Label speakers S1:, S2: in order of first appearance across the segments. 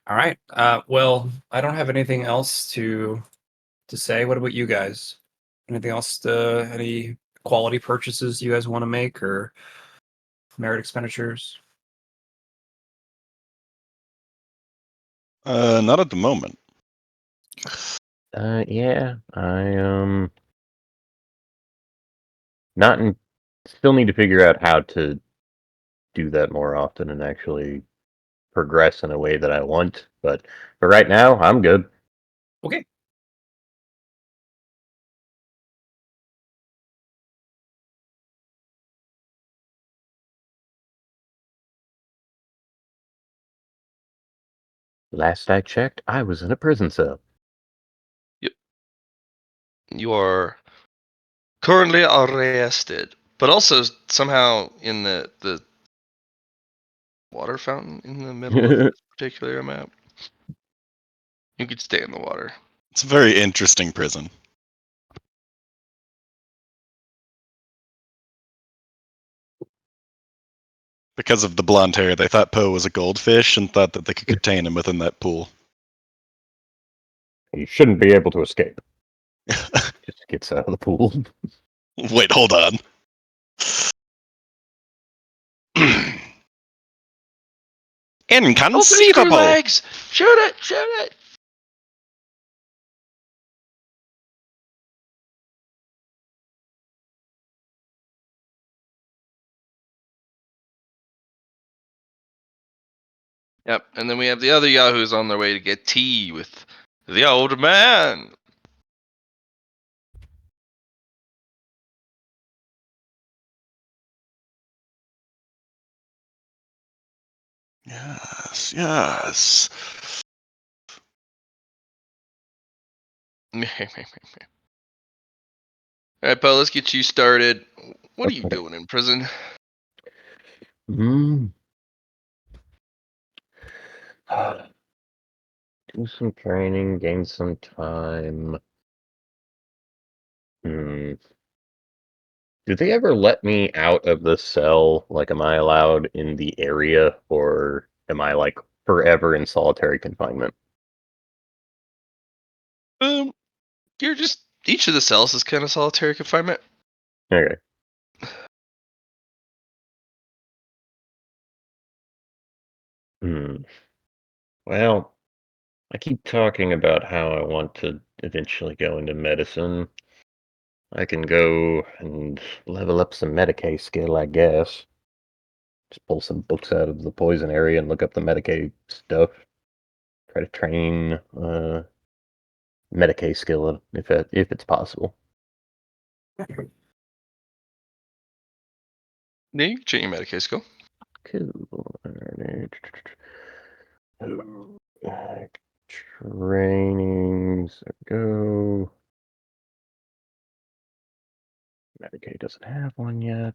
S1: All right. Well, I don't have anything else to say. What about you guys? Anything else? Any quality purchases you guys want to make or merit expenditures?
S2: Not at the moment.
S3: Yeah, not in, still need to figure out how to do that more often and actually progress in a way that I want. But for right now, I'm good.
S1: Okay.
S3: Last I checked, I was in a prison cell.
S4: Yep. You are currently arrested, but also somehow in the water fountain in the middle of this particular map. You could stay in the water.
S2: It's a very interesting prison. Because of the blonde hair, they thought Poe was a goldfish and thought that they could contain him within that pool.
S3: You shouldn't be able to escape. Just gets out of the pool.
S2: Wait, hold on. Inconceivable!
S4: Legs! Shoot it! Shoot it! Yep, and then we have the other Yahoos on their way to get tea with the old man.
S2: Yes, yes.
S4: Alright, Poe, let's get you started. What are you
S3: Okay.
S4: doing in prison?
S3: Do some training, gain some time. Do they ever let me out of the cell? Like, am I allowed in the area, or am I, like, forever in solitary confinement?
S4: You're just each of the cells is kind of solitary confinement.
S3: Okay. Well, I keep talking about how I want to eventually go into medicine. I can go and level up some Medicaid skill, I guess. Just pull some books out of the poison area and look up the Medicaid stuff. Try to train Medicaid skill if it's possible.
S4: Yeah, you can change your Medicaid skill.
S3: Cool. Trainings. There we go. Medicaid doesn't have one yet.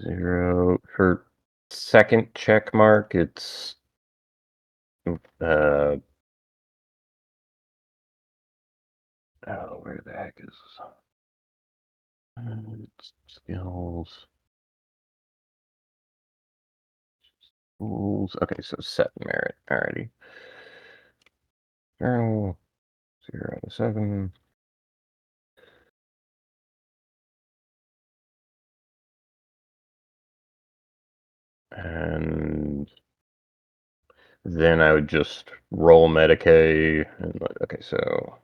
S3: Zero. For second check mark, it's oh, where the heck is skills? Rules. Okay, so set merit. Alrighty. Journal 0 out of 7. And then I would just roll Medicaid. And, okay, so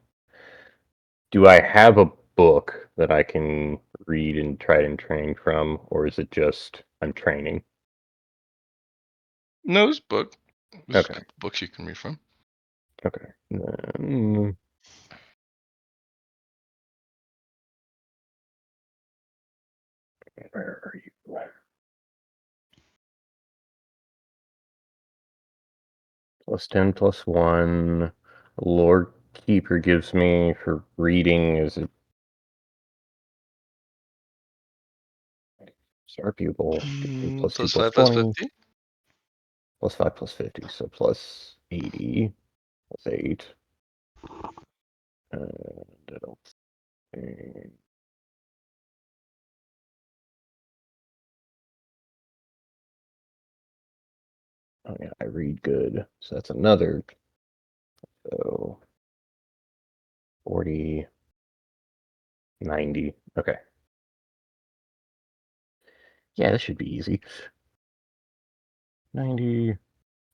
S3: do I have a book that I can read and try and train from, or is it just I'm training?
S4: No, this book. There's a
S3: Okay.
S4: couple books you can read from.
S3: Okay. Then, where are you? +10, +1. Lord Keeper gives me for reading is it Star Pupil +2
S4: +5 plus
S3: +20
S4: 50.
S3: +5 +50, so +80 +8. And I don't Oh yeah, I read good. So that's another. So 40, 90. Okay. Yeah, this should be easy. 90,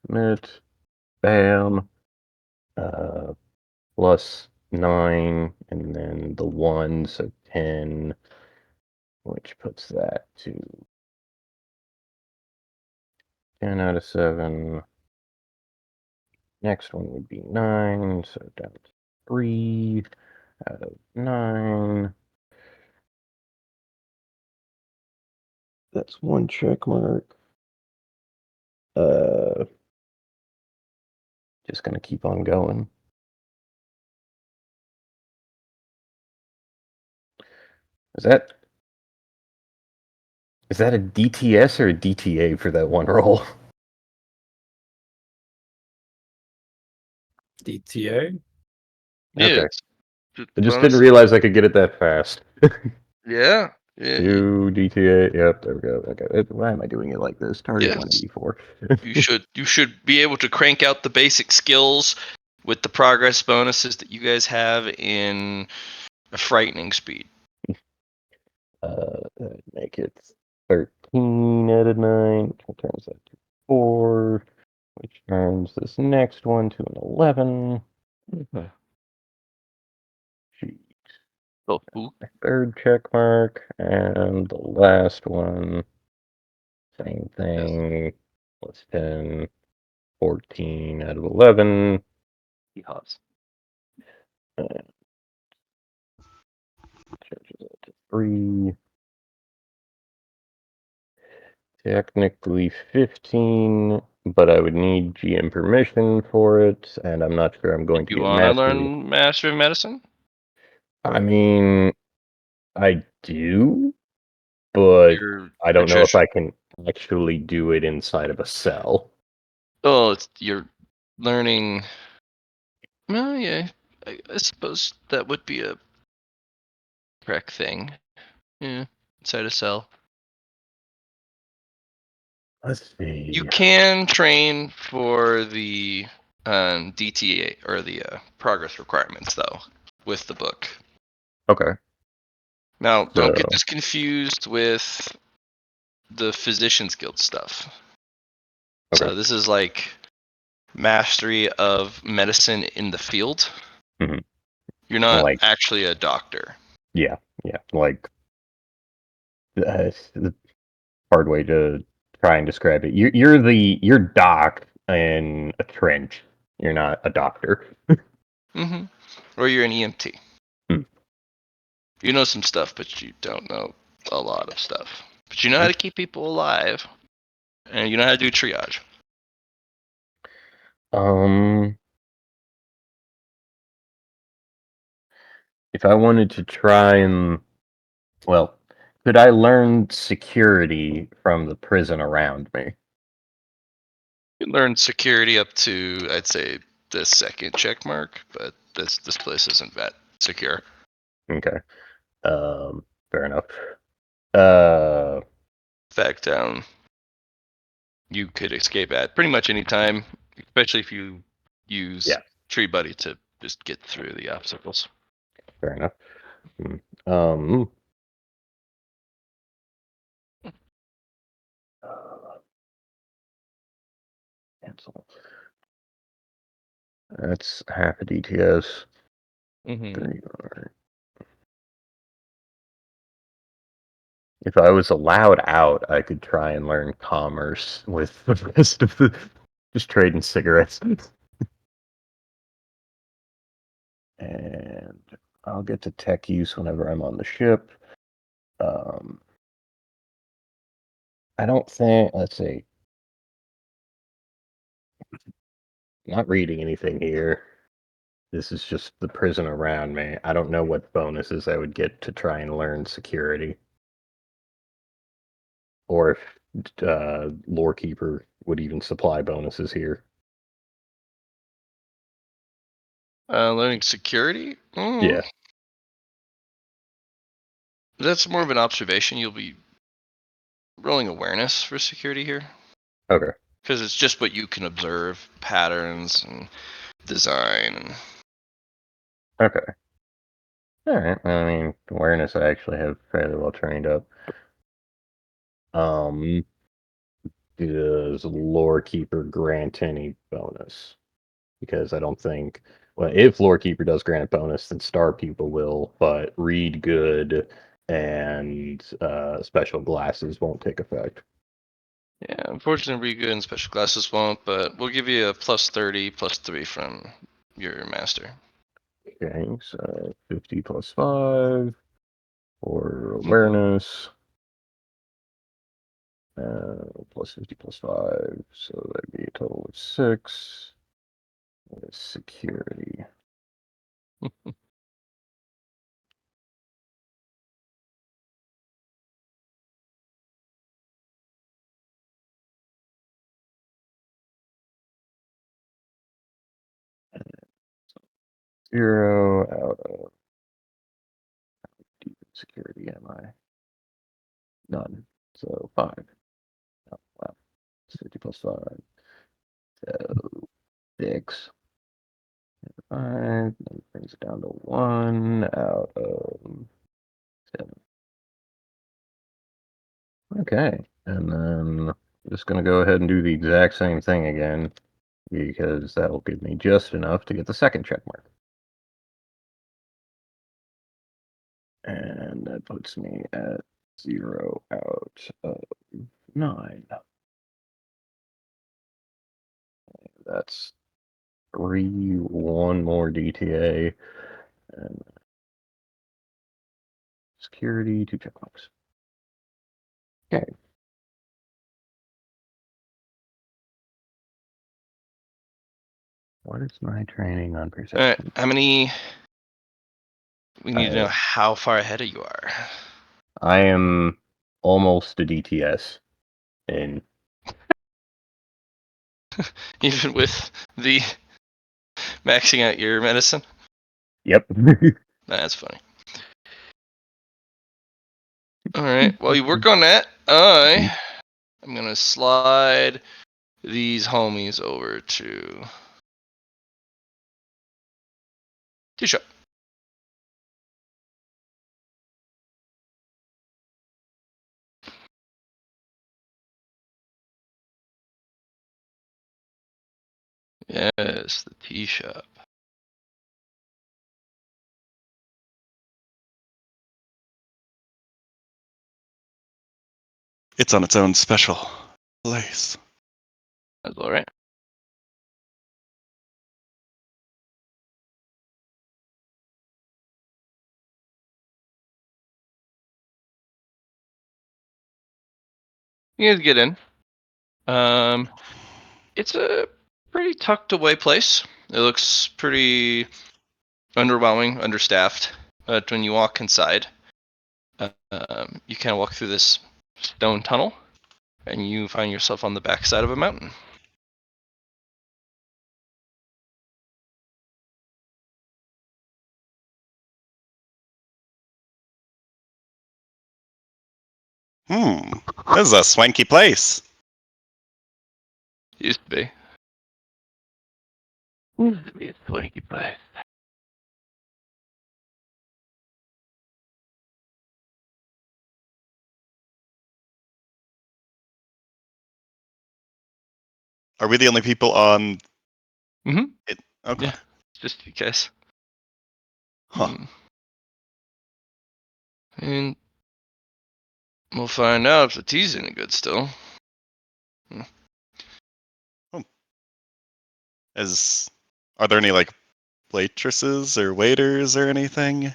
S3: submit, bam, plus 9, and then the 1, so 10, which puts that to 10 out of 7. Next one would be 9, so down to 3 out of 9. That's 1 check mark. Just gonna keep on going. Is that a DTS or a DTA for that one roll?
S1: DTA.
S4: Yeah.
S3: Okay.
S4: it's
S3: I just
S4: bonus.
S3: didn't realize I could get it that fast.
S4: Yeah. Yeah.
S3: 2 DTA. Yep, there we go. Okay. Why am I doing it like this? Target
S4: Yes.
S3: 184.
S4: You should be able to crank out the basic skills with the progress bonuses that you guys have in a frightening speed.
S3: Make it 13 out of 9, which turns that to 4, which turns this next one to an 11. Jeez.
S4: Oh, ooh.
S3: Third check mark, and the last one, same thing. Plus 10, 14 out of 11.
S4: Yeehaws.
S3: Changes it to 3. Technically 15, but I would need GM permission for it, and I'm not sure I'm going to
S4: You
S3: get
S4: want to
S3: mastery.
S4: learn Master of Medicine?
S3: I mean, I do, but
S4: You're
S3: I don't know if
S4: patricia.
S3: I can actually do it inside of a cell.
S4: Oh, you're learning. Well, yeah. I suppose that would be a correct thing. Yeah, inside a cell.
S3: Let's see.
S4: You can train for the DTA or the progress requirements though with the book.
S3: Okay.
S4: Now, don't get
S3: So,
S4: this confused with the Physicians Guild stuff.
S3: okay.
S4: So this is like mastery of medicine in the field.
S3: Mhm.
S4: You're not
S3: Like,
S4: actually a doctor.
S3: yeah, like, the hard way to try and describe it. You're Doc in a trench. You're not a doctor.
S4: Hmm. Or you're an EMT.
S3: Hmm.
S4: You know some stuff, but you don't know a lot of stuff. But you know how to keep people alive, and you know how to do triage.
S3: Um, if I wanted to try and, well, could I learn security from the prison around me?
S4: You can learn security up to, I'd say, the second check mark, but this place isn't that secure.
S3: Okay. Fair enough. Uh,
S4: In fact, you could escape at pretty much any time, especially if you use
S3: Yeah.
S4: Tree Buddy to just get through the obstacles.
S3: fair enough. Hmm. Um, cancel. That's half a DTS.
S4: Mm-hmm.
S3: 3, alright. If I was allowed out, I could try and learn commerce with the rest of the just trading cigarettes. And I'll get to tech use whenever I'm on the ship. I don't think, let's see. Not reading anything here. This is just the prison around me. I don't know what bonuses I would get to try and learn security. Or if Lorekeeper would even supply bonuses here.
S4: Learning security?
S3: Yeah.
S4: That's more of an observation. You'll be rolling awareness for security here.
S3: Okay.
S4: because it's just what you can observe, patterns and design. And
S3: Okay. All right. I mean, awareness I actually have fairly well trained up. Does Lore Keeper grant any bonus? Because I don't think. Well, if Lore Keeper does grant a bonus, then Star People will, but Read Good and Special Glasses won't take effect.
S4: yeah, unfortunately, Read Good and Special Classes won't, but we'll give you a plus 30, plus 3 from your master.
S3: Okay, so 50 plus 5 for awareness. Plus 50 plus 5, so that'd be a total of 6. Security. Zero out of security am I? None. So 5. Oh, wow. 50 plus 5. So 6. 5. That brings it down to 1 out of 7. Okay. And then I'm just going to go ahead and do the exact same thing again, because that'll give me just enough to get the second check mark. And that puts me at 0 out of 9. That's 3, 1 more DTA, and security, 2 check marks. Okay. What is my training on
S4: All right,
S3: perception?
S4: how many? We need to know
S3: I-
S4: how far ahead you are.
S3: I am almost a DTS. And
S4: Even with the maxing out your medicine.
S3: yep.
S4: That's funny. All right. While you work on that, I'm gonna slide these homies over to T-Shop. Yes, the T-Shop.
S2: It's on its own special place.
S4: That's all right. You guys get in. It's a pretty tucked away place. It looks pretty underwhelming, understaffed. But when you walk inside, you kind of walk through this stone tunnel, and you find yourself on the backside of a mountain.
S2: This is a swanky place.
S4: Used to be. Used to be a swanky place.
S2: Are we the only people on
S4: Mm-hmm.
S2: it? Okay.
S4: Yeah. Just in case.
S2: Huh.
S4: And we'll find out if the tea's any good still.
S2: Are there any like waitresses or waiters or anything?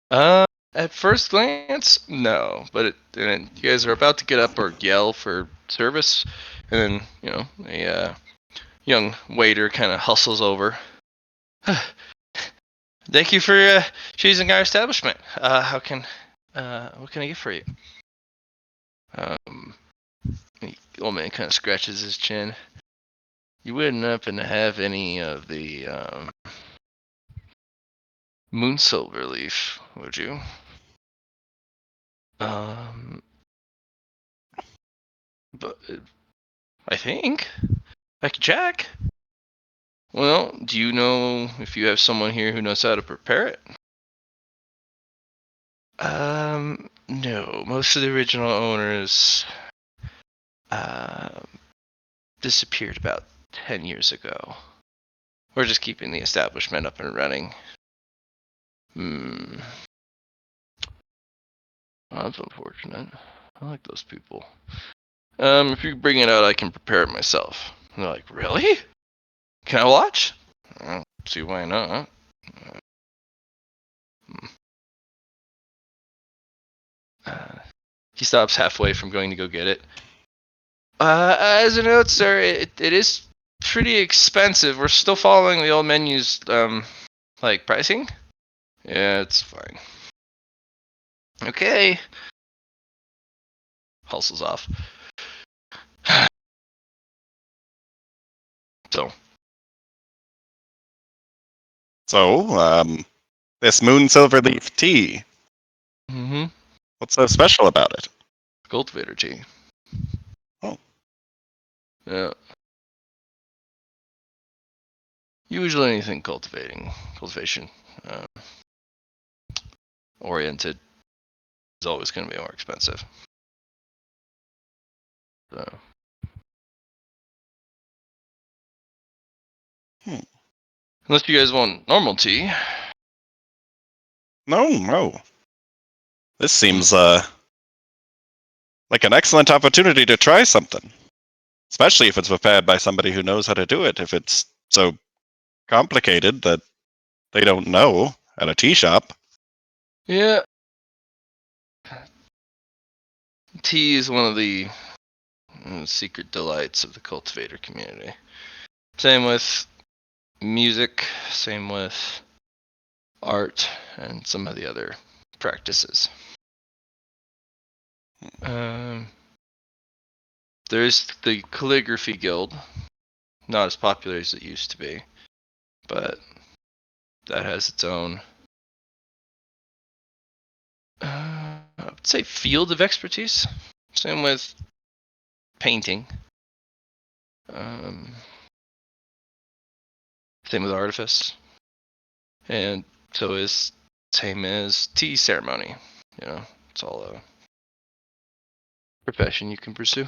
S4: At first glance, no. But and you guys are about to get up or yell for service, and then a young waiter kind of hustles over. Thank you for choosing our establishment. What can I get for you? The old man kind of scratches his chin. You wouldn't happen to have any of the moon silver leaf, would you? But I think. I can check. Well, do you know if you have someone here who knows how to prepare it? No. Most of the original owners disappeared about 10 years ago. We're just keeping the establishment up and running. That's unfortunate. I like those people. If you bring it out, I can prepare it myself. And they're like, really? Can I watch? I don't see why not. He stops halfway from going to go get it. As a note, sir, it is pretty expensive. We're still following the old menu's like pricing. Yeah, it's fine. Okay. Hustles off.
S2: So, this moon silver leaf tea. What's so special about it?
S4: Cultivator tea.
S2: Oh.
S4: Yeah. Usually anything cultivation oriented is always going to be more expensive. So. Unless you guys want normal tea.
S2: No. This seems like an excellent opportunity to try something. Especially if it's prepared by somebody who knows how to do it. If it's so complicated that they don't know at a tea shop.
S4: Yeah. Tea is one of the secret delights of the cultivator community. Same with music, same with art, and some of the other practices. There's the calligraphy guild, not as popular as it used to be, but that has its own, I would say, field of expertise. Same with painting. Same with artifice. And so is same as tea ceremony. You know, it's all a profession you can pursue.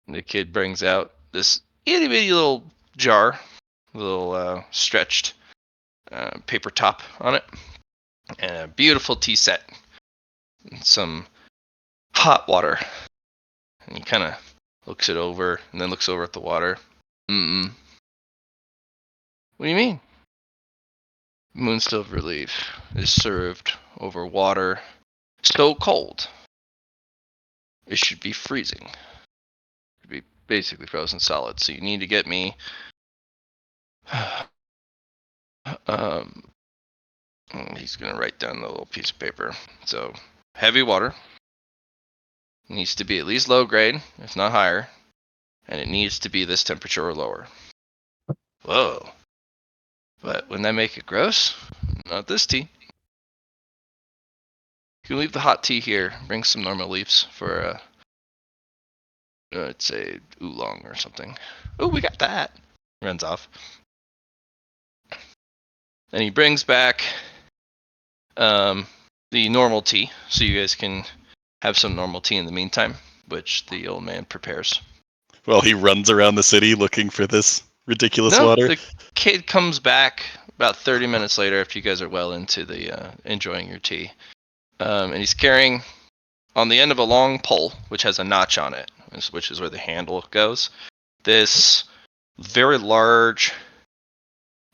S4: The kid brings out this itty bitty little jar, little stretched paper top on it, and a beautiful tea set, and some hot water. And he kind of looks it over, and then looks over at the water. What do you mean? Moonsilver leaf is served over water so cold it should be freezing. It should be basically frozen solid. So you need to get me he's gonna write down the little piece of paper. So heavy water needs to be at least low grade, if not higher, and it needs to be this temperature or lower. Whoa. But wouldn't that make it gross? Not this tea. You can leave the hot tea here. Bring some normal leaves for let's say oolong or something. Oh, we got that. Runs off. And he brings back the normal tea, so you guys can have some normal tea in the meantime, which the old man prepares.
S2: Well, he runs around the city looking for this ridiculous
S4: No,
S2: water.
S4: the kid comes back about 30 minutes later after you guys are well into the enjoying your tea. And he's carrying, on the end of a long pole, which has a notch on it, which is where the handle goes, this very large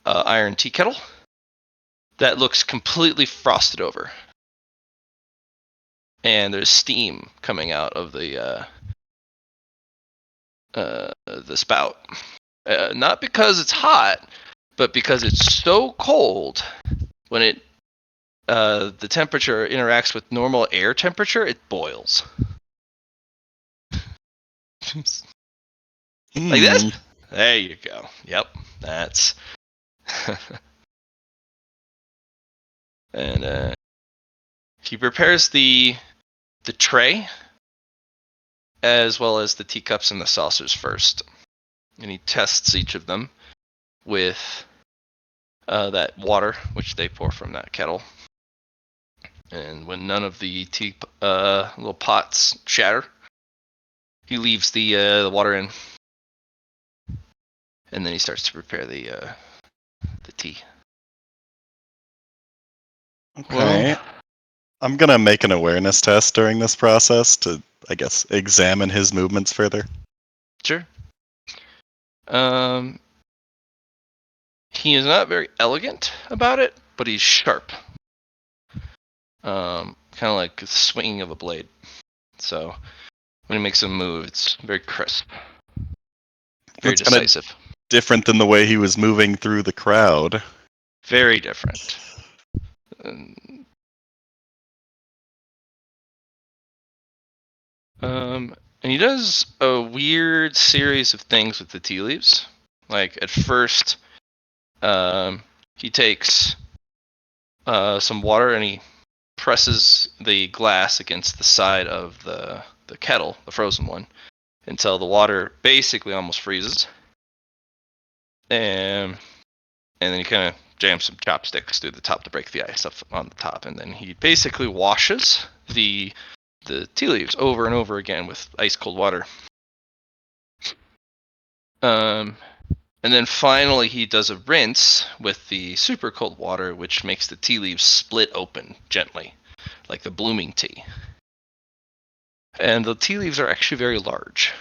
S4: iron tea kettle that looks completely frosted over. And there's steam coming out of the spout. Not because it's hot, but because it's so cold when it the temperature interacts with normal air temperature, it boils. Like this? There you go. Yep, that's. And he prepares the tray as well as the teacups and the saucers first, and he tests each of them with that water which they pour from that kettle. And when none of the tea little pots shatter, he leaves the water in, and then he starts to prepare the tea.
S2: Okay. I'm gonna make an awareness test during this process to, I guess, examine his movements further.
S4: Sure. He is not very elegant about it, but he's sharp. Kind of like the swinging of a blade. So when he makes a move, it's very crisp, very
S2: That's kind of
S4: decisive,
S2: different than the way he was moving through the crowd.
S4: very different. And he does a weird series of things with the tea leaves. Like at first, he takes some water and he presses the glass against the side of the kettle, the frozen one, until the water basically almost freezes. And then he kind of jams some chopsticks through the top to break the ice up on the top, and then he basically washes the tea leaves over and over again with ice cold water. And then finally he does a rinse with the super cold water, which makes the tea leaves split open gently, like the blooming tea. And the tea leaves are actually very large.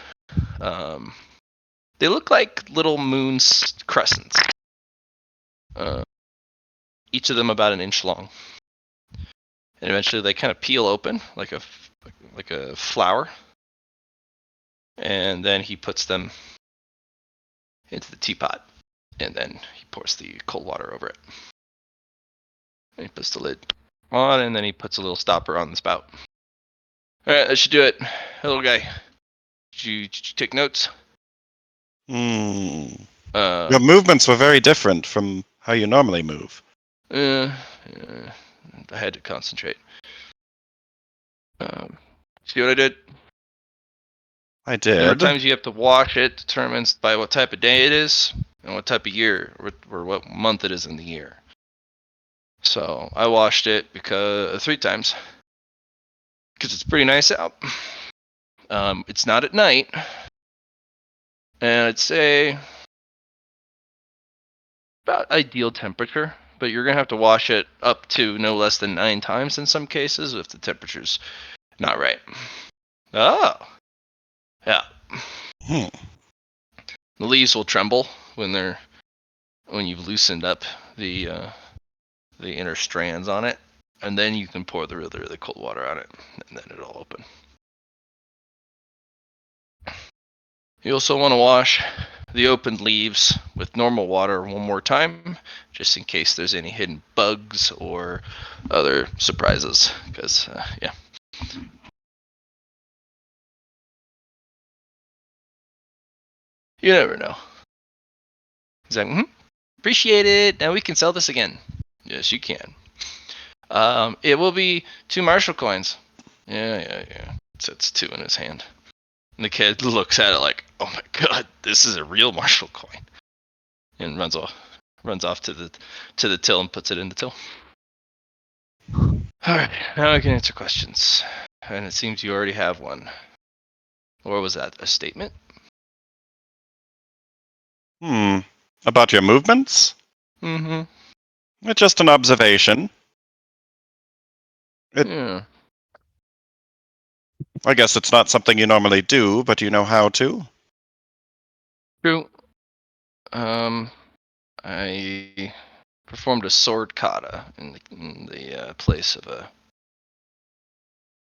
S4: They look like little moon crescents. Each of them about an inch long. And eventually they kind of peel open like a flower. And then he puts them into the teapot. And then he pours the cold water over it. And he puts the lid on, and then he puts a little stopper on the spout. Alright, that should do it. Hello, guy. Did you take notes?
S2: Your
S4: Uh,
S2: movements were very different from how you normally move.
S4: I had to concentrate. See what I did?
S2: I
S4: The number of
S2: did.
S4: times you have to wash it determines by what type of day it is and what type of year or what month it is in the year. So I washed it because 3 times because it's pretty nice out. It's not at night, and I'd say about ideal temperature. But you're gonna have to wash it up to no less than 9 times in some cases if the temperature's not right. Oh, yeah.
S2: Hmm.
S4: The leaves will tremble when you've loosened up the inner strands on it, and then you can pour the really cold water on it, and then it'll open. You also want to wash the opened leaves with normal water one more time, just in case there's any hidden bugs or other surprises, because, yeah. You never know. He's like, appreciate it. Now we can sell this again. Yes, you can. It will be 2 Marshall coins. Yeah. Sets 2 in his hand. And the kid looks at it like, oh my god, this is a real Marshall coin. And runs off to the till and puts it in the till. Alright, now I can answer questions. And it seems you already have one. Or was that a statement?
S2: About your movements?
S4: Mm-hmm.
S2: It's just an observation.
S4: Yeah.
S2: I guess it's not something you normally do, but you know how to.
S4: True. I performed a sword kata in the place of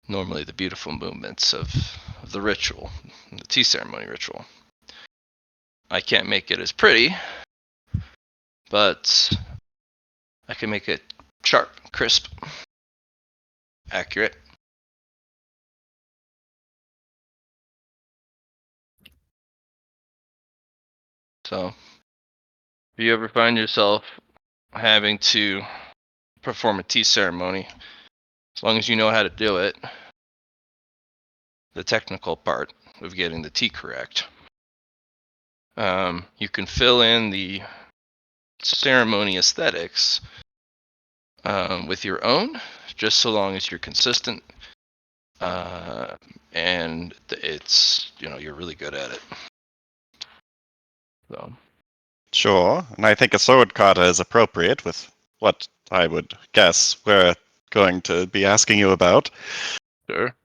S4: normally the beautiful movements of the ritual, the tea ceremony ritual. I can't make it as pretty, but I can make it sharp, crisp, accurate. So, if you ever find yourself having to perform a tea ceremony, as long as you know how to do it, the technical part of getting the T correct, you can fill in the ceremony aesthetics with your own, just so long as you're consistent and it's, you're really good at it. So
S2: Sure, and I think a sword kata is appropriate with what I would guess we're going to be asking you about.
S4: sure.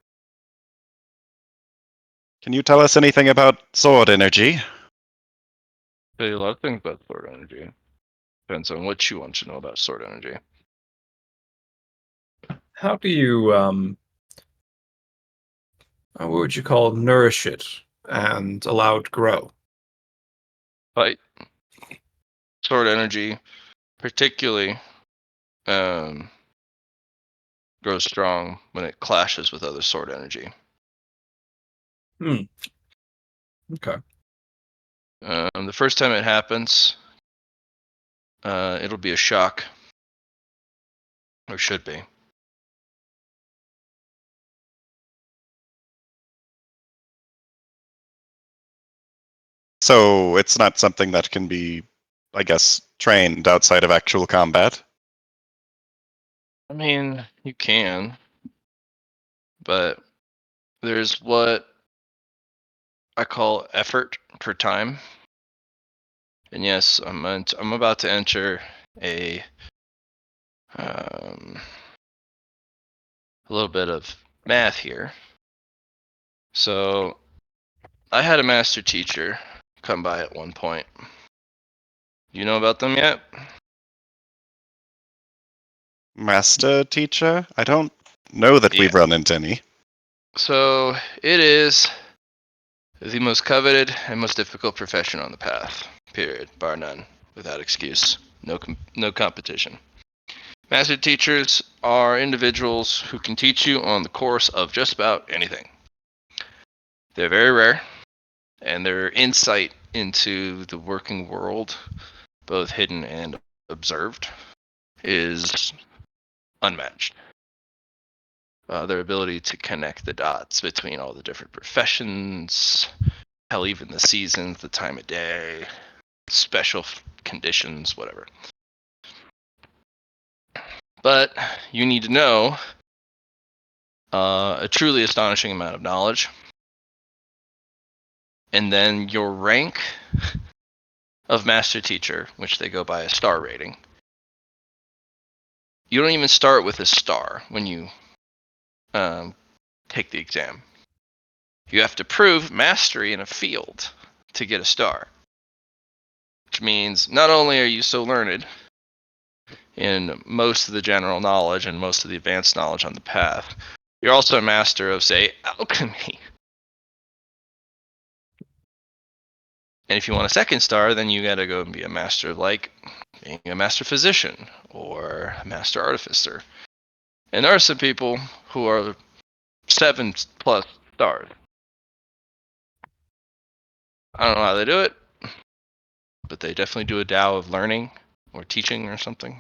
S2: Can you tell us anything about sword energy?
S4: Tell you a lot of things about sword energy. Depends on what you want to know about sword energy.
S1: How do you what would you call nourish it and allow it to grow?
S4: Fight. Sword energy, particularly, grows strong when it clashes with other sword energy.
S1: Okay.
S4: The first time it happens, it'll be a shock, or should be.
S2: So it's not something that can be, I guess, trained outside of actual combat?
S4: I mean, you can, but there's what I call effort per time. And yes, I'm about to enter a little bit of math here. So I had a master teacher come by at one point. You know about them yet?
S2: Master teacher? I don't know that we've
S4: Yeah.
S2: run into any.
S4: So it is the most coveted and most difficult profession on the path. Period. Bar none. Without excuse. No competition. Master teachers are individuals who can teach you on the course of just about anything. They're very rare, and their insight into the working world, both hidden and observed, is unmatched. Their ability to connect the dots between all the different professions, hell, even the seasons, the time of day, special conditions, whatever. But you need to know a truly astonishing amount of knowledge. And then your rank of master teacher, which they go by a star rating. You don't even start with a star when you take the exam. You have to prove mastery in a field to get a star. Which means not only are you so learned in most of the general knowledge and most of the advanced knowledge on the path, you're also a master of, say, alchemy. And if you want a second star, then you gotta go and be a master, like being a master physician or a master artificer. And there are some people who are 7+ stars. I don't know how they do it, but they definitely do a Tao of learning or teaching or something.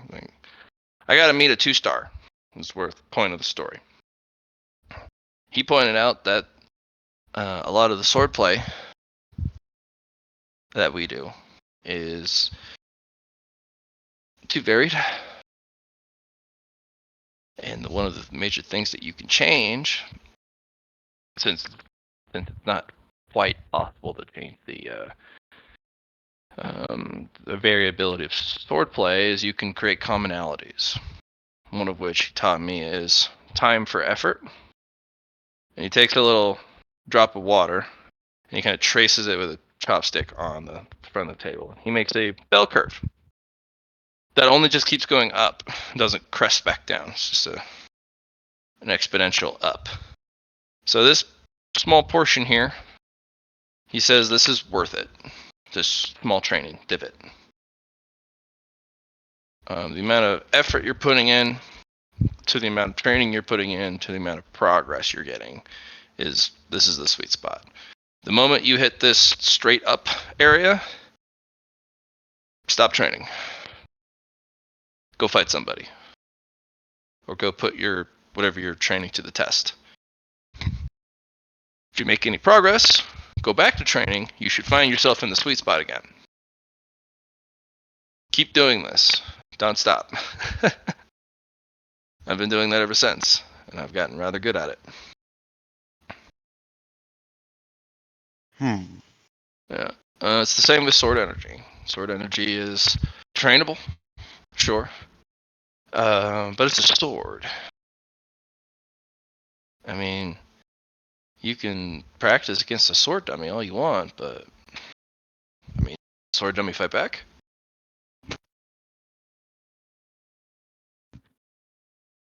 S4: I got to meet a 2-star. It's worth the point of the story. He pointed out that a lot of the swordplay that we do is too varied. And one of the major things that you can change, since it's not quite possible to change the variability of swordplay, is you can create commonalities. One of which he taught me is time for effort. And he takes a little drop of water and he kind of traces it with a chopstick on the front of the table. He makes a bell curve that only just keeps going up, doesn't crest back down. It's just an exponential up. So this small portion here, he says this is worth it. This small training divot. The amount of effort you're putting in to the amount of training you're putting in to the amount of progress you're getting is the sweet spot. The moment you hit this straight up area, stop training. Go fight somebody. Or go put your whatever you're training to the test. If you make any progress, go back to training, you should find yourself in the sweet spot again. Keep doing this. Don't stop. I've been doing that ever since, and I've gotten rather good at it. Yeah. It's the same with sword energy. Sword energy is trainable, sure. But it's a sword. I mean, you can practice against a sword dummy all you want, but I mean, sword dummy fight back?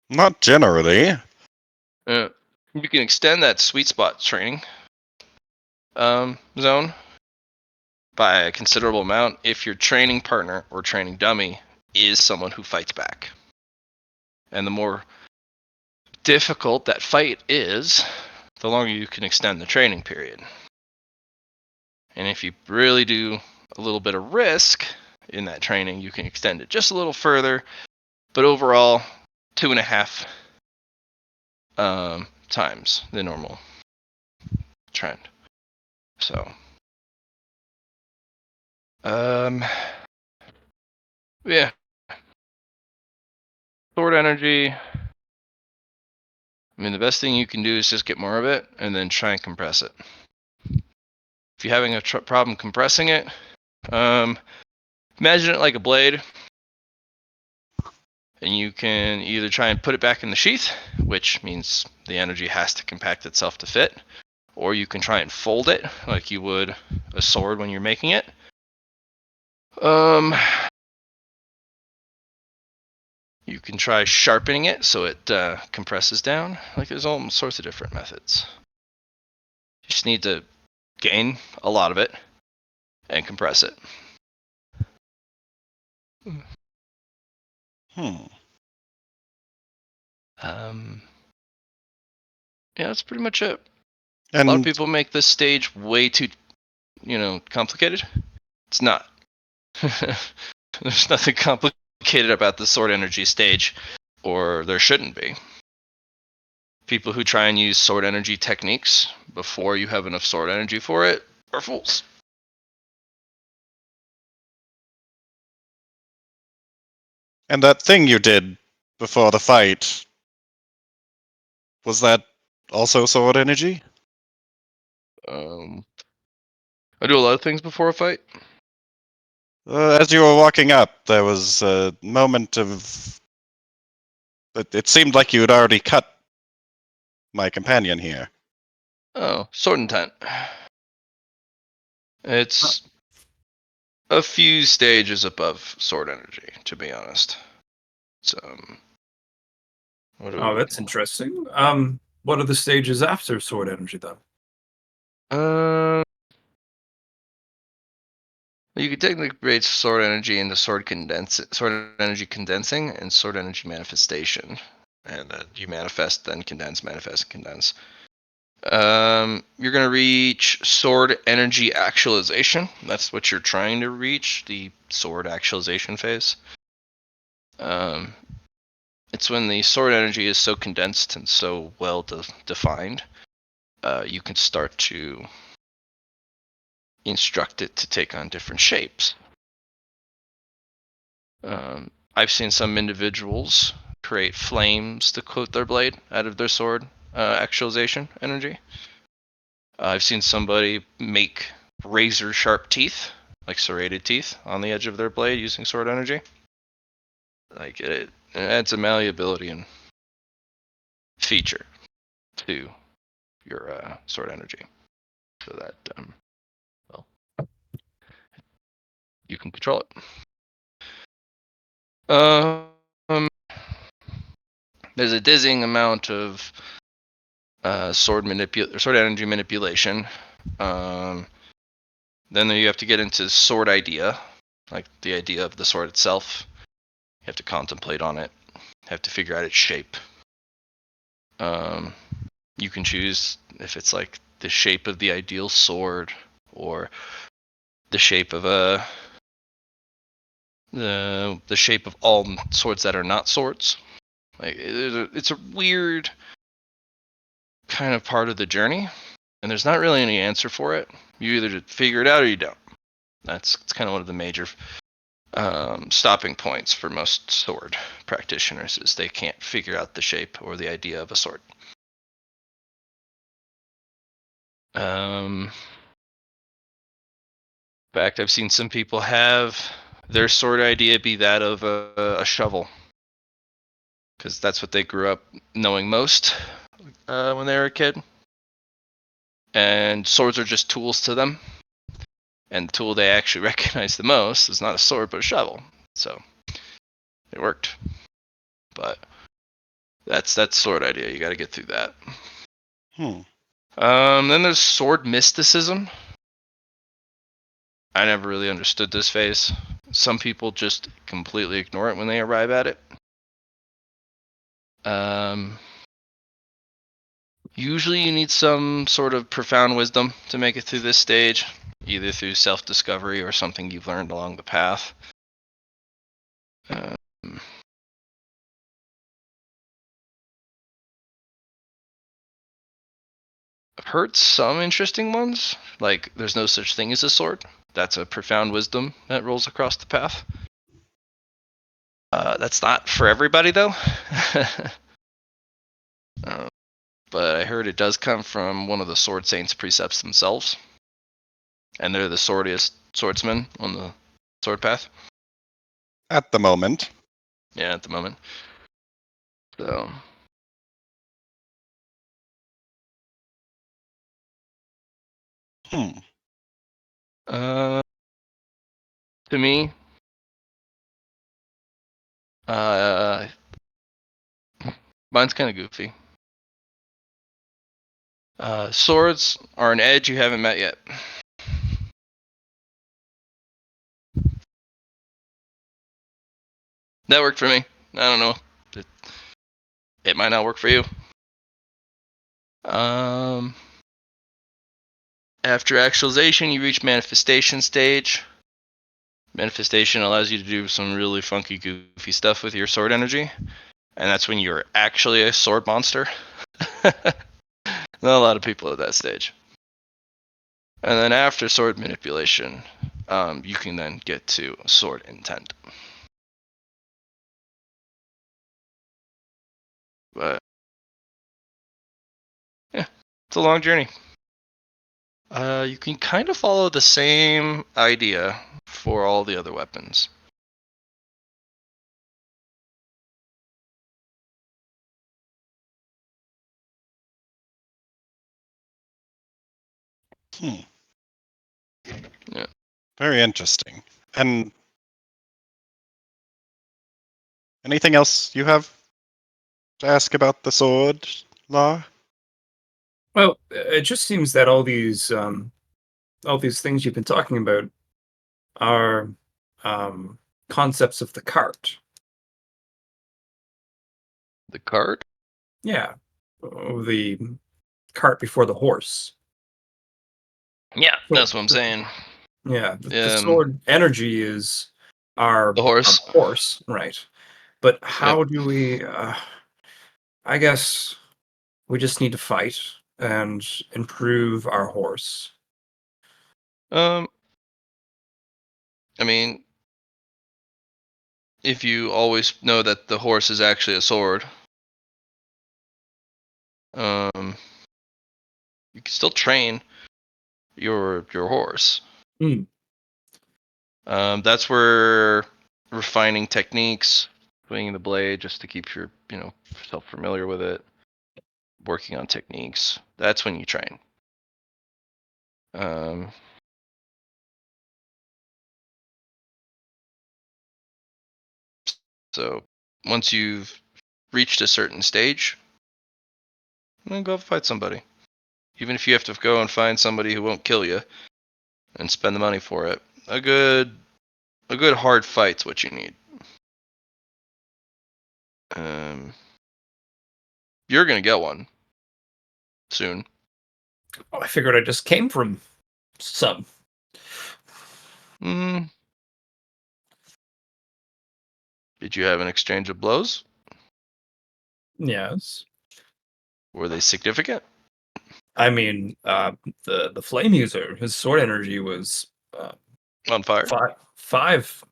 S2: Not generally.
S4: You can extend that sweet spot training zone by a considerable amount if your training partner or training dummy is someone who fights back. And the more difficult that fight is, the longer you can extend the training period. And if you really do a little bit of risk in that training, you can extend it just a little further, but overall 2.5 times the normal trend. So yeah, sword energy, I mean, the best thing you can do is just get more of it and then try and compress it. If you're having a problem compressing it, imagine it like a blade, and you can either try and put it back in the sheath, which means the energy has to compact itself to fit, or you can try and fold it like you would a sword when you're making it. You can try sharpening it so it compresses down. Like, there's all sorts of different methods. You just need to gain a lot of it and compress it. Yeah, that's pretty much it.
S2: And
S4: A lot of people make this stage way too, complicated. It's not. There's nothing complicated about the sword energy stage, or there shouldn't be. People who try and use sword energy techniques before you have enough sword energy for it are fools.
S2: and that thing you did before the fight, was that also sword energy?
S4: I do a lot of things before a fight.
S2: As you were walking up, there was a moment of... It seemed like you had already cut my companion here.
S4: Oh, sword intent. It's a few stages above sword energy, to be honest. So,
S1: Oh, that's interesting. What are the stages after sword energy, though?
S4: You could technically break sword energy into sword energy condensing, and sword energy manifestation. And you manifest, then condense, manifest, and condense. You're going to reach sword energy actualization. That's what you're trying to reach, the sword actualization phase. It's when the sword energy is so condensed and so well defined, you can start to instruct it to take on different shapes. I've seen some individuals create flames to coat their blade out of their sword actualization energy. I've seen somebody make razor sharp teeth, like serrated teeth, on the edge of their blade using sword energy. Like, it adds a malleability and feature to your sword energy, so that you can control it. There's a dizzying amount of sword energy manipulation. Then you have to get into sword idea, like the idea of the sword itself. You have to contemplate on it. You have to figure out its shape. You can choose if it's like the shape of the ideal sword, or the shape of the shape of all swords that are not swords. Like it's a weird kind of part of the journey, and there's not really any answer for it. You either figure it out or you don't. It's kind of one of the major stopping points for most sword practitioners is they can't figure out the shape or the idea of a sword. In fact, I've seen some people have their sword idea be that of a shovel, because that's what they grew up knowing most when they were a kid. And swords are just tools to them. And the tool they actually recognize the most is not a sword, but a shovel. So it worked. But that's sword idea. You got to get through that. Then there's sword mysticism. I never really understood this phase. Some people just completely ignore it when they arrive at it. Usually you need some sort of profound wisdom to make it through this stage, either through self-discovery or something you've learned along the path. I've heard some interesting ones, like there's no such thing as a sword. That's a profound wisdom that rolls across the path. That's not for everybody, though. But I heard it does come from one of the Sword Saints' precepts themselves. And they're the swordiest swordsmen on the sword path.
S2: At the moment.
S4: Yeah, at the moment. So. To me, mine's kind of goofy. Swords are an edge you haven't met yet. That worked for me. I don't know. It might not work for you. After actualization, you reach manifestation stage. Manifestation allows you to do some really funky, goofy stuff with your sword energy. And that's when you're actually a sword monster. Not a lot of people at that stage. And then after sword manipulation, you can then get to sword intent. But yeah, it's a long journey. You can kind of follow the same idea for all the other weapons. Yeah.
S2: Very interesting. And anything else you have to ask about the sword law?
S1: Well, it just seems that all these things you've been talking about are concepts of the cart.
S4: The card?
S1: Yeah, the cart before the horse.
S4: Yeah,
S1: So-
S4: that's what I'm saying.
S1: Yeah, the sword energy is our
S4: The horse.
S1: horse, right? But
S4: Yep.
S1: how do we? I guess we just need to fight and improve our horse.
S4: I mean, if you always know that the horse is actually a sword, you can still train your horse.
S1: Hmm.
S4: That's where refining techniques, swinging the blade just to keep yourself familiar with it, working on techniques. That's when you train. So once you've reached a certain stage, then go fight somebody. Even if you have to go and find somebody who won't kill you and spend the money for it. A good hard fight's what you need. You're gonna get one soon.
S1: Oh, I figured I just came from some.
S4: Did you have an exchange of blows?
S1: Yes.
S4: Were they significant?
S1: I mean, the flame user, his sword energy was
S4: On fire?
S1: five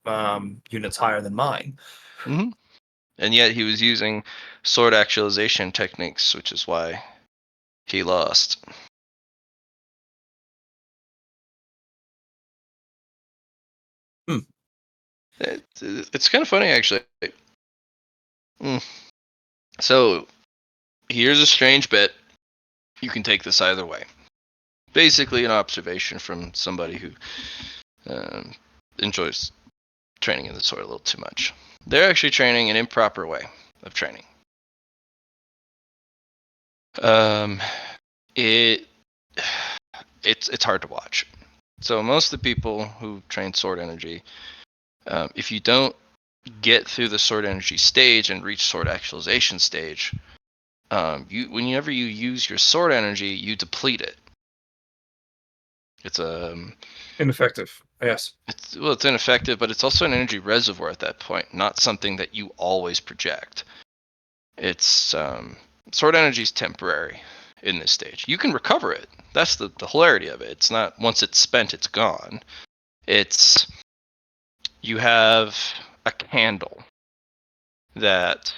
S1: units higher than mine.
S4: Hmm. And yet he was using sword actualization techniques, which is why he lost.
S1: Hmm.
S4: It's kind of funny, actually. So here's a strange bit. You can take this either way. Basically, an observation from somebody who enjoys training in the sword a little too much. They're actually training an improper way of training. It's hard to watch. So most of the people who train sword energy, if you don't get through the sword energy stage and reach sword actualization stage, whenever you use your sword energy, you deplete it. It's
S1: Ineffective. Yes.
S4: it's ineffective, but it's also an energy reservoir at that point, not something that you always project. It's sword energy is temporary in this stage. You can recover it. That's the hilarity of it. It's not once it's spent, it's gone. It's you have a candle that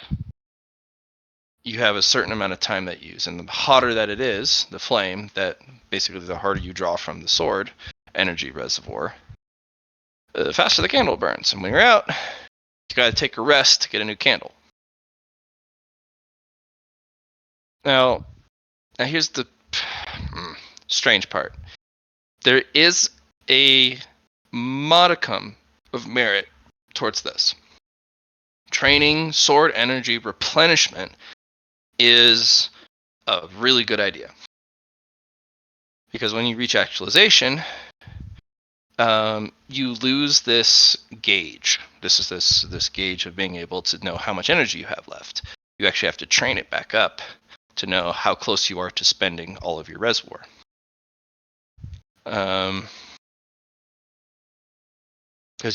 S4: you have a certain amount of time that you use, and the hotter that it is, the flame, that basically the harder you draw from the sword energy reservoir, the faster the candle burns. And when you're out, you got to take a rest to get a new candle. Now here's the strange part. There is a modicum of merit towards this. Training sword energy replenishment is a really good idea. Because when you reach actualization, you lose this gauge. This is this gauge of being able to know how much energy you have left. You actually have to train it back up to know how close you are to spending all of your reservoir. Because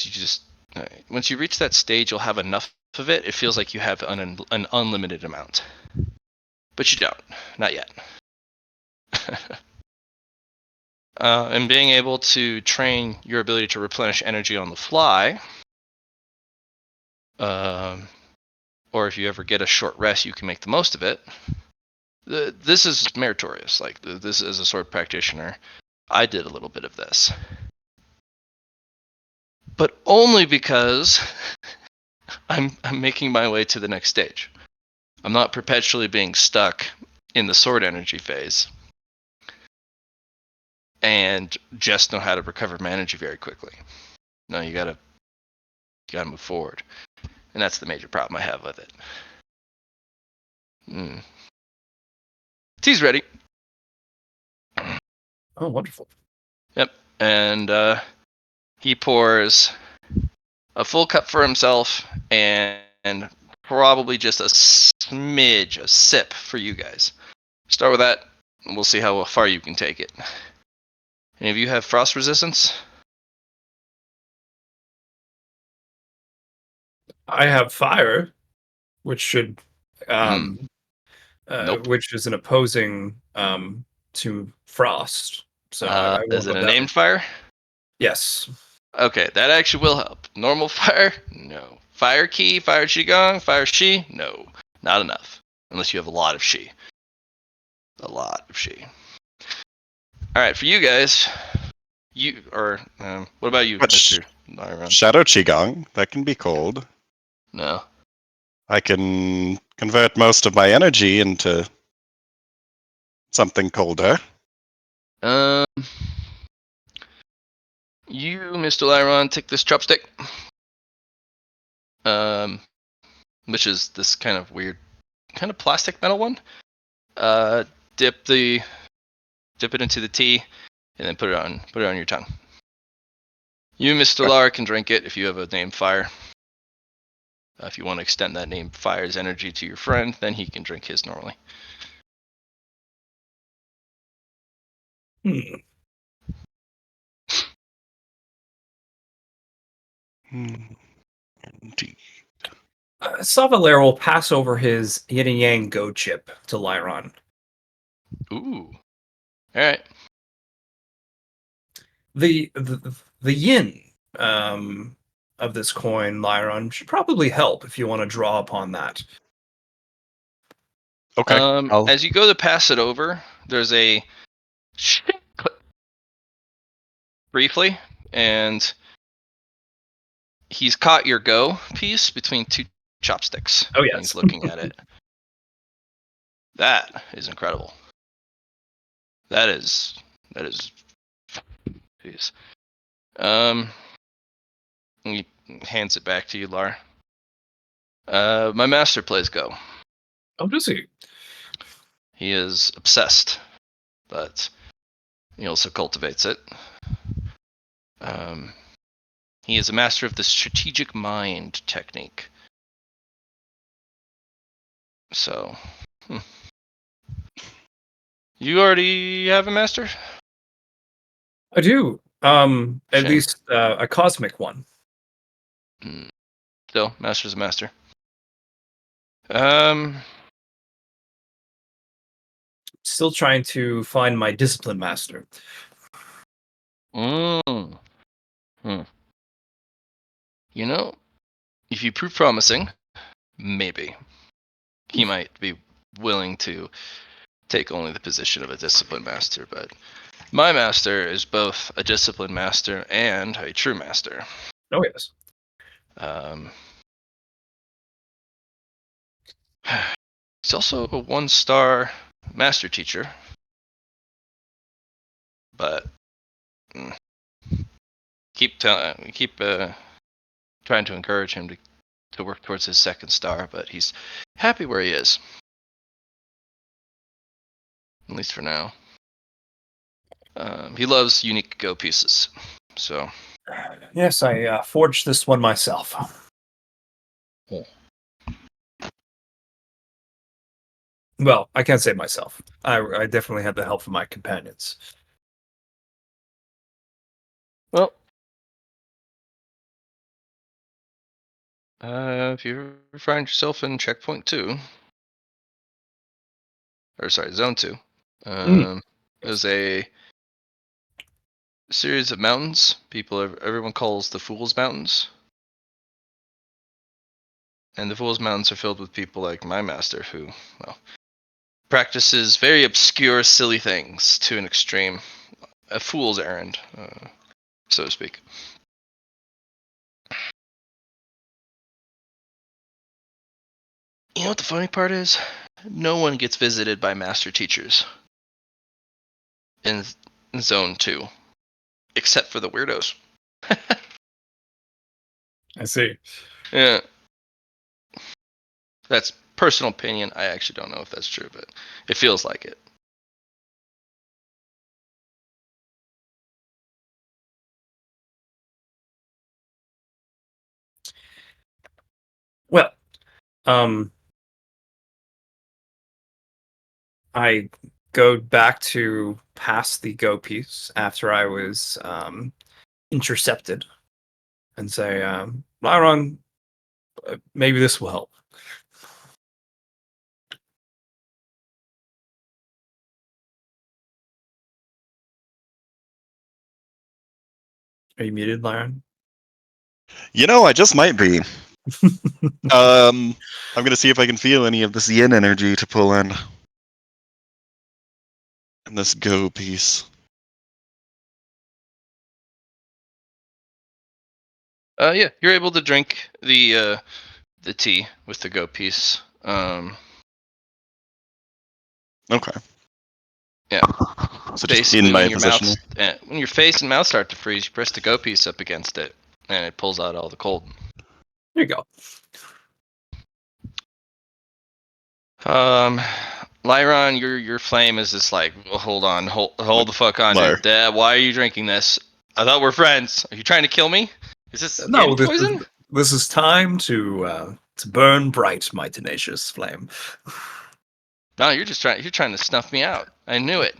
S4: you just once you reach that stage, you'll have enough of it. It feels like you have an unlimited amount, but you don't. Not yet. And being able to train your ability to replenish energy on the fly, or if you ever get a short rest, you can make the most of it. This is meritorious. Like this, as a sword practitioner, I did a little bit of this, but only because I'm making my way to the next stage. I'm not perpetually being stuck in the sword energy phase and just know how to recover my energy very quickly. No, you gotta move forward, and that's the major problem I have with it. Tea's ready.
S1: Oh, wonderful.
S4: Yep, and he pours a full cup for himself and probably just a smidge, a sip for you guys. Start with that, and we'll see how far you can take it. Any of you have frost resistance?
S1: I have fire, which should,
S4: Nope.
S1: which is an opposing to frost. So I
S4: Is
S1: won't
S4: it
S1: put
S4: a
S1: that.
S4: named fire?
S1: Yes.
S4: Okay, that actually will help. Normal fire? No. Fire key, fire qigong, fire shi? No. Not enough. Unless you have a lot of shi. A lot of shi. Alright, for you guys, what about you,
S2: Which
S4: Mr. Lyron?
S2: Shadow Qigong, that can be cold.
S4: No.
S2: I can convert most of my energy into something colder.
S4: You, Mr. Lyron, take this chopstick. Which is this kind of weird, kind of plastic metal one. Dip it into the tea, and then put it on your tongue. You, Mr. Lar, can drink it if you have a named fire. If you want to extend that named fire's energy to your friend, then he can drink his normally.
S2: Indeed.
S1: Savalair will pass over his yin and yang go chip to Lyron.
S4: Ooh. All right.
S1: The yin of this coin, Lyron, should probably help if you want to draw upon that.
S2: Okay. I'll-
S4: As you go to pass it over, there's a briefly, and he's caught your go piece between two chopsticks.
S1: Oh,
S4: And
S1: yes.
S4: he's looking at it. That is incredible. That is. Jeez. He hands it back to you, Lar. My master plays Go.
S1: Oh, does he?
S4: He is obsessed, but he also cultivates it. He is a master of the strategic mind technique. So, you already have a master?
S1: I do. At
S4: Shame.
S1: least a cosmic one.
S4: Still, master's a master.
S1: Still trying to find my discipline master.
S4: You know, if you prove promising, maybe he might be willing to take only the position of a discipline master, but my master is both a discipline master and a true master.
S1: Oh, yes.
S4: He's also a 1-star master teacher, but keep trying to encourage him to work towards his 2nd star, but he's happy where he is, at least for now. He loves unique Go pieces, so
S1: Yes, I forged this one myself.
S4: Oh.
S1: Well, I can't say myself. I definitely had the help from my companions.
S4: Well, if you find yourself in checkpoint 2, or sorry, zone 2, there's a series of mountains. Everyone calls the Fool's Mountains, and the Fool's Mountains are filled with people like my master, who, well, practices very obscure, silly things to an extreme, a fool's errand, so to speak. You know what the funny part is? No one gets visited by master teachers in zone 2, except for the weirdos.
S1: I see.
S4: Yeah. That's personal opinion. I actually don't know if that's true, but it feels like it.
S1: Well, I go back to pass the Go piece after I was intercepted and say, Lyron, maybe this will help. Are you muted, Lyron?
S2: I just might be. I'm gonna see if I can feel any of this yin energy to pull in. And this Go piece.
S4: Yeah, you're able to drink the tea with the Go piece.
S2: Okay.
S4: Yeah.
S2: So just
S4: Basically,
S2: in my
S4: when your
S2: position.
S4: when your face and mouth start to freeze, you press the Go piece up against it, and it pulls out all the cold.
S1: There you go.
S4: Lyron, your flame is just like, well, hold the fuck on,
S2: Liar.
S4: dude. Dad, why are you drinking this? I thought we're friends. Are you trying to kill me? Is this
S1: No,
S4: yin poison?
S1: this is time to burn bright, my tenacious flame.
S4: No, you're trying to snuff me out. I knew it.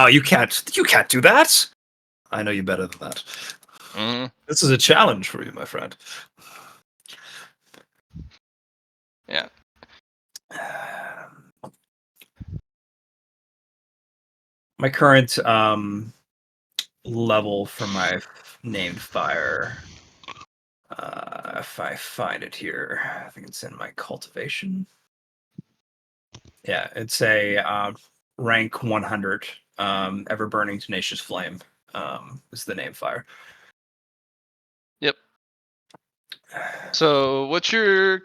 S1: You can't do that. I know you better than that.
S4: Mm-hmm.
S1: This is a challenge for you, my friend.
S4: Yeah.
S1: My current level for my named fire. If I find it here, I think it's in my cultivation. Yeah, it's a rank 100, ever burning tenacious flame. Is the name fire.
S4: Yep. So, what's your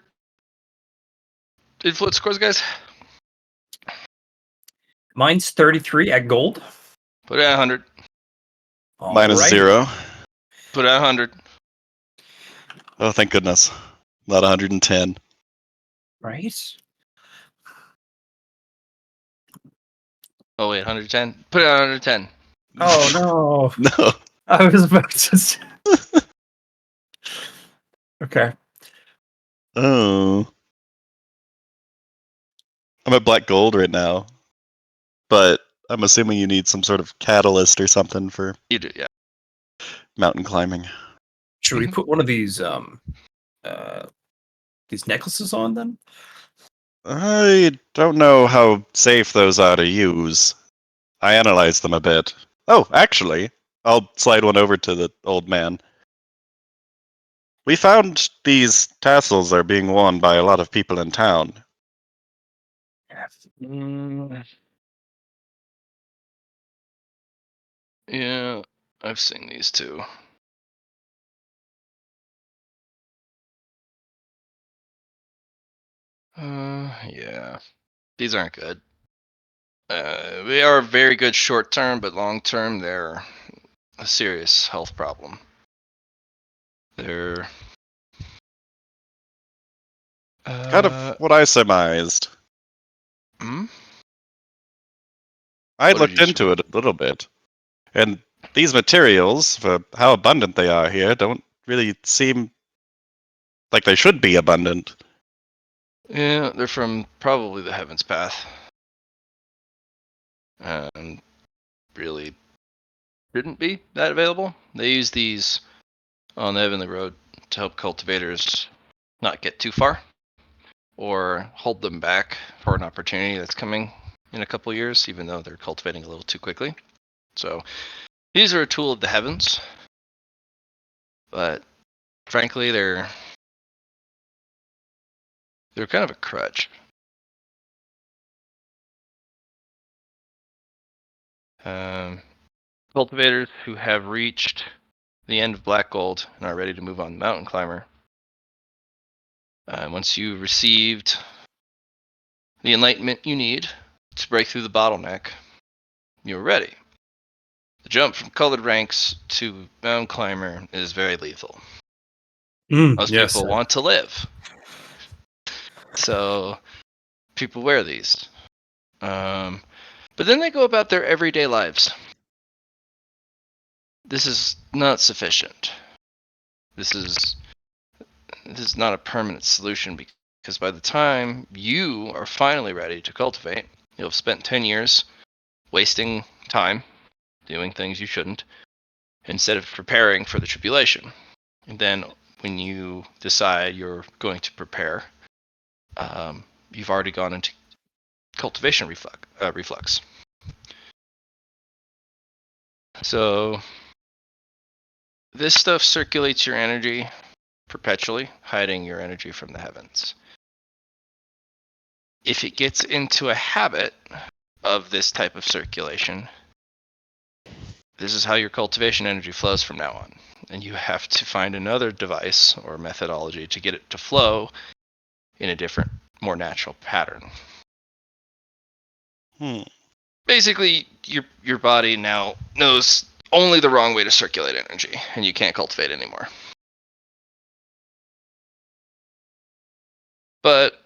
S4: influence scores, guys?
S1: Mine's 33 at gold.
S4: Put it at 100.
S2: Mine is
S1: Alrighty.
S2: 0.
S4: Put it at 100.
S2: Oh, thank goodness. Not 110.
S1: Right.
S4: Oh wait, 110. Put it at 110.
S1: Oh no!
S2: No.
S1: I was about to. Okay.
S2: Oh. I'm at black gold right now. But I'm assuming you need some sort of catalyst or something for
S4: You do, yeah.
S2: mountain climbing.
S1: Should we put one of these necklaces on then?
S2: I don't know how safe those are to use. I analyzed them a bit. Oh, actually, I'll slide one over to the old man. We found these tassels are being worn by a lot of people in town.
S4: Yeah, I've seen these too. Yeah. These aren't good. They are very good short term, but long term, they're a serious health problem. They're
S2: Kind of what I surmised.
S4: Hmm?
S2: I
S4: What did
S2: looked
S4: you
S2: into it a little bit, and these materials, for how abundant they are here, don't really seem like they should be abundant.
S4: Yeah, they're from probably the Heaven's Path. Really shouldn't be that available. They use these on the Heavenly Road to help cultivators not get too far or hold them back for an opportunity that's coming in a couple of years, even though they're cultivating a little too quickly. So these are a tool of the heavens, but frankly, they're kind of a crutch. Cultivators who have reached the end of Black Gold and are ready to move on Mountain Climber. Once you've received the enlightenment you need to break through the bottleneck, you're ready. The jump from colored ranks to Mountain Climber is very lethal. Most
S1: Yes.
S4: people want to live, so people wear these. But then they go about their everyday lives. This is not sufficient. This is not a permanent solution because by the time you are finally ready to cultivate, you'll have spent 10 years wasting time doing things you shouldn't instead of preparing for the tribulation. And then when you decide you're going to prepare, you've already gone into cultivation reflux. So this stuff circulates your energy perpetually, hiding your energy from the heavens. If it gets into a habit of this type of circulation, this is how your cultivation energy flows from now on. And you have to find another device or methodology to get it to flow in a different, more natural pattern. Basically, your body now knows only the wrong way to circulate energy, and you can't cultivate anymore. But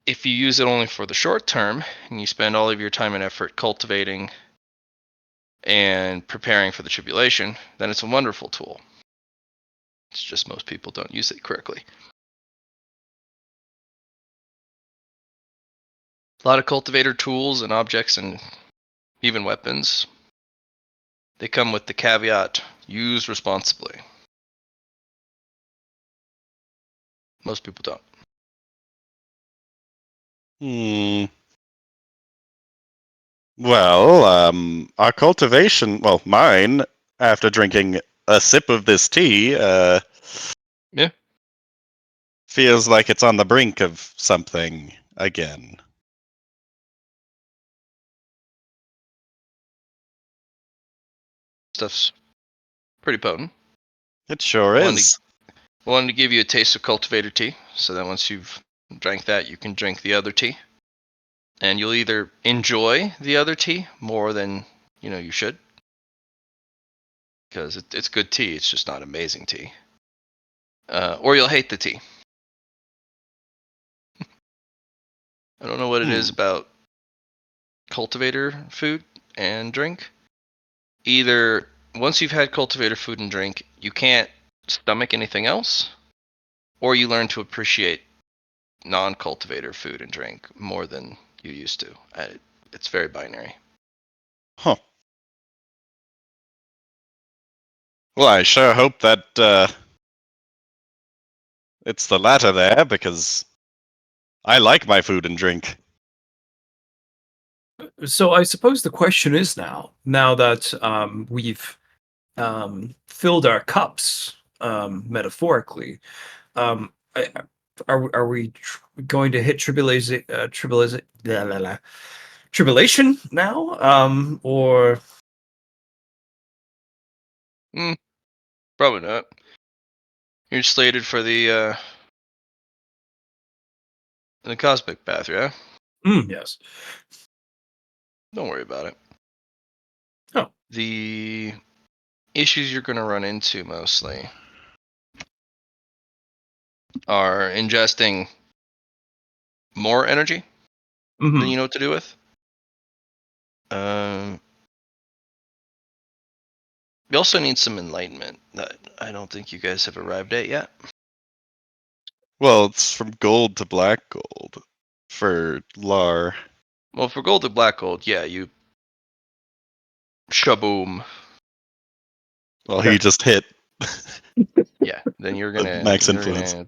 S4: if you use it only for the short term, and you spend all of your time and effort cultivating and preparing for the tribulation, then it's a wonderful tool. It's just most people don't use it correctly. A lot of cultivator tools and objects and even weapons, they come with the caveat, use responsibly. Most people don't.
S2: Hmm. Well, our cultivation, well, mine, after drinking a sip of this tea,
S4: Yeah.
S2: feels like it's on the brink of something again.
S4: Stuff's pretty potent.
S2: It sure
S4: Wanted
S2: is.
S4: Wanted to give you a taste of cultivator tea, so that once you've drank that, you can drink the other tea, and you'll either enjoy the other tea more than you should, because it's good tea. It's just not amazing tea, or you'll hate the tea. I don't know what it is
S2: Hmm.
S4: about cultivator food and drink. Either once you've had cultivator food and drink, you can't stomach anything else, or you learn to appreciate non-cultivator food and drink more than you used to. It's very binary.
S2: Huh. Well, I sure hope that it's the latter there, because I like my food and drink.
S1: So I suppose the question is now that we've filled our cups, metaphorically, are we going to hit tribulation now, or
S4: Mm, probably not. You're slated for the cosmic path, yeah?
S1: yes?
S4: Don't worry about it.
S1: Oh,
S4: The issues you're going to run into mostly are ingesting more energy than
S1: mm-hmm.
S4: you know what to do with. Um, you also need some enlightenment that I don't think you guys have arrived at yet.
S2: Well, it's from gold to black gold for Lar.
S4: Well, for gold to black gold, yeah, you shaboom.
S2: Well, he just hit
S4: Yeah, then you're
S2: the
S4: gonna
S2: max
S4: you're
S2: influence.
S4: gonna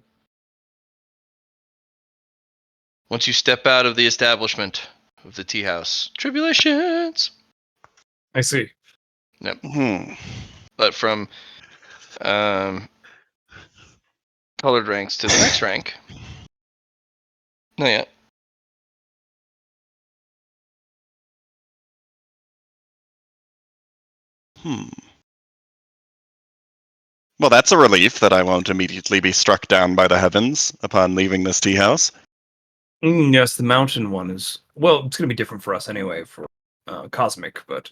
S4: once you step out of the establishment of the tea house, tribulations.
S1: I see.
S4: Yep.
S2: Hmm.
S4: But from um, colored ranks to the next rank, not yet.
S2: Hmm. Well, that's a relief that I won't immediately be struck down by the heavens upon leaving this tea house.
S1: Yes, the mountain one is well. It's going to be different for us anyway for cosmic, but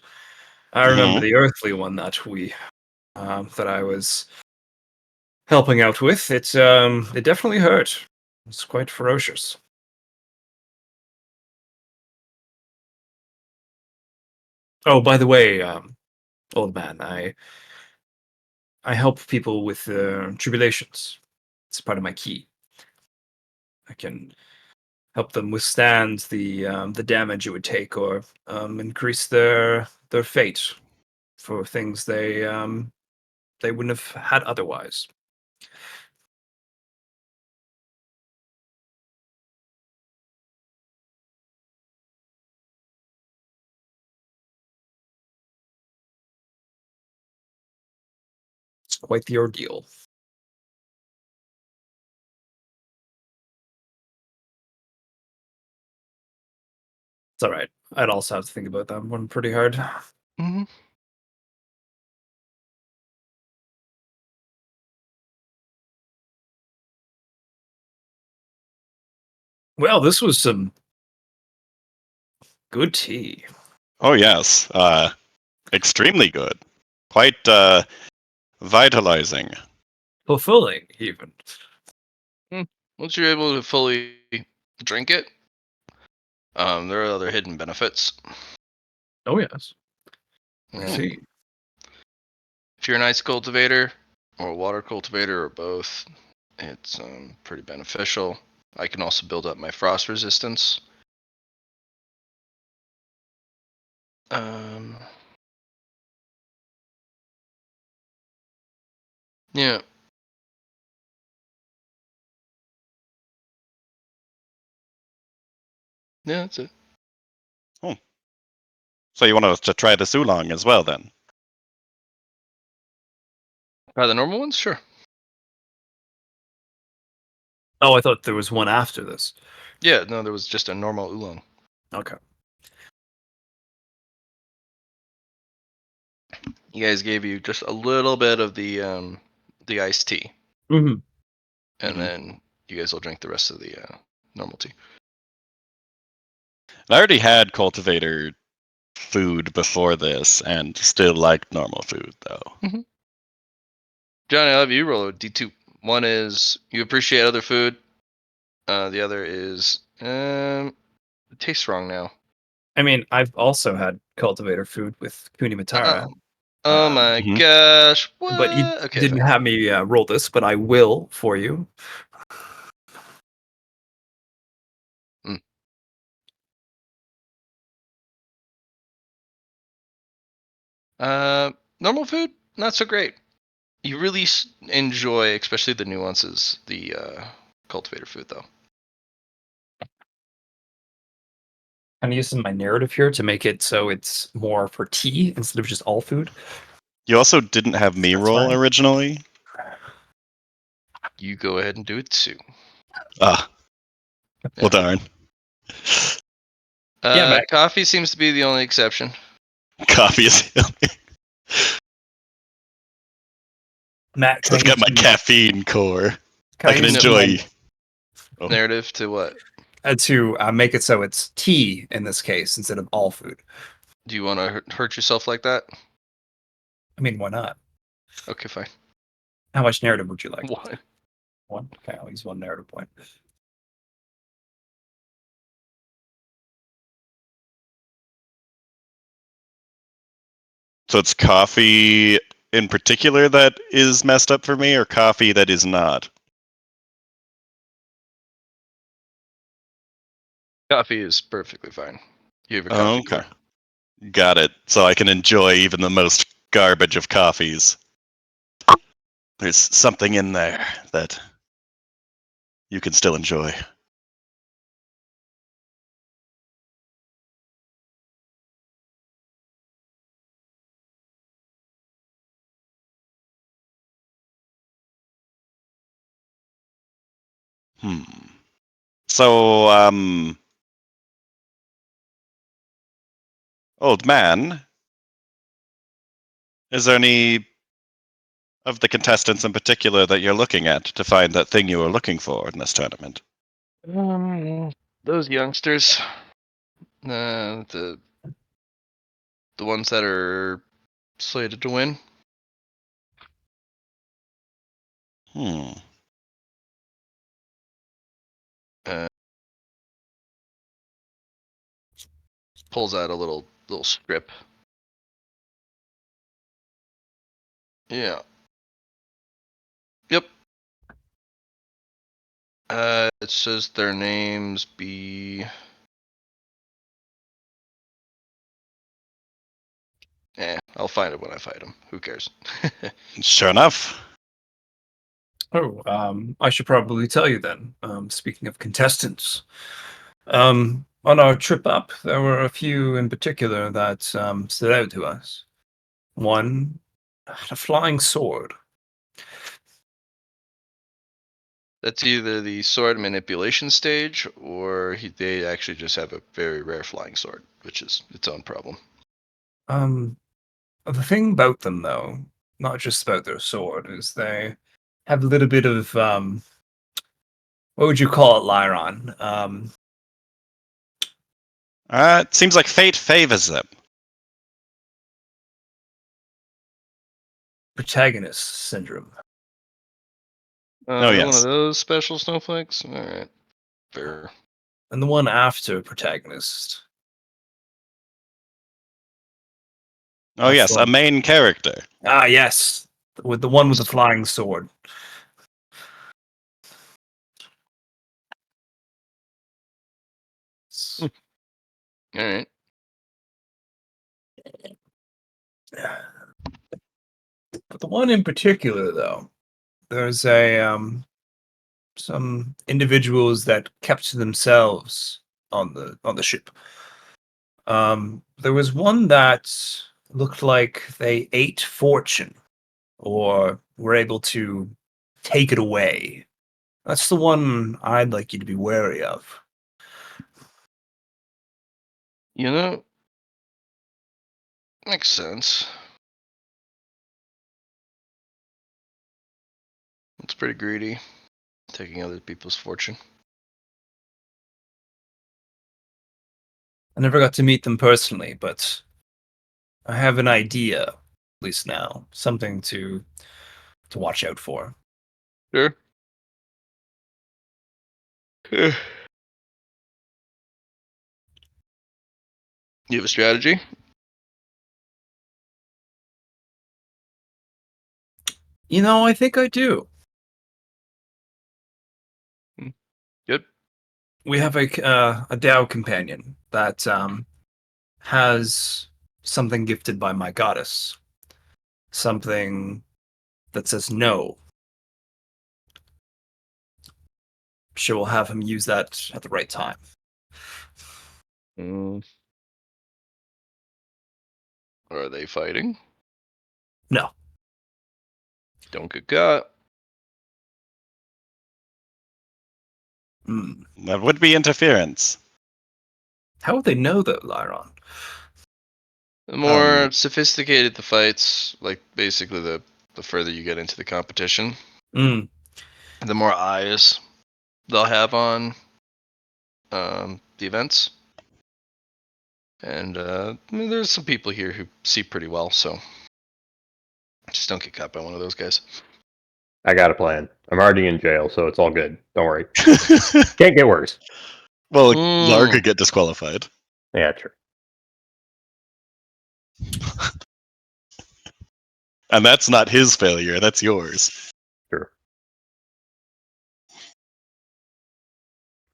S1: I remember
S2: Hmm.
S1: the earthly one that I was helping out with. It definitely hurt. It's quite ferocious. Oh, by the way, old man, I help people with tribulations. It's part of my key. I can help them withstand the damage it would take, or increase their fate for things they wouldn't have had otherwise. It's quite the ordeal. It's all right. I'd also have to think about that one pretty hard.
S4: Mm-hmm.
S1: Well, this was some good tea.
S2: Oh yes, extremely good. Quite vitalizing.
S1: Fulfilling, even.
S4: Once you're able to fully drink it, there are other hidden benefits.
S1: Oh, yes. I
S2: Hmm.
S1: see.
S4: If you're an ice cultivator or a water cultivator or both, it's pretty beneficial. I can also build up my frost resistance. Um, yeah, Yeah, that's it.
S2: So you want us to try the oolong as well, then?
S4: Try the normal ones, sure.
S1: Oh, I thought there was one after this.
S4: Yeah, no, there was just a normal oolong.
S1: Okay.
S4: You guys gave you just a little bit of the iced tea,
S1: Mm-hmm.
S4: and
S2: Mhm.
S4: then you guys will drink the rest of the normal tea.
S2: I already had cultivator food before this, and still liked normal food, though.
S4: Johnny, I'll have you roll a d2. One is you appreciate other food. The other is it tastes wrong now.
S1: I mean, I've also had cultivator food with Kuni Matara.
S4: Oh my
S2: Mhm.
S4: gosh! What?
S1: But you
S4: Okay,
S1: didn't
S4: fine.
S1: have me roll this, but I will for you.
S4: Normal food, not so great. You really enjoy, especially the nuances, the cultivator food, though.
S1: I'm using my narrative here to make it so it's more for tea instead of just all food.
S2: You also didn't have me
S1: That's
S2: roll
S1: fine.
S2: originally.
S4: You go ahead and do it too.
S2: Ah, well,
S4: Yeah.
S2: darn.
S1: Yeah, Matt.
S4: Coffee seems to be the only exception.
S2: Coffee is healing.
S1: Matt,
S2: So I've got my caffeine core. I can
S1: use
S2: enjoy. Oh.
S4: Narrative to what?
S1: to make it so it's tea in this case instead of all food.
S4: Do you want to hurt yourself like that?
S1: I mean, why not?
S4: Okay, fine.
S1: How much narrative would you like?
S4: One.
S1: One. Okay, I'll use one narrative point.
S2: So it's coffee in particular that is messed up for me, or coffee that is not?
S4: Coffee is perfectly fine. You have a
S2: Oh,
S4: coffee
S2: okay.
S4: core.
S2: Got it. So I can enjoy even the most garbage of coffees. There's something in there that you can still enjoy. Hmm. So, old man, is there any of the contestants in particular that you're looking at to find that thing you were looking for in this tournament?
S4: Those youngsters, the ones that are slated to win.
S2: Hmm.
S4: Uh, pulls out a little strip. Yeah. Yep. It says their names be. I'll find it when I find them. Who cares?
S2: Sure enough.
S1: Oh, I should probably tell you then. Speaking of contestants, on our trip up, there were a few in particular that stood out to us. One had a flying sword.
S4: That's either the sword manipulation stage, or they actually just have a very rare flying sword, which is its own problem.
S1: The thing about them, though, not just about their sword, is they have a little bit of what would you call it, Lyron?
S2: It seems like fate favors them.
S1: Protagonist syndrome.
S2: Oh,
S4: One of
S2: yes.
S4: those special snowflakes. All right, fair.
S1: And the one after protagonist.
S2: Oh, yes, a main character.
S1: Ah, yes, with the one with the flying sword.
S4: All right.
S1: But the one in particular, though, there's a some individuals that kept to themselves on the ship. There was one that looked like they ate fortune, or were able to take it away. That's the one I'd like you to be wary of.
S4: You know, makes sense. It's pretty greedy, taking other people's fortune.
S1: I never got to meet them personally, but I have an idea, at least now, something to watch out for.
S4: Sure. You have a strategy?
S1: You know, I think I do.
S4: Good.
S1: We have a Dao companion that has something gifted by my goddess, something that says no. She will have him use that at the right time.
S3: Mm,
S4: Are they fighting?
S1: No.
S4: Don't get caught.
S1: Hmm.
S2: That would be interference.
S1: How would they know, though, Lyron?
S4: The more sophisticated the fights, like basically the further you get into the competition,
S1: Hmm.
S4: the more eyes they'll have on the events. And I mean, there's some people here who see pretty well, so just don't get caught by one of those guys.
S3: I got a plan. I'm already in jail, so it's all good. Don't worry. Can't get worse.
S2: Well, Yar
S4: Mm.
S2: could get disqualified.
S3: Yeah, true.
S2: And that's not his failure, that's yours.
S3: True.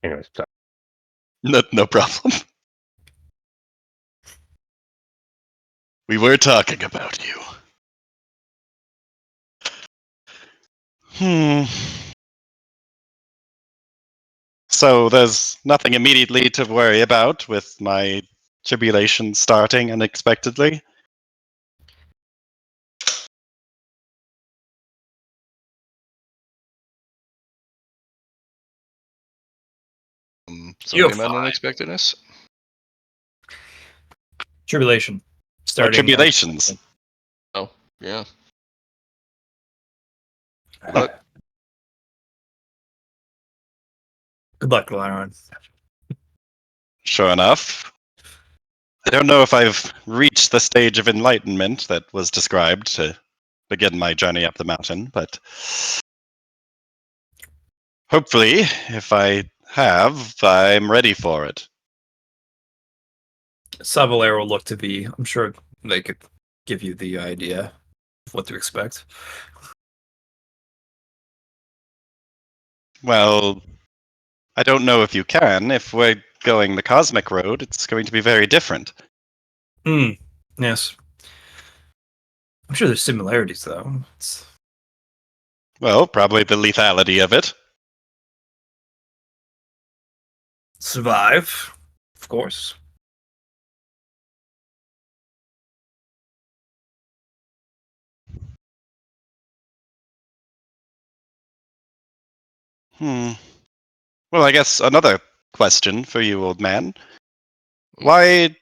S3: Anyways, sorry.
S2: No problem. We were talking about you. So there's nothing immediately to worry about with my tribulation starting unexpectedly.
S1: You're
S4: Something about
S1: fine.
S4: unexpectedness.
S1: Tribulation.
S2: What
S1: Starting.
S2: tribulations?
S4: Oh, yeah. Look,
S1: Good luck, Lyron.
S2: Sure enough. I don't know if I've reached the stage of enlightenment that was described to begin my journey up the mountain, but hopefully, if I have, I'm ready for it.
S1: Savalera will look to be. I'm sure they could give you the idea of what to expect.
S2: Well, I don't know if you can. If we're going the cosmic road, it's going to be very different.
S1: Hmm. Yes. I'm sure there's similarities, though. It's
S2: Well, probably the lethality of it.
S1: survive, of course.
S2: Well, I guess another question for you, old man.
S4: Mm.
S2: Why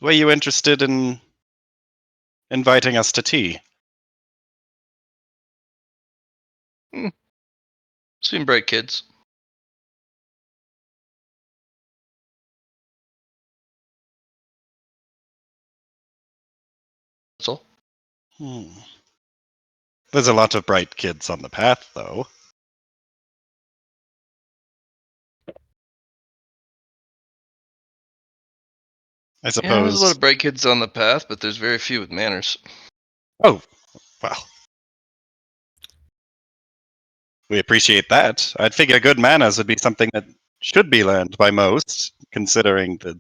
S2: were you interested in inviting us to tea?
S4: seem bright kids. That's all.
S2: There's a lot of bright kids on the path, though. I
S4: Yeah, there's a lot
S2: suppose.
S4: of bright kids on the path, but there's very few with manners.
S2: Oh, well. We appreciate that. I'd figure good manners would be something that should be learned by most, considering the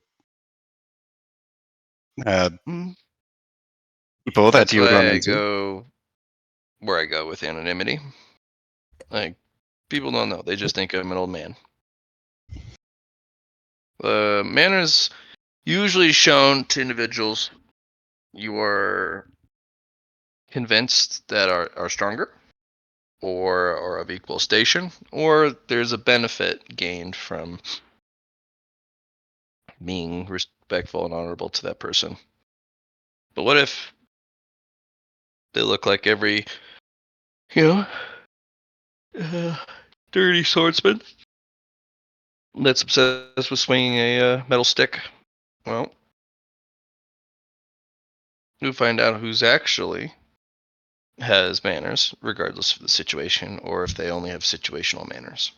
S4: Mm.
S2: people that
S4: That's
S2: you would run
S4: why I
S2: into.
S4: go where I go with anonymity. Like, people don't know. They just think I'm an old man. Manners usually shown to individuals you are convinced that are stronger or are of equal station, or there's a benefit gained from being respectful and honorable to that person. But what if they look like every, you know, uh, dirty swordsman that's obsessed with swinging a metal stick? Well, you'll find out who's actually has manners, regardless of the situation, or if they only have situational manners.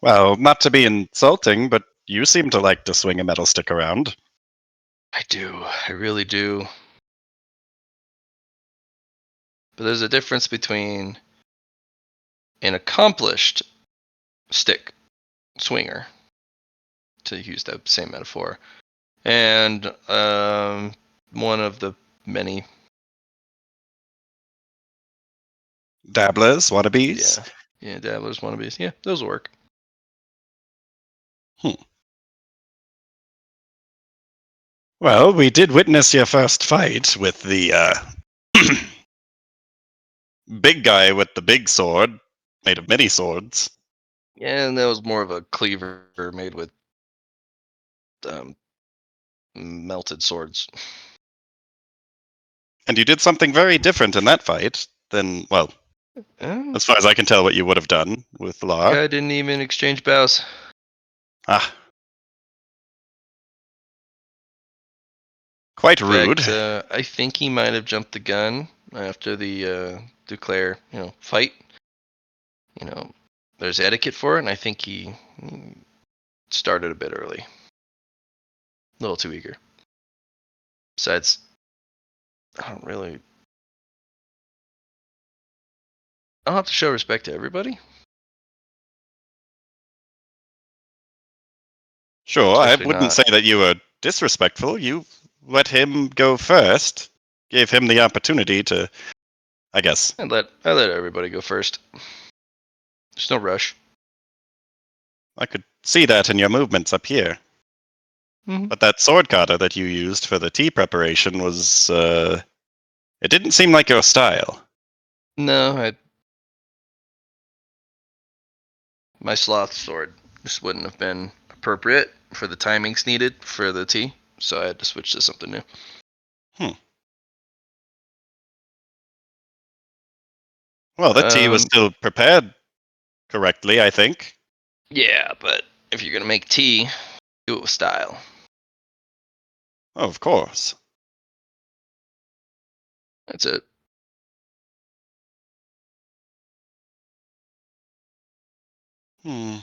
S2: Well, not to be insulting, but you seem to like to swing a metal stick around.
S4: I do. I really do. But there's a difference between an accomplished stick swinger, to use that same metaphor, and one of the many,
S2: Dabblers, wannabes.
S4: dabblers, wannabes. Yeah, those will work.
S2: Well, we did witness your first fight with the big guy with the big sword, made of many swords.
S4: Yeah, and that was more of a cleaver made with um, melted swords.
S2: And you did something very different in that fight than, well, as far as I can tell, what you would have done with Law.
S4: Guy didn't even exchange bows.
S2: Ah. Quite
S4: In
S2: rude.
S4: fact, I think he might have jumped the gun after the Duclair, fight. There's etiquette for it, and I think he started a bit early. A little too eager. Besides, I don't have to show respect to everybody.
S2: Sure, I
S4: Especially
S2: wouldn't
S4: not.
S2: say that you were disrespectful. You let him go first. Gave him the opportunity to, I guess.
S4: I let everybody go first. There's no rush.
S2: I could see that in your movements up here.
S4: Mm-hmm.
S2: But that sword kata that you used for the tea preparation was, it didn't seem like your style.
S4: No, my sloth sword just wouldn't have been appropriate for the timings needed for the tea, so I had to switch to something new.
S2: Well, the tea was still prepared correctly, I think.
S4: Yeah, but if you're gonna make tea, do it with style.
S2: Oh, of course.
S4: That's it.
S2: Hmm.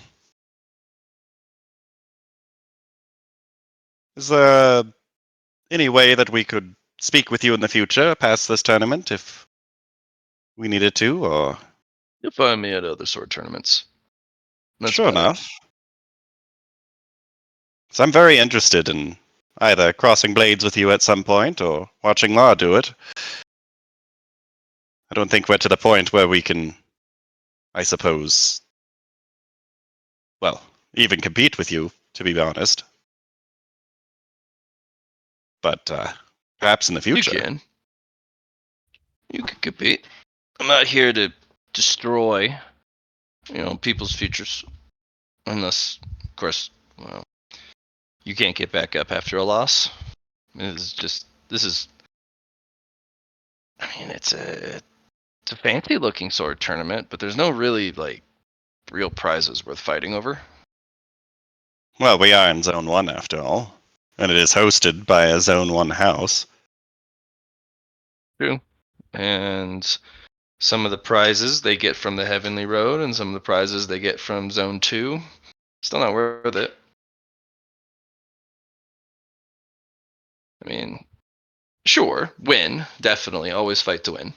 S2: Is there any way that we could speak with you in the future past this tournament if we needed to, or?
S4: You'll find me at other sword tournaments. That's
S2: Sure
S4: about it.
S2: enough. So I'm very interested in either crossing blades with you at some point or watching Law do it. I don't think we're to the point where we can, I suppose, well, even compete with you, to be honest. But perhaps in the future.
S4: You can. You can compete. I'm not here to destroy, people's futures. Unless, of course, well, you can't get back up after a loss. This is. I mean, it's a fancy looking sword tournament, but there's no really real prizes worth fighting over.
S2: Well, we are in Zone 1 after all, and it is hosted by a Zone 1 house.
S4: True. And some of the prizes they get from the Heavenly Road, and some of the prizes they get from Zone 2. Still not worth it. I mean, sure, win. Definitely. Always fight to win.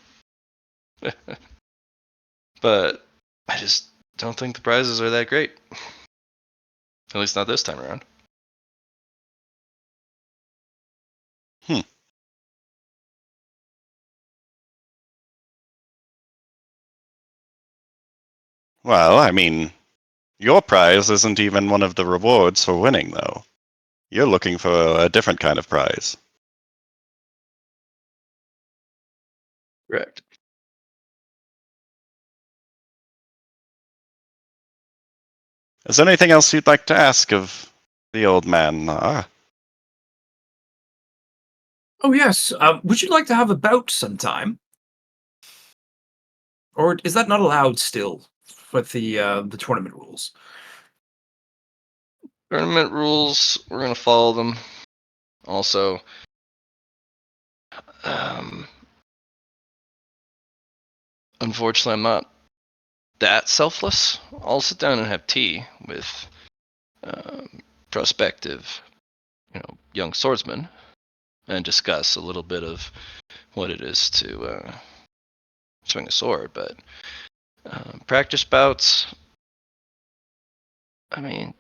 S4: But I just don't think the prizes are that great. At least not this time around.
S2: Well, I mean, Your prize isn't even one of the rewards for winning, though. You're looking for a different kind of prize.
S4: Correct.
S2: Is there anything else you'd like to ask of the old man?
S1: Oh yes. Would you like to have a bout sometime? Or is that not allowed still with the tournament rules?
S4: Tournament rules, we're gonna follow them. Also, unfortunately, I'm not that selfless. I'll sit down and have tea with prospective, young swordsmen, and discuss a little bit of what it is to swing a sword. But practice bouts, I mean,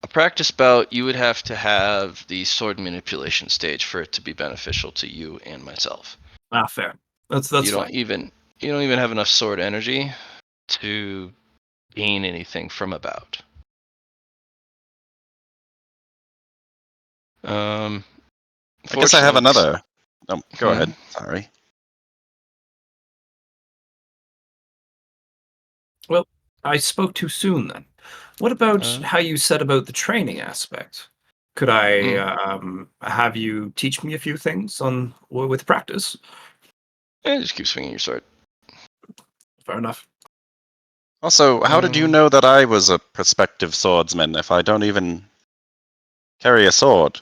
S4: a practice bout, you would have to have the sword manipulation stage for it to be beneficial to you and myself.
S1: Ah, fair. That's
S4: you don't
S1: fine.
S4: even you don't even have enough sword energy to gain anything from a bout.
S2: I guess I have
S4: Fortunately,
S2: another. Oh, go
S4: Hmm?
S2: ahead. Sorry.
S1: Well, I spoke too soon then. What about
S4: Uh,
S1: how you said about the training aspect? Could I
S4: mm,
S1: have you teach me a few things on with practice?
S4: just keep swinging your sword.
S1: Fair enough.
S2: Also, how did you
S4: Um,
S2: know that I was a prospective swordsman if I don't even carry a sword?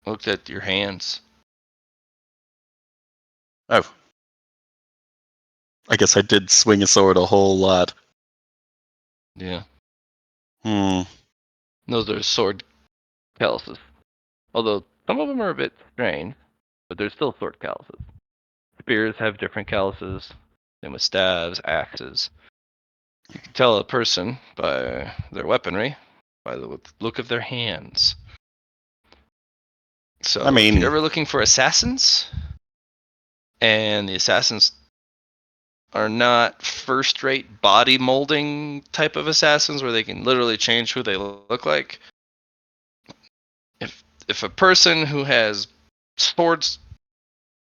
S4: Looked at your hands.
S2: Oh. I guess I did swing a sword a whole lot.
S4: Yeah,
S2: Hmm.
S4: those are sword calluses. Although some of them are a bit strange, but they're still sword calluses. Spears have different calluses. Same with staves, axes. You can tell a person by their weaponry, by the look of their hands.
S2: I
S4: So if you're
S2: mean,
S4: ever looking for assassins, and the assassins are not first-rate body molding type of assassins where they can literally change who they look like, if a person who has swords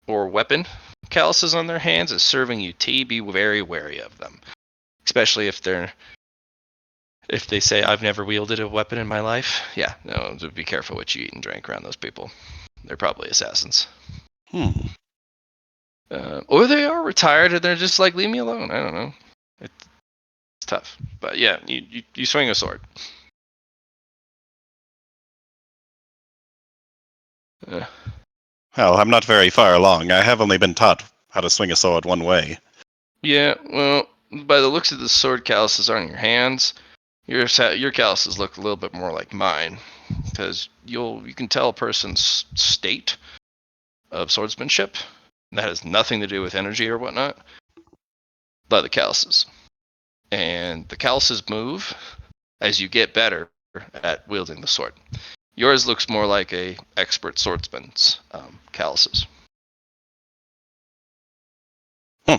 S4: or weapon calluses on their hands is serving you tea, be very wary of them. Especially if they say I've never wielded a weapon in my life. Yeah, no, be careful what you eat and drink around those people. They're probably assassins.
S2: hmm.
S4: Or they are retired and they're just like, leave me alone. I don't know. It's tough. But yeah, you swing a sword. Uh,
S2: Well, I'm not very far along. I have only been taught how to swing a sword one way.
S4: yeah, well, by the looks of the sword calluses on your hands, your calluses look a little bit more like mine, because you can tell a person's state of swordsmanship. That has nothing to do with energy or whatnot, by the calluses. And the calluses move as you get better at wielding the sword. Yours looks more like a expert swordsman's calluses.
S2: Hmm.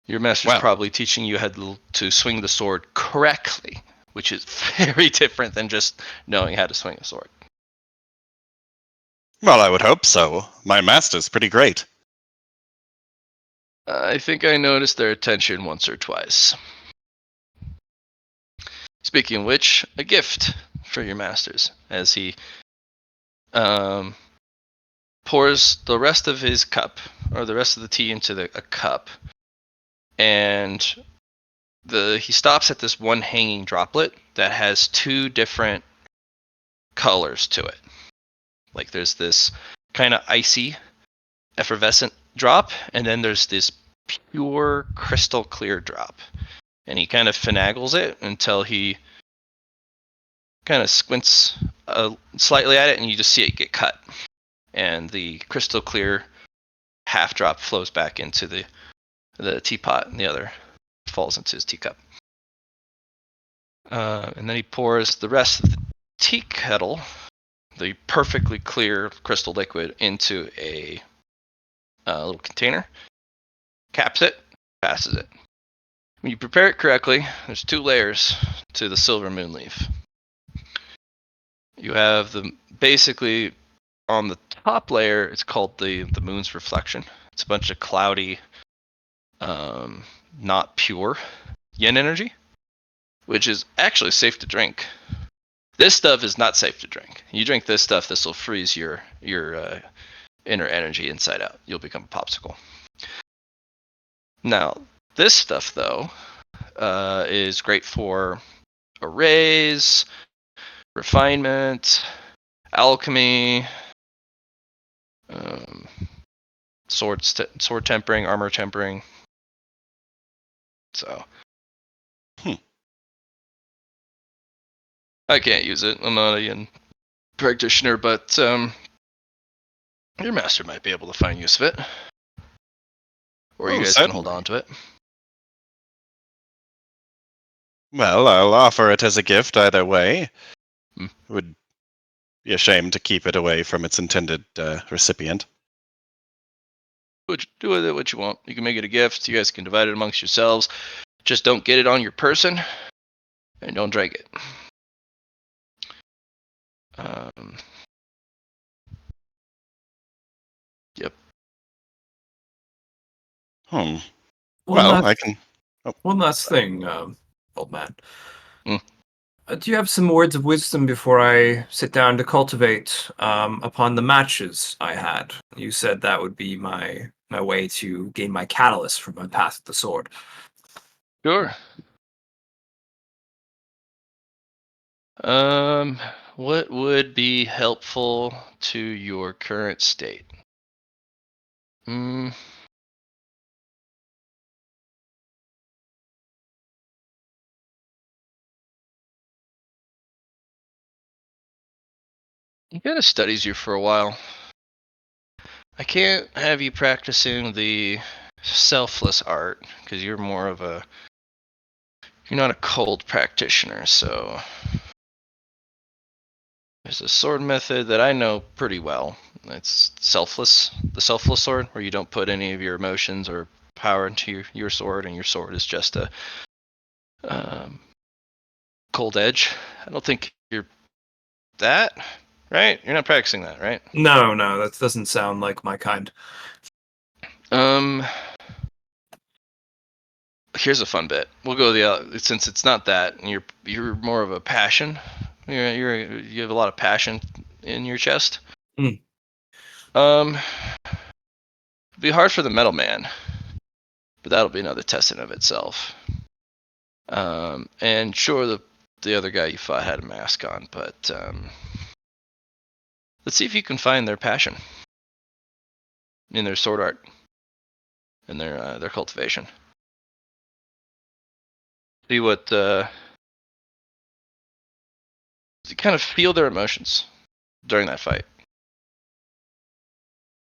S4: Your master's
S2: Well,
S4: probably teaching you how to swing the sword correctly, which is very different than just knowing how to swing a sword.
S2: well, I would hope so. My master's pretty great.
S4: I think I noticed their attention once or twice. Speaking of which, a gift for your masters as he pours the rest of his cup, or the rest of the tea into a cup, and he stops at this one hanging droplet that has two different colors to it. Like there's this kind of icy, effervescent drop, and then there's this pure crystal clear drop. And he kind of finagles it until he kind of squints slightly at it, and you just see it get cut. And the crystal clear half drop flows back into the teapot, and the other falls into his teacup. And then he pours the rest of the tea kettle, the perfectly clear crystal liquid, into a little container, caps it, passes it. When you prepare it correctly, there's two layers to the Silver Moon Leaf. You have basically on the top layer, it's called the moon's reflection. It's a bunch of cloudy, not pure yin energy, which is actually safe to drink. This stuff is not safe to drink. You drink this stuff, this will freeze your inner energy inside out. You'll become a popsicle. Now, this stuff though is great for arrays, refinement, alchemy, sword tempering, armor tempering. So, I can't use it. I'm not a yin practitioner, but your master might be able to find use of it, or you guys can hold on to it.
S2: Well, I'll offer it as a gift either way. Would be a shame to keep it away from its intended recipient.
S4: Do with it what you want. You can make it a gift. You guys can divide it amongst yourselves. Just don't get it on your person, and don't drink it. Yep.
S2: Well, I can.
S1: One last thing, old man.
S4: Mm.
S1: Do you have some words of wisdom before I sit down to cultivate upon the matches I had? You said that would be my way to gain my catalyst for my path of the sword.
S4: Sure. What would be helpful to your current state? You kind of studies you for a while. I can't have you practicing the selfless art because you're not a cold practitioner, so there's a sword method that I know pretty well. It's the selfless sword, where you don't put any of your emotions or power into your sword, and your sword is just a cold edge. I don't think you're that, right? You're not practicing that, right?
S1: No, that doesn't sound like my kind.
S4: Here's a fun bit. We'll go since it's not that, and you're more of a passion. You have a lot of passion in your chest.
S1: Mm.
S4: It'd be hard for the metal man, but that'll be another test in of itself. And sure, the other guy you fought had a mask on, but let's see if you can find their passion in their sword art and their cultivation. See what kind of feel their emotions during that fight.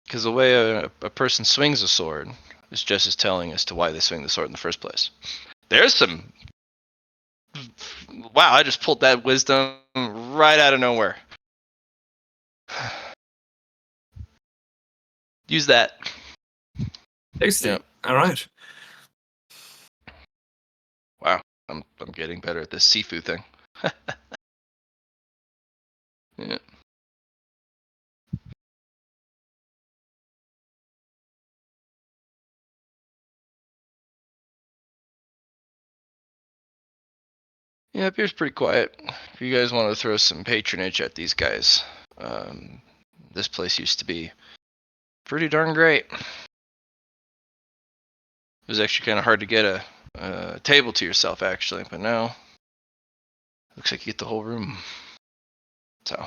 S4: Because the way a person swings a sword is just as telling as to why they swing the sword in the first place. There's some... Wow, I just pulled that wisdom right out of nowhere. Use that.
S1: Tasty.
S4: Yep.
S1: All right.
S4: Wow, I'm getting better at this Sifu thing. Yeah. Yeah, it appears pretty quiet. If you guys want to throw some patronage at these guys, this place used to be pretty darn great. It was actually kind of hard to get a table to yourself, actually, but now looks like you get the whole room. So.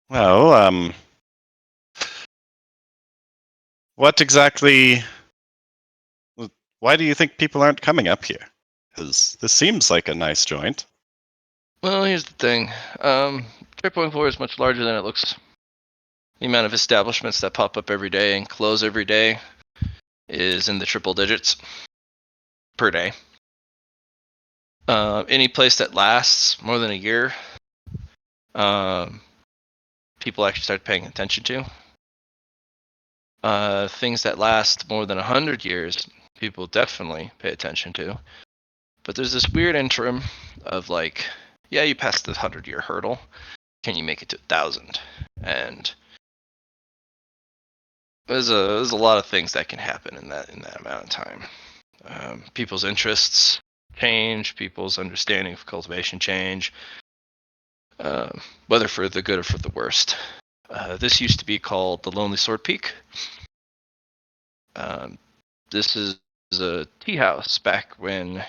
S2: Well, what exactly... Why do you think people aren't coming up here? Because this seems like a nice joint.
S4: Well, here's the thing. Trade Point 4 is much larger than it looks. The amount of establishments that pop up every day and close every day is in the triple digits per day. Any place that lasts more than a year, people actually start paying attention to. Things that last more than 100 years, people definitely pay attention to. But there's this weird interim of like, yeah, you passed the 100-year hurdle. Can you make it to 1,000? And there's a lot of things that can happen in that amount of time. People's interests change, people's understanding of cultivation change, whether for the good or for the worst. This used to be called the Lonely Sword Peak. This is a tea house back when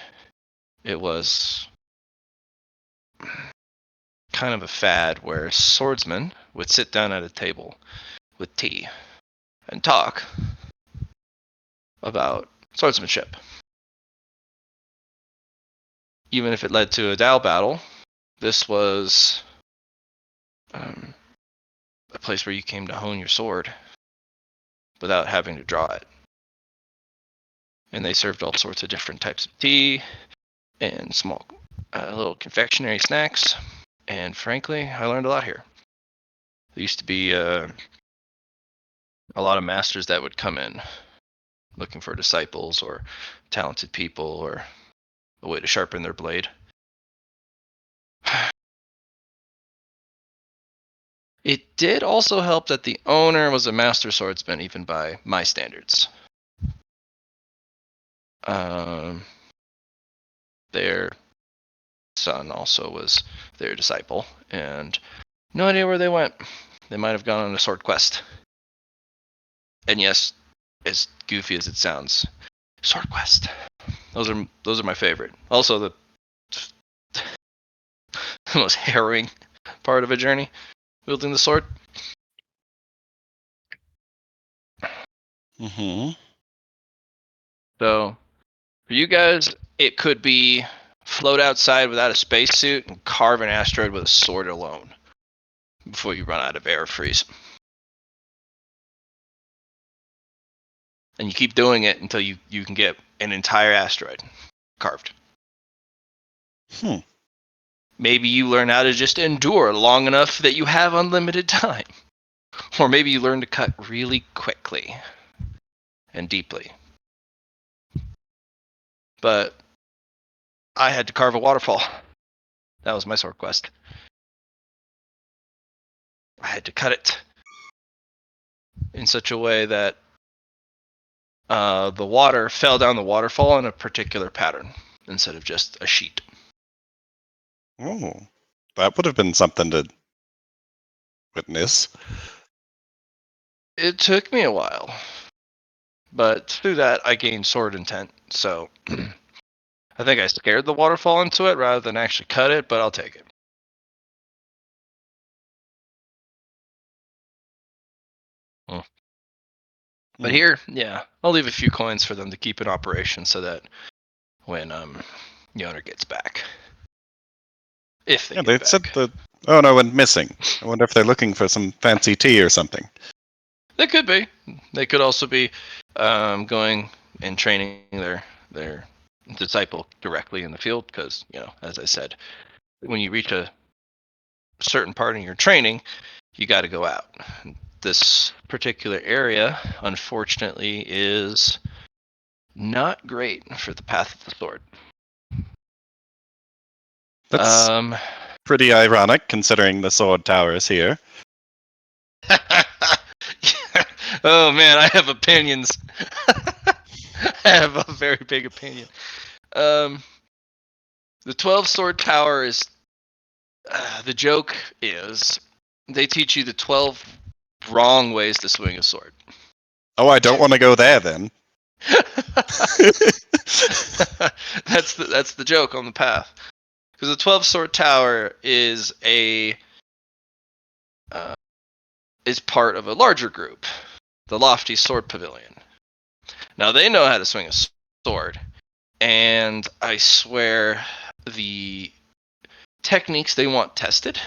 S4: it was kind of a fad where swordsmen would sit down at a table with tea and talk about swordsmanship. Even if it led to a Dao battle, this was a place where you came to hone your sword without having to draw it. And they served all sorts of different types of tea and small little confectionery snacks. And frankly, I learned a lot here. There used to be a lot of masters that would come in looking for disciples or talented people or a way to sharpen their blade. It did also help that the owner was a master swordsman, even by my standards. Their son also was their disciple, and no idea where they went. They might have gone on a sword quest. And yes, as goofy as it sounds, sword quest. Those are my favorite. Also, the most harrowing part of a journey, wielding the sword.
S2: Mm-hmm.
S4: So, for you guys, it could be float outside without a spacesuit and carve an asteroid with a sword alone before you run out of air or freeze. And you keep doing it until you can get an entire asteroid carved. Maybe you learn how to just endure long enough that you have unlimited time. Or maybe you learn to cut really quickly and deeply. But I had to carve a waterfall. That was my sword quest. I had to cut it in such a way that the water fell down the waterfall in a particular pattern instead of just a sheet.
S2: Oh, that would have been something to witness.
S4: It took me a while, but through that I gained sword intent, so I think I scared the waterfall into it rather than actually cut it, but I'll take it. But here, yeah, I'll leave a few coins for them to keep in operation so that when the owner gets back, if they
S2: Yeah,
S4: get
S2: they said
S4: back,
S2: the owner went missing. I wonder if they're looking for some fancy tea or something.
S4: they could be. They could also be going and training their disciple directly in the field because, as I said, when you reach a certain part in your training, you got to go out. This particular area, unfortunately, is not great for the path of the sword.
S2: That's pretty ironic considering the sword tower is here.
S4: Oh man, I have opinions. I have a very big opinion. The 12 sword tower is the joke is they teach you the 12 wrong ways to swing a sword.
S2: Oh, I don't want to go there then.
S4: That's the joke on the path. Because the 12 sword tower is is part of a larger group, the Lofty Sword Pavilion. Now they know how to swing a sword, and I swear the techniques they want tested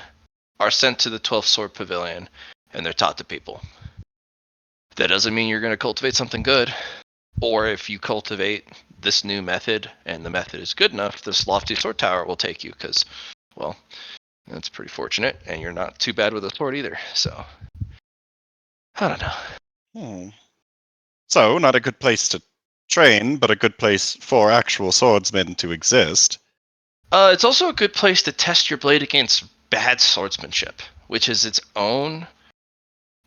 S4: are sent to the 12th Sword Pavilion, and they're taught to people. That doesn't mean you're going to cultivate something good, or if you cultivate this new method and the method is good enough, this Lofty Sword Tower will take you because, well, that's pretty fortunate, and you're not too bad with a sword either. So, I don't know.
S2: So, not a good place to train, but a good place for actual swordsmen to exist.
S4: It's also a good place to test your blade against bad swordsmanship, which is its own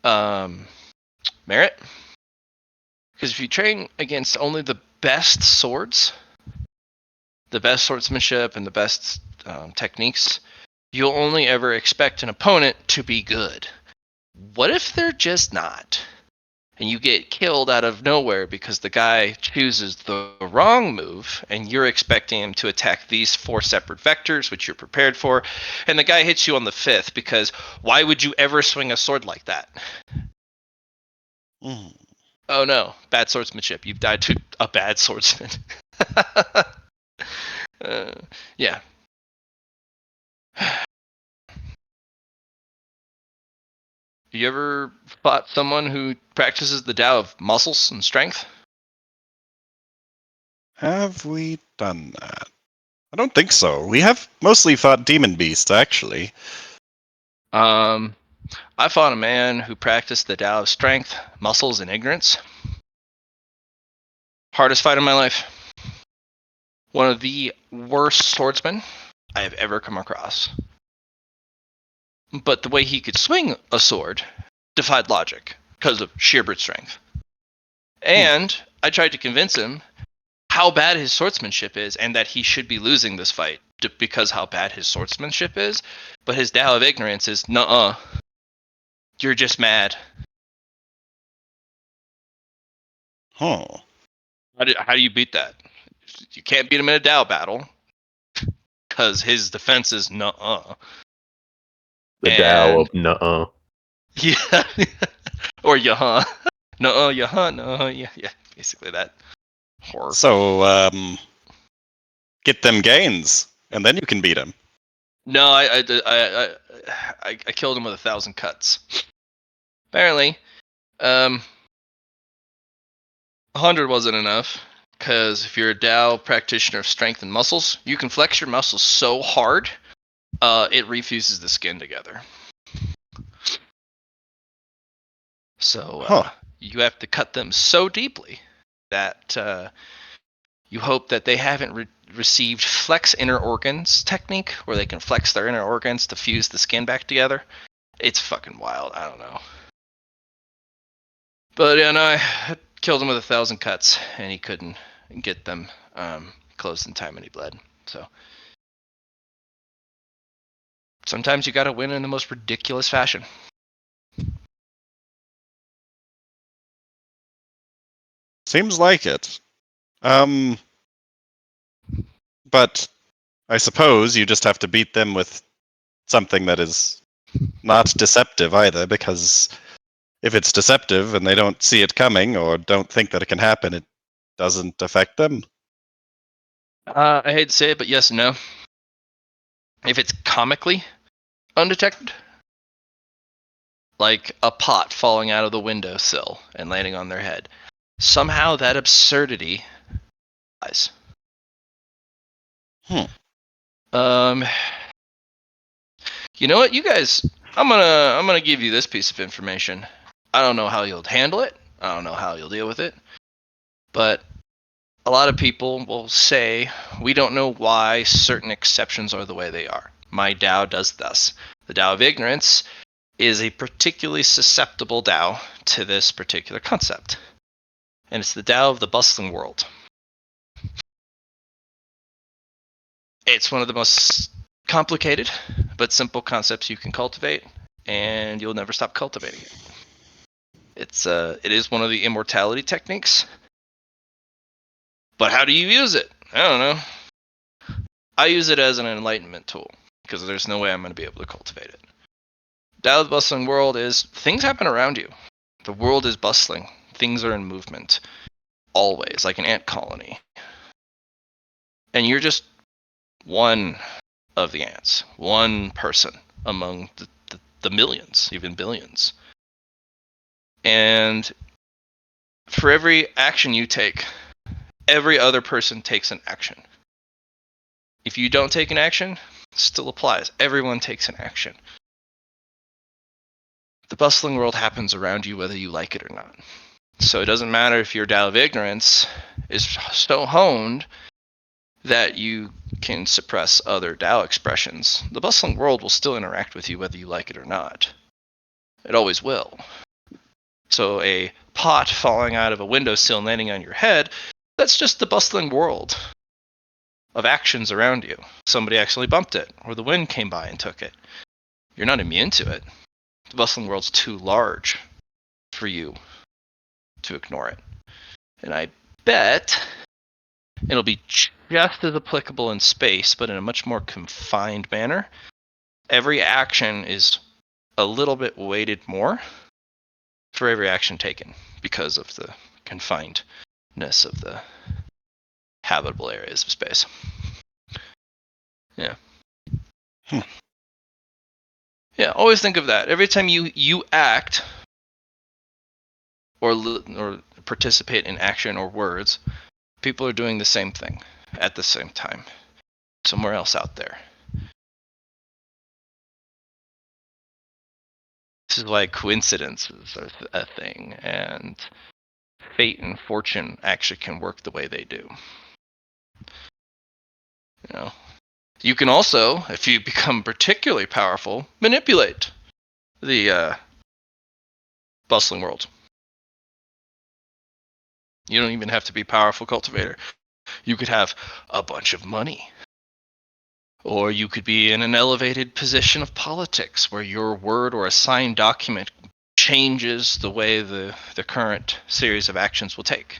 S4: merit. Because if you train against only the best swords, the best swordsmanship, and the best techniques, you'll only ever expect an opponent to be good. What if they're just not? And you get killed out of nowhere because the guy chooses the wrong move, and you're expecting him to attack these 4 separate vectors, which you're prepared for, and the guy hits you on the 5th, because why would you ever swing a sword like that?
S2: Mm.
S4: Oh no, bad swordsmanship. You've died to a bad swordsman. Yeah. You ever fought someone who practices the Tao of muscles and strength?
S2: Have we done that? I don't think so. We have mostly fought demon beasts, actually.
S4: I fought a man who practiced the Tao of strength, muscles, and ignorance. Hardest fight of my life. One of the worst swordsmen I have ever come across. But the way he could swing a sword defied logic because of sheer brute strength. And I tried to convince him how bad his swordsmanship is and that he should be losing this fight because how bad his swordsmanship is. But his Tao of ignorance is, nuh-uh. You're just mad.
S2: Huh.
S4: How do you beat that? You can't beat him in a Tao battle because his defense is nuh-uh.
S3: The Tao of nuh-uh.
S4: Yeah. Or yuh-huh. Nuh-uh, yuh-huh, nuh-uh, yeah. Basically that horror.
S2: So, get them gains, and then you can beat him.
S4: No, I killed him with 1,000 cuts. Apparently, 100 wasn't enough, because if you're a Tao practitioner of strength and muscles, you can flex your muscles so hard, it refuses the skin together. So you have to cut them so deeply that you hope that they haven't received flex inner organs technique, where they can flex their inner organs to fuse the skin back together. It's fucking wild. I don't know. But yeah, no, I killed him with 1,000 cuts, and he couldn't get them closed in time, and he bled. So sometimes you gotta win in the most ridiculous fashion.
S2: Seems like it. But I suppose you just have to beat them with something that is not deceptive either, because if it's deceptive and they don't see it coming or don't think that it can happen, it doesn't affect them.
S4: I hate to say it, but yes and no. If it's comically undetected, like a pot falling out of the windowsill and landing on their head, somehow that absurdity lies. You know what, you guys? I'm gonna give you this piece of information. I don't know how you'll handle it. I don't know how you'll deal with it. But a lot of people will say we don't know why certain exceptions are the way they are. My Tao does thus. The Tao of ignorance is a particularly susceptible Tao to this particular concept. And it's the Tao of the bustling world. It's one of the most complicated but simple concepts you can cultivate, and you'll never stop cultivating it. It is one of the immortality techniques. But how do you use it? I don't know. I use it as an enlightenment tool, because there's no way I'm going to be able to cultivate it. Tao of the bustling world is things happen around you. The world is bustling. Things are in movement. Always, like an ant colony. And you're just one of the ants. One person among the millions, even billions. And for every action you take, every other person takes an action. If you don't take an action, it still applies. Everyone takes an action. The bustling world happens around you whether you like it or not. So it doesn't matter if your Tao of Ignorance is so honed that you can suppress other Tao expressions. The bustling world will still interact with you whether you like it or not. It always will. So a pot falling out of a windowsill and landing on your head, that's just the bustling world of actions around you. Somebody accidentally bumped it, or the wind came by and took it. You're not immune to it. The bustling world's too large for you to ignore it. And I bet it'll be just as applicable in space, but in a much more confined manner. Every action is a little bit weighted more for every action taken because of the confinedness of the habitable areas of space. Yeah. Yeah, always think of that. Every time you act or participate in action or words, people are doing the same thing at the same time, somewhere else out there. This is why coincidences are a thing, and fate and fortune actually can work the way they do. You know, you can also, if you become particularly powerful, manipulate the bustling world. You don't even have to be a powerful cultivator. You could have a bunch of money. Or you could be in an elevated position of politics where your word or a signed document changes the way the current series of actions will take.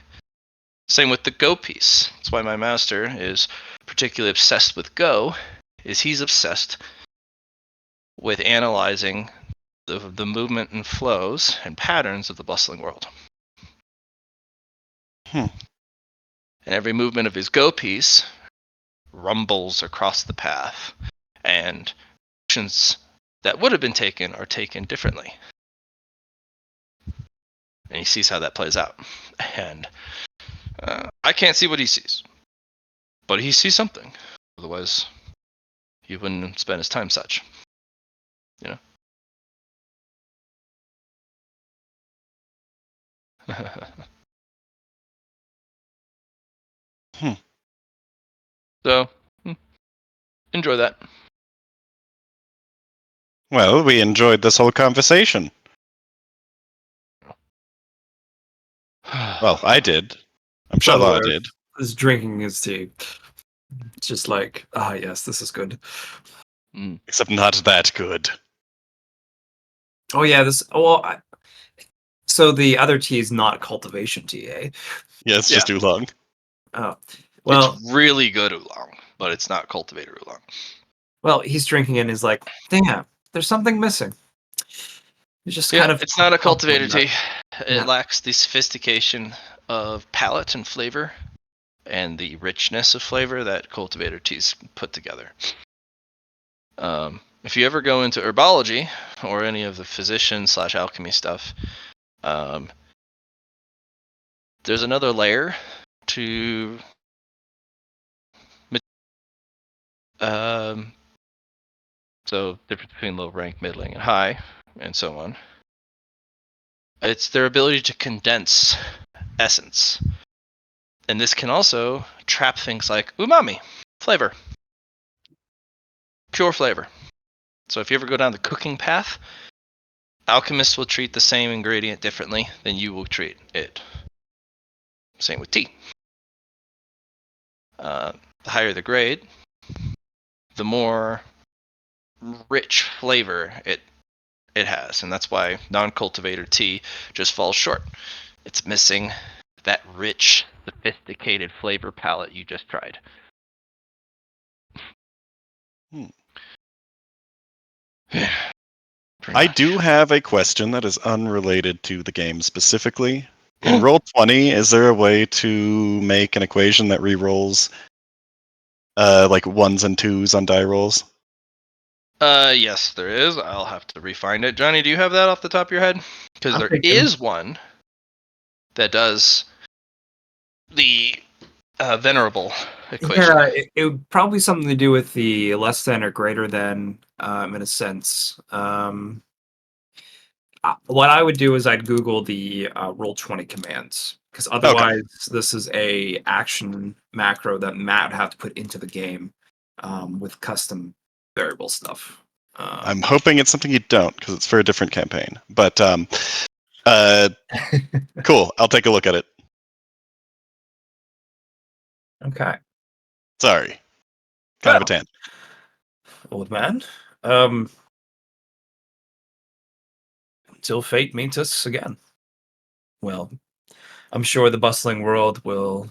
S4: Same with the Go piece. That's why my master is particularly obsessed with Go, is he's obsessed with analyzing the movement and flows and patterns of the bustling world. And every movement of his Go piece rumbles across the path, and actions that would have been taken are taken differently. And he sees how that plays out. And I can't see what he sees, but he sees something. Otherwise, he wouldn't spend his time such. You know. So, enjoy that.
S2: Well, we enjoyed this whole conversation. Well, I did. I'm sure Law
S1: Butler
S2: did.
S1: is drinking his tea. It's just like, yes, this is good.
S2: Except not that good.
S1: Oh yeah, this. Well, so the other tea is not cultivation tea, eh?
S2: Yeah, it's just oolong.
S1: Oh, well,
S4: it's really good oolong, but it's not cultivator oolong.
S1: Well, he's drinking it and he's like, damn, there's something missing. It's just kind of.
S4: It's not a cultivator tea.
S1: Yeah.
S4: It lacks the sophistication of palate and flavor and the richness of flavor that cultivator teas put together. If you ever go into herbology or any of the physician/alchemy stuff, there's another layer to so difference between low rank, middling, and high, and so on. It's their ability to condense essence. And this can also trap things like umami, flavor, pure flavor. So if you ever go down the cooking path, alchemists will treat the same ingredient differently than you will treat it. Same with tea. The higher the grade, the more rich flavor it has, and that's why non-cultivator tea just falls short. It's missing that rich, sophisticated flavor palette you just tried.
S2: I do have a question that is unrelated to the game specifically. In Roll20, is there a way to make an equation that re-rolls like 1s and 2s on die rolls?
S4: Yes, there is. I'll have to refine it. Johnny, do you have that off the top of your head? Because there is one that does the venerable equation.
S1: Yeah, it would probably something to do with the less than or greater than, in a sense. What I would do is I'd Google the Roll20 commands, because otherwise this is a action macro that Matt would have to put into the game with custom variable stuff.
S2: I'm hoping it's something you don't, because it's for a different campaign. But cool. I'll take a look at it.
S1: Okay.
S2: Sorry. Kind of a tangent.
S1: Old man. Until fate meets us again. Well, I'm sure the bustling world will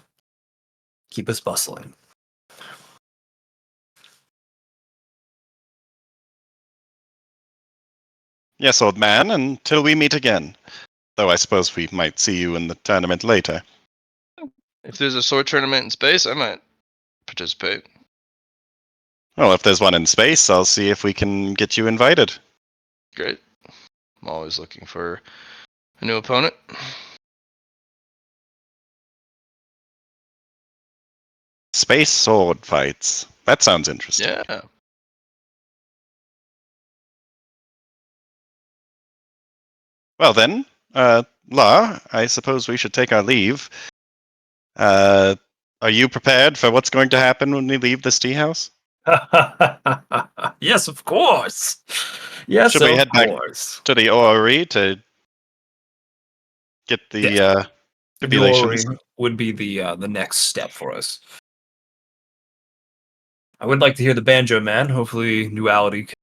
S1: keep us bustling.
S2: Yes, old man, until we meet again. Though I suppose we might see you in the tournament later.
S4: If there's a sword tournament in space, I might participate.
S2: Well, if there's one in space, I'll see if we can get you invited.
S4: Great. I'm always looking for a new opponent.
S2: Space sword fights. That sounds interesting.
S4: Yeah.
S2: Well then, La, I suppose we should take our leave. Are you prepared for what's going to happen when we leave this tea house?
S1: Yes, of course. Yes,
S2: Should we
S1: of
S2: head back
S1: course.
S2: to the orrery to get the
S1: Yes.
S2: tribulations?
S1: Glory would be the next step for us. I would like to hear the banjo man. Hopefully, Duality can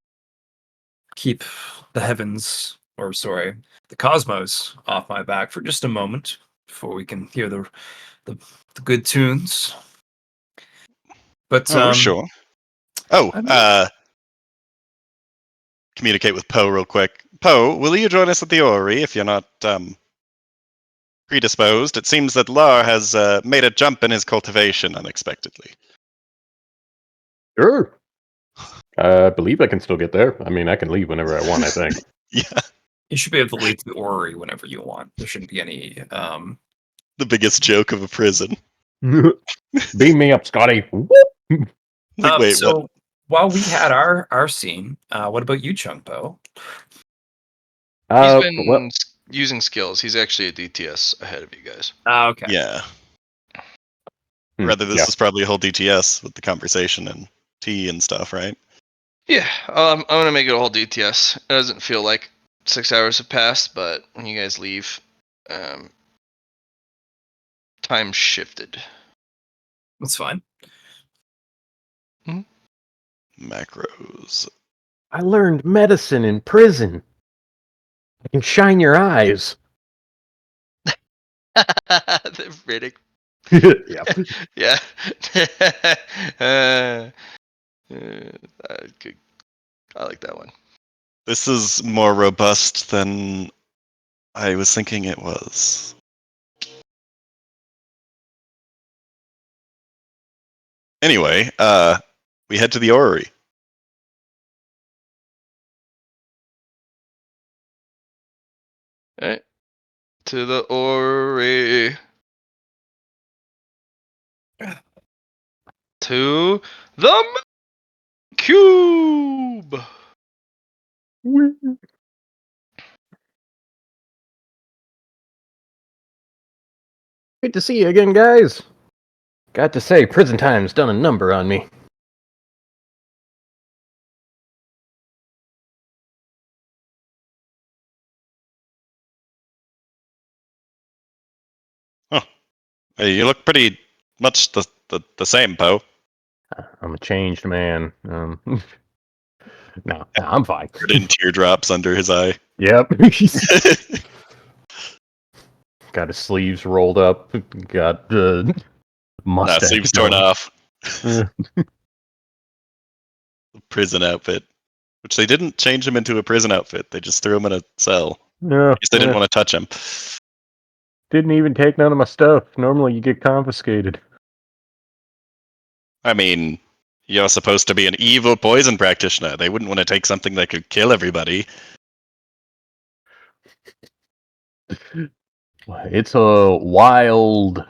S1: keep the heavens, or sorry, the cosmos off my back for just a moment before we can hear the good tunes. But
S2: Oh, sure. Oh,
S1: I mean,
S2: communicate with Poe real quick. Poe, will you join us at the orrery if you're not predisposed? It seems that Lar has made a jump in his cultivation unexpectedly.
S3: Sure. I believe I can still get there. I mean, I can leave whenever I want, I think.
S2: Yeah,
S1: you should be able to leave the orrery whenever you want. There shouldn't be any.
S2: the biggest joke of a prison.
S3: Beam me up, Scotty.
S2: Like, wait, what?
S1: So while we had our scene, what about you, Chungpo?
S4: He's
S3: Well,
S4: been using skills. He's actually a DTS ahead of you guys.
S1: Okay.
S2: Yeah. Rather, this
S3: yeah.
S2: is probably a whole DTS with the conversation and tea and stuff, right?
S4: Yeah, I'm gonna make it a whole DTS. It doesn't feel like 6 hours have passed, but when you guys leave, time shifted.
S1: That's fine.
S2: Macros.
S3: I learned medicine in prison. I can shine your eyes.
S4: The Riddick.
S3: Yeah.
S4: Yeah. Good. I like that one.
S2: This is more robust than I was thinking it was. Anyway, we head to the orrery.
S4: All right. To the Ori. To the Cube.
S3: Good to see you again, guys. Got to say, prison time's done a number on me.
S2: Hey, you look pretty much the same, Poe.
S3: I'm a changed man. No, I'm fine.
S2: In teardrops under his eye.
S3: Yep. Got his sleeves rolled up. Got mustache.
S2: Sleeves torn
S3: going.
S2: off.
S3: Uh,
S2: Prison outfit. Which they didn't change him into a prison outfit. They just threw him in a cell.
S3: no,
S2: Because they didn't want to touch him.
S3: didn't even take none of my stuff. Normally, you get confiscated.
S2: I mean, you're supposed to be an evil poison practitioner. They wouldn't want to take something that could kill everybody.
S3: It's a wild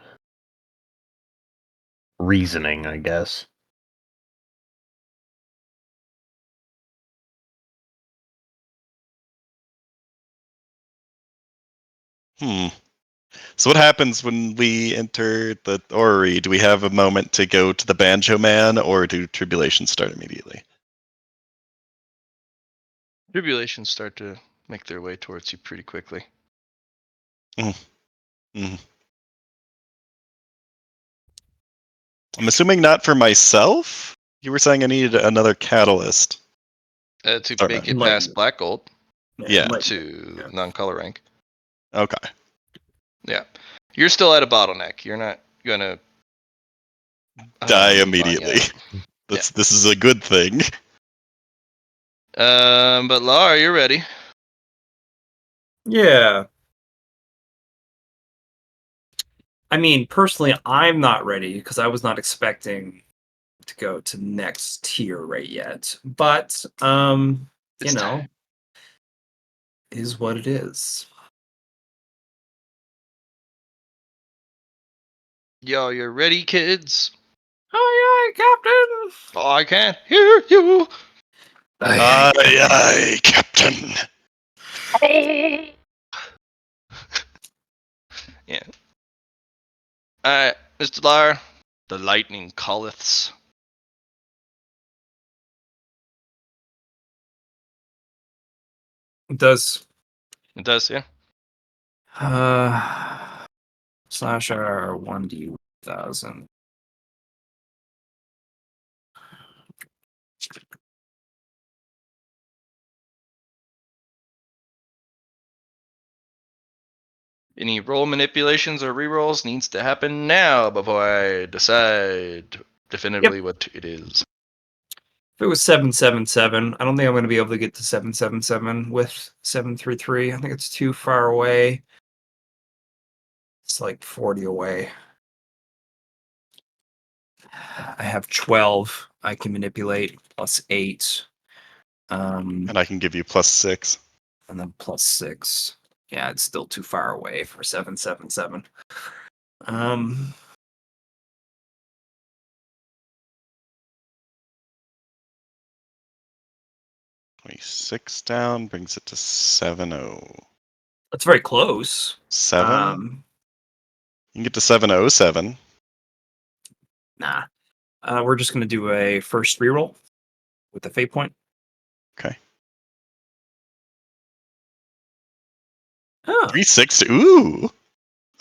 S3: reasoning, I guess.
S2: So what happens when we enter the orrery? Do we have a moment to go to the Banjo Man, or do Tribulation start immediately?
S4: Tribulations start to make their way towards you pretty quickly.
S2: I'm assuming not for myself? You were saying I needed another catalyst.
S4: To
S2: Sorry,
S4: make it
S1: Enlighten
S4: past
S1: it.
S4: Black Gold
S2: Yeah.
S1: enlighten it.
S4: to
S1: Yeah.
S4: non-color rank.
S2: Okay.
S4: Yeah. You're still at a bottleneck. You're not gonna
S2: Die
S4: move on
S2: immediately.
S4: yet.
S2: This is a good thing.
S4: But Lar, you're ready.
S1: Yeah. I mean, personally, I'm not ready because I was not expecting to go to next tier right yet. But you
S4: This
S1: know,
S4: time.
S1: is what it is.
S4: Yo, you're ready, kids?
S1: Aye, aye, Captain.
S4: I can't hear you.
S1: Aye,
S2: Aye, aye, Captain.
S4: Yeah. Alright, Mr. Lar. The lightning calleths.
S1: it does.
S4: It does, yeah.
S1: Slash R 1D1000.
S4: Any roll manipulations or rerolls needs to happen now before I decide definitively what it is.
S1: If it was 777, I don't think I'm going to be able to get to 777 with 733. I think it's too far away. It's like 40 away. I have 12 I can manipulate plus 8.
S2: And I can give you +6.
S1: And then plus 6. Yeah, it's still too far away for 777.
S2: 26 down brings it to 70.
S1: That's very close.
S2: 7? You can get to 707.
S1: Nah. We're just gonna do a first reroll with the fate point.
S2: Okay.
S1: Oh.
S2: 360. Ooh.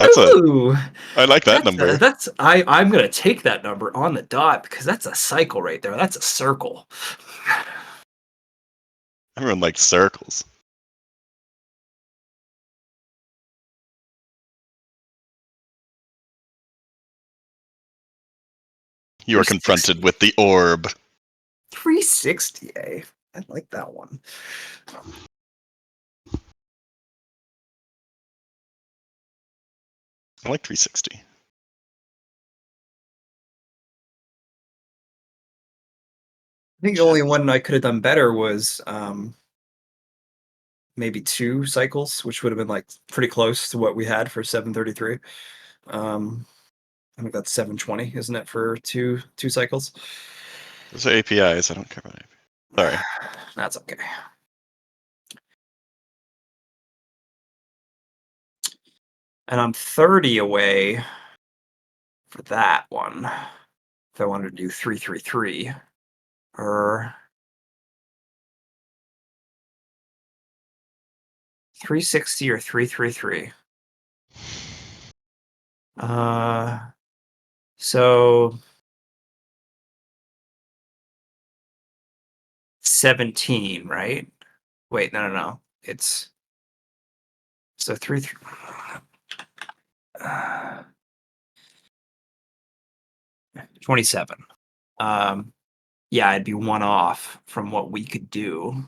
S1: Ooh.
S2: I like that number.
S1: I'm gonna take that number on the dot because that's a cycle right there. That's a circle.
S2: Everyone likes circles. You are confronted
S1: 360.
S2: with the orb.
S1: 360, eh? I like that one.
S2: I like 360.
S1: I think the only one I could have done better was maybe 2 cycles, which would have been like pretty close to what we had for 733. I think that's 720, isn't it, for two cycles?
S2: Those are APIs. I don't care about APIs. Sorry.
S1: That's okay. And I'm 30 away for that one. If I wanted to do 333. Or 360 or 333. So 17, right? Wait, no. It's so 27. Yeah, I'd be one off from what we could do.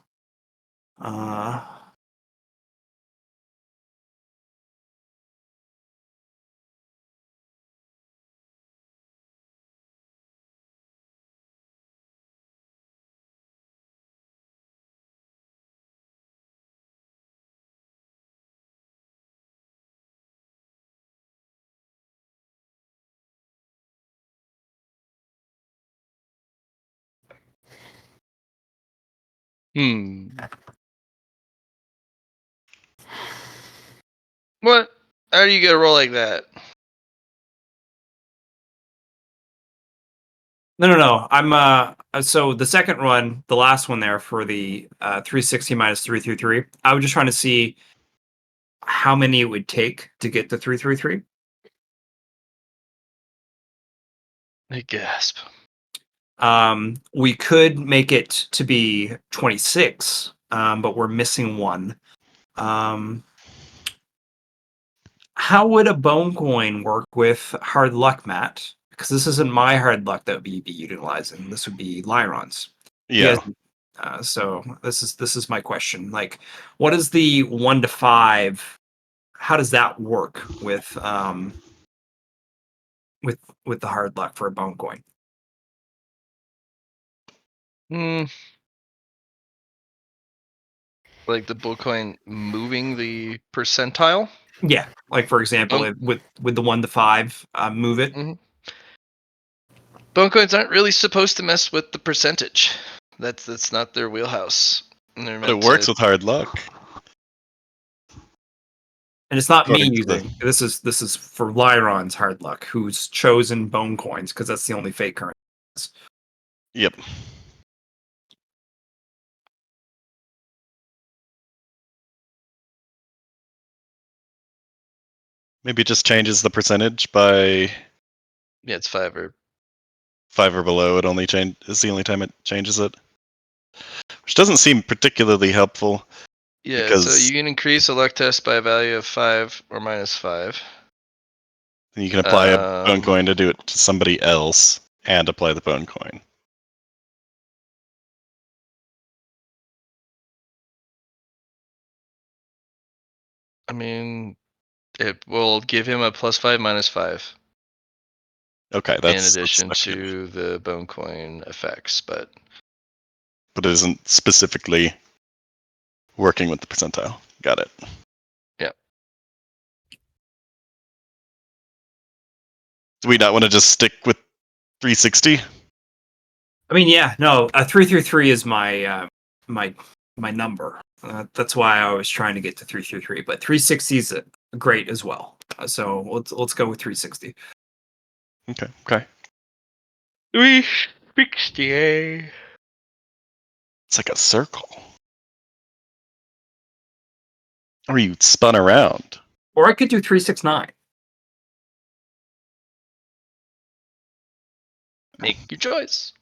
S1: Uh
S4: What? How do you get a roll like that?
S1: No. I'm so the second run, the last one there for the 360 minus 333. I was just trying to see how many it would take to get to 333.
S4: I gasp.
S1: We could make it to be 26, but we're missing one. How would a bone coin work with hard luck, Matt? Because this isn't my hard luck that would be utilizing. This would be Lyron's. You
S2: Yeah.
S1: guys, so this is my question. Like, what is the 1 to 5? How does that work with the hard luck for a bone coin?
S4: Hmm. Like the bull coin moving the percentile?
S1: Yeah, like for example, with the 1 to 5, move it.
S4: Mhm. Bone coins aren't really supposed to mess with the percentage. That's not their wheelhouse. And they're
S2: But it
S4: meant
S2: works
S4: to.
S2: with hard luck.
S1: And it's not me
S2: According to the-
S1: using this is for Lyron's hard luck, who's chosen bone coins because that's the only fake currency.
S2: Yep. Maybe it just changes the percentage by
S4: Yeah, it's 5 or
S2: 5 or below. It only is the only time it changes it, which doesn't seem particularly helpful.
S4: yeah. So
S2: Because
S4: you can increase a luck test by a value of 5 or minus 5.
S2: you can apply a bone coin to do it to somebody else and apply the bone coin.
S4: I mean, it will give him a +5 minus 5
S2: Okay,
S4: in
S2: that's
S4: addition
S2: okay.
S4: to the bone coin effects, but
S2: But it isn't specifically working with the percentile. Got it.
S4: yeah.
S2: Do we not want to just stick with 360?
S1: I mean, yeah, no, 333 is my number. That's why I was trying to get to 333, but 360 is great as well. So let's go with 360.
S2: Okay.
S4: 360.
S2: It's like a circle. Or you spun around.
S1: Or I could do 369.
S4: Make your choice.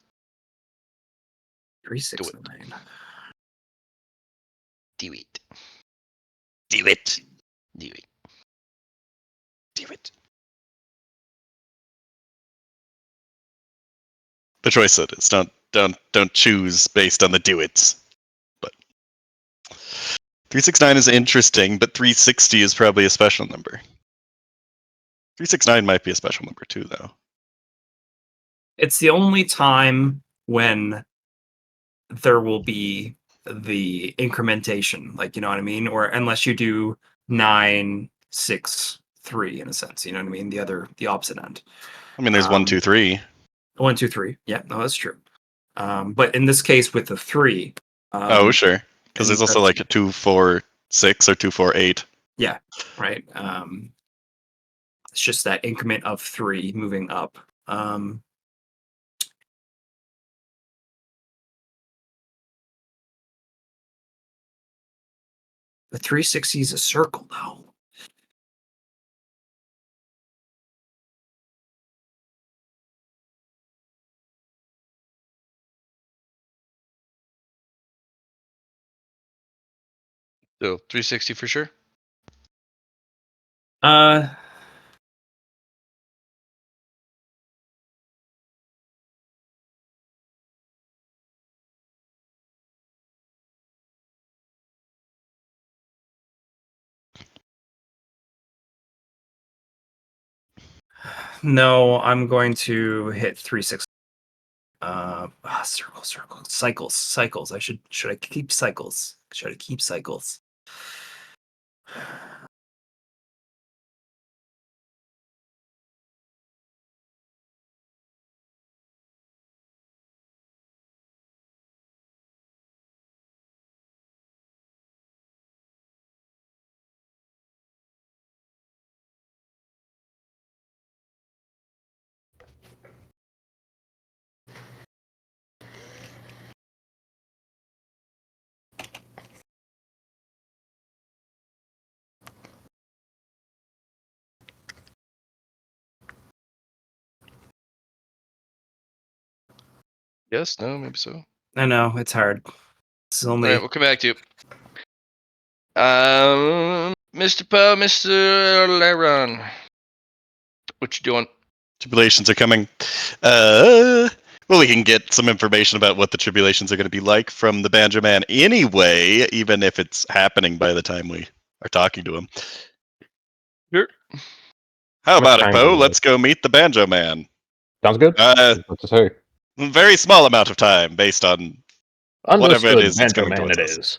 S1: 369.
S4: Do it.
S2: Do it.
S4: Do it.
S2: Do it. The choice it is. Don't choose based on the do it's. But 369 is interesting, but 360 is probably a special number. 369 might be a special number too, though.
S1: It's the only time when there will be the incrementation, like, you know what I mean? Or unless you do 9, 6, 3 in a sense, you know what I mean? The opposite end.
S2: I mean, there's 1, 2, 3.
S1: 1, 2, 3. Yeah, no, that's true. But in this case, with the 3,
S2: Oh, sure. Because there's also like a 2, 4, 6 or 2, 4, 8.
S1: yeah, right. It's just that increment of 3 moving up. The 360 is a circle, though.
S4: So 360 for sure.
S1: Uh, no, I'm going to hit 360. Circle, cycles. Should I keep cycles? Should I keep cycles?
S4: Yes, no, maybe so.
S1: I know it's hard. It's only
S4: Alright, we'll come back to you. Mr. Poe, Mr. Leron. What you doing?
S2: Tribulations are coming. Well, we can get some information about what the tribulations are going to be like from the Banjo Man anyway, even if it's happening by the time we are talking to him.
S4: Sure.
S2: How
S3: Much
S2: about it,
S3: time
S2: Poe?
S3: do we
S2: Let's go meet the Banjo Man.
S3: Sounds good. What to say?
S2: Very small amount of time based on whatever it
S3: Understood,
S2: is that's
S3: Banjo
S2: coming
S3: Man
S2: towards
S3: it
S2: us.
S3: is.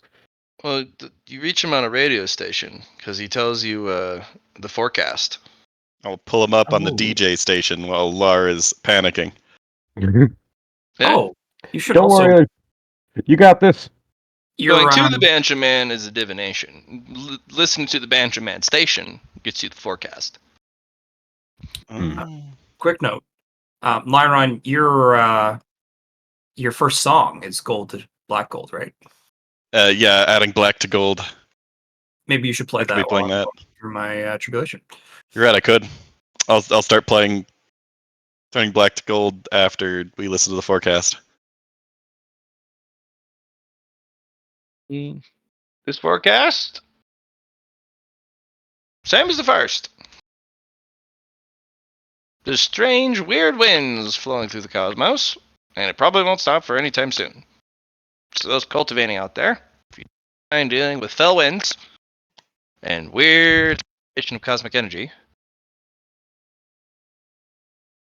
S4: Well, you reach him on a radio station because he tells you the forecast.
S2: I'll pull him up on the
S3: Oh.
S2: DJ station while Lar is panicking.
S4: Yeah.
S1: Oh, you should
S3: Don't
S1: also.
S3: worry, you got this.
S1: You're
S4: Going to the Banjo Man is a divination. Listening to the Banjo Man station gets you the forecast.
S1: quick note. Lyron, your first song is Gold to Black Gold, right?
S2: Yeah, adding black to gold.
S1: Maybe you should play
S2: I could
S1: that
S2: be playing
S1: while I'm
S2: that.
S1: going through my tribulation.
S2: You're right, I could. I'll start playing turning black to gold after we listen to the forecast.
S4: This forecast? Same as the first. There's strange, weird winds flowing through the cosmos, and it probably won't stop for any time soon. So those cultivating out there, if you mind dealing with fell winds and weird of cosmic energy.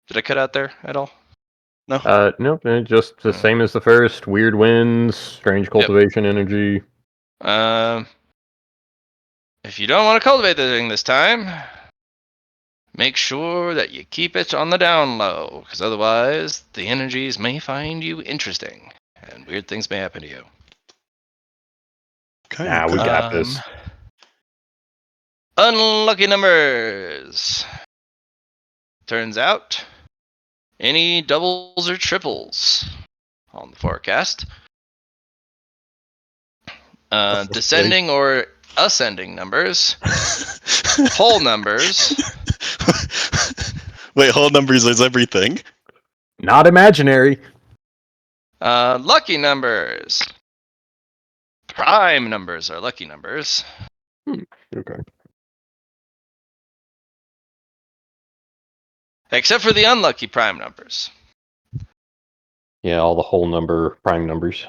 S4: Did I cut out there at all?
S2: No.
S3: Nope, just the same as the first. Weird winds, strange cultivation energy.
S4: If you don't want to cultivate the thing this time, make sure that you keep it on the down low, because otherwise the energies may find you interesting, and weird things may happen to you.
S2: Okay,
S3: Nah, we got this.
S4: Unlucky numbers. Turns out, any doubles or triples on the forecast. Descending or ascending numbers. Whole numbers.
S2: Wait, whole numbers is everything?
S3: Not imaginary.
S4: Lucky numbers. Prime numbers are lucky numbers.
S3: Okay.
S4: Except for the unlucky prime numbers.
S3: Yeah, all the whole number prime numbers.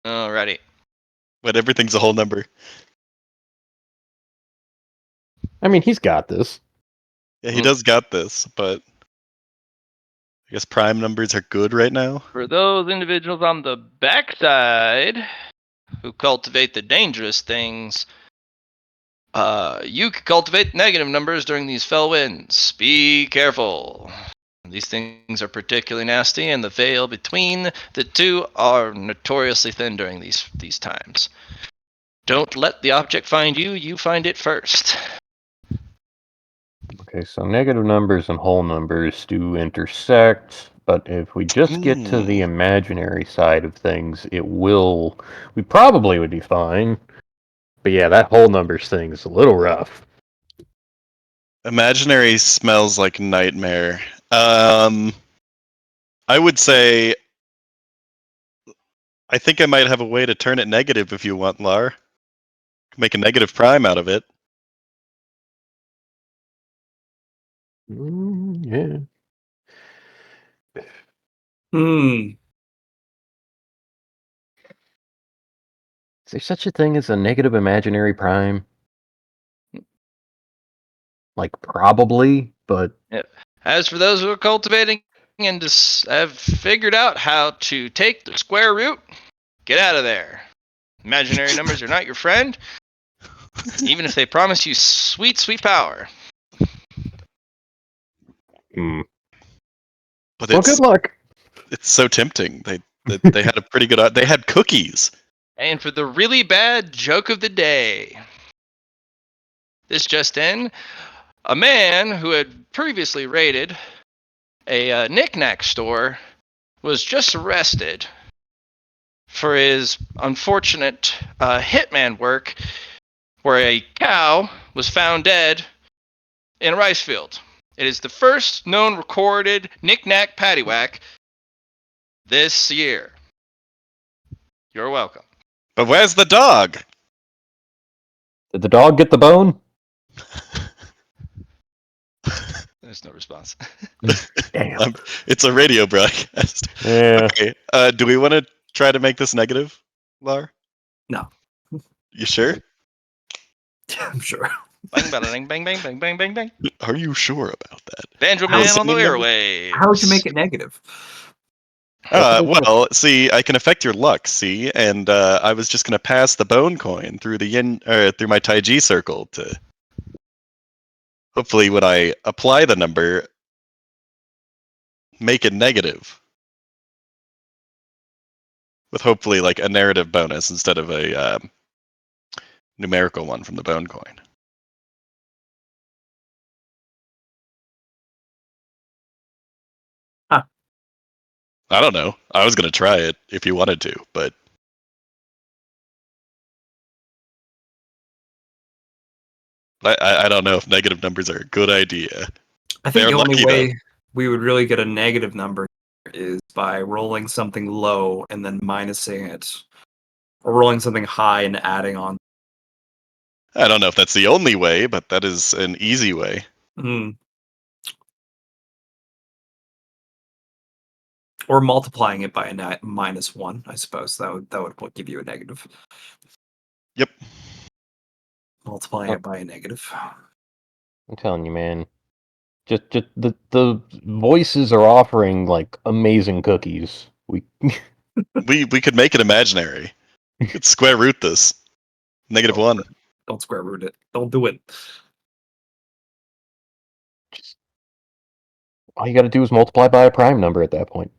S4: Alrighty.
S2: But everything's a whole number.
S3: I mean, he's got this.
S2: Yeah, he does got this, but I guess prime numbers are good right now.
S4: For those individuals on the backside who cultivate the dangerous things, you can cultivate negative numbers during these fell winds. Be careful. These things are particularly nasty, and the veil between the two are notoriously thin during these times. Don't let the object find you, you find it first.
S3: Okay, so negative numbers and whole numbers do intersect, but if we just get to the imaginary side of things, we probably would be fine. But yeah, that whole numbers thing is a little rough.
S2: Imaginary smells like nightmare. I would say I think I might have a way to turn it negative if you want, Lar. Make a negative prime out of it.
S3: Yeah. Is there such a thing as a negative imaginary prime? Like, probably, but...
S4: Yep. As for those who are cultivating and have figured out how to take the square root, get out of there. Imaginary numbers are not your friend, even if they promise you sweet, sweet power.
S2: But
S3: well, good luck.
S2: It's so tempting. They had a pretty good. They had cookies.
S4: And for the really bad joke of the day, this just in, a man who had previously raided a knick-knack store was just arrested for his unfortunate hitman work where a cow was found dead in a rice field. It is the first known recorded knick-knack paddywhack this year. You're welcome.
S2: But where's the dog?
S3: Did the dog get the bone?
S4: There's no response.
S3: Damn.
S2: It's a radio broadcast.
S3: Yeah.
S2: Okay. Do we want to try to make this negative, Lar?
S1: No.
S2: You sure?
S1: I'm sure.
S4: Bang, bang, bang, bang, bang, bang, bang, bang.
S2: Are you sure about that?
S4: Banjo
S1: How's
S4: Man on the
S2: singing number?
S4: airwaves.
S1: How would you make it negative?
S2: Well, see, I can affect your luck. See, and I was just gonna pass the bone coin through the through my Taiji circle to. Hopefully, when I apply the number, make it negative. With hopefully like a narrative bonus instead of a numerical one from the bone coin.
S1: Huh.
S2: I don't know. I was gonna try it if you wanted to, but I don't know if negative numbers are a good idea.
S1: I think
S2: They're
S1: the only
S2: lucky,
S1: way we would really get a negative number is by rolling something low and then minusing it, or rolling something high and adding on.
S2: I don't know if that's the only way, but that is an easy way.
S1: Or multiplying it by a -1, I suppose. That would give you a negative.
S2: Yep.
S1: Multiplying it by a negative.
S3: I'm telling you, man. Just the voices are offering like amazing cookies.
S2: We could make it imaginary. We could square root this. -1.
S1: Don't square root it. Don't do it.
S3: Just all you got to do is multiply by a prime number at that point.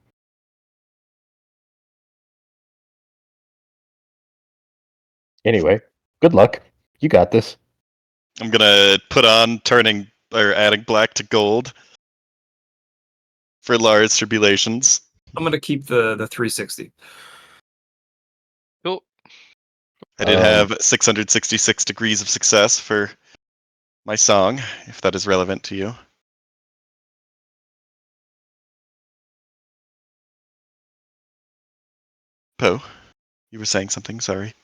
S3: Anyway, good luck. You got this.
S2: I'm gonna put on turning or adding black to gold for Lars Tribulations.
S1: I'm gonna keep the 360.
S4: Cool.
S2: I did have 666 degrees of success for my song, if that is relevant to you. Poe, you were saying something, sorry.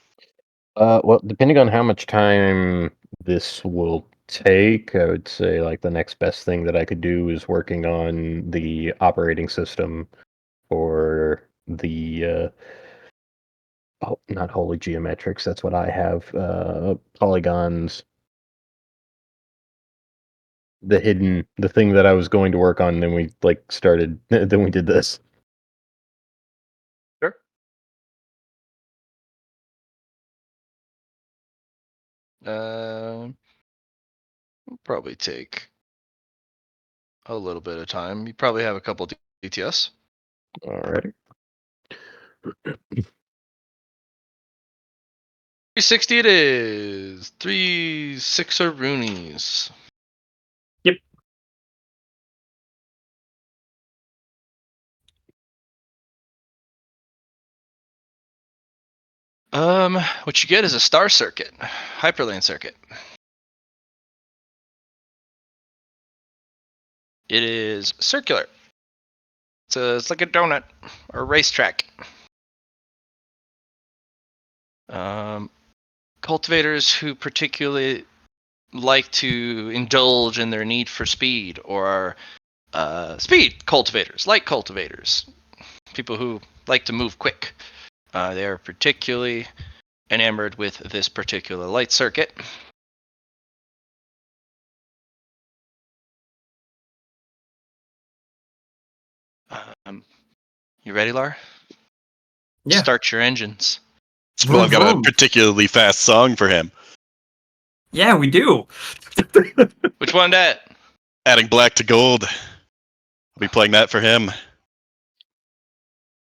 S3: Well, depending on how much time this will take, I would say like the next best thing that I could do is working on the operating system for the not wholly geometrics. That's what I have. Polygons. The thing that I was going to work on. Then we like started. Then we did this.
S4: Sure. Probably take a little bit of time. You probably have a couple DTS.
S3: Alrighty.
S4: 360 it is. 3 6er Roonies.
S1: Yep.
S4: What you get is a star circuit, hyperlane circuit. It is circular. It's like a donut or a racetrack. Cultivators who particularly like to indulge in their need for speed, or speed cultivators, light cultivators, people who like to move quick. They are particularly enamored with this particular light circuit. You ready, Lar?
S1: Yeah.
S4: Start your engines.
S2: Well, I've got a
S1: Vroom.
S2: particularly fast song for him.
S1: Yeah, we do.
S4: Which one that?
S2: Adding black to gold. I'll be playing that for him.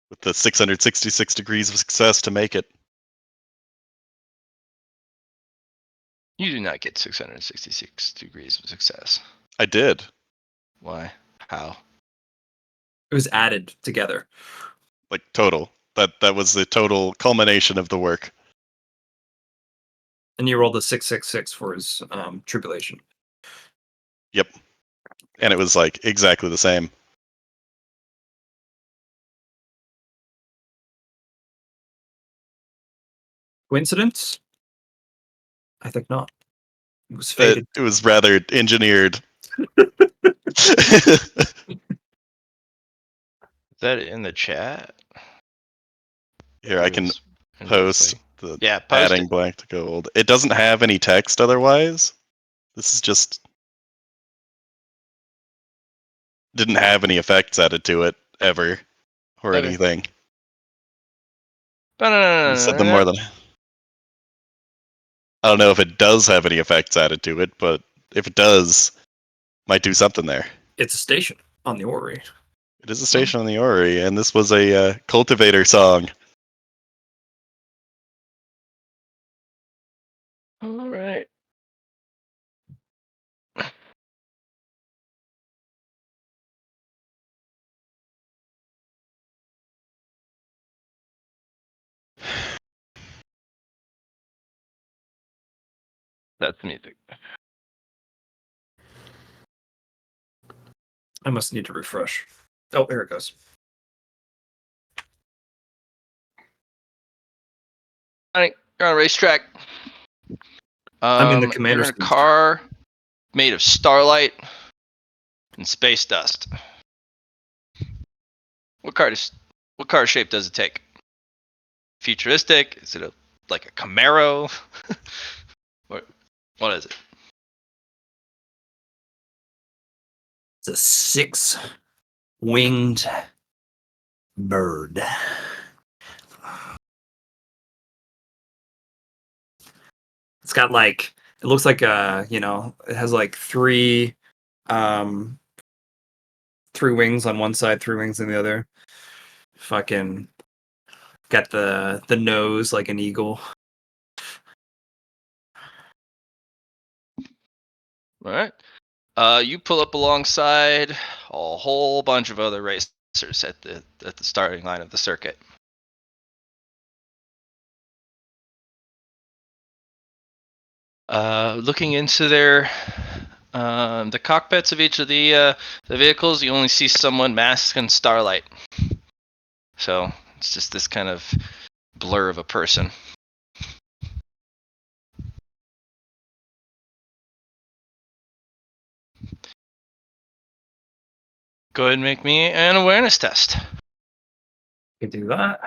S2: With the 666 degrees of success to make it.
S4: You do not get 666 degrees of success.
S2: I did.
S4: Why? How?
S1: It was added together.
S2: Like total. That was the total culmination of the work.
S1: And you rolled a 666 for his tribulation.
S2: Yep. And it was like exactly the same.
S1: Coincidence? I think not. It was fated.
S2: It was rather engineered.
S4: Is that in the chat?
S2: Here, I can
S4: It's
S2: post
S4: invisibly-
S2: the
S4: Yeah, post
S2: adding
S4: it.
S2: black to gold. It doesn't have any text otherwise. This is just didn't have any effects added to it ever or
S4: Okay.
S2: anything.
S4: No.
S2: You said them more than I don't know if it does have any effects added to it, but if it does, might do something there.
S1: It's a station on the orrery.
S2: It is a station on the Ori, and this was a cultivator song.
S4: All right. That's music.
S1: I must need to refresh. Oh, there it goes.
S4: You're on a racetrack.
S1: I'm in the
S4: You're
S1: commander's
S4: in a
S1: booth.
S4: car made of starlight and space dust. What car shape does it take? Futuristic? Is it like a Camaro? What is it?
S1: It's a 6-winged bird. It's got like it looks like it has like three wings on one side, 3 wings on the other. Fucking got the nose like an eagle.
S4: All right. You pull up alongside a whole bunch of other racers at the starting line of the circuit. Looking into the cockpits of each of the vehicles, you only see someone masked in starlight. So it's just this kind of blur of a person. Go ahead and make me an awareness test.
S1: You can do that.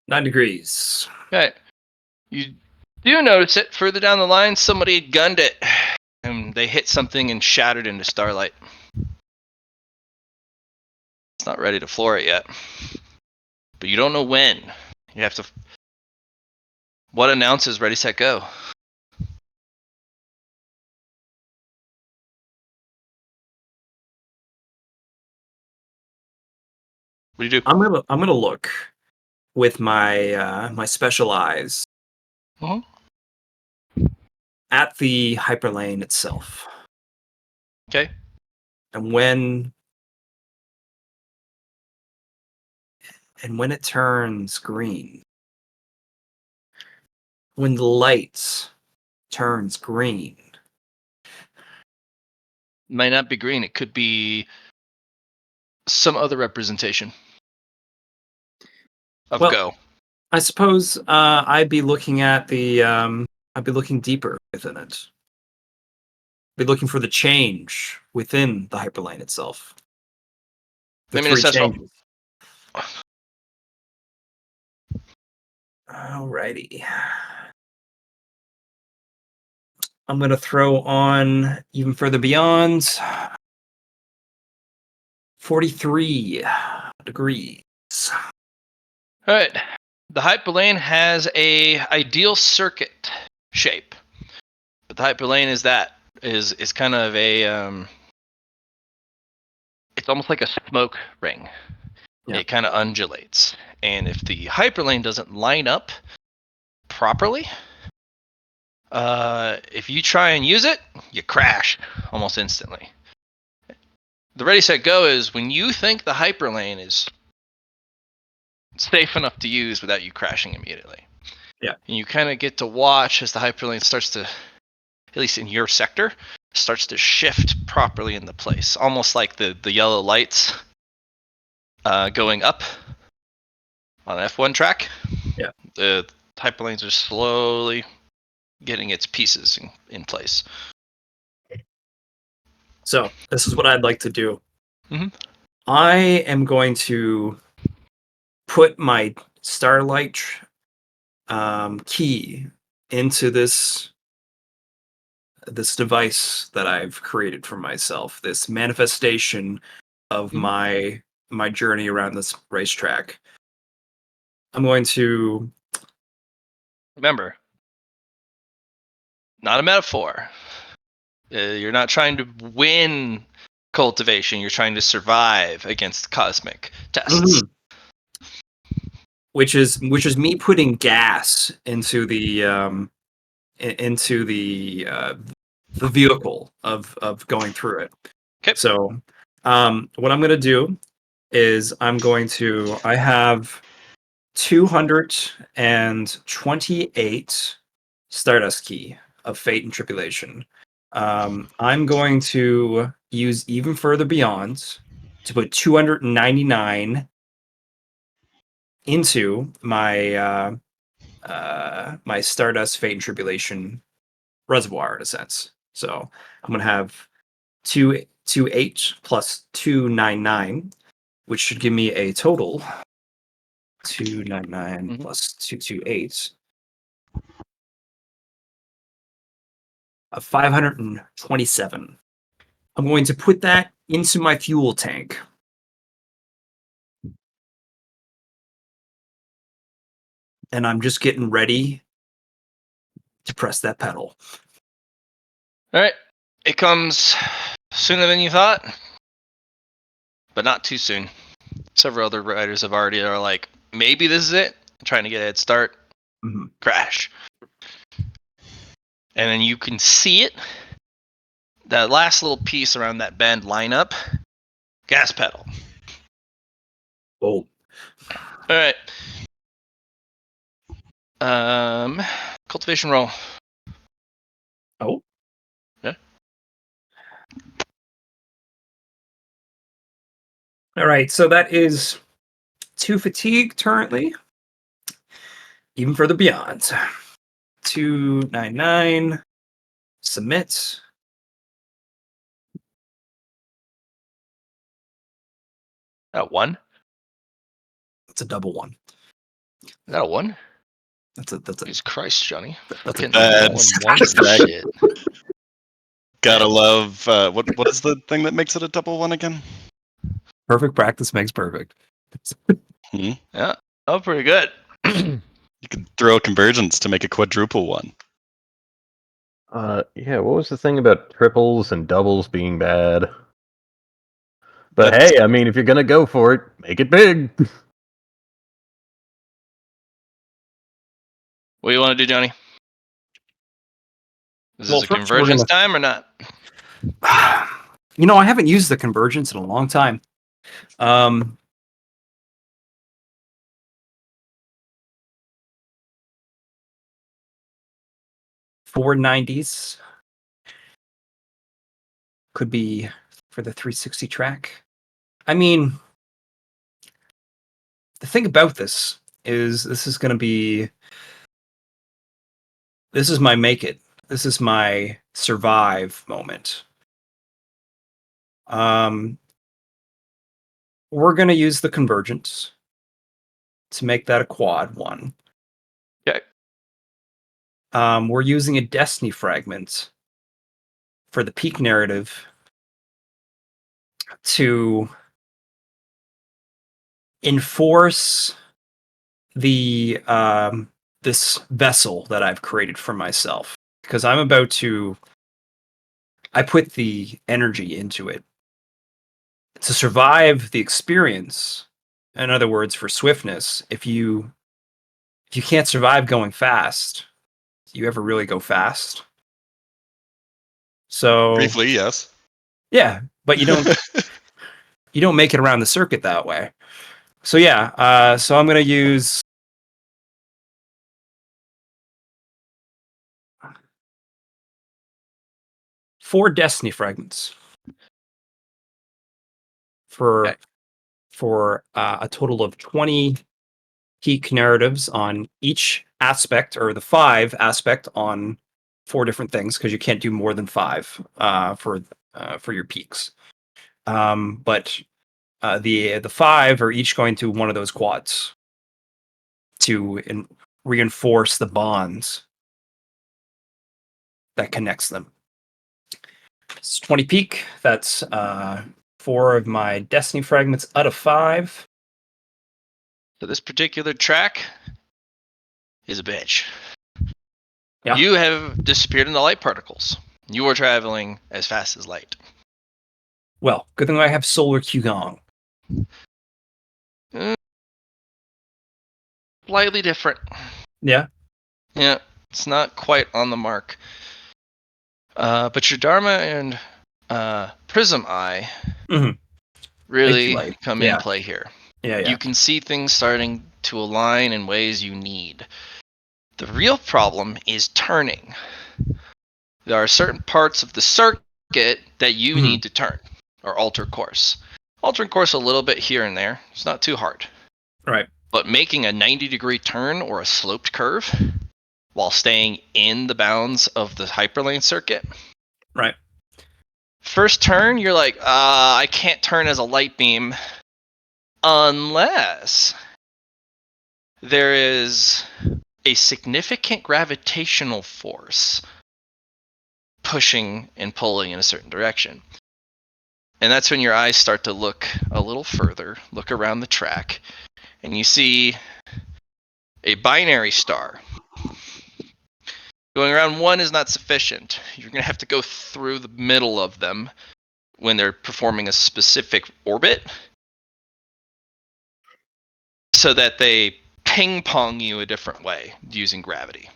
S1: $9.
S4: Okay. You do notice it further down the line. Somebody gunned it, and they hit something and shattered into starlight. It's not ready to floor it yet, but you don't know when. You have to. What announces ready, set, go? What do you do?
S1: I'm gonna look with my my special eyes
S4: Mhm.
S1: at the hyperlane itself.
S4: Okay.
S1: And when it turns green, when the light turns green,
S4: Might not be green. It could be some other representation of
S1: well,
S4: go.
S1: I suppose I'd be looking at the I'd be looking deeper within it. Be looking for the change within the hyperlane itself. The
S4: Make me an
S1: 3
S4: assess roll.
S1: changes. Alrighty. I'm gonna throw on even further beyond 43 degrees.
S4: All right. The hyperlane has a ideal circuit shape, but the hyperlane is kind of a it's almost like a smoke ring.
S1: Yeah.
S4: It kind of undulates, and if the hyperlane doesn't line up properly, if you try and use it, you crash almost instantly. The ready set go is when you think the hyperlane is safe enough to use without you crashing immediately.
S1: Yeah.
S4: And you kind of get to watch as the hyperlane starts to, at least in your sector, starts to shift properly into place, almost like the yellow lights going up on F1 track.
S1: Yeah.
S4: The hyperlanes are slowly getting its pieces in place.
S1: So this is what I'd like to do.
S4: Mhm.
S1: I am going to put my Starlight key into this device that I've created for myself. This manifestation of
S4: Mhm.
S1: my journey around this racetrack. I'm going to
S4: Remember, not a metaphor. You're not trying to win cultivation. You're trying to survive against cosmic tests.
S1: which is me putting gas into the vehicle of going through it.
S4: Okay.
S1: So what I'm going to do is I have 228 Stardust Key of Fate and Tribulation. I'm going to use Even Further Beyond to put 299 into my Stardust Fate and Tribulation reservoir in a sense. So I'm gonna have 228 plus 299, which should give me a total 299
S4: Mhm.
S1: plus 228 of 527. I'm going to put that into my fuel tank. And I'm just getting ready to press that pedal.
S4: All right. It comes sooner than you thought, but not too soon. Several other riders have already are like, maybe this is it. Trying to get a head start.
S1: Mhm.
S4: Crash. And then you can see it. That last little piece around that bend lineup. Gas pedal.
S1: Oh,
S4: All right. Cultivation roll.
S1: oh.
S4: Yeah.
S1: All right, so that is 2 fatigue currently. Even Further Beyond. 299. Submit.
S4: That one.
S1: That's a double one.
S4: Is that a one?
S1: That's a
S4: Jesus Christ, Johnny.
S1: that's a
S4: Fucking
S1: double one.
S4: rolling ones and
S3: Exactly.
S4: shit.
S2: Gotta love what is the thing that makes it a double one again?
S1: Perfect practice makes perfect.
S2: Hmm?
S4: Yeah. Oh, pretty good.
S2: You could throw a convergence to make a quadruple one.
S3: Yeah, what was the thing about triples and doubles being bad? But
S2: That's-
S3: hey, I mean, if you're gonna go for it, make it big.
S4: What do you want to do, Johnny? Is
S1: Well,
S4: this a
S1: first we're
S4: convergence time or not?
S1: You know, I haven't used the convergence in a long time. 490s could be for the 360 track. I mean, the thing about this is this is my make it. This is my survive moment. We're going to use the convergence to make that a quad one.
S4: Okay.
S1: We're using a destiny fragment for the peak narrative to enforce the this vessel that I've created for myself, because I put the energy into it to survive the experience. In other words, for swiftness, if you can't survive going fast, do you ever really go fast? So
S2: Briefly, yes.
S1: yeah, but you don't make it around the circuit that way. So yeah, so I'm gonna use 4 destiny fragments for
S4: Okay.
S1: for a total of 20 peak narratives on each aspect, or the 5 aspect on 4 different things, because you can't do more than 5 for your peaks. But the 5 are each going to one of those quads to reinforce the bonds that connects them. It's 20 peak. That's 4 of my destiny fragments out of 5.
S4: So this particular track is a bitch.
S1: Yeah.
S4: You have disappeared into light particles. You are traveling as fast as light.
S1: Well, good thing I have solar Qigong.
S4: Slightly different.
S1: Yeah.
S4: Yeah, it's not quite on the mark. But your Dharma and Prism Eye
S1: Mhm.
S4: really
S1: Light.
S4: come
S1: Yeah.
S4: in play here.
S1: Yeah.
S4: You can see things starting to align in ways you need. The real problem is turning. There are certain parts of the circuit that you need to turn or alter course. Altering course a little bit here and there. It's not too hard.
S1: Right.
S4: But making a 90-degree turn or a sloped curve while staying in the bounds of the hyperlane circuit.
S1: Right.
S4: First turn, you're like, I can't turn as a light beam unless there is a significant gravitational force pushing and pulling in a certain direction. And that's when your eyes start to look a little further, look around the track, and you see a binary star. Going around one is not sufficient. You're going to have to go through the middle of them when they're performing a specific orbit so that they ping pong you a different way using gravity.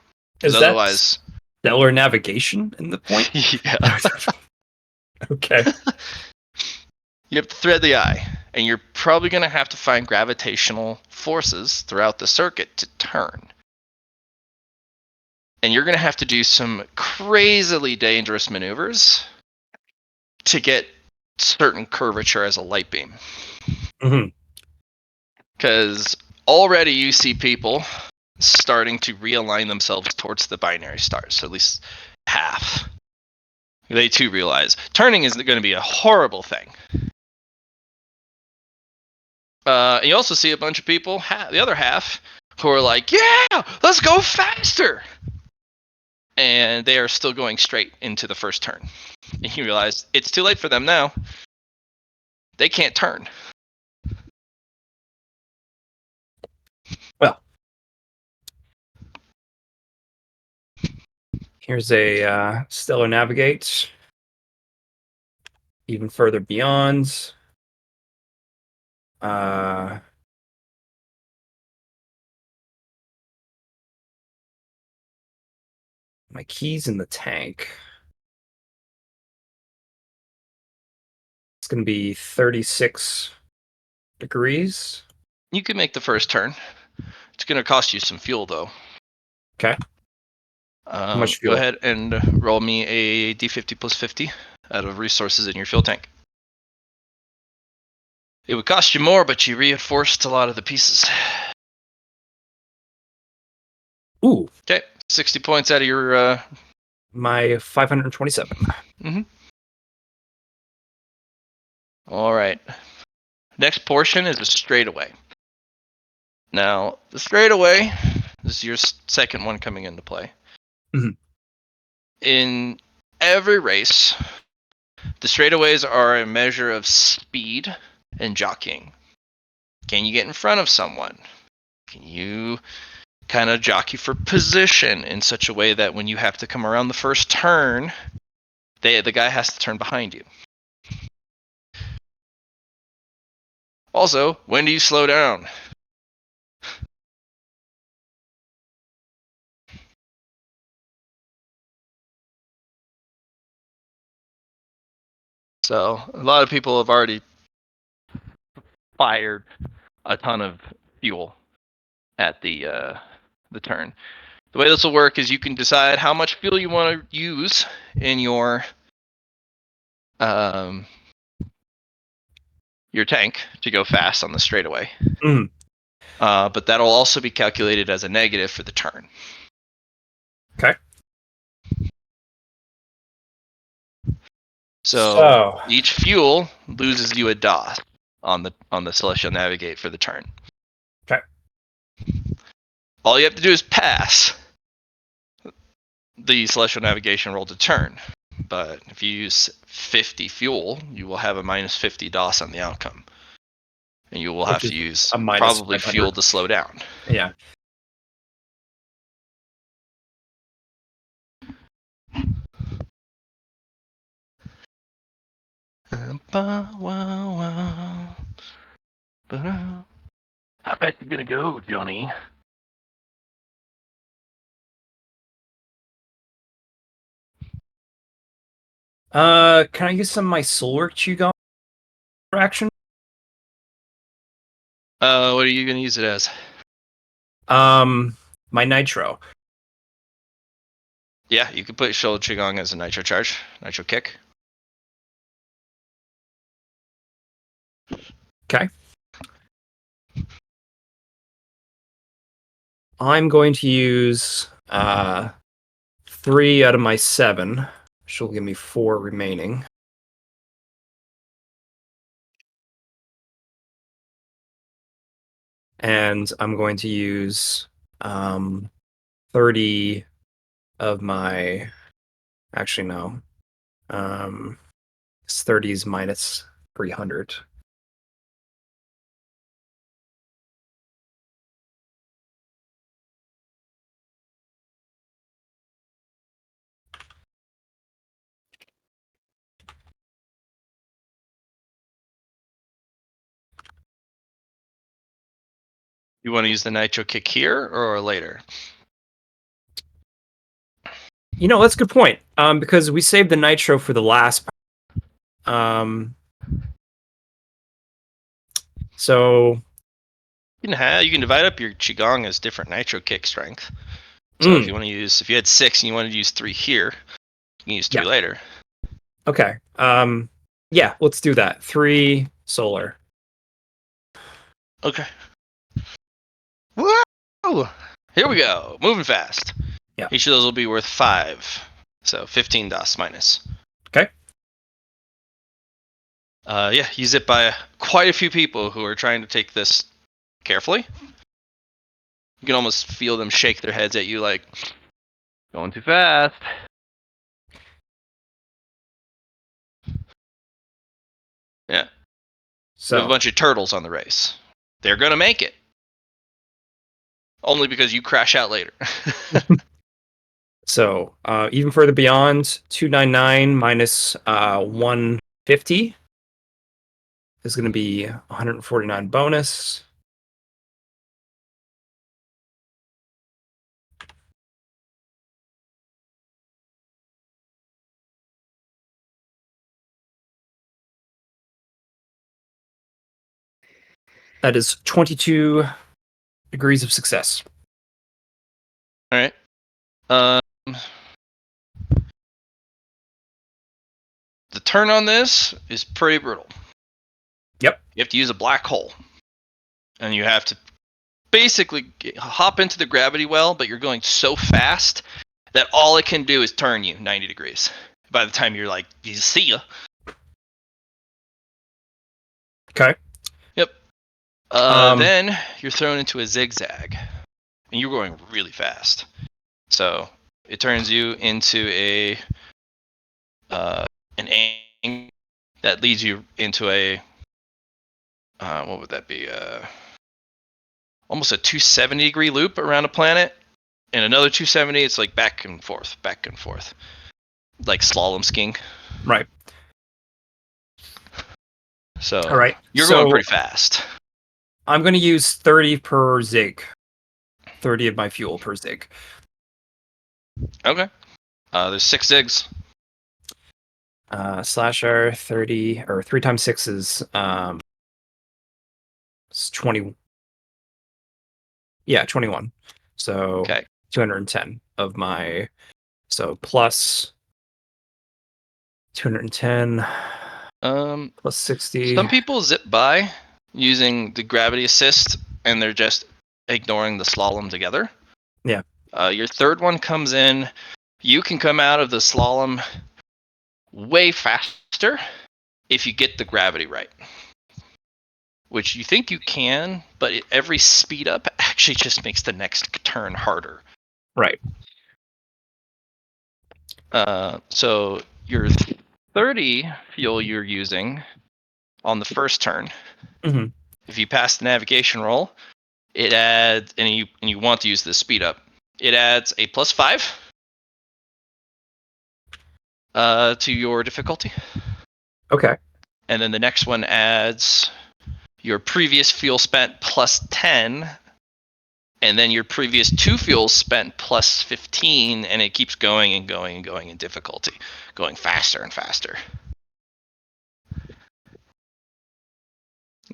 S1: Is
S4: otherwise,
S1: that stellar navigation in the point?
S4: yeah.
S1: Okay.
S4: You have to thread the eye, and you're probably going to have to find gravitational forces throughout the circuit to turn. And you're going to have to do some crazily dangerous maneuvers to get certain curvature as a light beam. Because already you see people starting to realign themselves towards the binary stars, so at least half. They too realize turning is going to be a horrible thing. You also see a bunch of people, the other half, who are like, yeah, let's go faster. And they are still going straight into the first turn. And you realize it's too late for them now. They can't turn.
S1: Well, here's a stellar navigate. Even further beyond. My key's in the tank. It's going to be 36 degrees.
S4: You can make the first turn. It's going to cost you some fuel, though.
S1: Okay. How much fuel?
S4: Go ahead and roll me a d50 plus 50 out of resources in your fuel tank. It would cost you more, but you reinforced a lot of the pieces.
S1: Ooh.
S4: Okay, 60 points out of your...
S1: My 527.
S4: Mm-hmm. All right. Next portion is a straightaway. Now, the straightaway is your second one coming into play.
S1: Mhm.
S4: In every race, the straightaways are a measure of speed and jockeying. Can you get in front of someone? Can you kind of jockey for position in such a way that when you have to come around the first turn, the guy has to turn behind you? Also, when do you slow down? So a lot of people have already fired a ton of fuel at the turn. The way this will work is you can decide how much fuel you want to use in your your tank to go fast on the straightaway.
S1: Mhm.
S4: But that'll also be calculated as a negative for the turn.
S1: Okay.
S4: So each fuel loses you a DOS on the Celestial Navigate for the turn.
S1: Okay.
S4: All you have to do is pass the Celestial Navigation roll to turn. But if you use 50 fuel, you will have a minus 50 DOS on the outcome. And you will
S1: Which
S4: have
S1: is
S4: to use
S1: a minus
S4: probably
S1: 500.
S4: fuel to slow down.
S1: Yeah.
S4: How fast you gonna go, Johnny?
S1: Can I use some of my solar qigong for action?
S4: What are you gonna use it as?
S1: My nitro.
S4: Yeah, you could put Shoulder Qigong as a nitro charge, nitro kick.
S1: Okay. I'm going to use 3 out of my 7. She'll give me 4 remaining. And I'm going to use 30 of my. Actually, no. 30 is minus 300.
S4: You want to use the nitro kick here or later?
S1: That's a good point. Because we saved the nitro for the last. So
S4: You can divide up your Qigong as different nitro kick strength. So if you had 6 and you wanted to use 3 here, you can use 3 later.
S1: Okay. Yeah, let's do that. 3 solar.
S4: Okay. Whoa! Here we go. Moving fast.
S1: Yeah.
S4: Each of those will be worth 5. So 15 DOS minus.
S1: Okay.
S4: Yeah, use it by quite a few people who are trying to take this carefully. You can almost feel them shake their heads at you like, going too fast. Yeah.
S1: So
S4: We have a bunch of turtles on the race. They're going to make it. Only because you crash out later.
S1: So even further beyond, 299 minus 150 is going to be 149 bonus. That is 22 degrees of success.
S4: All right. The turn on this is pretty brutal.
S1: Yep.
S4: You have to use a black hole. And you have to basically hop into the gravity well, but you're going so fast that all it can do is turn you 90 degrees. By the time you're like, you see ya.
S1: Okay.
S4: Yep. Then you're thrown into a zigzag. And you're going really fast. So it turns you into an angle that leads you into a what would that be? Almost a 270 degree loop around a planet, and another 270. It's like back and forth, like slalom skiing.
S1: Right.
S4: So
S1: All right.
S4: you're going pretty fast.
S1: I'm going to use 30 per zig. 30 of my fuel per zig.
S4: Okay. There's 6 zigs.
S1: Slasher 30 or 3 times 6 is it's 20. Yeah, 21. So
S4: Okay.
S1: 210 of my, so plus 210 Plus 60.
S4: Some people zip by using the gravity assist, and they're just ignoring the slalom together.
S1: Yeah.
S4: Your third one comes in. You can come out of the slalom way faster if you get the gravity right, which you think you can, but every speed up actually just makes the next turn harder.
S1: Right.
S4: So your 30 fuel you're using on the first turn,
S1: Mhm.
S4: if you pass the navigation roll, it adds, and you want to use the speed up, it adds a +5 to your difficulty.
S1: Okay.
S4: And then the next one adds your previous fuel spent +10, and then your previous 2 fuels spent +15, and it keeps going and going and going in difficulty, going faster and faster.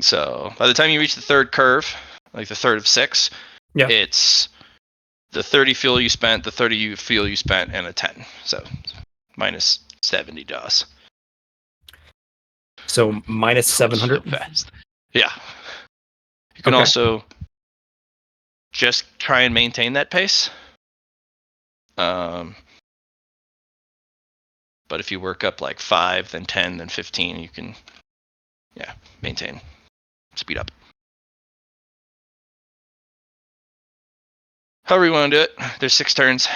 S4: So by the time you reach the third curve, like the third of 6,
S1: Yeah.
S4: it's the 30 fuel you spent, the 30 fuel you spent, and a 10. So minus 70 DOS.
S1: So minus 700.
S4: So fast. Yeah. You can
S1: Okay.
S4: also just try and maintain that pace. But if you work up like 5, then 10, then 15, you can, maintain, speed up. However you want to do it. There's 6 turns.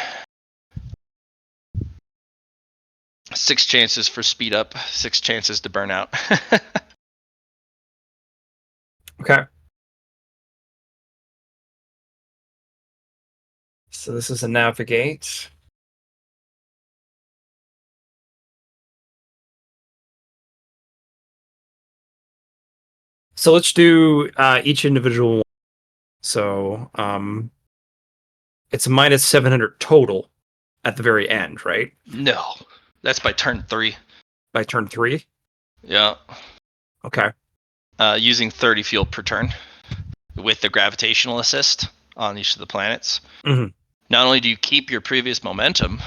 S4: 6 chances for speed up, 6 chances to burn out.
S1: Okay. So this is a navigate. So let's do each individual one. So it's minus 700 total at the very end, right?
S4: No, that's by turn 3.
S1: By turn 3?
S4: Yeah.
S1: Okay.
S4: Using 30 fuel per turn with the gravitational assist on each of the planets.
S1: Mhm.
S4: Not only do you keep your previous momentum,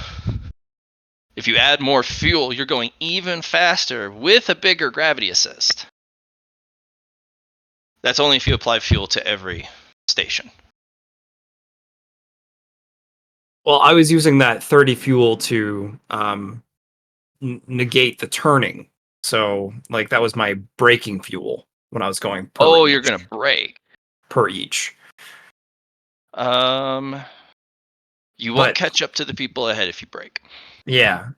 S4: if you add more fuel, you're going even faster with a bigger gravity assist. That's only if you apply fuel to every station.
S1: Well, I was using that 30 fuel to negate the turning. So, like, that was my braking fuel when I was going per
S4: Oh,
S1: each.
S4: you're going to brake.
S1: Per each.
S4: You won't
S1: But
S4: catch up to the people ahead if you brake.
S1: yeah.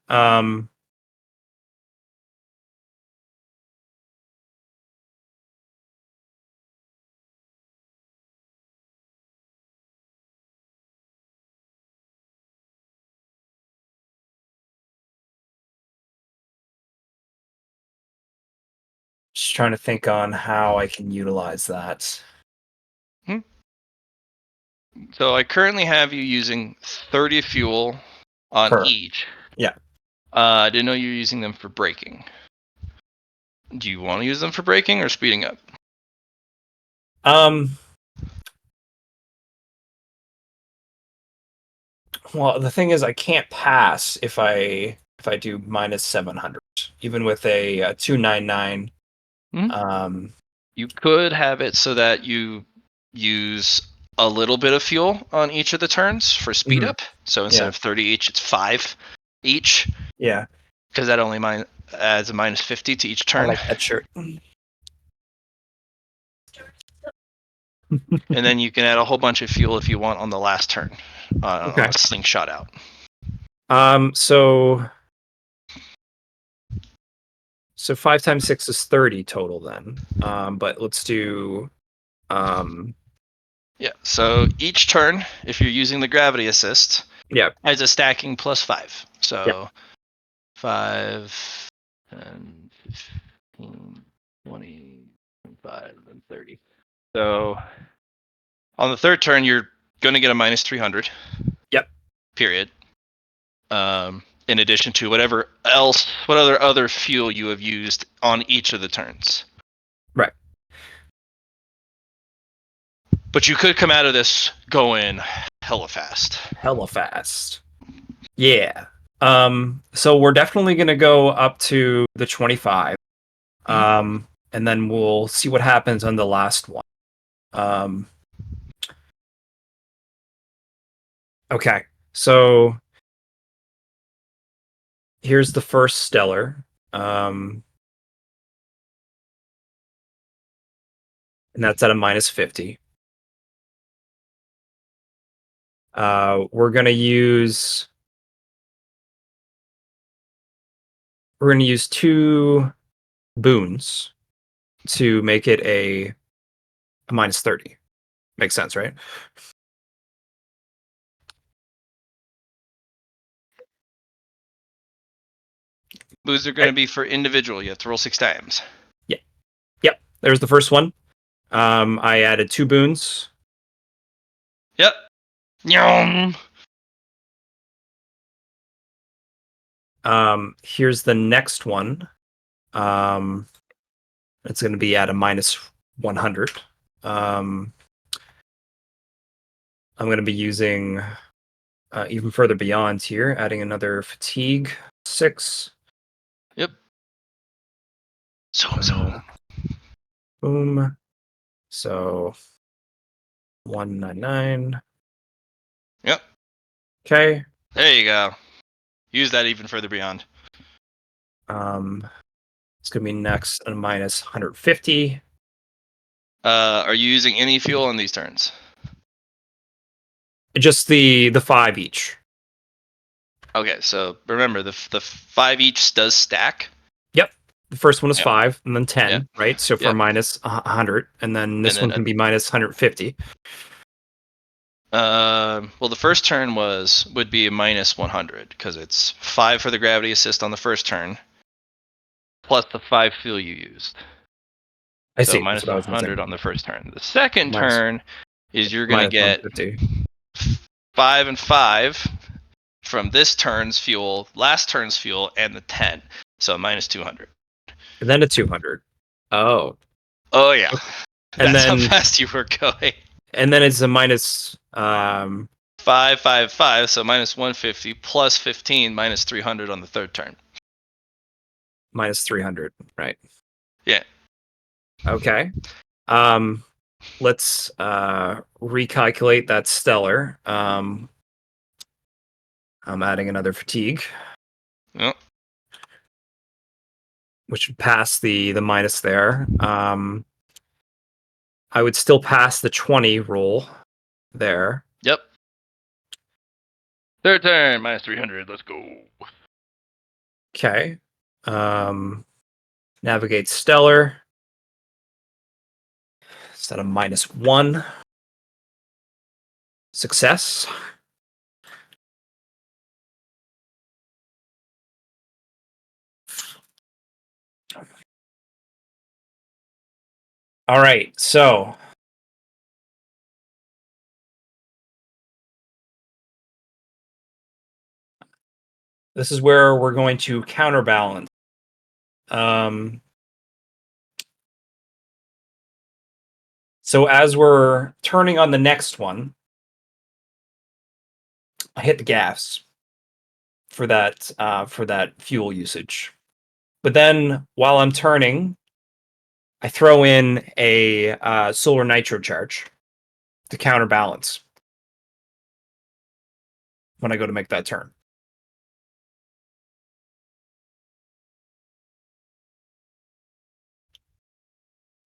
S1: Just trying to think on how I can utilize that.
S4: So I currently have you using 30 fuel on
S1: Per.
S4: each.
S1: Yeah.
S4: I didn't know you were using them for braking. Do you want to use them for braking or speeding up?
S1: Well, the thing is, I can't pass if I do minus 700, even with a 299.
S4: Mhm. You could have it so that you use a little bit of fuel on each of the turns for speed
S1: Mhm.
S4: up. So instead
S1: Yeah.
S4: of 30 each, it's 5 each.
S1: Yeah.
S4: Because that only adds a minus 50 to each turn.
S1: I like that shirt.
S4: And then you can add a whole bunch of fuel if you want on the last turn on
S1: Okay.
S4: a slingshot out.
S1: So 5 times 6 is 30 total then. But let's do
S4: Yeah, so each turn, if you're using the gravity assist,
S1: yeah.
S4: adds a stacking +5. So
S1: Yeah.
S4: 5, 10, 15, 20, 25, and 30. So on the third turn, you're going to get a minus 300.
S1: Yep.
S4: Period. In addition to what other fuel you have used on each of the turns.
S1: Right.
S4: But you could come out of this going hella fast.
S1: Hella fast. Yeah. So we're definitely gonna go up to the 25. And then we'll see what happens on the last one. Okay, so here's the first stellar. And that's at a -50. We're gonna use 2 boons to make it a -30. Makes sense, right?
S4: Boos are going to be for individual. You have to roll 6 times.
S1: Yep. There's the first one. I added 2 boons.
S4: Yep. Yum.
S1: Here's the next one. It's going to be at a -100. I'm going to be using even further beyond here, adding another fatigue 6.
S4: Yep. Zoom.
S1: Boom. So 199.
S4: Yep.
S1: Okay.
S4: There you go. Use that even further beyond.
S1: It's going to be next at a -150.
S4: Are you using any fuel on these turns?
S1: Just the 5 each.
S4: Okay, so remember the 5 each does stack.
S1: The first one is
S4: Yep.
S1: 5, and then 10,
S4: Yep.
S1: right? So for
S4: Yep.
S1: -100, and then this
S4: And then
S1: one can be -150.
S4: Well, the first turn would be a -100 because it's 5 for the gravity assist on the first turn, plus the 5 fuel you used.
S1: I
S4: So
S1: see. That's what I was
S4: -100
S1: missing.
S4: on the first turn. The second
S1: Minus-
S4: turn is you're gonna get
S1: -150.
S4: 5 and 5 from this turn's fuel, last turn's fuel, and the 10. So -200.
S1: And then a 200. Oh.
S4: Oh yeah,
S1: And
S4: that's how
S1: then
S4: fast you were going.
S1: and then it's a minus
S4: 5, 5, 5. So -150 plus 15 -300 on the third turn.
S1: -300, right?
S4: Yeah.
S1: Okay. Let's recalculate that stellar. I'm adding another fatigue,
S4: Yep.
S1: which would pass the minus there. I would still pass the 20 roll there.
S4: Yep. Third turn -300. Let's go.
S1: Okay. Navigate stellar. Set a -1. Success. All right, so this is where we're going to counterbalance. So as we're turning on the next one, I hit the gas for that fuel usage. But then while I'm turning, I throw in a solar nitro charge to counterbalance when I go to make that turn.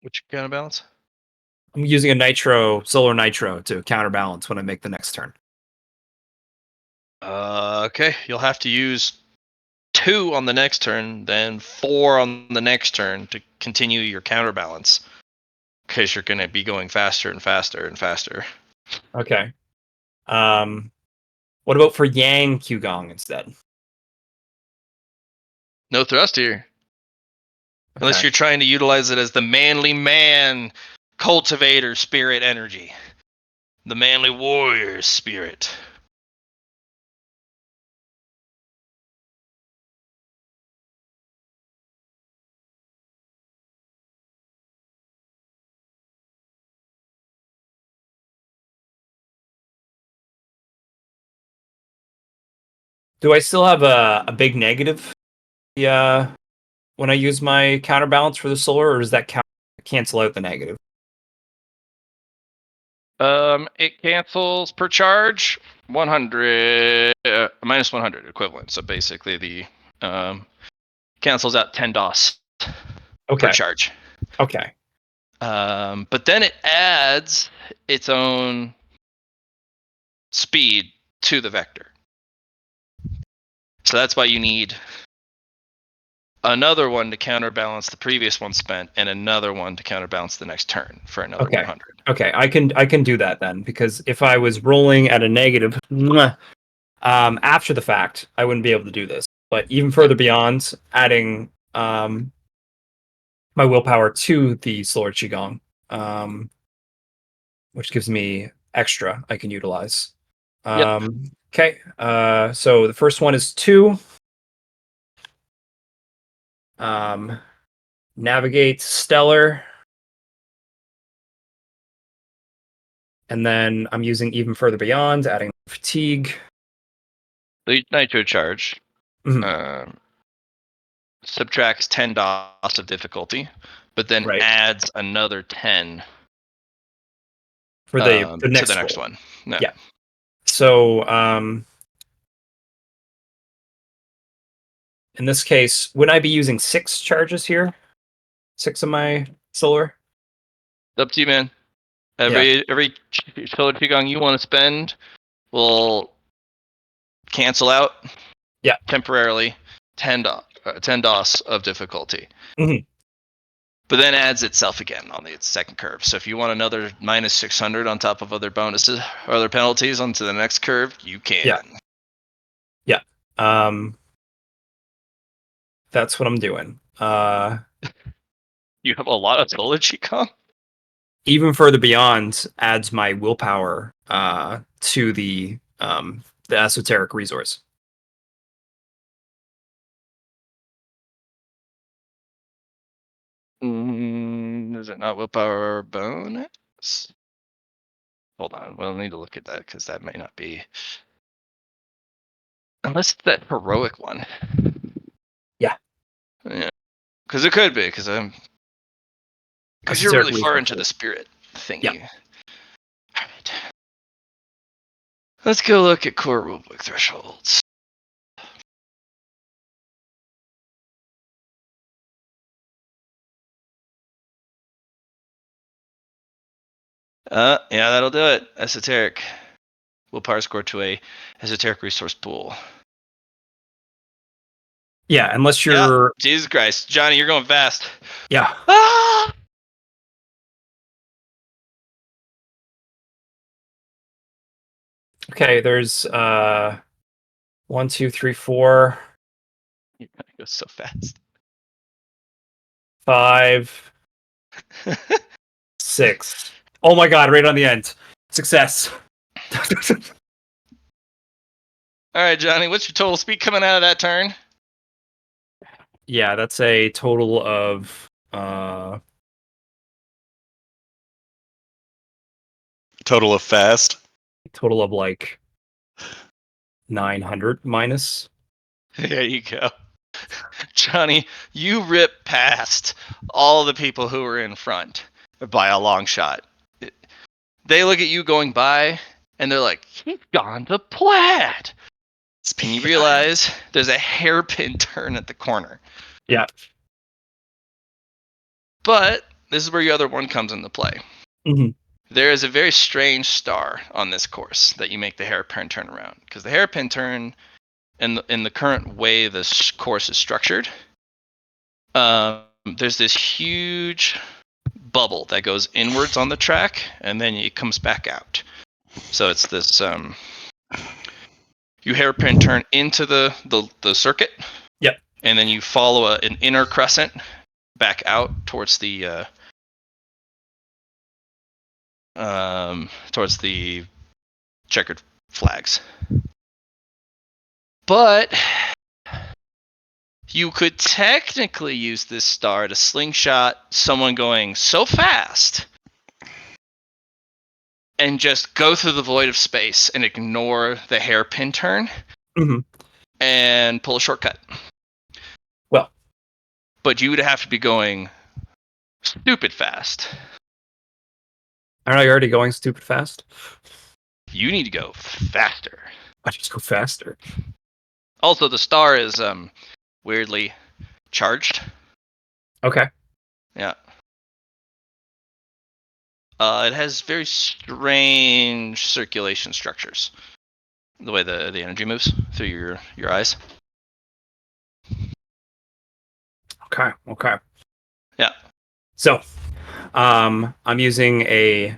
S4: Which counterbalance?
S1: I'm using a solar nitro to counterbalance when I make the next turn.
S4: Okay, you'll have to use 2 on the next turn, then 4 on the next turn to continue your counterbalance. Because you're going to be going faster and faster and faster.
S1: Okay. What about for Yang Qigong instead?
S4: No thrust here.
S1: Okay.
S4: Unless you're trying to utilize it as the manly man cultivator spirit energy. The manly warrior spirit.
S1: Do I still have a big negative? Yeah. when I use my counterbalance for the solar, or does that cancel out the negative?
S4: It cancels per charge 100 minus 100 equivalent. So basically, the cancels out 10 DOS per
S1: Okay.
S4: charge.
S1: Okay.
S4: But then it adds its own speed to the vector. So that's why you need another one to counterbalance the previous one spent, and another one to counterbalance the next turn for another
S1: Okay.
S4: 100.
S1: Okay, I can do that then, because if I was rolling at a negative after the fact, I wouldn't be able to do this. But even further beyond, adding my willpower to the Solar Qigong, which gives me extra I can utilize. Okay, so the first one is 2. Navigate Stellar. And then I'm using even further beyond, adding fatigue.
S4: The nitro charge
S1: Mhm.
S4: Subtracts 10 DOS of difficulty, but then
S1: Right.
S4: adds another 10
S1: For the
S4: to
S1: next
S4: the next
S1: roll.
S4: one. No.
S1: Yeah. So in this case, would I be using 6 charges here? 6 of my solar?
S4: It's up to you, man. Every solar qigong you want to spend will cancel out temporarily 10 DOS of difficulty.
S1: Mhm.
S4: But then adds itself again on the second curve. So if you want another minus 600 on top of other bonuses or other penalties onto the next curve, you can.
S1: Yeah. That's what I'm doing.
S4: You have a lot of solar qigong?
S1: Even further beyond adds my willpower to the esoteric resource.
S4: Is it not willpower bonus? Hold on, we'll need to look at that because that may not be. Unless it's that heroic one.
S1: Yeah.
S4: Yeah. Because it could be, because you're
S1: Esoteric
S4: really far
S1: resource.
S4: into the spirit thingy.
S1: Yeah.
S4: Alright. Let's go look at core rulebook thresholds. Yeah, that'll do it. Esoteric. Willpower score to a esoteric resource pool.
S1: Yeah, unless you're
S4: Jesus Christ. Johnny, you're going fast.
S1: Yeah.
S4: Ah!
S1: Okay, there's 1, 2, 3, 4,
S4: You're gonna go so fast.
S1: 5, 6. Oh my god, right on the end. Success.
S4: Alright, Johnny, what's your total speed coming out of that turn?
S1: Yeah, that's a total of
S2: Total of fast.
S1: like 900 minus.
S4: There you go. Johnny, you rip past all the people who were in front by a long shot. They look at you going by, and they're like, he's gone to Plaid. And you realize there's a hairpin turn at the corner.
S1: Yeah.
S4: But this is where your other one comes into play.
S1: Mm-hmm.
S4: There is a very strange star on this course that you make the hairpin turn around. Because the hairpin turn, in the current way this course is structured, there's this huge bubble that goes inwards on the track, and then it comes back out. So it's this you hairpin turn into the circuit.
S1: Yep.
S4: And then you follow an inner crescent back out towards the checkered flags. But you could technically use this star to slingshot someone going so fast and just go through the void of space and ignore the hairpin turn
S1: Mm-hmm.
S4: and pull a shortcut.
S1: Well,
S4: but you would have to be going stupid fast.
S1: Aren't I already going stupid fast?
S4: You need to go faster.
S1: I just go faster.
S4: Also, the star is weirdly charged.
S1: Okay.
S4: Yeah. It has very strange circulation structures. The way the energy moves through your eyes.
S1: Okay.
S4: Yeah.
S1: So, I'm using a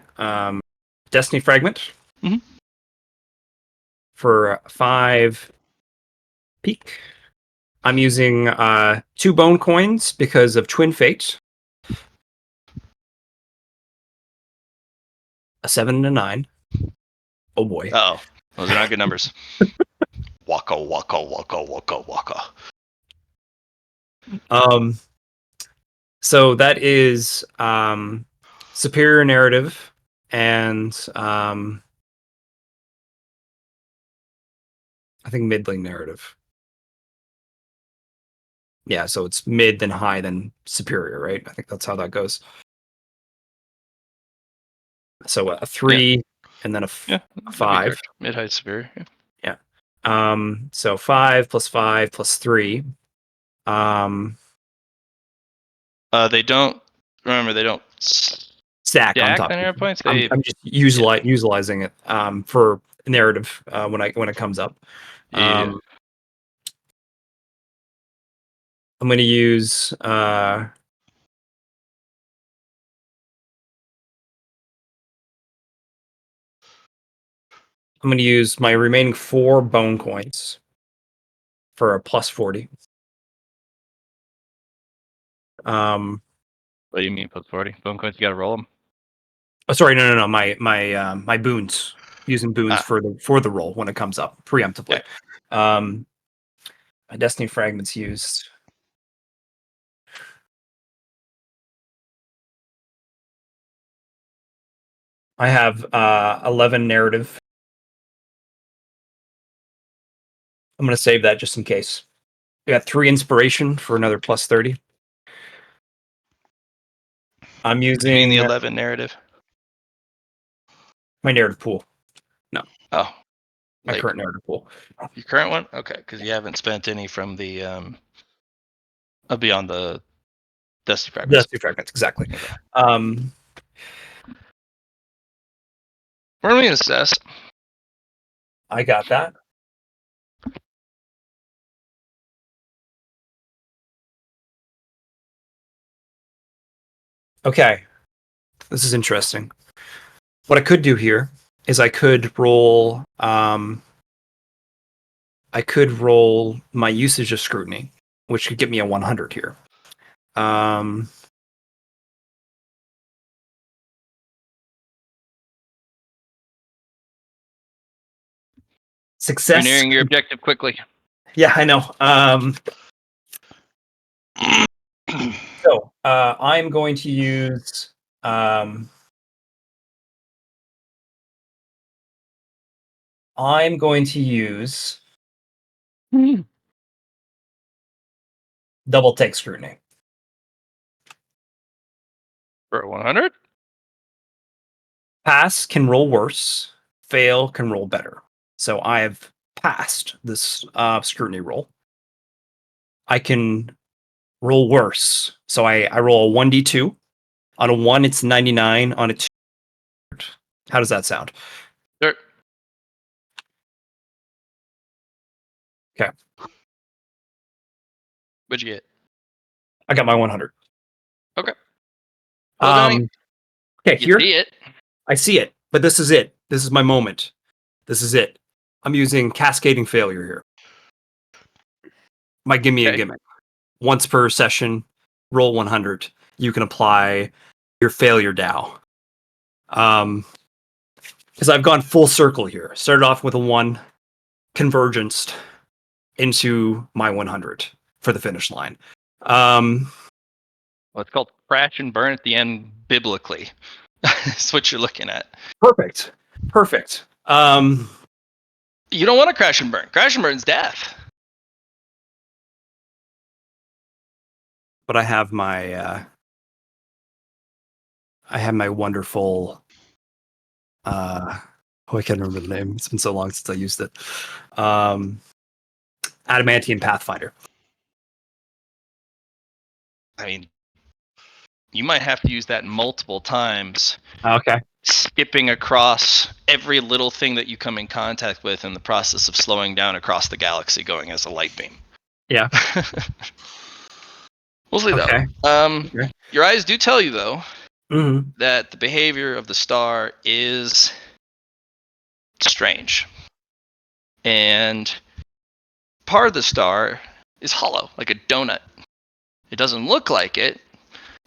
S1: Destiny fragment
S4: Mhm.
S1: for 5 peak. I'm using 2 bone coins because of Twin Fate. A 7 and a 9. Oh boy.
S4: Uh-oh. Those are not good numbers. Waka waka waka waka waka.
S1: So that is superior narrative and I think middling narrative. Yeah, so it's mid then high then superior, right? I think that's how that goes. So a 3 and then a
S4: Yeah, that'd be
S1: 5.
S4: correct. Mid-high superior. Yeah.
S1: So 5 plus 5 plus 3.
S4: They don't. Remember, they don't
S1: Stack on
S4: stack
S1: top.
S4: on your points.
S1: I'm
S4: They
S1: just utilizing it for narrative when it comes up.
S4: yeah.
S1: I'm going to use I'm going to use my remaining 4 bone coins for a plus 40.
S4: What do you mean plus 40? Bone coins, you gotta roll them.
S1: Oh, sorry, no. My boons, using boons for the roll when it comes up preemptively.
S4: Okay.
S1: My destiny fragments used. I have 11 narrative. I'm going to save that just in case. I got 3 inspiration for another plus 30. I'm
S4: You mean the
S1: using
S4: 11 narrative?
S1: my narrative pool. No,
S4: Oh,
S1: my
S4: like
S1: current narrative pool.
S4: your current one? Okay, because you haven't spent any from the beyond the Dusty Fragments.
S1: Destiny fragments, exactly.
S4: Okay. Roll me an assess.
S1: I got that. Okay, this is interesting. What I could do here is I could roll my usage of scrutiny, which could get me a 100 here. Success.
S4: You're nearing your objective quickly.
S1: Yeah, I know. So I'm going to use double take scrutiny.
S4: For 100?
S1: Pass can roll worse. Fail can roll better. So I have passed this scrutiny roll. I can roll worse. So I roll a 1d2. On a 1, it's 99. On a 2, how does that sound?
S4: Sure.
S1: Okay.
S4: What'd you get?
S1: I got my 100.
S4: Okay. Well, Johnny,
S1: okay,
S4: you
S1: here
S4: see it.
S1: I see it, but this is it. This is my moment. This is it. I'm using cascading failure here. My gimme a
S4: Okay.
S1: gimmick. Once per session, roll 100. You can apply your failure Dow. Because I've gone full circle here. Started off with a 1, convergenced into my 100 for the finish line.
S4: Well, it's called crash and burn at the end biblically. That's what you're looking at.
S1: Perfect.
S4: You don't want to crash and burn. Crash and burn's death.
S1: but I have my wonderful I can't remember the name. It's been so long since I used it. Adamantium Pathfinder.
S4: I mean, you might have to use that multiple times,
S1: Okay.
S4: skipping across every little thing that you come in contact with in the process of slowing down across the galaxy, going as a light beam.
S1: Yeah.
S4: We'll see
S1: Okay.
S4: though.
S1: Okay.
S4: Your eyes do tell you though
S1: Mm-hmm.
S4: that the behavior of the star is strange, and part of the star is hollow, like a donut. It doesn't look like it,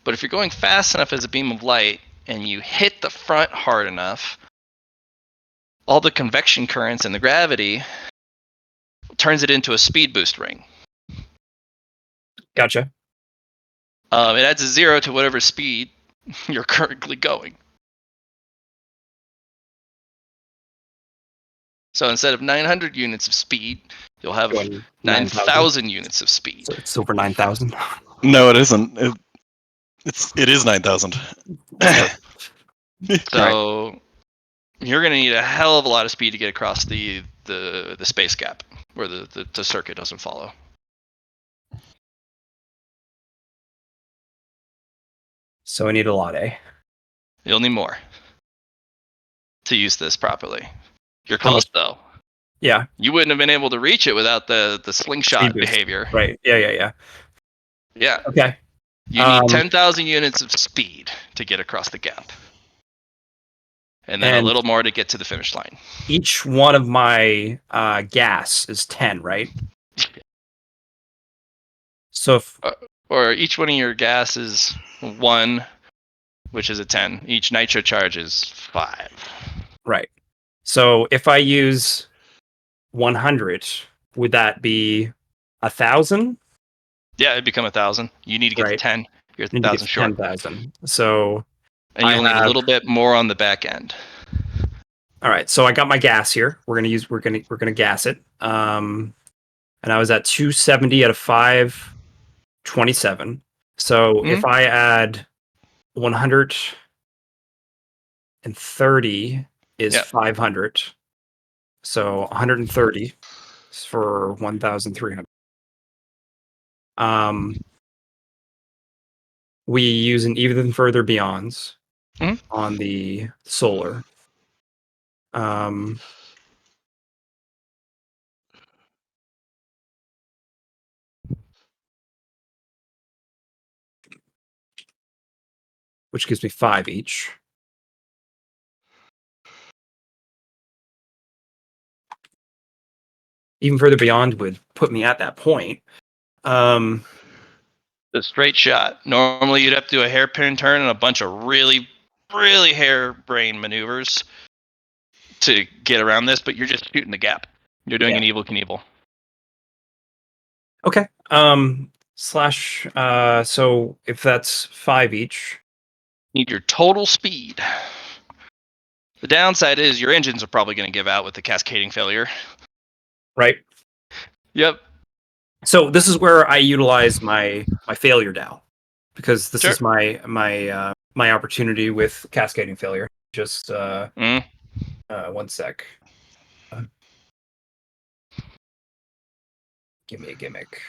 S4: but if you're going fast enough as a beam of light and you hit the front hard enough, all the convection currents and the gravity turns it into a speed boost ring.
S1: Gotcha.
S4: It adds a 0 to whatever speed you're currently going. So instead of 900 units of speed, you'll have
S1: Going
S4: 9,000 units of speed.
S1: So it's over 9,000.
S2: No, it isn't. It is 9,000.
S4: So you're going to need a hell of a lot of speed to get across the space gap where the circuit doesn't follow.
S1: So I need a lot, eh?
S4: You'll need more to use this properly. You're
S1: How
S4: close
S1: much?
S4: though.
S1: Yeah.
S4: You wouldn't have been able to reach it without the slingshot
S1: Speed boost.
S4: behavior.
S1: Right. Yeah.
S4: Yeah.
S1: Okay.
S4: You need 10,000 units of speed to get across the gap. And then a
S1: And
S4: little more to get to the finish line.
S1: each one of my gas is 10, right? So if
S4: Or each one of your gas is 1, which is a 10. Each nitro charge is 5.
S1: right. So if I use 100, would that be 1,000?
S4: Yeah, it'd become 1,000. You need to get to
S1: Right.
S4: 10. You're
S1: I need to get
S4: 1,000
S1: to
S4: short.
S1: 10,000. So
S4: And you'll
S1: I
S4: need a
S1: have-
S4: little bit more on the back end.
S1: all right. So I got my gas here. We're gonna gas it. And I was at 270 out of 527. So if I add 130 is
S4: Yep.
S1: 500. So 130 is for 1,300. We use an even further beyonds
S4: Mhm.
S1: on the solar. Which gives me 5 each. Even further beyond would put me at that point.
S4: The straight shot. Normally, you'd have to do a hairpin turn and a bunch of really, really harebrained maneuvers to get around this, but you're just shooting the gap. You're doing an Evel Knievel.
S1: Okay. Slash. So if that's 5 each,
S4: Need your total speed. The downside is your engines are probably going to give out with the cascading failure.
S1: right?
S4: Yep.
S1: So this is where I utilize my failure Dow, because this
S4: Sure.
S1: is my opportunity with cascading failure. Just one sec. Give me a gimmick.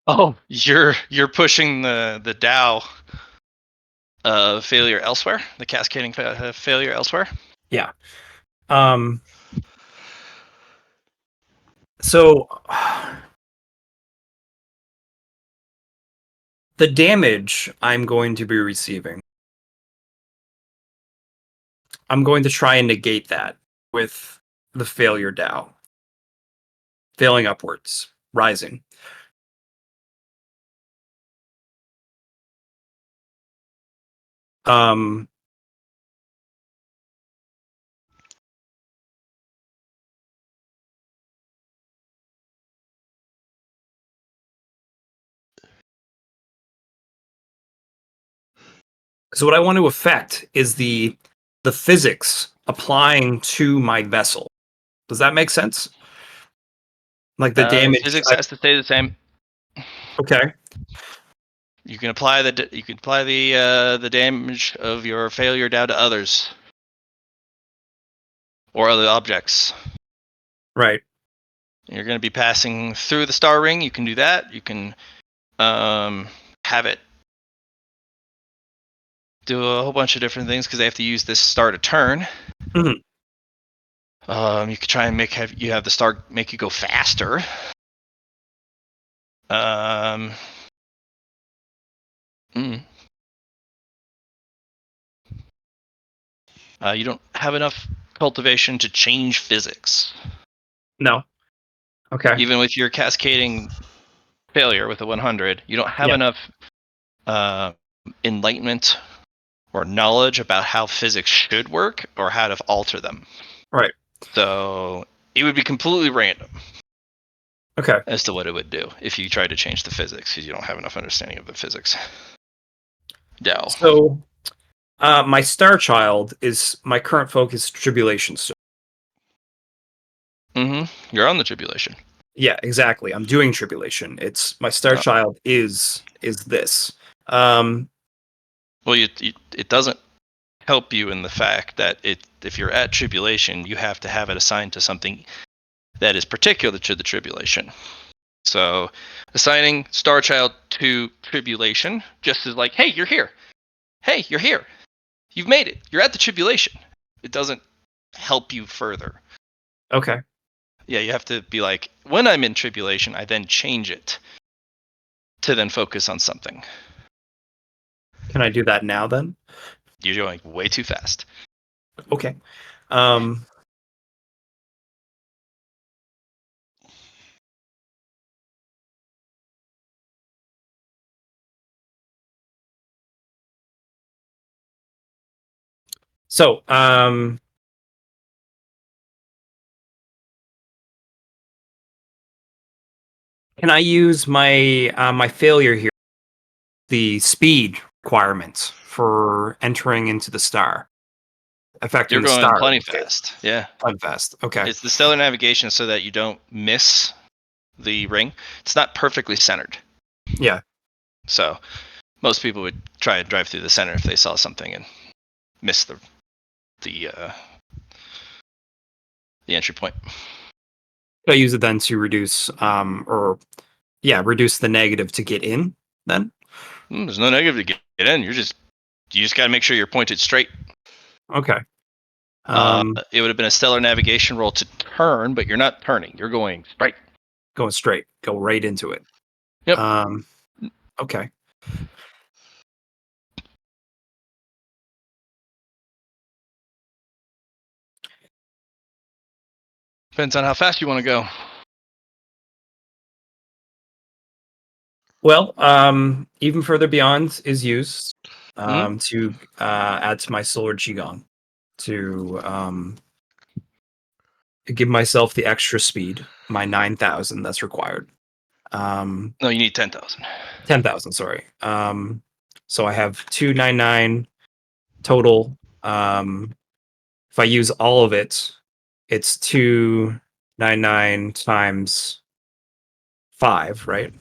S4: Oh, you're pushing the Dow failure elsewhere, the cascading failure elsewhere.
S1: Yeah. So the damage I'm going to be receiving, I'm going to try and negate that with the failure Dow. Failing upwards, rising. Um, so what I want to affect is the physics applying to my vessel. Does that make sense? Like the damage.
S4: Physics has to stay the same.
S1: Okay.
S4: You can apply the damage of your failure down to others or other objects.
S1: Right.
S4: You're going to be passing through the star ring. You can do that. You can have it do a whole bunch of different things because they have to use this star to turn.
S1: Mhm.
S4: You could try and have the star make you go faster. You don't have enough cultivation to change physics.
S1: No. Okay.
S4: Even with your cascading failure with the 100, you don't have
S1: Yeah.
S4: enough enlightenment or knowledge about how physics should work or how to alter them.
S1: Right.
S4: So it would be completely random
S1: Okay.
S4: as to what it would do if you tried to change the physics because you don't have enough understanding of the physics. No.
S1: So, my star child is my current focus. Tribulation. So,
S4: You're on the tribulation.
S1: yeah, exactly. I'm doing tribulation. It's my star
S4: Oh.
S1: child is this.
S4: Well, it doesn't help you in the fact that if you're at tribulation, you have to have it assigned to something that is particular to the tribulation. So assigning Star Child to tribulation just is like, hey, you're here. Hey, you're here. You've made it. You're at the tribulation. It doesn't help you further.
S1: Okay.
S4: Yeah, you have to be like, when I'm in tribulation, I then change it to then focus on something.
S1: Can I do that now then?
S4: You're going way too fast.
S1: Okay. So, can I use my my failure here, the speed requirements for entering into the star, affecting
S4: You're
S1: the
S4: going
S1: star?
S4: plenty
S1: In this case?
S4: fast. Yeah.
S1: Plenty fast. Okay.
S4: It's the stellar navigation so that you don't miss the ring. It's not perfectly centered.
S1: Yeah.
S4: So most people would try and drive through the center if they saw something and miss the entry point.
S1: Could I use it then to reduce reduce the negative to get in then?
S4: There's no negative to get in. You just got to make sure you're pointed straight.
S1: Okay.
S4: It would have been a stellar navigation roll to turn, but you're not turning. You're going straight.
S1: Going straight. Go right into it.
S4: Yep.
S1: Okay.
S4: Depends on how fast you want to go.
S1: Well, even further beyond is used to add to my solar qigong to give myself the extra speed, my 9,000 that's required.
S4: No, you need 10,000.
S1: 10,000, sorry. So I have 299 total. If I use all of it, it's 299 times 5, right?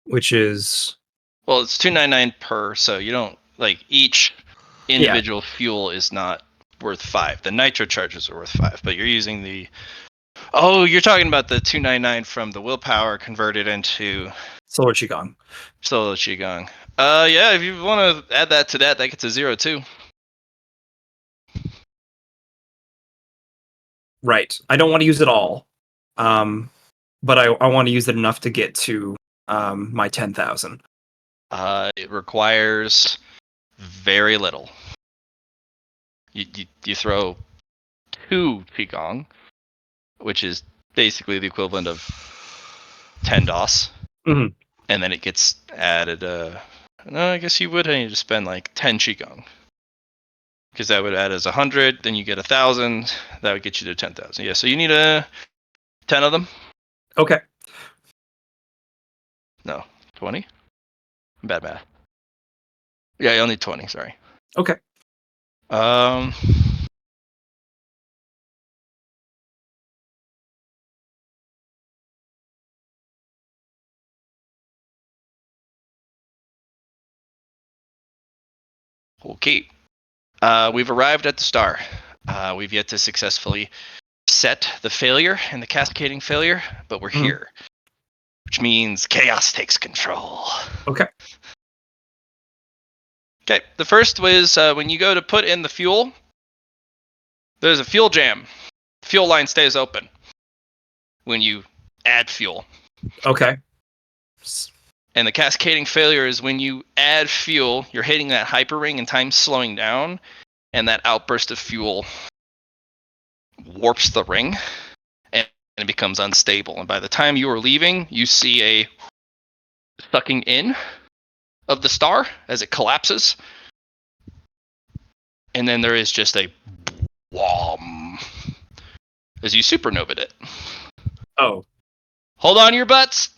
S1: Which is,
S4: well, it's 299 per, so you don't like each individual fuel is not worth 5. The nitro charges are worth 5, but you're using the you're talking about the 299 from the willpower converted into
S1: solar qigong.
S4: Solar qigong. Yeah, if you want to add that to that gets a 0 too.
S1: Right. I don't want to use it all. But I want to use it enough to get to my 10,000.
S4: It requires very little. You throw 2 qigong, which is basically the equivalent of 10 DOS.
S1: Mhm.
S4: And then it gets added. No, I guess you would need to spend like 10 Qigong. Because that would add as 100, then you get 1,000. That would get you to 10,000. Yeah, so you need 10 of them.
S1: Okay.
S4: No, 20? Bad math. Yeah, you'll need 20, sorry.
S1: Okay.
S4: Um, okay. We've arrived at the star. We've yet to successfully set the failure and the cascading failure, but we're here. Which means chaos takes control.
S1: Okay.
S4: Okay, the first was when you go to put in the fuel, there's a fuel jam. The fuel line stays open when you add fuel.
S1: Okay.
S4: And the cascading failure is when you add fuel, you're hitting that hyperring and time's slowing down, and that outburst of fuel warps the ring, and it becomes unstable. And by the time you are leaving, you see a sucking in of the star as it collapses. And then there is just a whom as you supernova it.
S1: Oh.
S4: Hold on to your butts.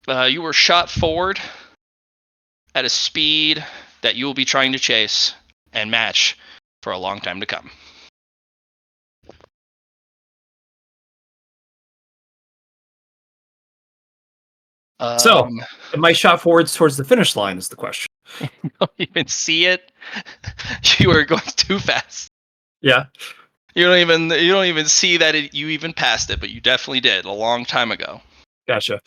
S4: You were shot forward at a speed that you will be trying to chase and match for a long time to come.
S1: So, am I shot forwards towards the finish line is the question.
S4: You don't even see it. You are going too fast.
S1: Yeah.
S4: You don't even see that you even passed it, but you definitely did a long time ago.
S1: Gotcha.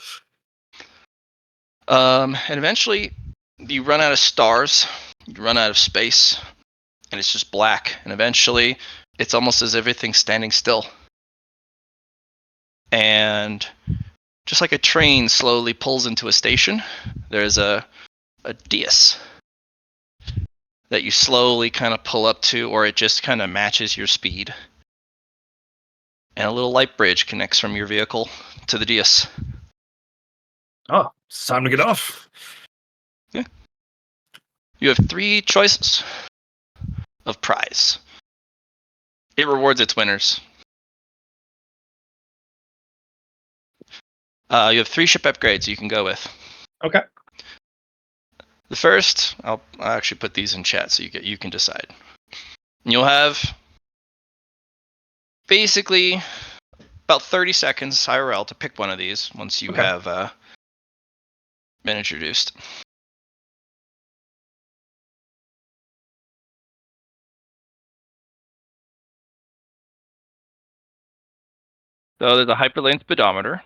S4: And eventually you run out of stars, you run out of space, and it's just black. And eventually it's almost as if everything's standing still. And just like a train slowly pulls into a station, there's a dais that you slowly kind of pull up to, or it just kind of matches your speed. And a little light bridge connects from your vehicle to the dais.
S1: Oh, it's time to get off.
S4: Yeah. You have 3 choices of prize. It rewards its winners. You have 3 ship upgrades you can go with.
S1: Okay.
S4: The first, I'll actually put these in chat so you can decide. You'll have basically about 30 seconds IRL to pick one of these once you have been introduced. So there's a hyperlane speedometer.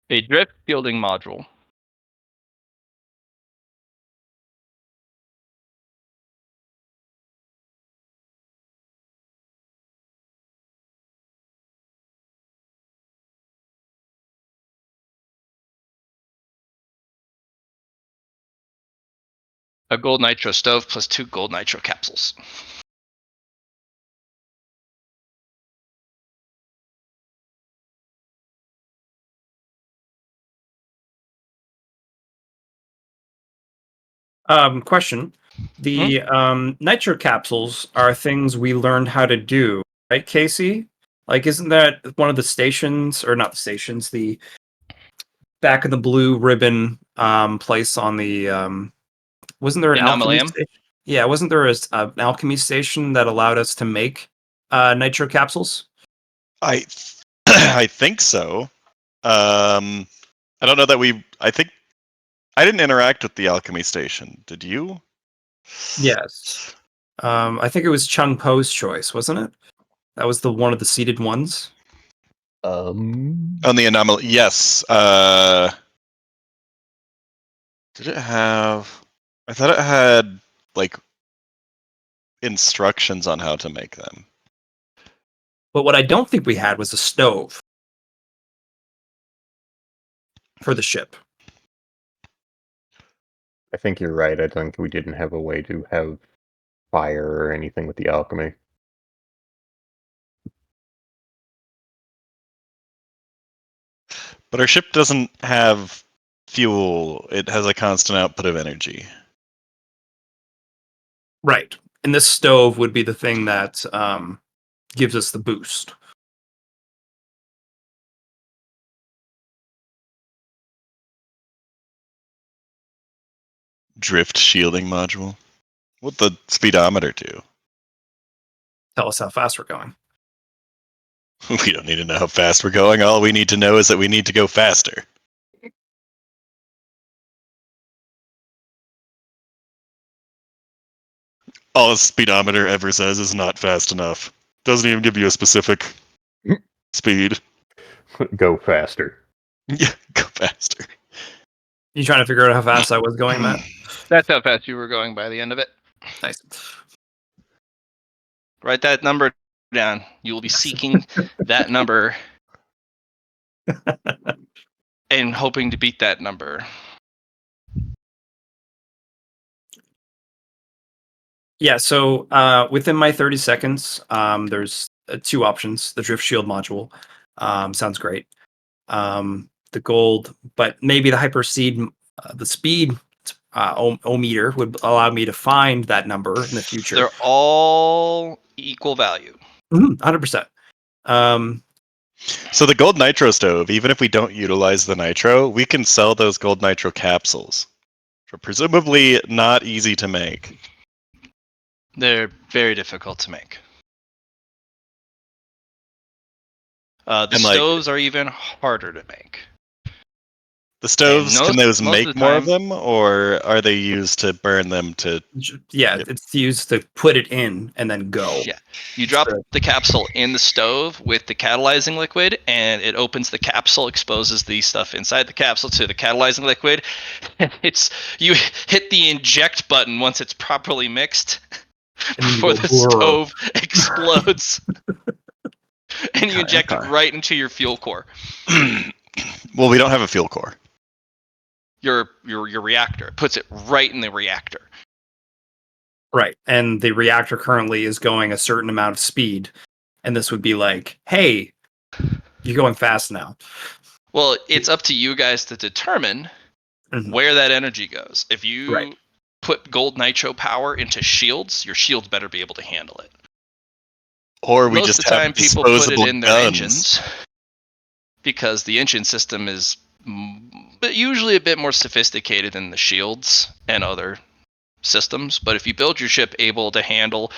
S4: A drift fielding module. A gold nitro stove plus 2 gold nitro capsules.
S1: Question. The nitro capsules are things we learned how to do, right, Casey? Like, isn't that one of the stations, or not the stations, the back of the blue ribbon place on the wasn't there an
S4: In
S1: alchemy
S4: Amalium?
S1: station? Yeah, wasn't there an alchemy station that allowed us to make nitro capsules?
S2: I think so. I don't know that I think I didn't interact with the alchemy station. Did you?
S1: Yes. I think it was Chung Po's choice, wasn't it? That was the one of the seated ones.
S2: On the anomaly, yes. Did it have? I thought it had like instructions on how to make them.
S1: But what I don't think we had was a stove for the ship.
S3: I think you're right. I think we didn't have a way to have fire or anything with the alchemy.
S2: But our ship doesn't have fuel. It has a constant output of energy.
S1: Right. And this stove would be the thing that gives us the boost.
S2: Drift shielding module. What'd the speedometer do?
S1: Tell us how fast we're going.
S2: We don't need to know how fast we're going. All we need to know is that we need to go faster. All a speedometer ever says is not fast enough. Doesn't even give you a specific speed.
S3: Go faster.
S2: Yeah, go faster.
S1: You trying to figure out how fast I was going, Matt?
S4: That's how fast you were going by the end of it.
S1: Nice.
S4: Write that number down. You will be seeking that number and hoping to beat that number.
S1: Yeah, so within my 30 seconds, there's two options. The drift shield module sounds great. The gold, but maybe the hyper seed, the speed meter would allow me to find that number in the future.
S4: They're all equal value.
S1: 100%.
S2: So the gold nitro stove, even if we don't utilize the nitro, we can sell those gold nitro capsules. Which are presumably not easy to make.
S4: They're very difficult to make. The
S2: And, like,
S4: stoves are even harder to make.
S2: The stoves, can those
S4: most of
S2: make
S4: the
S2: more of
S4: time-
S2: them, or are they used to burn them to...
S1: Yeah,
S2: Yep.
S1: it's used to put it in and then go.
S4: Yeah, you drop
S1: So-
S4: the capsule in the stove with the catalyzing liquid, and it opens the capsule, exposes the stuff inside the capsule to the catalyzing liquid. It's you hit the inject button once it's properly mixed
S1: And you
S4: before
S1: go,
S4: the
S1: "Brr."
S4: stove explodes, and you
S2: Okay,
S4: inject it
S2: okay.
S4: right into your fuel core,
S2: Well, we don't have a fuel core.
S4: your reactor. It puts it right in the reactor.
S1: Right. And the reactor currently is going a certain amount of speed. And this would be like, hey, you're going fast now.
S4: Well, it's up to you guys to determine
S1: Mhm.
S4: where that energy goes. If you
S1: Right.
S4: put gold nitro power into shields, your shields better be able to handle it.
S2: Or we
S4: Most
S2: just
S4: of the
S2: have
S4: time, people put it
S2: disposable
S4: in their
S2: guns.
S4: engines because the engine system is but usually a bit more sophisticated than the shields and other systems. But if you build your ship able to handle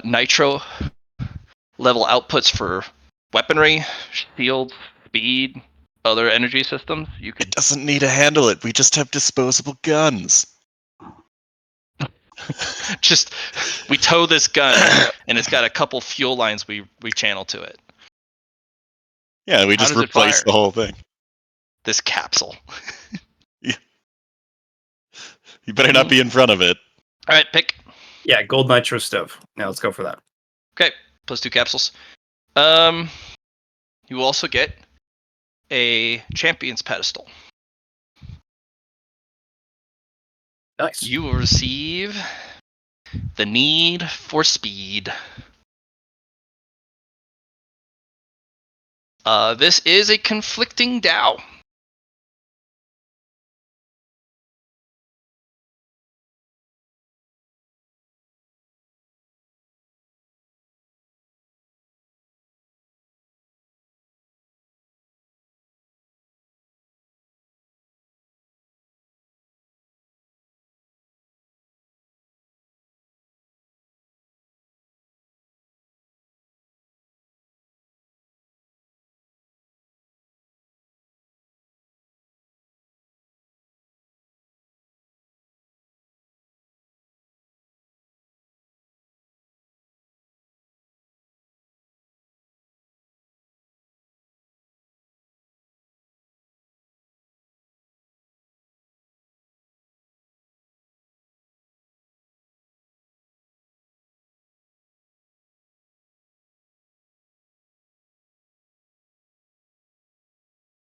S4: nitro level outputs for weaponry, shields, speed, other energy systems, you
S2: It
S4: could
S2: doesn't need to handle it. We just have disposable guns.
S4: just we tow this gun and it's got a couple fuel lines we channel to it.
S2: Yeah, we
S4: How
S2: just
S4: does it
S2: replace
S4: fire?
S2: the whole thing.
S4: This capsule.
S2: You better not be in front of it.
S4: All right, pick.
S1: Yeah, gold nitro stove. Now let's go for that.
S4: Okay, plus 2 capsules. You will also get a champion's pedestal.
S1: Nice.
S4: You will receive the need for speed. This is a conflicting Dow.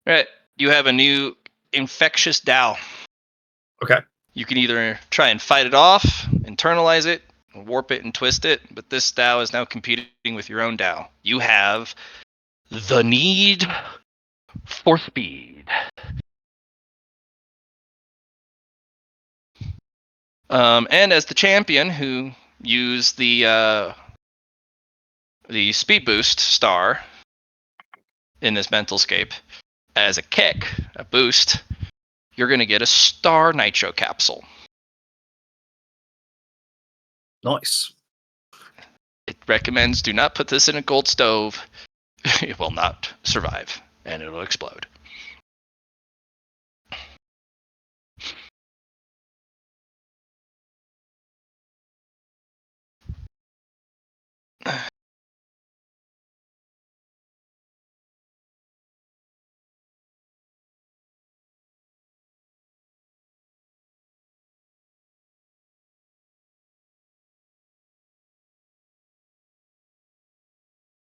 S4: Right. You have a new infectious Tao.
S1: Okay.
S4: You can either try and fight it off, internalize it, warp it and twist it, but this Tao is now competing with your own Tao. You have the need for speed. And as the champion who used the speed boost star in this mental scape as a kick, a boost, you're going to get a star nitro capsule.
S1: Nice.
S4: It recommends do not put this in a gold stove. It will not survive and it will explode.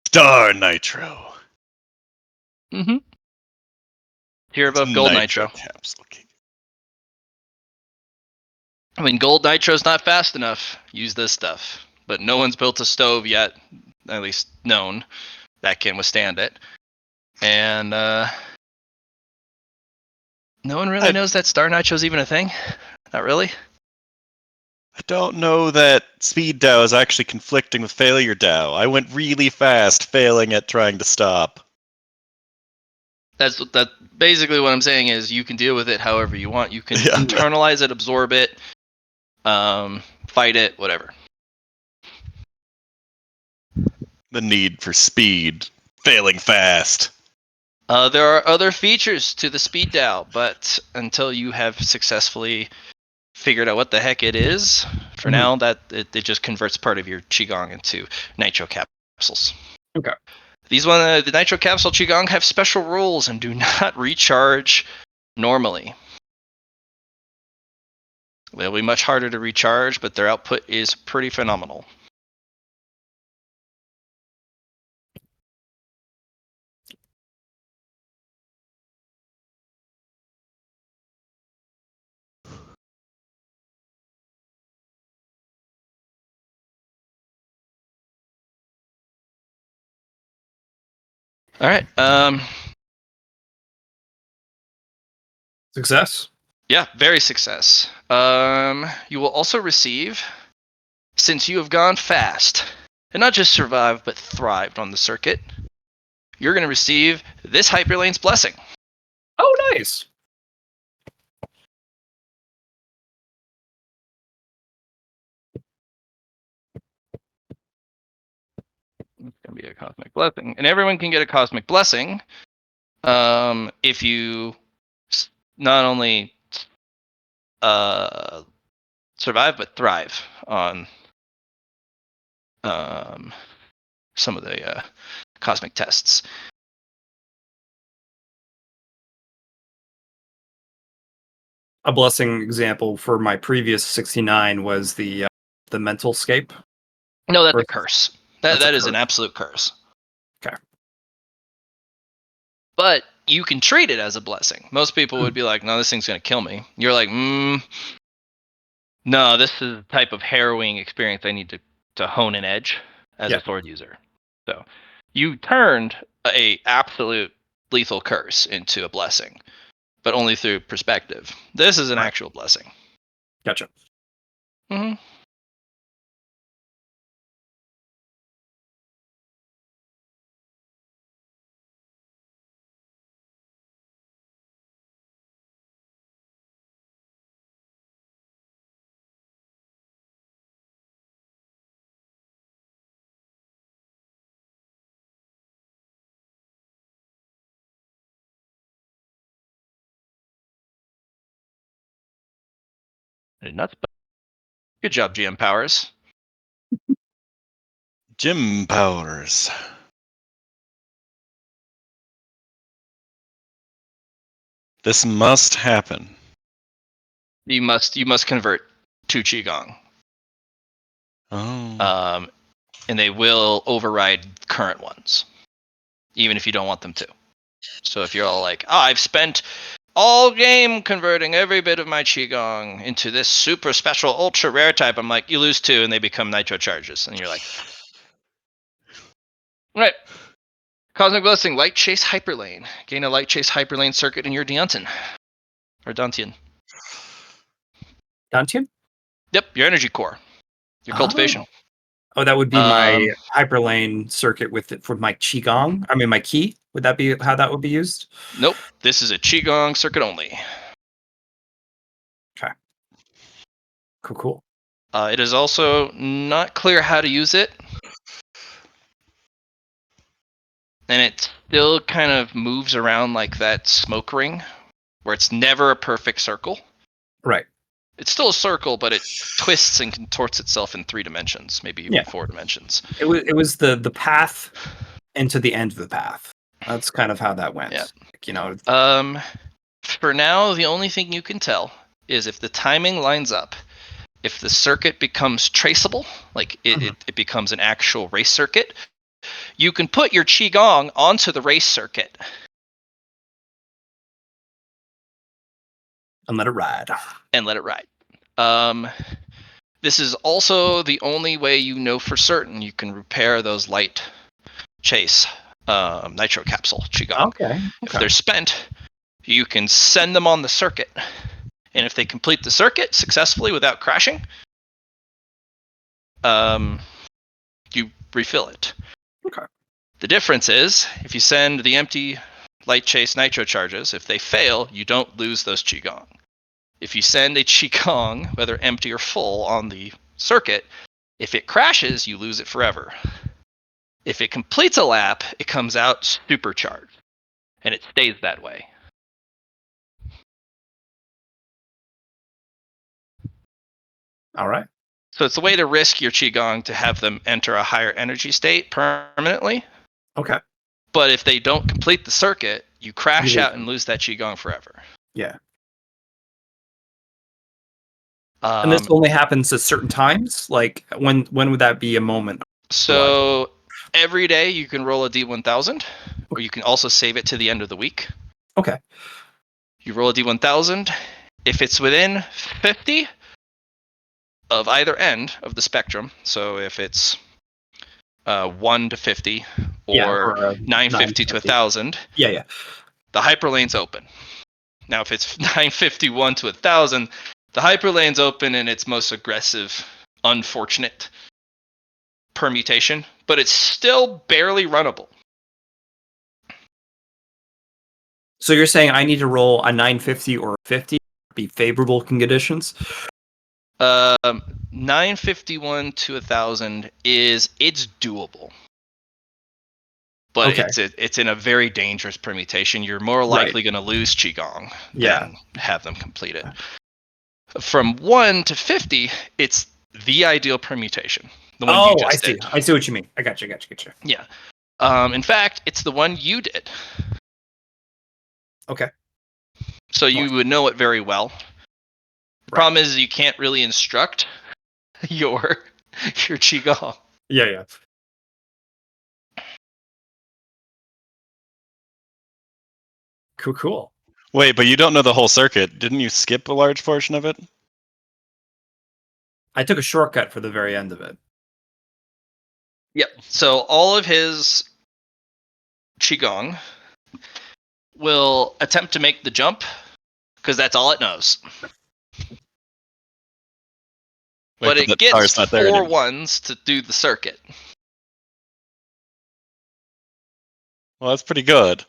S2: Star Nitro.
S4: Mm-hmm. Tier
S2: It's a
S4: above gold nitro.
S2: capsule.
S4: I mean, gold nitro's not fast enough. Use this stuff. But no one's built a stove yet, at least known, that can withstand it. And no one really knows that star nitro's even a thing. Not really.
S2: I don't know that speed Dow is actually conflicting with failure Dow. I went really fast, failing at trying to stop.
S4: That's basically what I'm saying is you can deal with it however you want. You can
S2: Yeah.
S4: internalize it, absorb it, fight it, whatever.
S2: The need for speed, failing fast.
S4: There are other features to the speed Dow, but until you have successfully figured out what the heck it is, for now that it just converts part of your Qigong into nitro capsules.
S1: Okay.
S4: These the nitro capsule Qigong have special rules and do not recharge normally. They'll be much harder to recharge, but their output is pretty phenomenal. All right.
S1: Success.
S4: Yeah, very success. You will also receive, since you have gone fast, and not just survived, but thrived on the circuit, you're going to receive this Hyperlane's Blessing.
S1: Oh, nice.
S4: It's going to be a Cosmic Blessing. And everyone can get a Cosmic Blessing if you not only survive, but thrive on some of the cosmic tests.
S1: A blessing example for my previous 69 was the mental scape.
S4: No, that's
S1: Or-
S4: a curse.
S1: That's a
S4: That is
S1: curse.
S4: an absolute curse.
S1: Okay.
S4: But you can treat it as a blessing. Most people would be like, no, this thing's going to kill me. You're like, no, this is the type of harrowing experience I need to hone an edge as a sword user. So you turned a absolute lethal curse into a blessing, but only through perspective. This is an actual blessing.
S1: Gotcha.
S4: Mm-hmm. Nuts. Good job, GM Powers.
S2: Jim Powers. This must happen.
S4: You must convert to Qigong.
S2: Oh.
S4: And they will override current ones, even if you don't want them to. So if you're all like, oh, I've spent all game converting every bit of my Qigong into this super special ultra rare type, I'm like, you lose 2 and they become nitro charges. And you're like, right. Cosmic Blessing, Light Chase Hyperlane. Gain a Light Chase Hyperlane circuit in your Dantian. Or Dantian.
S1: Dantian?
S4: Yep, your energy core. Your cultivation.
S1: Oh, that would be my
S4: Um,
S1: hyperlane circuit with it for my qigong. I mean, my ki. Would that be how that would be used?
S4: Nope. This is a Qigong circuit only.
S1: Okay. Cool.
S4: It is also not clear how to use it. And it still kind of moves around like that smoke ring, where it's never a perfect circle.
S1: Right.
S4: It's still a circle, but it twists and contorts itself in 3 dimensions, maybe even 4 dimensions.
S1: It was the path into the end of the path. That's kind of how that went.
S4: Yeah.
S1: Like, you know.
S4: For now, the only thing you can tell is if the timing lines up. If the circuit becomes traceable, like it becomes an actual race circuit, you can put your Qigong onto the race circuit.
S1: And let it ride.
S4: This is also the only way you know for certain you can repair those light chase nitro capsule Qigong.
S1: Okay.
S4: If they're spent, you can send them on the circuit. And if they complete the circuit successfully without crashing, you refill it.
S1: Okay.
S4: The difference is, if you send the empty light chase nitro charges, if they fail, you don't lose those Qigong. If you send a Qigong, whether empty or full, on the circuit, if it crashes, you lose it forever. If it completes a lap, it comes out supercharged, and it stays that way.
S1: All right.
S4: So it's a way to risk your Qigong to have them enter a higher energy state permanently.
S1: Okay.
S4: But if they don't complete the circuit, you crash
S1: You lose
S4: out and lose that Qigong forever.
S1: Yeah. And this only happens at certain times? Like, when would that be a moment?
S4: So every day you can roll a D1000, or you can also save it to the end of the week.
S1: Okay.
S4: You roll a D1000. If it's within 50 of either end of the spectrum, so if it's 1 to 50 or 950 to 1000,
S1: Yeah.
S4: the hyperlane's open. Now, if it's 951 to 1000, the hyperlane's open in its most aggressive, unfortunate permutation, but it's still barely runnable.
S1: So you're saying I need to roll a 950 or a 50 to be favorable conditions?
S4: 951 to 1000 it's doable. But it's in a very dangerous permutation. You're more likely going to lose Qigong than have them complete it. From 1 to 50, it's the ideal permutation. The one you just did.
S1: I see what you mean. I got you.
S4: Yeah. In fact, it's the one you did.
S1: Okay.
S4: So you would know it very well. The problem is you can't really instruct your Qigong.
S1: Yeah. Cool.
S2: Wait, but you don't know the whole circuit. Didn't you skip a large portion of it?
S1: I took a shortcut for the very end of it.
S4: Yep. So all of his Qigong will attempt to make the jump because that's all it knows. But it gets 4 ones to do the circuit.
S2: Well, that's pretty good.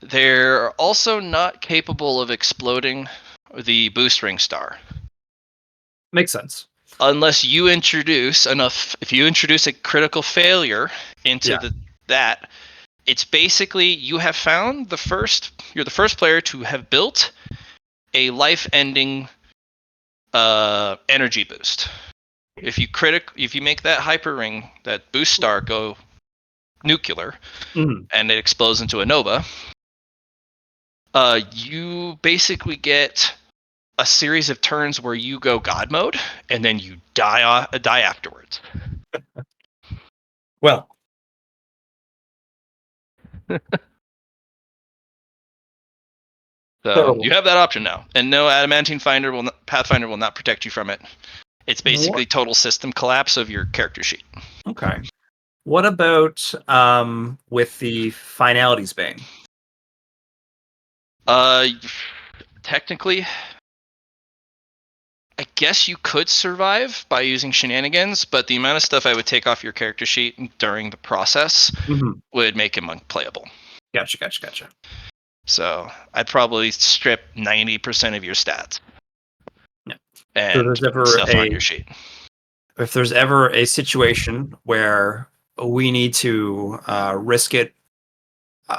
S4: They're also not capable of exploding the boost ring star.
S1: Makes sense.
S4: Unless you introduce enough, if you introduce a critical failure into that, it's basically you have found you're the first player to have built a life-ending energy boost. If you make that hyper ring, that boost star go nuclear, and it explodes into a nova, you basically get a series of turns where you go God mode, and then you die afterwards.
S1: Well,
S4: So
S1: Terrible.
S4: you have that option now, and no, adamantine pathfinder will not protect you from it. It's basically total system collapse of your character sheet.
S1: Okay. What about with the finalities bane?
S4: Technically, I guess you could survive by using shenanigans, but the amount of stuff I would take off your character sheet during the process would make him unplayable.
S1: Gotcha.
S4: So I'd probably strip 90% of your stats.
S1: Yeah.
S4: And
S1: there's ever
S4: stuff on your sheet.
S1: If there's ever a situation where we need to risk it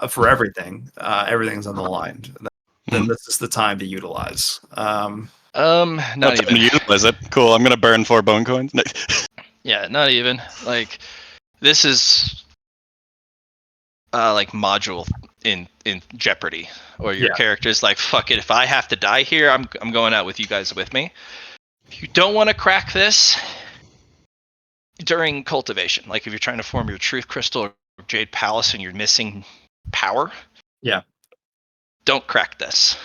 S1: for everything, everything's on the line, then this is the time to utilize.
S4: Not
S2: Not
S4: even.
S2: time to utilize it. Cool. I'm gonna burn 4 bone coins.
S4: Yeah, not even. Like, this is like module in Jeopardy, or your character's like, fuck it, if I have to die here, I'm going out with you guys with me. If you don't want to crack this during cultivation, like if you're trying to form your truth crystal or jade palace and you're missing power, don't crack this.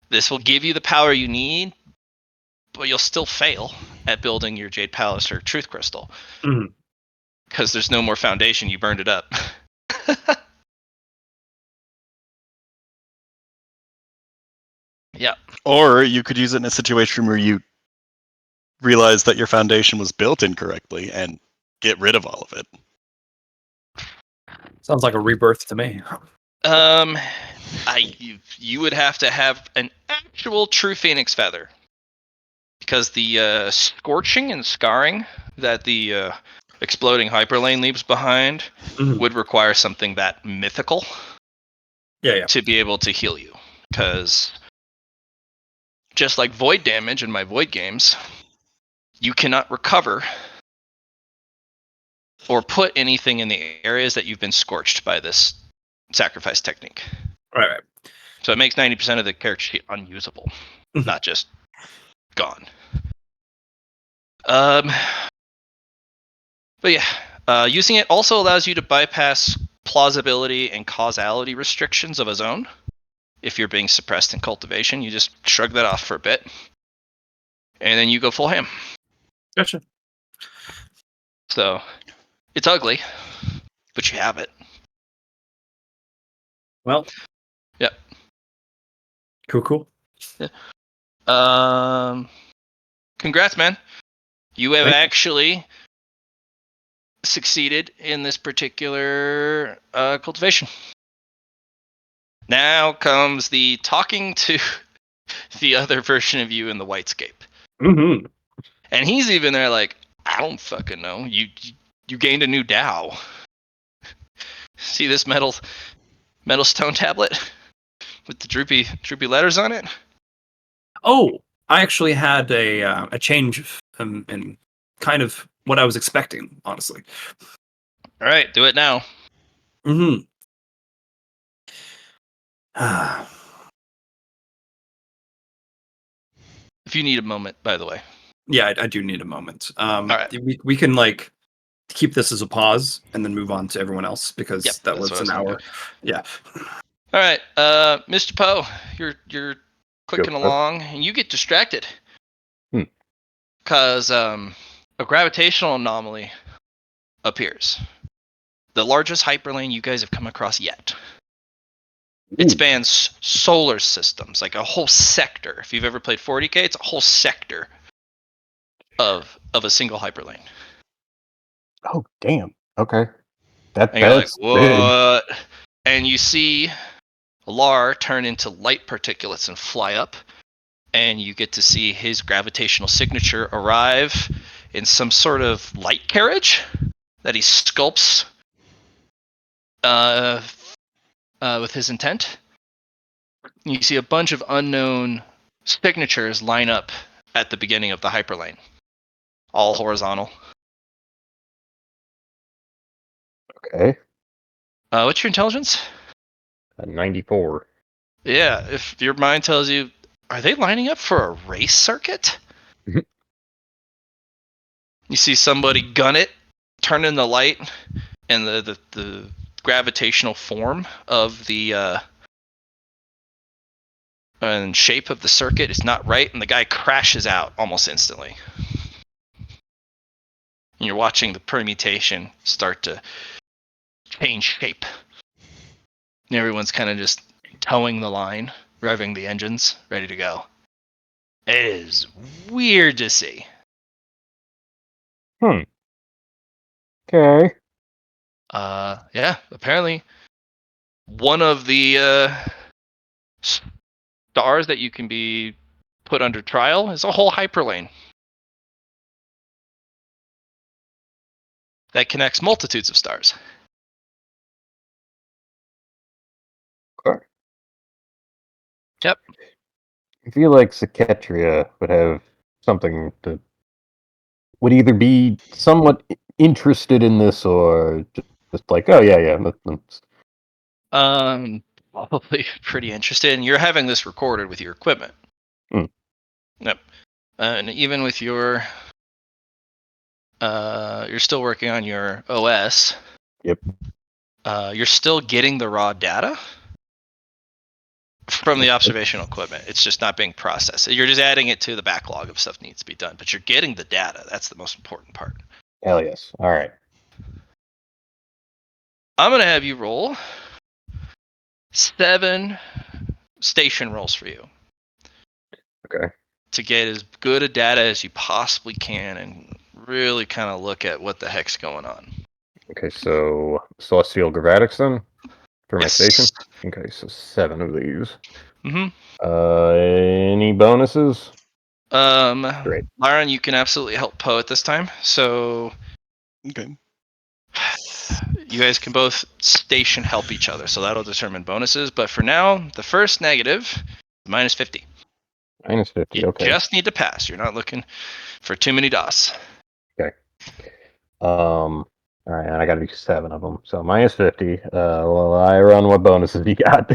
S4: This will give you the power you need, but you'll still fail at building your jade palace or truth crystal because there's no more foundation. You burned it up. Yeah.
S2: Or you could use it in a situation where you realize that your foundation was built incorrectly and get rid of all of it.
S1: Sounds like a rebirth to me.
S4: You would have to have an actual true phoenix feather, because the scorching and scarring that the exploding hyperlane leaves behind would require something that mythical to be able to heal you. Because just like void damage in my void games, you cannot recover or put anything in the areas that you've been scorched by this sacrifice technique.
S1: Right.
S4: So it makes 90% of the character sheet unusable, not just gone. But yeah, using it also allows you to bypass plausibility and causality restrictions of a zone. If you're being suppressed in cultivation, you just shrug that off for a bit, and then you go full ham.
S1: Gotcha.
S4: So it's ugly, but you have it.
S1: Well.
S4: Yep.
S1: Cool.
S4: Yeah. Congrats, man. You have actually succeeded in this particular cultivation. Now comes the talking to the other version of you in the whitescape. And he's even there like, I don't fucking know. You gained a new Dow. See this metal stone tablet with the droopy letters on it?
S1: Oh, I actually had a change in kind of what I was expecting, honestly.
S4: All right, do it now. If you need a moment, by the way.
S1: Yeah, I do need a moment.
S4: All right.
S1: We can like keep this as a pause and then move on to everyone else because that was an hour. Yeah.
S4: All right, Mr. Poe, you're clicking along and you get distracted because a gravitational anomaly appears. The largest hyperlane you guys have come across yet. It spans solar systems, like a whole sector. If you've ever played 40K, it's a whole sector of a single hyperlane.
S3: Oh, damn. Okay. That's
S4: like,
S3: big.
S4: what? And you see Lar turn into light particulates and fly up, and you get to see his gravitational signature arrive in some sort of light carriage that he sculpts with his intent. You see a bunch of unknown signatures line up at the beginning of the hyperlane, all horizontal.
S3: Okay.
S4: What's your intelligence?
S3: 94.
S4: Yeah, if your mind tells you, are they lining up for a race circuit? You see somebody gun it, turn in the light, and the gravitational form of the and shape of the circuit is not right, and the guy crashes out almost instantly. And you're watching the permutation start to change shape. And everyone's kind of just towing the line, revving the engines, ready to go. It is weird to see.
S3: Okay.
S4: Yeah, apparently one of the stars that you can be put under trial is a whole hyperlane that connects multitudes of stars.
S3: Okay.
S4: Yep.
S3: I feel like Secretria would have something to... would either be somewhat interested in this or just like, oh, yeah. That's...
S4: Probably pretty interested. And you're having this recorded with your equipment. Yep. And even with your, you're still working on your OS.
S3: Yep.
S4: You're still getting the raw data from the observational equipment. It's just not being processed. You're just adding it to the backlog of stuff that needs to be done, but you're getting the data. That's the most important part.
S3: Hell yes. All right.
S4: I'm going to have you roll 7 station rolls for you.
S3: Okay.
S4: To get as good a data as you possibly can and really kind of look at what the heck's going on.
S3: Okay, so celestial gravatics then for my
S4: Yes.
S3: station. Okay, so 7 of these.
S4: Mm-hmm.
S3: Any bonuses? Great.
S4: Lyron, you can absolutely help Poe at this time. So
S2: Okay.
S4: you guys can both station help each other. So that'll determine bonuses. But for now, the first negative, minus 50.
S3: Minus 50,
S4: You
S3: okay.
S4: just need to pass. You're not looking for too many DOS.
S3: Okay. All right, and I gotta do 7 of them. So minus 50. Well, I run what bonuses you got?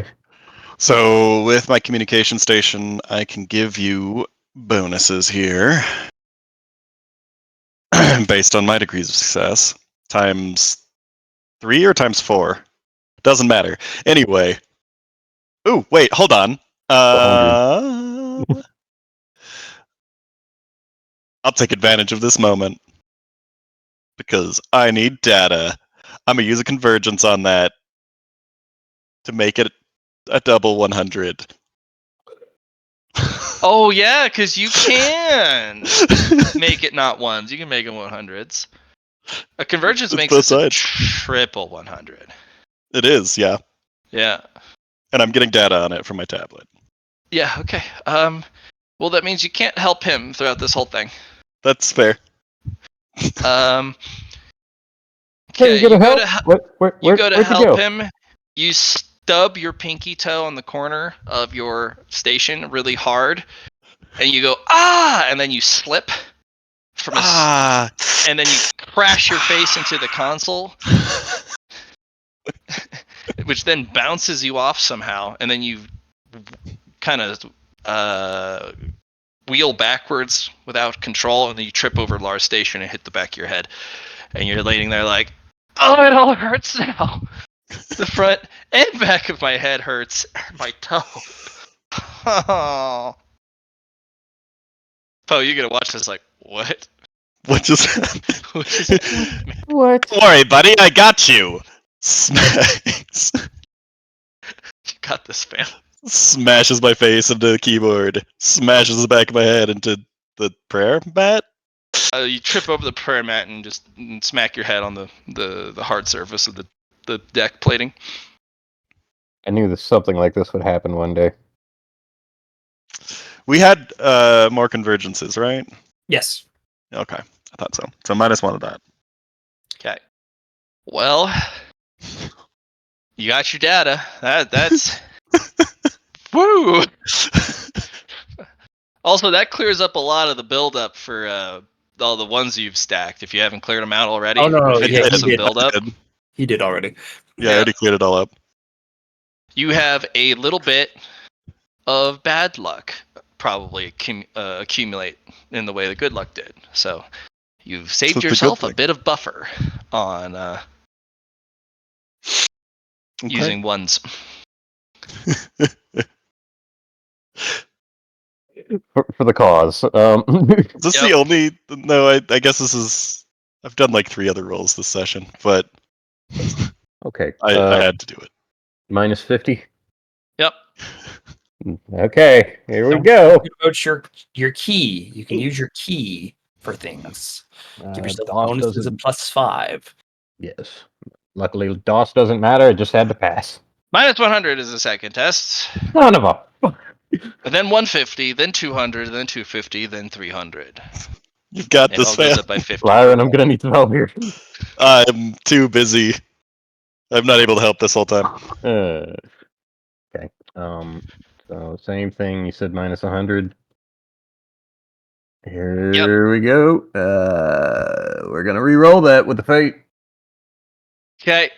S2: So with my communication station, I can give you bonuses here based on my degrees of success. Times 3 or times 4? Doesn't matter. Anyway. Ooh, wait, hold on.
S3: 100.
S2: I'll take advantage of this moment because I need data. I'm gonna use a convergence on that to make it a double 100.
S4: Oh, yeah, because you can make it not ones. You can make it 100s. A convergence
S2: It's
S4: makes
S2: both
S4: this a
S2: sides.
S4: triple 100.
S2: It is, yeah.
S4: Yeah.
S2: And I'm getting data on it from my tablet.
S4: Yeah, okay. Well, that means you can't help him throughout this whole thing.
S2: That's fair.
S4: Okay,
S3: Hey, you gonna help?
S4: You go to
S3: Where'd you
S4: help
S3: go?
S4: him. You stub your pinky toe on the corner of your station really hard, and you go, ah! And then you slip from and then you crash your face into the console, which then bounces you off somehow, and then you kind of wheel backwards without control, and then you trip over Lars Station and hit the back of your head, and you're laying there like, oh, it all hurts now. The front and back of my head hurts, and my toe. Oh. Poe, you're gonna watch this like, what?
S2: What just happened?
S4: What just happened to me?
S3: What?
S2: Don't worry, buddy, I got you. Smacks.
S4: You got this, fam.
S2: Smashes my face into the keyboard. Smashes the back of my head into the prayer mat.
S4: You trip over the prayer mat and just smack your head on the hard surface of the deck plating.
S3: I knew that something like this would happen one day.
S2: We had more convergences, right?
S1: Yes.
S2: Okay, I thought so. So minus 1 of that.
S4: Okay. Well, you got your data. That's woo. Also, that clears up a lot of the buildup for all the ones you've stacked. If you haven't cleared them out already,
S1: Oh, no,
S4: if you
S1: yeah,
S4: have
S1: he
S4: some
S1: did.
S4: buildup.
S1: He did already.
S2: Yeah, I already cleared it all up.
S4: You have a little bit of bad luck probably accumulate in the way the good luck did. So you've saved
S2: the good
S4: yourself a
S2: thing.
S4: bit of buffer on using ones.
S3: for the cause.
S2: Is this
S4: Yep.
S2: the only? No, I guess this is. I've done like 3 other rolls this session, but
S3: Okay.
S2: I had to do it.
S3: Minus 50.
S4: Yep.
S3: Okay, here we
S1: Don't
S3: go.
S1: forget about your key. You can use your key for things. Give yourself
S3: DOS
S1: bonuses of
S3: doesn't.
S1: +5.
S3: Yes. Luckily, DOS doesn't matter. It just had to pass.
S4: Minus 100 is the second test.
S3: Son of a.
S4: And then 150, then 200, then 250, then 300.
S2: You've got
S4: It
S2: this,
S4: all goes
S2: man.
S4: up by 50.
S3: Lyron, I'm gonna need some help here.
S2: I'm too busy. I'm not able to help this whole time.
S3: Okay. So same thing. You said minus 100. Here we go. We're gonna re-roll that with the fate.
S4: Okay.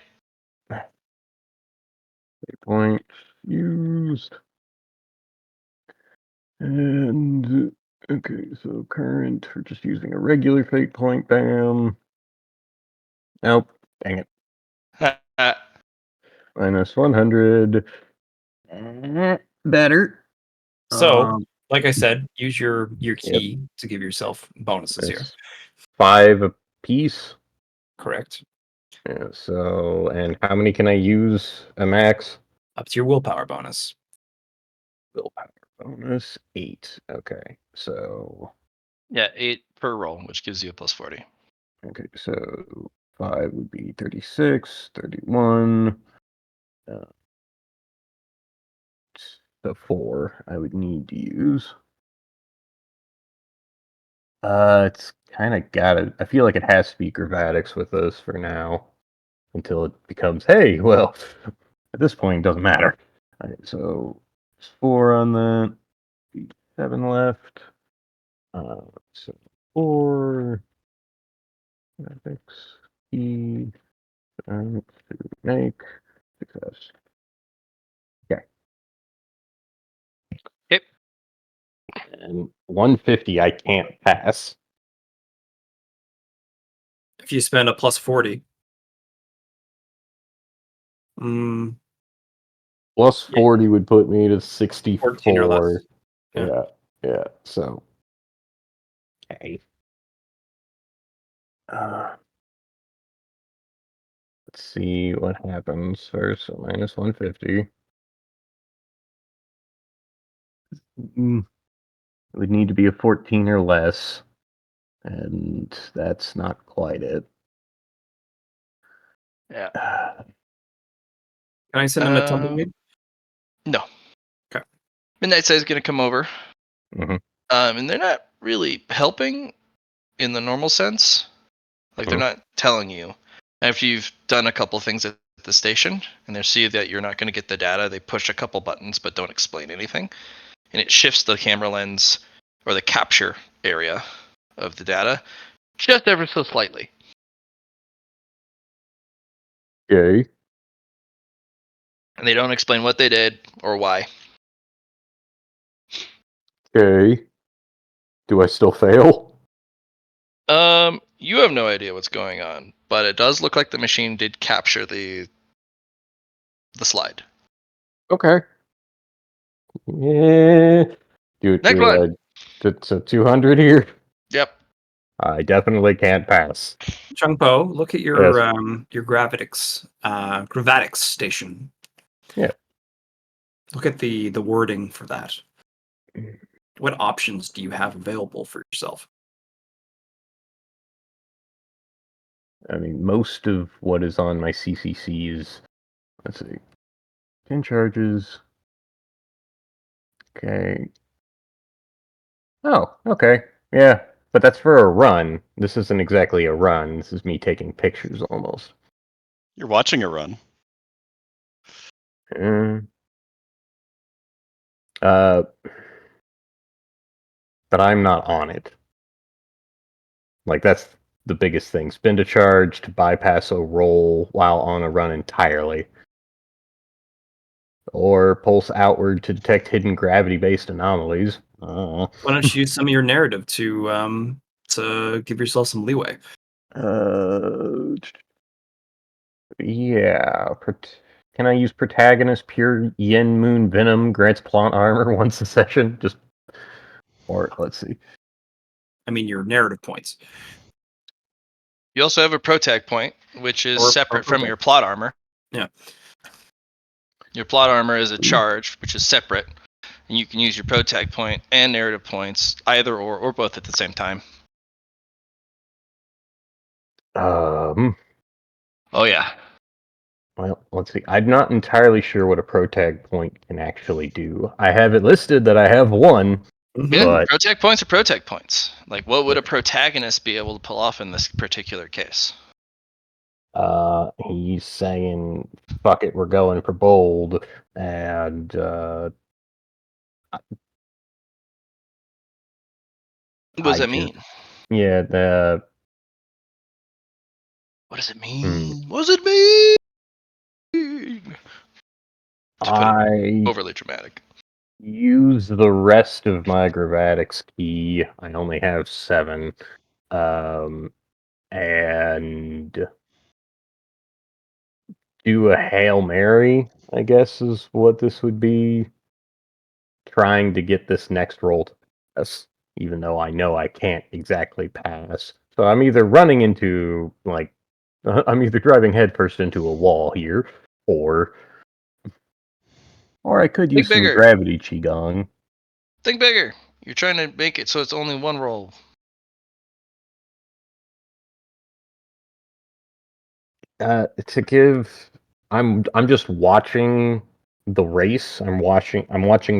S3: Point used. And okay, so current, we're just using a regular fate point. Bam. Nope. Dang it. Minus 100. Better.
S1: So, like I said, use your
S3: Yep.
S1: key to give yourself bonuses here.
S3: There's 5 apiece.
S1: Correct.
S3: Yeah, so, and how many can I use a max?
S1: Up to your willpower bonus.
S3: Willpower bonus 8. Okay, so
S4: Yeah, 8 per roll, which gives you a plus 40.
S3: okay, so 5 would be 36, 31. So 4 I would need to use. It's kind of got it. I feel like it has to be gravatics with us for now until it becomes, hey, well, at this point, it doesn't matter. All right, so 4 on that, 7 left. So 4, graphics, E, to make, success. Okay.
S4: Yep.
S3: And 150 I can't pass.
S1: If you spend a +40. Mm,
S3: Plus
S1: Yeah.
S3: 40 would put me to 64.
S1: 14 or less. Yeah.
S3: Yeah. So, okay. Let's see what happens first. So minus 150. It would need to be a 14 or less. And that's not quite it.
S4: Yeah.
S1: Can I send him a tumbleweed?
S4: No.
S1: Okay.
S4: Midnight Side's going to come over.
S3: Mhm.
S4: And they're not really helping in the normal sense. Like, they're not telling you. After you've done a couple things at the station, and they see that you're not going to get the data, they push a couple buttons but don't explain anything. And it shifts the camera lens or the capture area of the data just ever so slightly.
S3: Okay.
S4: And they don't explain what they did or why.
S3: Okay. Do I still fail?
S4: You have no idea what's going on, but it does look like the machine did capture the slide.
S3: Okay. Yeah.
S4: Next one.
S3: So 200 here?
S4: Yep.
S3: I definitely can't pass.
S1: Chungpo, look at
S3: Yes.
S1: your gravatics station.
S3: Yeah.
S1: Look at the wording for that. What options do you have available for yourself?
S3: I mean, most of what is on my CCC is, let's see, 10 charges. Okay. Oh, okay. Yeah, but that's for a run. This isn't exactly a run. This is me taking pictures almost.
S2: You're watching a run.
S3: But I'm not on it. Like, that's the biggest thing. Spend a charge to bypass a roll while on a run entirely. Or pulse outward to detect hidden gravity-based anomalies.
S1: Why don't you use some of your narrative to give yourself some leeway?
S3: Yeah. Can I use protagonist pure Yen Moon Venom grants plot armor once a session? Just Or let's see.
S1: I mean, your narrative points.
S4: You also have a protag point, which is
S1: Or
S4: separate from
S1: protag.
S4: your plot armor.
S1: Yeah.
S4: Your plot armor is a charge, which is separate, and you can use your protag point and narrative points, either or both at the same time.
S3: Um.
S4: Oh yeah.
S3: Well, let's see. I'm not entirely sure what a protag point can actually do. I have it listed that I have one,
S4: Yeah,
S3: but
S4: protag points are protag points. Like, what would a protagonist be able to pull off in this particular case?
S3: he's saying, "Fuck it, we're going for bold," and
S4: What does
S3: I
S4: that
S3: just-
S4: mean?
S3: yeah,
S4: What does it mean? What does it mean? To put it
S3: I
S4: overly dramatic.
S3: use the rest of my gravatics key. I only have 7, and do a Hail Mary, I guess is what this would be. Trying to get this next roll to pass, even though I know I can't exactly pass. So I'm either running into, like, I'm either driving headfirst into a wall here, or I could use
S4: Think
S3: some
S4: bigger.
S3: gravity qigong.
S4: Think bigger. You're trying to make it so it's only one roll.
S3: To give, I'm just watching the race. I'm watching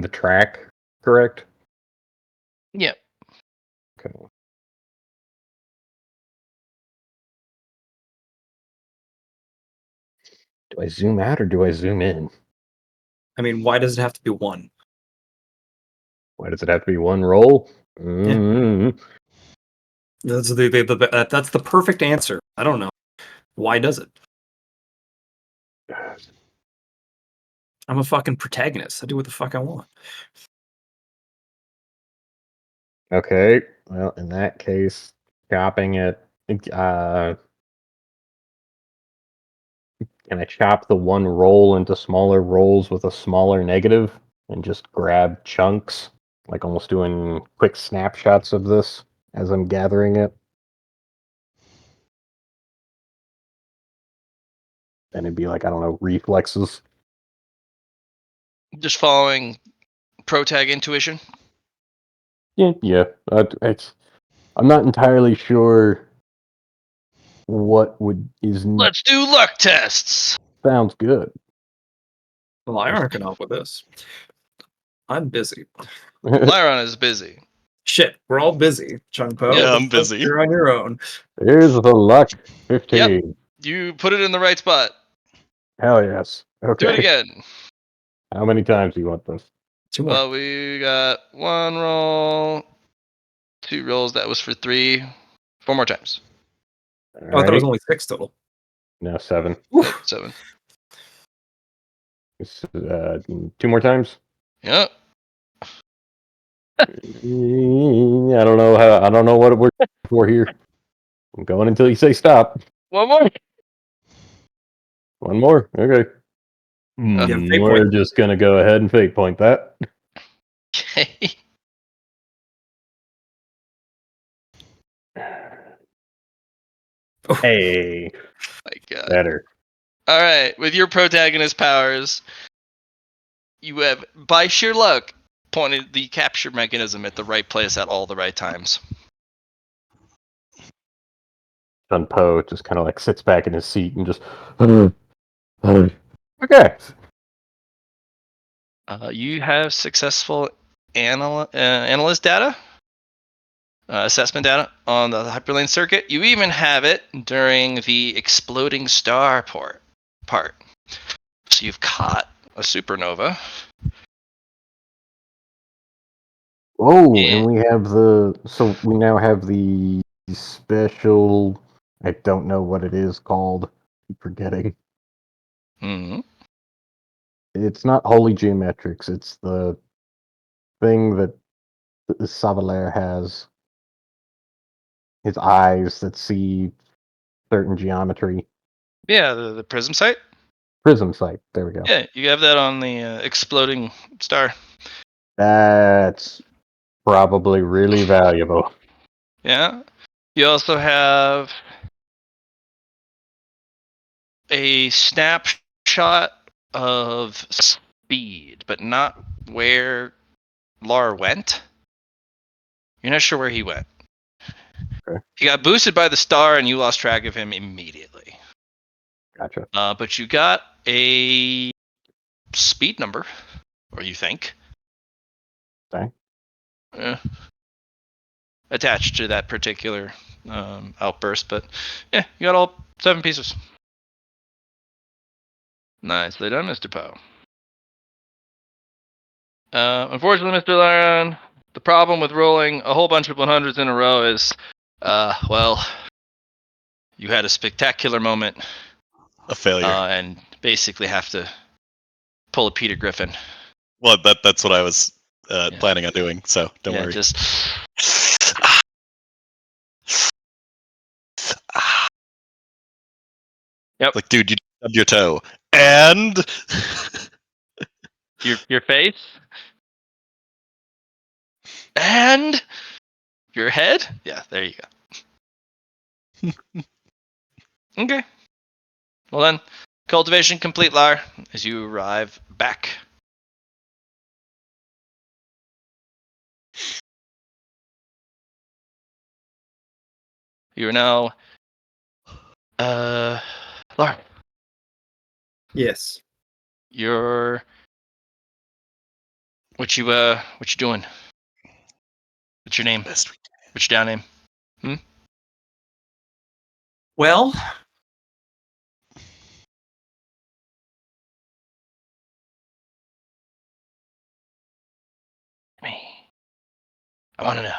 S3: the track. Correct.
S4: Yeah.
S3: Okay. Do I zoom out or do I zoom in?
S1: I mean, why does it have to be one?
S3: Why does it have to be one roll? Mm-hmm.
S1: That's that's the perfect answer. I don't know. Why does it? I'm a fucking protagonist. I do what the fuck I want.
S3: Okay, well, in that case, chopping it, can I chop the one roll into smaller rolls with a smaller negative and just grab chunks, like almost doing quick snapshots of this as I'm gathering it? And it'd be like, I don't know, reflexes.
S4: Just following protag intuition.
S3: Yeah. I'm not entirely sure what
S4: Let's do luck tests.
S3: sounds good.
S1: Well, I aren't gonna help with this. I'm busy.
S4: Lyron is busy.
S1: Shit, we're all busy. Chungpo,
S2: Yeah, I'm busy.
S1: You're on your own.
S3: Here's the luck 15.
S4: You put it in the right spot.
S3: Hell yes.
S4: Do it
S3: Okay.
S4: again.
S3: How many times do you want this?
S1: 2 more.
S4: Well, we got 1 roll, 2 rolls. That was for 3. 4 more times.
S1: I thought it was
S3: Alrighty.
S1: only 6 total.
S3: No, 7.
S4: Nope, 7.
S3: This, 2 more times.
S4: Yep.
S3: I don't know what we're for here. I'm going until you say stop.
S4: 1 more.
S3: One more. Okay.
S1: You have fate
S3: We're
S1: point.
S3: just gonna go ahead and fate point that.
S4: Okay.
S3: Hey,
S4: My God.
S3: better.
S4: All right. With your protagonist powers, you have, by sheer luck, pointed the capture mechanism at the right place at all the right times.
S3: Sun Po just kind of like sits back in his seat and just. Okay.
S4: You have successful analyst data, assessment data on the hyperlane circuit. You even have it during the exploding star part. So you've caught a supernova.
S3: Oh,
S4: Yeah.
S3: and we have so we now have the special. I don't know what it is called. Keep forgetting.
S4: Mm-hmm.
S3: It's not holy geometrics. It's the thing that Savalaire has. His eyes that see certain geometry.
S4: Yeah, the prism sight.
S3: Prism sight. There we go.
S4: Yeah, you have that on the exploding star.
S3: That's Probably really valuable.
S4: Yeah. You also have a snapshot of speed, but not where Lar went. You're not sure where he went.
S3: Okay.
S4: He got boosted by the star, and you lost track of him immediately.
S3: Gotcha.
S4: But you got a speed number, or you think,
S3: Okay.
S4: attached to that particular outburst. But yeah, you got all 7 pieces. Nicely done, Mr. Poe. Unfortunately, Mr. Lyon, the problem with rolling a whole bunch of 100s in a row is, well, you had a spectacular moment
S2: A failure.
S4: and basically have to pull a Peter Griffin.
S2: Well, that's what I was
S4: Yeah.
S2: planning on doing, so don't worry.
S4: Just Yep.
S2: Like, dude, you stubbed your toe. And
S4: your face and your head. Yeah, there you go. Okay. Well then, cultivation complete, Lar, as you arrive back. You are now, Lar.
S1: Yes.
S4: You're what you doing? What's your name?
S2: best we
S4: What's your down name?
S1: Well,
S4: Me. I want to know.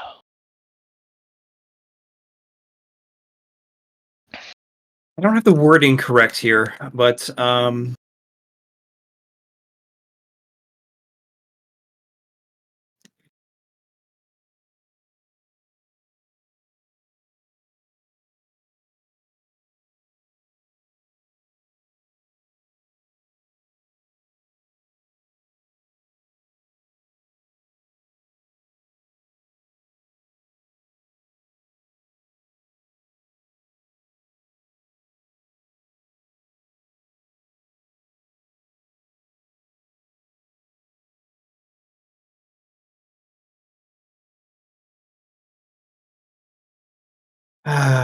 S1: I don't have the wording correct here, but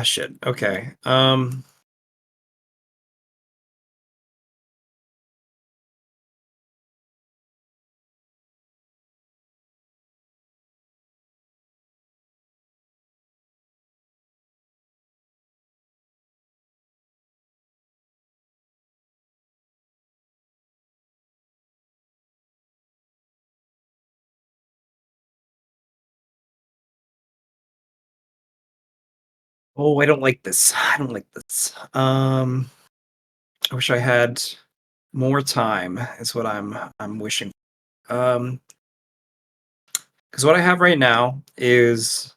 S1: shit. Okay. Oh, I don't like this. I don't like this. I wish I had more time. Is what I'm wishing. Because what I have right now is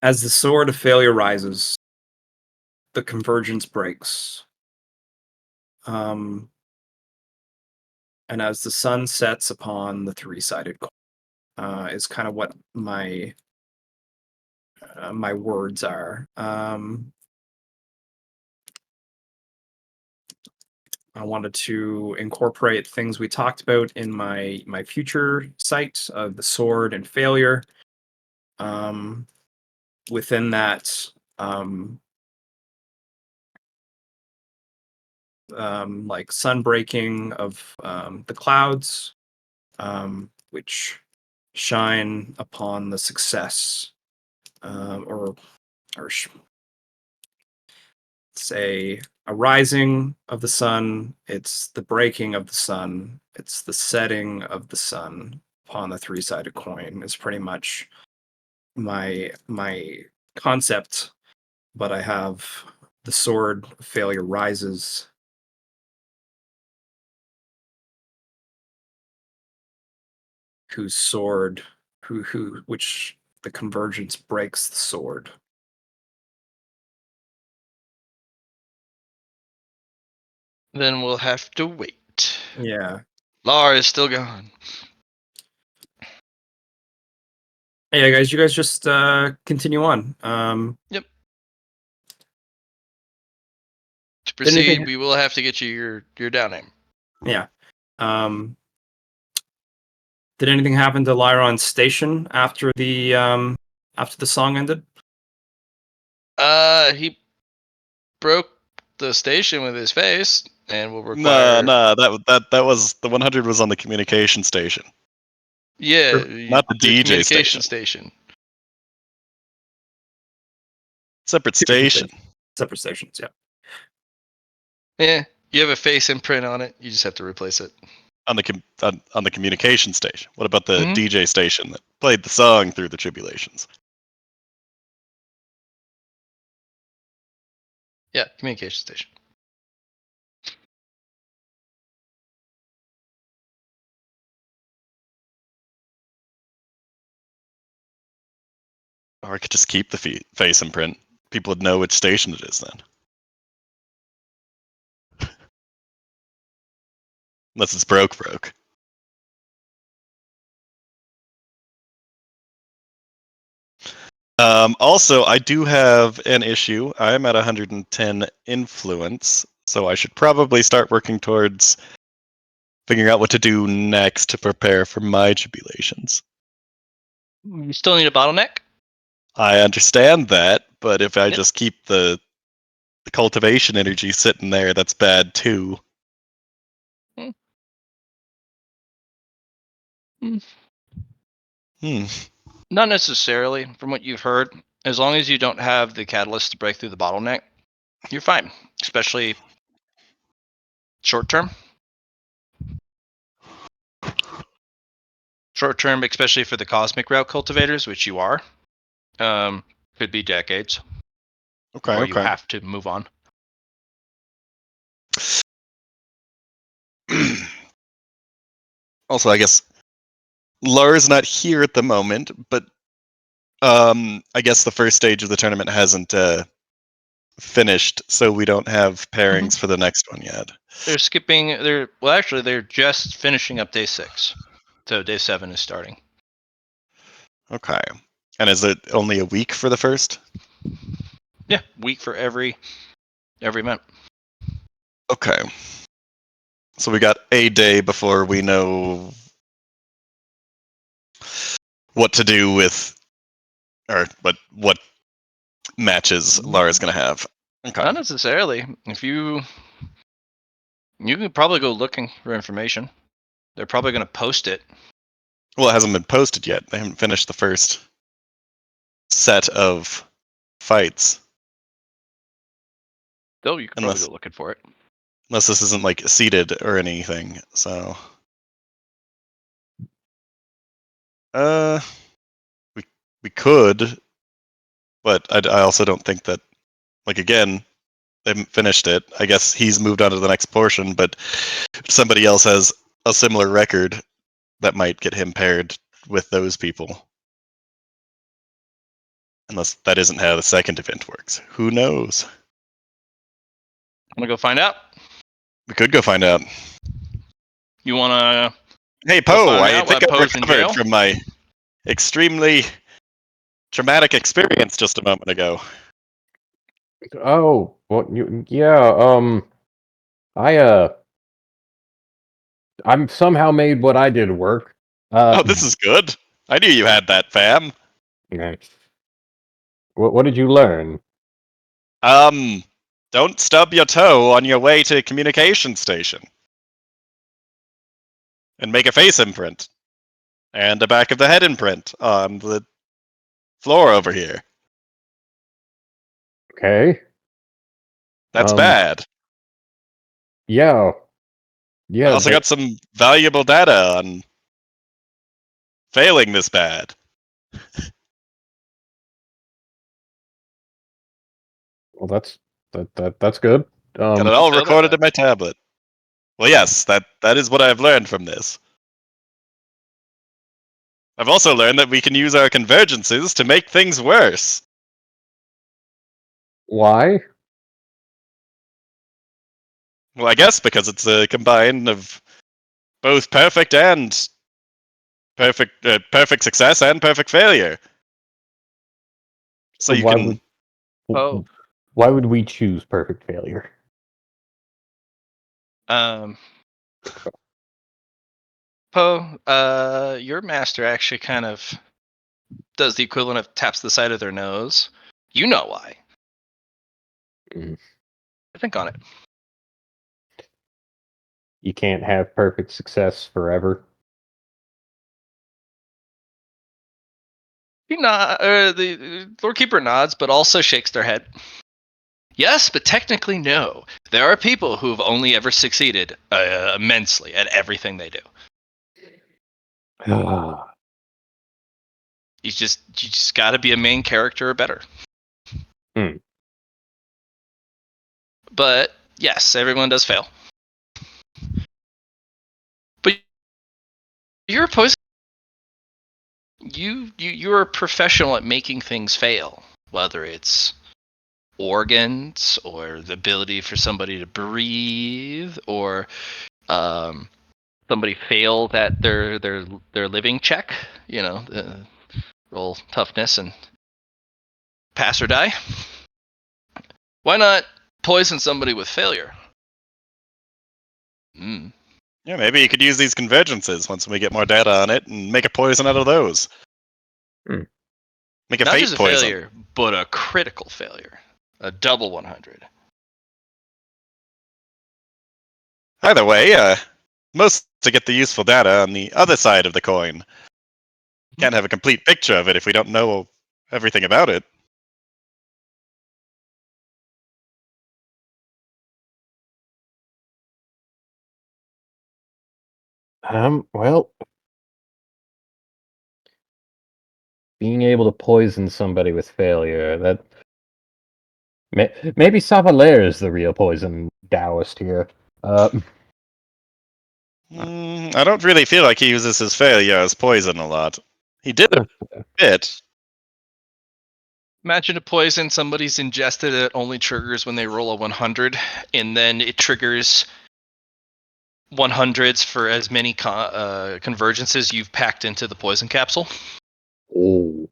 S1: as the sword of failure rises, the convergence breaks. And as the sun sets upon the three-sided coin, is kind of what my words are. I wanted to incorporate things we talked about in my future site of the sword and failure. Within that, like sun breaking of the clouds, which shine upon the success, or say a rising of the sun. It's the breaking of the sun. It's the setting of the sun upon the three-sided coin. Is pretty much my concept. But I have the sword of failure rises, whose sword, which the convergence breaks the sword.
S4: Then we'll have to wait.
S1: Yeah.
S4: Lar is still gone.
S1: Yeah, guys, you guys just continue on.
S4: Yep. To
S1: Did anything-
S4: proceed, we will have to get you your down name.
S1: Yeah. Did anything happen to Lyron's station after the song ended?
S4: He broke the station with his face, and will require.
S2: No, that was the 100 was on the communication station.
S4: Yeah,
S2: Not the DJ
S4: communication station.
S2: Separate station.
S1: Separate stations, yeah.
S4: Yeah, you have a face imprint on it. You just have to replace it.
S2: On the communication station. What about the
S4: Mhm.
S2: DJ station that played the song through the tribulations?
S4: Yeah, communication station.
S2: Or I could just keep the face imprint. People would know which station it is then. Unless it's broke. Also, I do have an issue. I'm at 110 influence, so I should probably start working towards figuring out what to do next to prepare for my tribulations.
S4: You still need a bottleneck.
S2: I understand that, but if I
S4: Yep.
S2: just keep the cultivation energy sitting there, that's bad too. Hmm.
S4: Not necessarily, from what you've heard. As long as you don't have the catalyst to break through the bottleneck, you're fine. Especially short term. Short term, especially for the cosmic route cultivators, which you are, could be decades before you
S2: Okay.
S4: have to move on.
S2: Also, I guess Lara's not here at the moment, but I guess the first stage of the tournament hasn't finished, so we don't have pairings for the next one yet.
S4: They're skipping. They're just finishing up day 6, so day 7 is starting.
S2: Okay. And is it only a week for the first?
S4: Yeah, week for every event.
S2: Okay. So we got a day before we know what to do with, or what matches Lara's gonna have. Okay.
S4: Not necessarily. If you can probably go looking for information. They're probably going to post it.
S2: Well, it hasn't been posted yet. They haven't finished the first set of fights.
S4: Though you could probably go looking for it.
S2: Unless this isn't like seeded or anything. So we could, but I also don't think that, like, again, they haven't finished it. I guess he's moved on to the next portion, but if somebody else has a similar record, that might get him paired with those people. Unless that isn't how the second event works. Who knows?
S4: I'm going to go find out.
S2: We could go find out.
S4: You want to...
S2: Hey, Poe,
S4: find
S2: I
S4: out
S2: think
S4: while
S2: I've
S4: Poe's in jail?
S2: recovered from my extremely traumatic experience just a moment ago.
S3: Oh, well, yeah. I'm somehow made what I did work.
S2: Oh, this is good. I knew you had that, fam.
S3: Okay. What did you learn?
S2: Don't stub your toe on your way to communication station. And make a face imprint. And the back of the head imprint on the floor over here.
S3: Okay.
S2: That's bad.
S3: Yeah.
S2: I
S3: Yeah.
S2: also got some valuable data on failing this bad.
S3: Well, that's good.
S2: Got it all recorded in my tablet. Well, yes, that is what I've learned from this. I've also learned that we can use our convergences to make things worse.
S3: Why?
S2: Well, I guess because it's a combine of both perfect success and perfect failure. So you
S3: why
S2: can.
S4: Oh.
S3: why would we choose perfect failure?
S4: Poe, your master actually kind of does the equivalent of taps the side of their nose. You know why.
S3: Mm.
S4: Think on it.
S3: You can't have perfect success forever.
S4: The Lord Keeper nods, but also shakes their head. Yes, but technically no. There are people who have only ever succeeded immensely at everything they do. You just got to be a main character or better.
S3: Hmm.
S4: But yes, everyone does fail. But you're opposed. You're a professional at making things fail, whether it's organs or the ability for somebody to breathe, or somebody failed at their living check. Roll toughness and pass or die. Why not poison somebody with failure?
S2: Yeah, maybe you could use these convergences once we get more data on it and make a poison out of those.
S3: Hmm.
S2: Make a
S4: Not
S2: fate
S4: just a
S2: poison.
S4: failure, but a critical failure. A double 100.
S2: Either way, most to get the useful data on the other side of the coin. Can't have a complete picture of it if we don't know everything about it.
S3: Well, being able to poison somebody with failure, that maybe Savalaire is the real poison Taoist here.
S2: I don't really feel like he uses his failure as poison a lot. He did a bit.
S4: Imagine a poison somebody's ingested. It only triggers when they roll a 100, and then it triggers 100s for as many convergences you've packed into the poison capsule.
S3: Oh.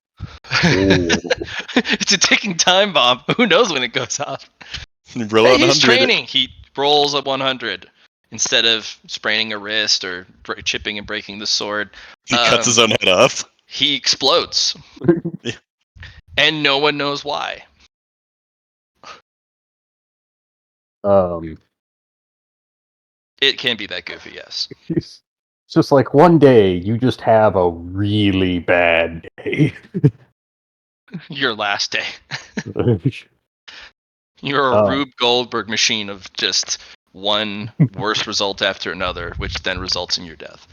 S4: It's a ticking time bomb. Who knows when it goes off?
S2: Roll
S4: Hey,
S2: on
S4: he's
S2: 100.
S4: training. He rolls a 100 instead of spraining a wrist or chipping and breaking the sword.
S2: He cuts his own head off.
S4: He explodes,
S2: Yeah.
S4: and no one knows why. It can be that goofy, yes.
S3: It's just like one day you just have a really bad day.
S4: Your last day. You're a Rube Goldberg machine of just one worst result after another, which then results in your death.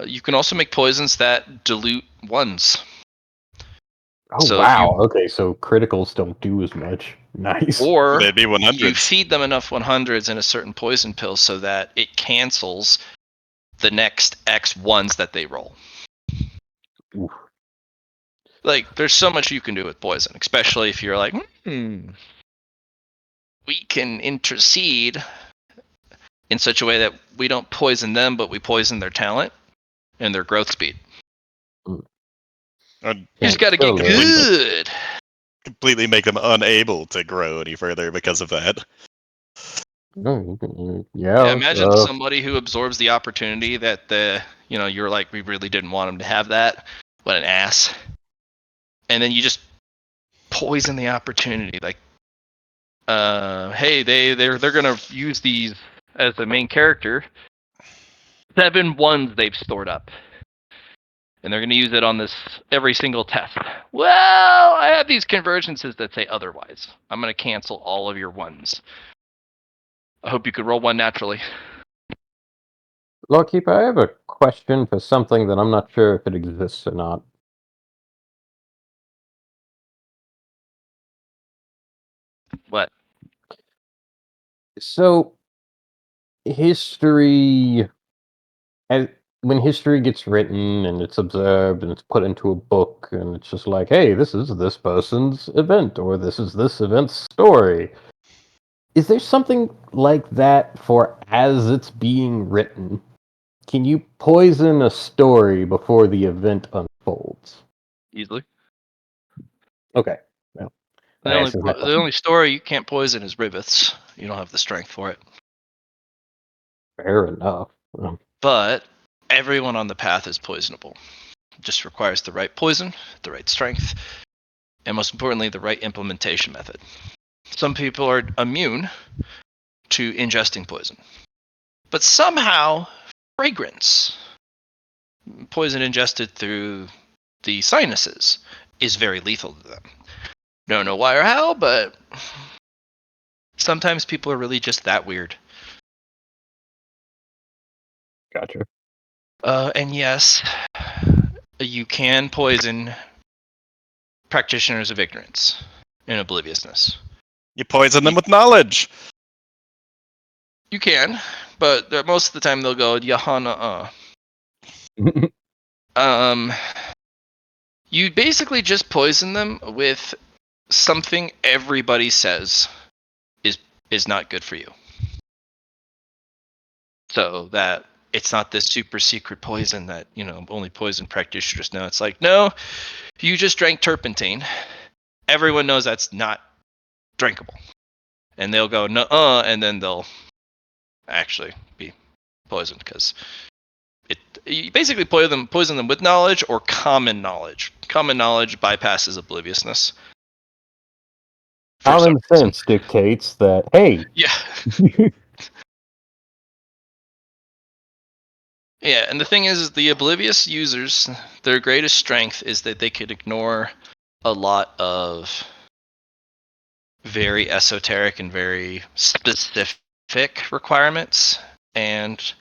S4: You can also make poisons that dilute ones.
S3: Oh,
S4: So
S3: wow. Okay, so criticals don't do as much. Nice.
S4: Or
S2: They'd be 100s.
S4: you feed them enough 100s in a certain poison pill so that it cancels the next X ones that they roll.
S3: Oof.
S4: Like, there's so much you can do with poison, especially if you're like, we can intercede in such a way that we don't poison them, but we poison their talent and their growth speed.
S2: Or
S4: You just got to get good.
S2: completely make them unable to grow any further because of that.
S3: Yeah,
S4: Imagine somebody who absorbs the opportunity that you're like, we really didn't want them to have that. What an ass. And then you just poison the opportunity. Like, hey, they're gonna use these as the main character. 7 ones they've stored up, and they're gonna use it on this every single test. Well, I have these convergences that say otherwise. I'm gonna cancel all of your ones. I hope you could roll one naturally.
S3: Lawkeeper, I have a question for something that I'm not sure if it exists or not.
S4: What?
S3: So, history, and when history gets written and it's observed and it's put into a book and it's just like, hey, this is this person's event or this is this event's story. Is there something like that for as it's being written? Can you poison a story before the event unfolds?
S4: Easily.
S3: Okay. Well, that answers that
S4: The
S3: question.
S4: only story you can't poison is Riveth's. You don't have the strength for it.
S3: Fair enough.
S4: But everyone on the path is poisonable. It just requires the right poison, the right strength, and most importantly, the right implementation method. Some people are immune to ingesting poison. But somehow, fragrance, poison ingested through the sinuses, is very lethal to them. Don't know why or how, but sometimes people are really just that weird.
S3: Gotcha.
S4: And yes, you can poison practitioners of ignorance and obliviousness.
S2: You poison them with knowledge.
S4: You can, but most of the time they'll go, Yahana. You basically just poison them with something everybody says is not good for you. So that it's not this super secret poison that, only poison practitioners know. It's like, no, you just drank turpentine. Everyone knows that's not drinkable. And they'll go, no, and then they'll actually be poisoned because you basically poison them with knowledge or common knowledge. Common knowledge bypasses obliviousness.
S3: Common sense dictates that, hey.
S4: Yeah. Yeah, and the thing is, the oblivious users, their greatest strength is that they could ignore a lot of very esoteric and very specific requirements and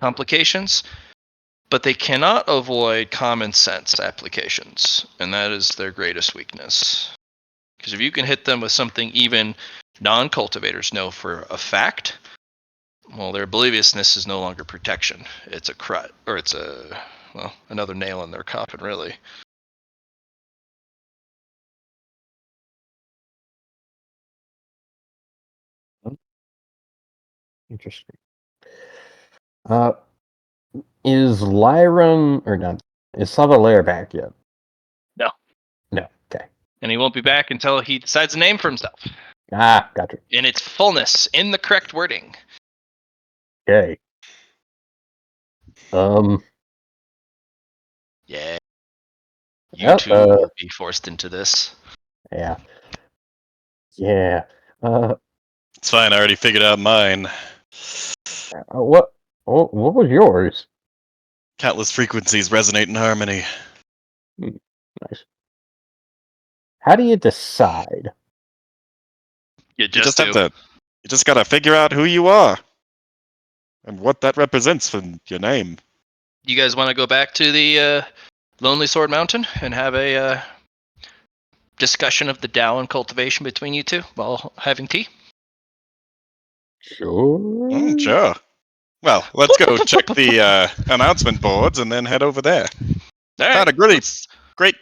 S4: complications, but they cannot avoid common sense applications, and that is their greatest weakness. Because if you can hit them with something even non-cultivators know for a fact, well, their obliviousness is no longer protection. It's a crut, or it's another nail in their coffin, really.
S3: Interesting. Is Lyran or not? Is Savalair back yet?
S4: No.
S3: No. Okay.
S4: And he won't be back until he decides a name for himself.
S3: Ah, gotcha.
S4: In its fullness, in the correct wording.
S3: Okay.
S4: Yeah. You
S3: Yep,
S4: two will be forced into this.
S3: Yeah. Yeah.
S2: It's fine. I already figured out mine.
S3: What was yours?
S2: Countless frequencies resonate in harmony.
S3: Nice. How do you decide?
S4: You
S2: You
S4: just
S2: have
S4: do.
S2: to. You just gotta figure out who you are and what that represents for your name.
S4: You guys want to go back to the Lonely Sword Mountain and have a discussion of the Tao and cultivation between you two while having tea?
S3: Sure.
S2: Sure. Well, let's go check the announcement boards and then head over there.
S4: All right,
S2: Found a great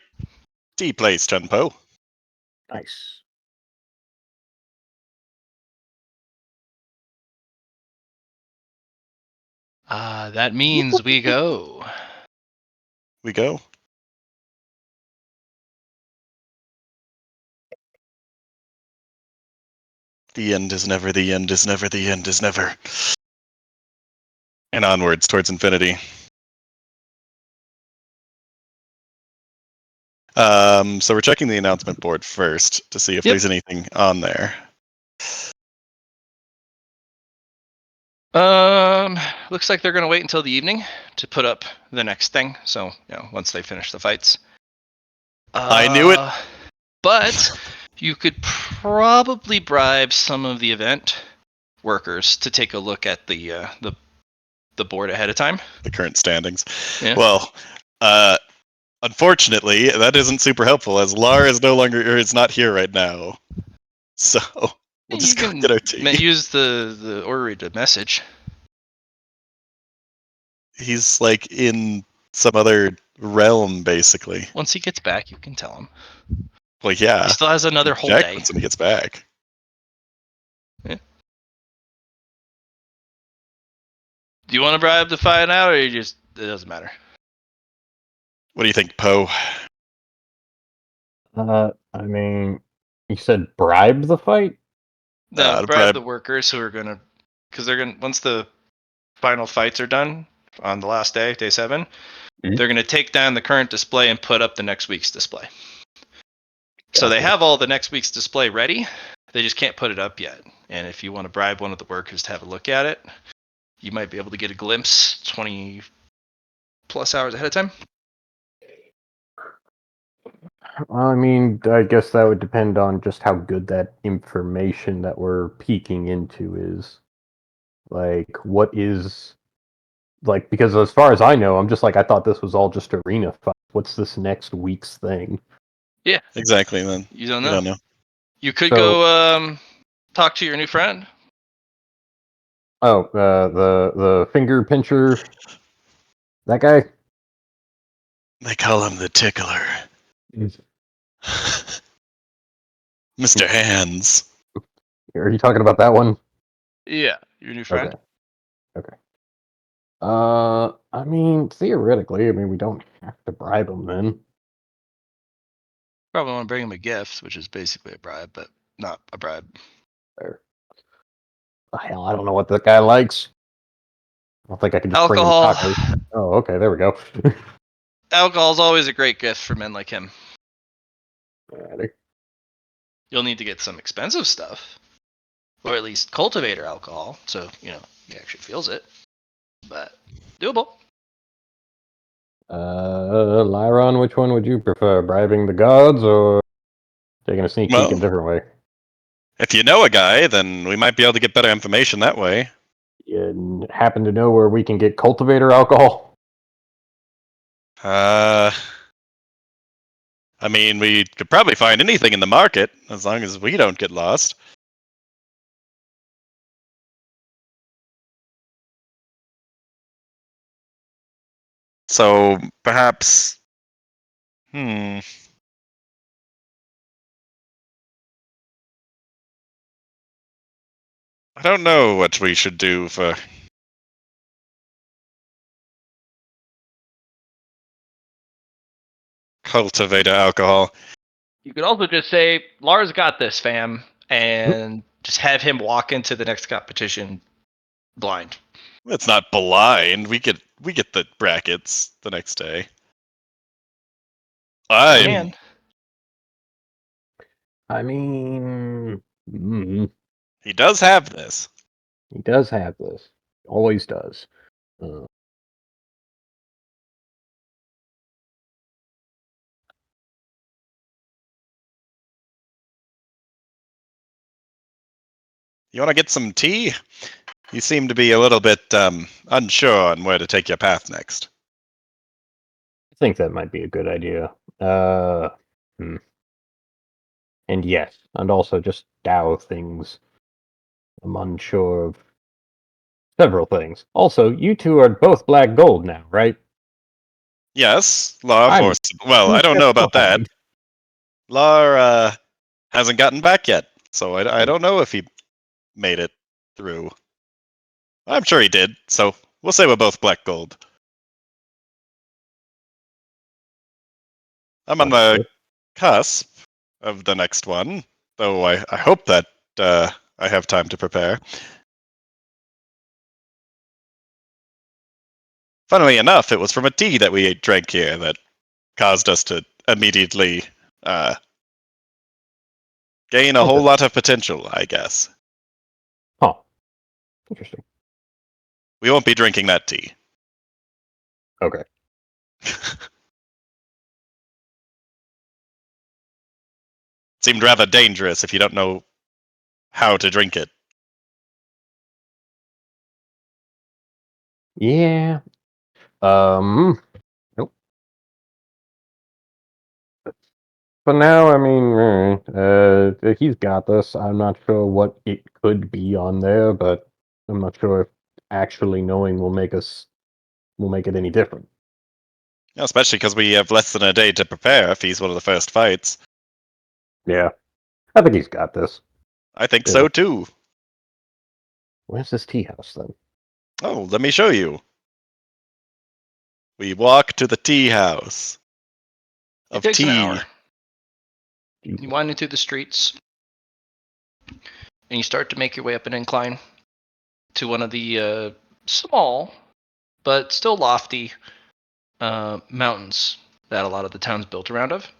S2: tea place, Tenpo.
S3: Nice.
S4: That means we go.
S2: We go. The end is never, the end is never, the end is never. And onwards towards infinity. So we're checking the announcement board first to see if there's anything on there.
S4: Looks like they're gonna wait until the evening to put up the next thing. So, once they finish the fights.
S2: I knew it.
S4: But you could probably bribe some of the event workers to take a look at the board ahead of time.
S2: The current standings.
S4: Yeah.
S2: Well, unfortunately, that isn't super helpful as Lar is is not here right now. So we'll just go get our tea.
S4: Use the orrery to message.
S2: He's like in some other realm, basically.
S5: Once he gets back, you can tell him.
S2: Well, yeah.
S5: He still has another whole
S2: Jack
S5: day.
S2: once he gets back.
S5: Do you want to bribe the fight out, or you just it doesn't matter?
S2: What do you think, Poe?
S3: I mean, you said bribe the fight?
S5: No,
S2: To
S5: bribe
S2: bribe-
S5: the workers who are gonna, because they're gonna once the final fights are done on the last day, day 7, they're gonna take down the current display and put up the next week's display. So they
S3: Gotcha.
S5: have all the next week's display ready. They just can't put it up yet. And if you want to bribe one of the workers to have a look at it, you might be able to get a glimpse 20 plus hours ahead of time.
S3: I mean, I guess that would depend on just how good that information that we're peeking into is. Like, what is. Like, because as far as I know, I'm just like, I thought this was all just arena fight. What's this next week's thing?
S5: Yeah.
S2: Exactly, then.
S5: You don't
S2: We
S5: know.
S2: don't know.
S5: You could
S3: So-
S5: go talk to your new friend.
S3: Oh, the finger pincher. That guy?
S2: They call him the Tickler. Mr. Hands.
S3: Are you talking about that one?
S5: Yeah, your new friend.
S3: Okay. I mean, theoretically, we don't have to bribe him then.
S5: Probably want to bring him a gift, which is basically a bribe, but not a bribe.
S3: There. Hell, I don't know what that guy likes. I don't think I can just bring him
S5: Alcohol.
S3: tacos. Oh, okay, there we go.
S5: Alcohol's always a great gift for men like him.
S3: Alrighty.
S5: You'll need to get some expensive stuff, or at least cultivator alcohol, so he actually feels it. But doable.
S3: Lyron, which one would you prefer? Bribing the gods or taking a sneak peek
S2: Well-
S3: a different way?
S2: If you know a guy, then we might be able to get better information that way.
S3: You happen to know where we can get cultivator alcohol?
S2: I mean, we could probably find anything in the market, as long as we don't get lost. So, perhaps... I don't know what we should do for... cultivator alcohol.
S5: You could also just say, Lars got this, fam, and just have him walk into the next competition blind.
S2: It's not blind. We get the brackets the next day.
S5: And
S3: I mean,
S2: He does have this.
S3: he does have this. Always does.
S2: You want to get some tea? You seem to be a little bit unsure on where to take your path next.
S3: I think that might be a good idea. And yes, and also just Dow things. I'm unsure of several things. Also, you two are both black gold now, right?
S2: Yes, Law
S3: I'm
S2: forced. Well, I don't know about that.
S3: behind.
S2: Law hasn't gotten back yet, so I don't know if he made it through. I'm sure he did, so we'll say we're both black gold. I'm on the cusp of the next one, though I hope that I have time to prepare. Funnily enough, it was from a tea that we drank here that caused us to immediately gain a whole lot of potential, I guess.
S3: Huh. Interesting.
S2: We won't be drinking that tea.
S3: Okay.
S2: Seemed rather dangerous if you don't know how to drink it.
S3: Yeah. Nope. But now, he's got this. I'm not sure what it could be on there, but I'm not sure if actually knowing will make us will make it any different.
S2: Especially because we have less than a day to prepare if he's one of the first fights.
S3: Yeah. I think he's got this.
S2: I think
S3: Yeah.
S2: so too.
S3: Where's this tea house then?
S2: Oh, let me show you. We walk to the tea house
S5: It
S2: of
S5: takes an
S2: tea.
S5: hour. You wind through the streets, and you start to make your way up an incline to one of the small but still lofty mountains that a lot of the town's built around of.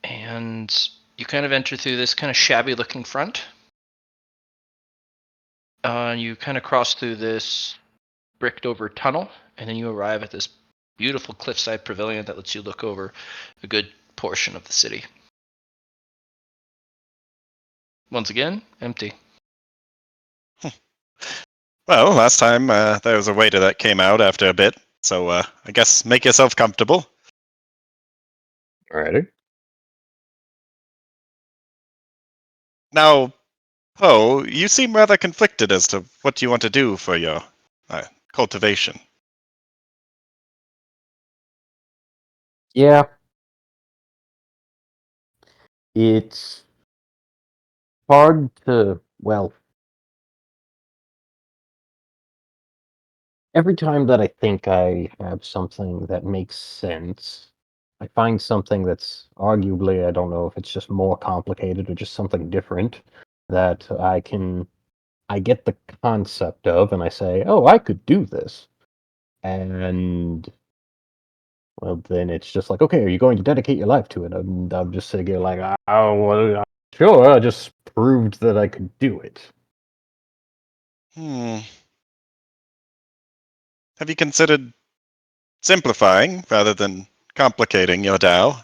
S5: And you kind of enter through this kind of shabby looking front. You kind of cross through this bricked over tunnel, and then you arrive at this beautiful cliffside pavilion that lets you look over a good portion of the city. Once again, empty.
S2: Well, last time there was a waiter that came out after a bit, so I guess make yourself comfortable.
S3: Alrighty.
S2: Now, Poe, you seem rather conflicted as to what you want to do for your cultivation.
S3: Yeah. It's hard to, well, every time that I think I have something that makes sense, I find something that's arguably, I don't know if it's just more complicated or just something different that I get the concept of, and I say, oh, I could do this. And, well, then it's just like, okay, are you going to dedicate your life to it? And I'm just sitting here like, oh, well, sure, I just proved that I could do it.
S2: Have you considered simplifying rather than complicating your Tao?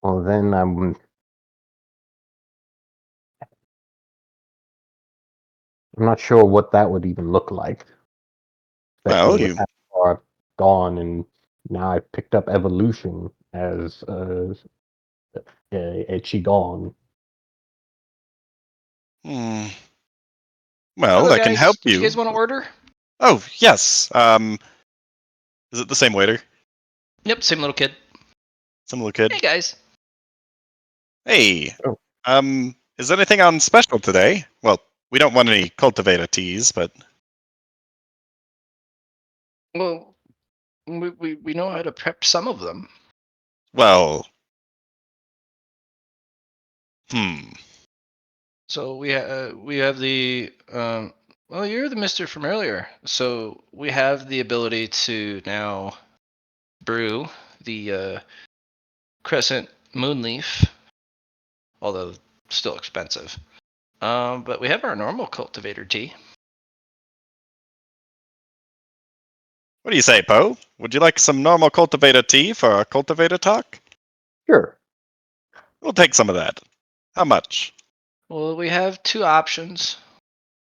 S3: Well, then I'm not sure what that would even look like,
S2: Well,
S3: especially with how far I've gone, and now I've picked up evolution as a qigong.
S2: hmm. Well,
S5: Hello,
S2: I can help
S5: guys. Did you
S2: you.
S5: guys want to order?
S2: Oh, yes. Is it the same waiter?
S5: Yep, same little kid.
S2: Similar kid?
S5: Hey, guys.
S2: Hey.
S3: Oh.
S2: Is anything on special today? Well, we don't want any cultivator teas, but
S5: Well, we know how to prep some of them.
S2: well,
S5: So we have the well, you're the Mister from earlier. So we have the ability to now brew the Crescent Moonleaf, although still expensive. But we have our normal cultivator tea.
S2: What do you say, Poe? Would you like some normal cultivator tea for our cultivator talk?
S3: Sure.
S2: We'll take some of that. How much?
S5: Well, we have two options.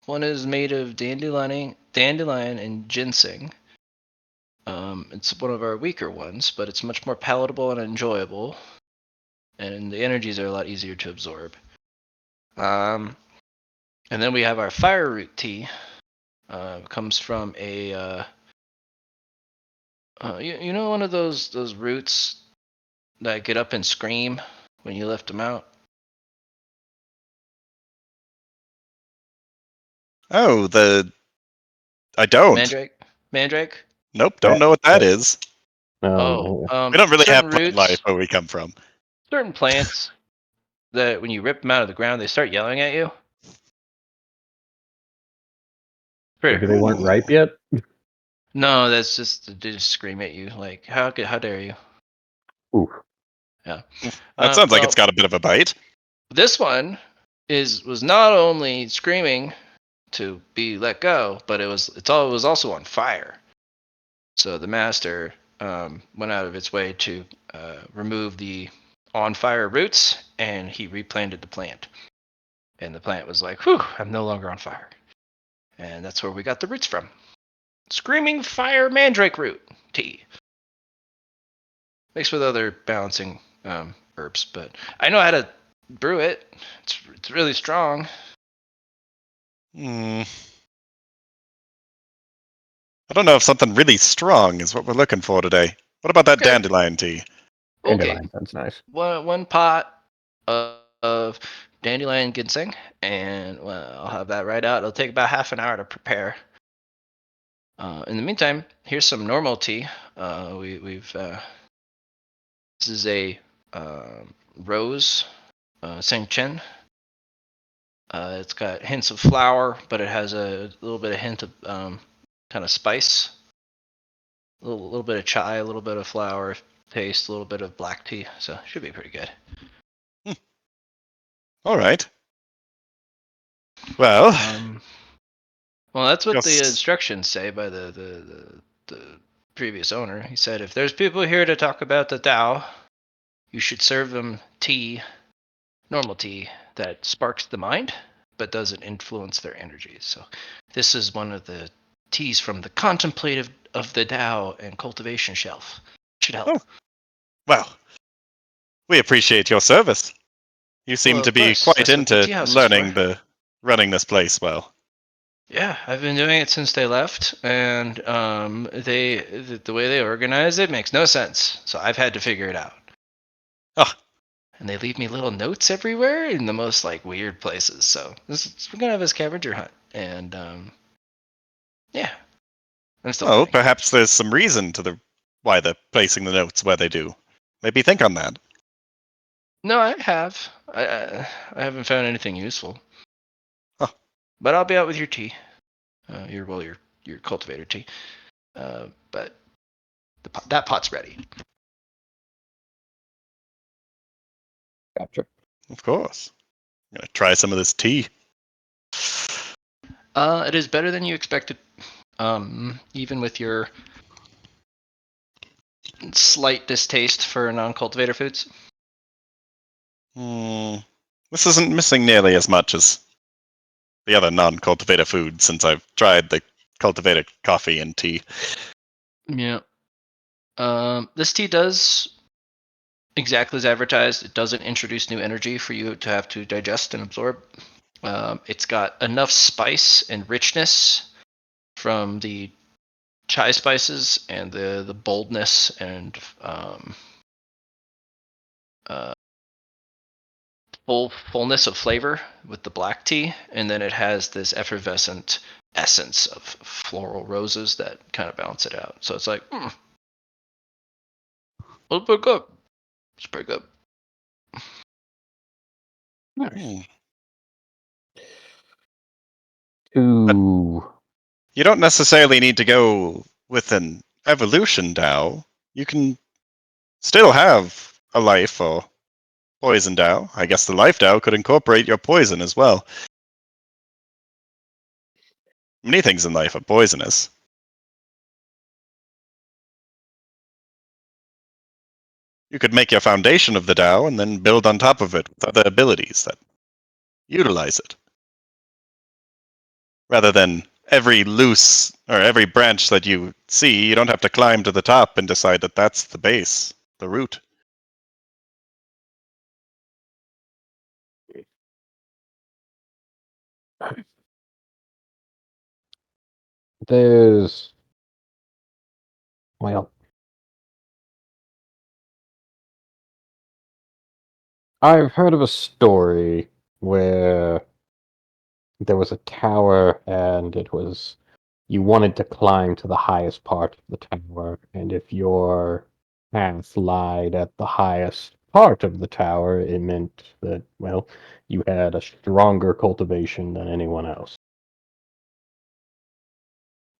S5: One is made of dandelion and ginseng. It's one of our weaker ones, but it's much more palatable and enjoyable, and the energies are a lot easier to absorb. And then we have our fire root tea. Comes from a you know, one of those roots that get up and scream when you lift them out.
S2: Oh, I don't.
S5: Mandrake.
S2: Nope, don't know what that is.
S3: No.
S2: We don't really have
S5: Certain
S2: plant life
S5: roots,
S2: where we come from.
S5: certain plants that when you rip them out of the ground, they start yelling at you.
S3: Maybe they weren't
S2: Ooh.
S3: ripe yet.
S5: No, that's just they just scream at you like how dare you?
S3: Oof.
S5: Yeah.
S2: That sounds like
S5: Well,
S2: it's got a bit of a bite.
S5: this one was not only screaming to be let go, but it was also on fire. So the master went out of its way to remove the on fire roots, and he replanted the plant. And the plant was like, "Whew, I'm no longer on fire." And that's where we got the roots from. Screaming fire mandrake root tea. Mixed with other balancing herbs, but I know how to brew it. It's really strong.
S2: Hmm. I don't know if something really strong is what we're looking for today. What about that
S4: Okay.
S2: dandelion tea?
S4: Okay.
S3: Dandelion sounds nice.
S4: One pot of dandelion ginseng, and well, I'll have that right out. It'll take about half an hour to prepare. In the meantime, here's some normal tea. We've this is a rose Chen. It's got hints of flower, but it has a little bit of hint of kind of spice. A little bit of chai, a little bit of flower taste, a little bit of black tea. So should be pretty good.
S2: All right. Well,
S4: Well, that's what the
S2: Yes.
S4: instructions say by the previous owner. He said, if there's people here to talk about the Tao, you should serve them tea, normal tea, that sparks the mind, but doesn't influence their energies. So this is one of the teas from the contemplative of the Tao and cultivation shelf. Should help.
S2: Oh. well, we appreciate your service. You seem
S4: Well,
S2: to
S4: of
S2: be
S4: course,
S2: quite
S4: that's what the
S2: into
S4: tea house is
S2: learning
S4: for.
S2: running this place well.
S4: Yeah, I've been doing it since they left, and the way they organize it makes no sense. So I've had to figure it out.
S2: Ah,
S4: And they leave me little notes everywhere in the most like weird places. So we're gonna have a scavenger hunt, and yeah, I'm still
S2: well,
S4: learning.
S2: perhaps there's some reason to why they're placing the notes where they do. Maybe think on that.
S4: No, I have. I haven't found anything useful.
S2: Huh.
S4: But I'll be out with your tea. Your cultivator tea. But that pot's ready.
S3: Gotcha.
S2: Of course. I'm gonna try some of this tea.
S4: It is better than you expected. Even with your slight distaste for non-cultivator foods.
S2: This isn't missing nearly as much as the other non-cultivator foods since I've tried the cultivated coffee and tea.
S4: Yeah. This tea does exactly as advertised. It doesn't introduce new energy for you to have to digest and absorb. It's got enough spice and richness from the chai spices and the boldness and uh, fullness of flavor with the black tea, and then it has this effervescent essence of floral roses that kind of balance it out. So it's like, it's pretty good. It's pretty good.
S3: Nice.
S2: Hmm.
S3: Ooh.
S2: You don't necessarily need to go with an evolution Tao. You can still have a life or poison Tao. I guess the life Tao could incorporate your poison as well. Many things in life are poisonous. You could make your foundation of the Tao and then build on top of it with other abilities that utilize it. Rather than every loose or every branch that you see, you don't have to climb to the top and decide that that's the base, the root.
S3: There's, well, I've heard of a story where there was a tower and it was you wanted to climb to the highest part of the tower, and if your path lied at the highest part of the tower, it meant that, well, you had a stronger cultivation than anyone else.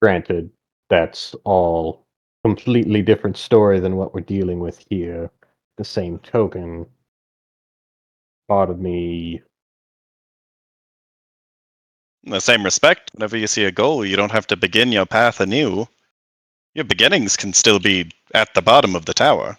S3: Granted, that's all completely different story than what we're dealing with here. The same token, part of me.
S2: In the same respect, whenever you see a goal, you don't have to begin your path anew. Your beginnings can still be at the bottom of the tower.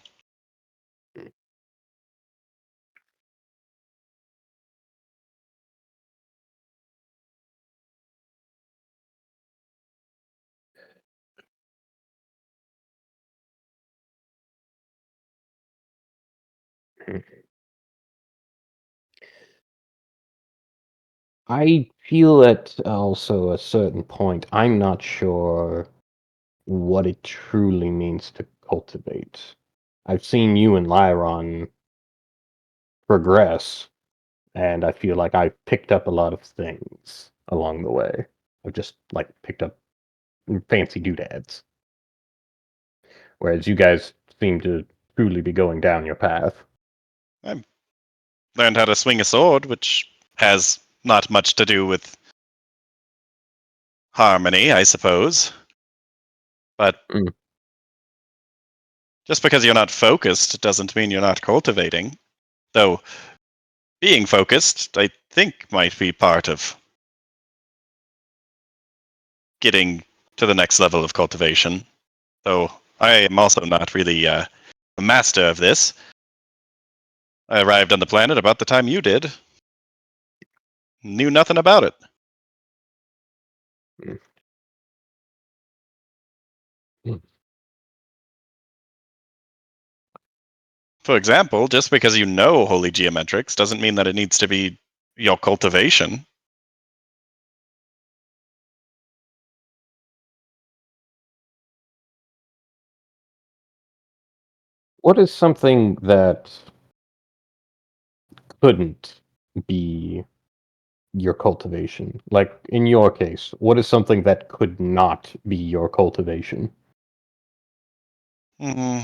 S3: I feel at also a certain point, I'm not sure what it truly means to cultivate. I've seen you and Lyron progress, and I feel like I've picked up a lot of things along the way. I've just like picked up fancy doodads, whereas you guys seem to truly be going down your path.
S2: I learned how to swing a sword, which has not much to do with harmony, I suppose. But
S3: Mm.
S2: just because you're not focused doesn't mean you're not cultivating. Though being focused, I think, might be part of getting to the next level of cultivation. Though I am also not really a master of this. I arrived on the planet about the time you did. Knew nothing about it.
S3: Mm. Mm.
S2: For example, just because you know holy geometrics doesn't mean that it needs to be your cultivation.
S3: What is something that couldn't be your cultivation? Like in your case, what is something that could not be your cultivation?
S2: Mm,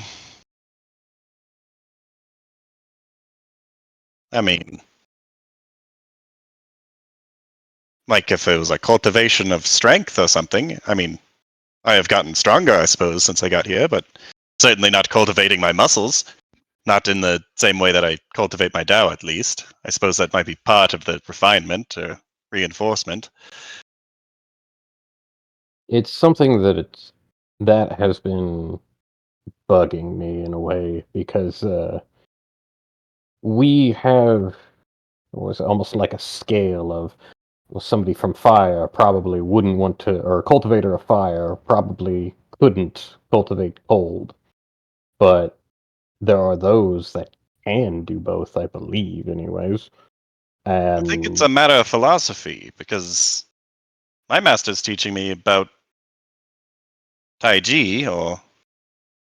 S2: I mean, like if it was a cultivation of strength or something. I mean, I have gotten stronger, I suppose, since I got here, but certainly not cultivating my muscles. Not in the same way that I cultivate my Tao, at least. I suppose that might be part of the refinement or reinforcement.
S3: It's something that has been bugging me in a way because we have was almost like a scale of well, somebody from fire probably wouldn't want to, or a cultivator of fire probably couldn't cultivate cold, but there are those that can do both, I believe, anyways.
S2: I think it's
S3: And
S2: a matter of philosophy, because my master's teaching me about Tai Chi, or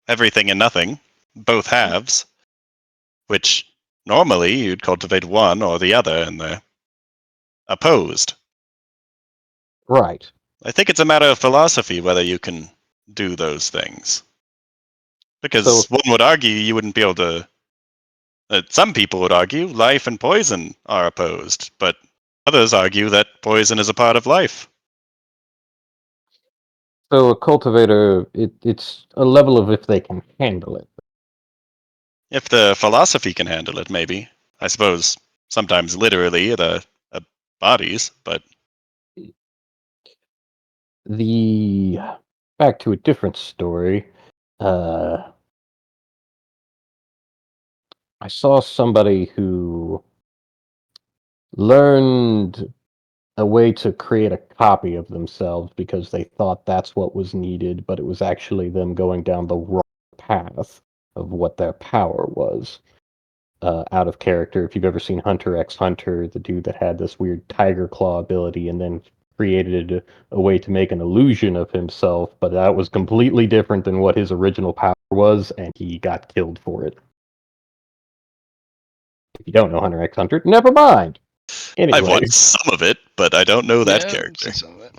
S2: everything and nothing, both halves, which normally you'd cultivate one or the other, and they're opposed.
S3: right,
S2: I think it's a matter of philosophy whether you can do those things. Because
S3: so
S2: one would argue you wouldn't be able to. Some people would argue life and poison are opposed, but others argue that poison is a part of life.
S3: so a cultivator, it's a level of if they can handle it.
S2: If the philosophy can handle it, maybe. I suppose sometimes literally the bodies, but
S3: The back to a different story. Uh, I saw somebody who learned a way to create a copy of themselves because they thought that's what was needed, but it was actually them going down the wrong path of what their power was. Out of character, if you've ever seen Hunter x Hunter, the dude that had this weird tiger claw ability and then created a way to make an illusion of himself, but that was completely different than what his original power was, and he got killed for it. If you don't know Hunter x Hunter, never mind.
S2: I've
S3: Anyway,
S2: watched some of it, but I don't know that
S4: Yeah, I've
S2: character.
S4: seen some of it.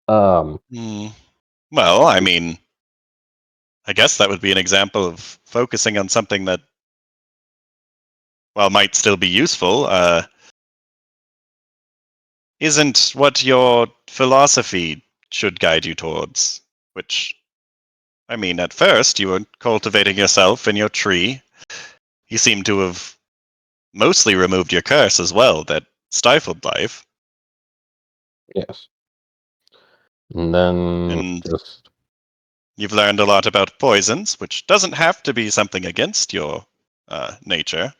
S3: um,
S2: Hmm. Well, I mean, I guess that would be an example of focusing on something that, while might still be useful, isn't what your philosophy should guide you towards. Which, I mean, at first you were cultivating yourself in your tree. You seem to have mostly removed your curse as well, that stifled life.
S3: yes. And then
S2: And
S3: just
S2: you've learned a lot about poisons, which doesn't have to be something against your nature.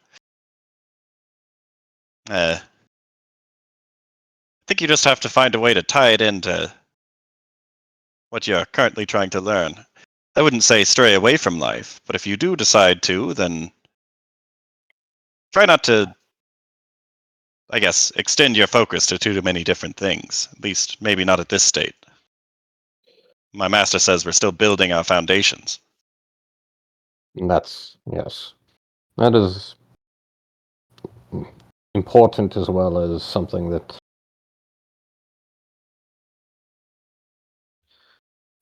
S2: I think you just have to find a way to tie it into what you're currently trying to learn. I wouldn't say stray away from life, but if you do decide to, then try not to I guess, extend your focus to too many different things. At least, maybe not at this state. My master says we're still building our foundations.
S3: And that's, yes. That is important as well as something that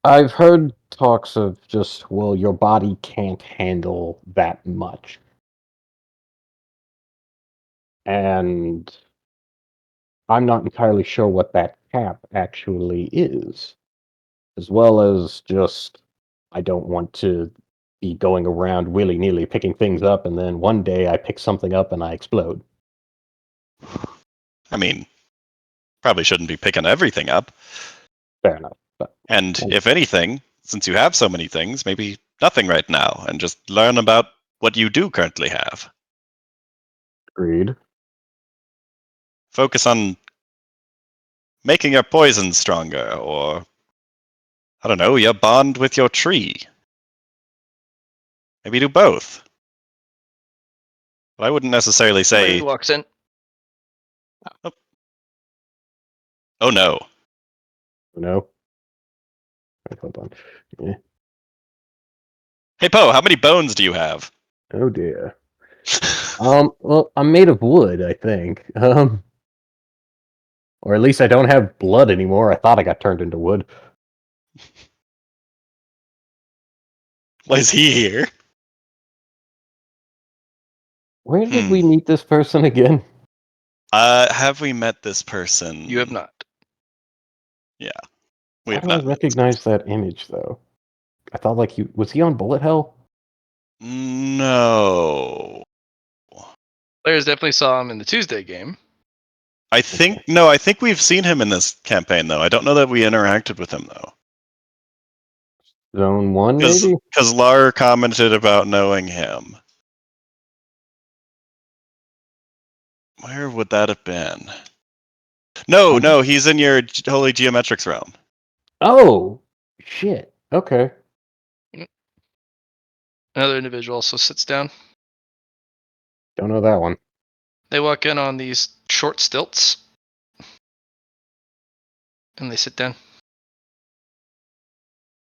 S3: I've heard talks of just, well, your body can't handle that much. And I'm not entirely sure what that cap actually is. As well as just, I don't want to be going around willy-nilly picking things up, and then one day I pick something up and I explode.
S2: I mean, probably shouldn't be picking everything up.
S3: Fair enough. But
S2: And if anything, since you have so many things, maybe nothing right now, and just learn about what you do currently have.
S3: agreed.
S2: Focus on making your poison stronger, or, I don't know, your bond with your tree. Maybe do both. But I wouldn't necessarily
S4: Somebody
S2: say,
S4: walks in.
S2: oh no.
S3: No? Wait, hold on. Yeah.
S2: Hey Poe, how many bones do you have?
S3: Oh dear. Well, I'm made of wood, I think. Or at least I don't have blood anymore. I thought I got turned into wood.
S2: Why is he here?
S3: Where did we meet this person again?
S2: Have we met this person?
S4: You have not.
S2: We
S3: Why
S2: have
S3: do I
S2: not met this
S3: recognize
S2: person.
S3: that image, though? I thought, like, was he on Bullet Hell?
S2: No.
S4: Players definitely saw him in the Tuesday game.
S2: I think we've seen him in this campaign, though. I don't know that we interacted with him, though.
S3: Zone 1, maybe?
S2: Because Lar commented about knowing him. Where would that have been? No, he's in your Holy Geometrics realm.
S3: Oh! Shit. Okay.
S4: Another individual also sits down.
S3: Don't know that one.
S4: They walk in on these short stilts. And they sit down.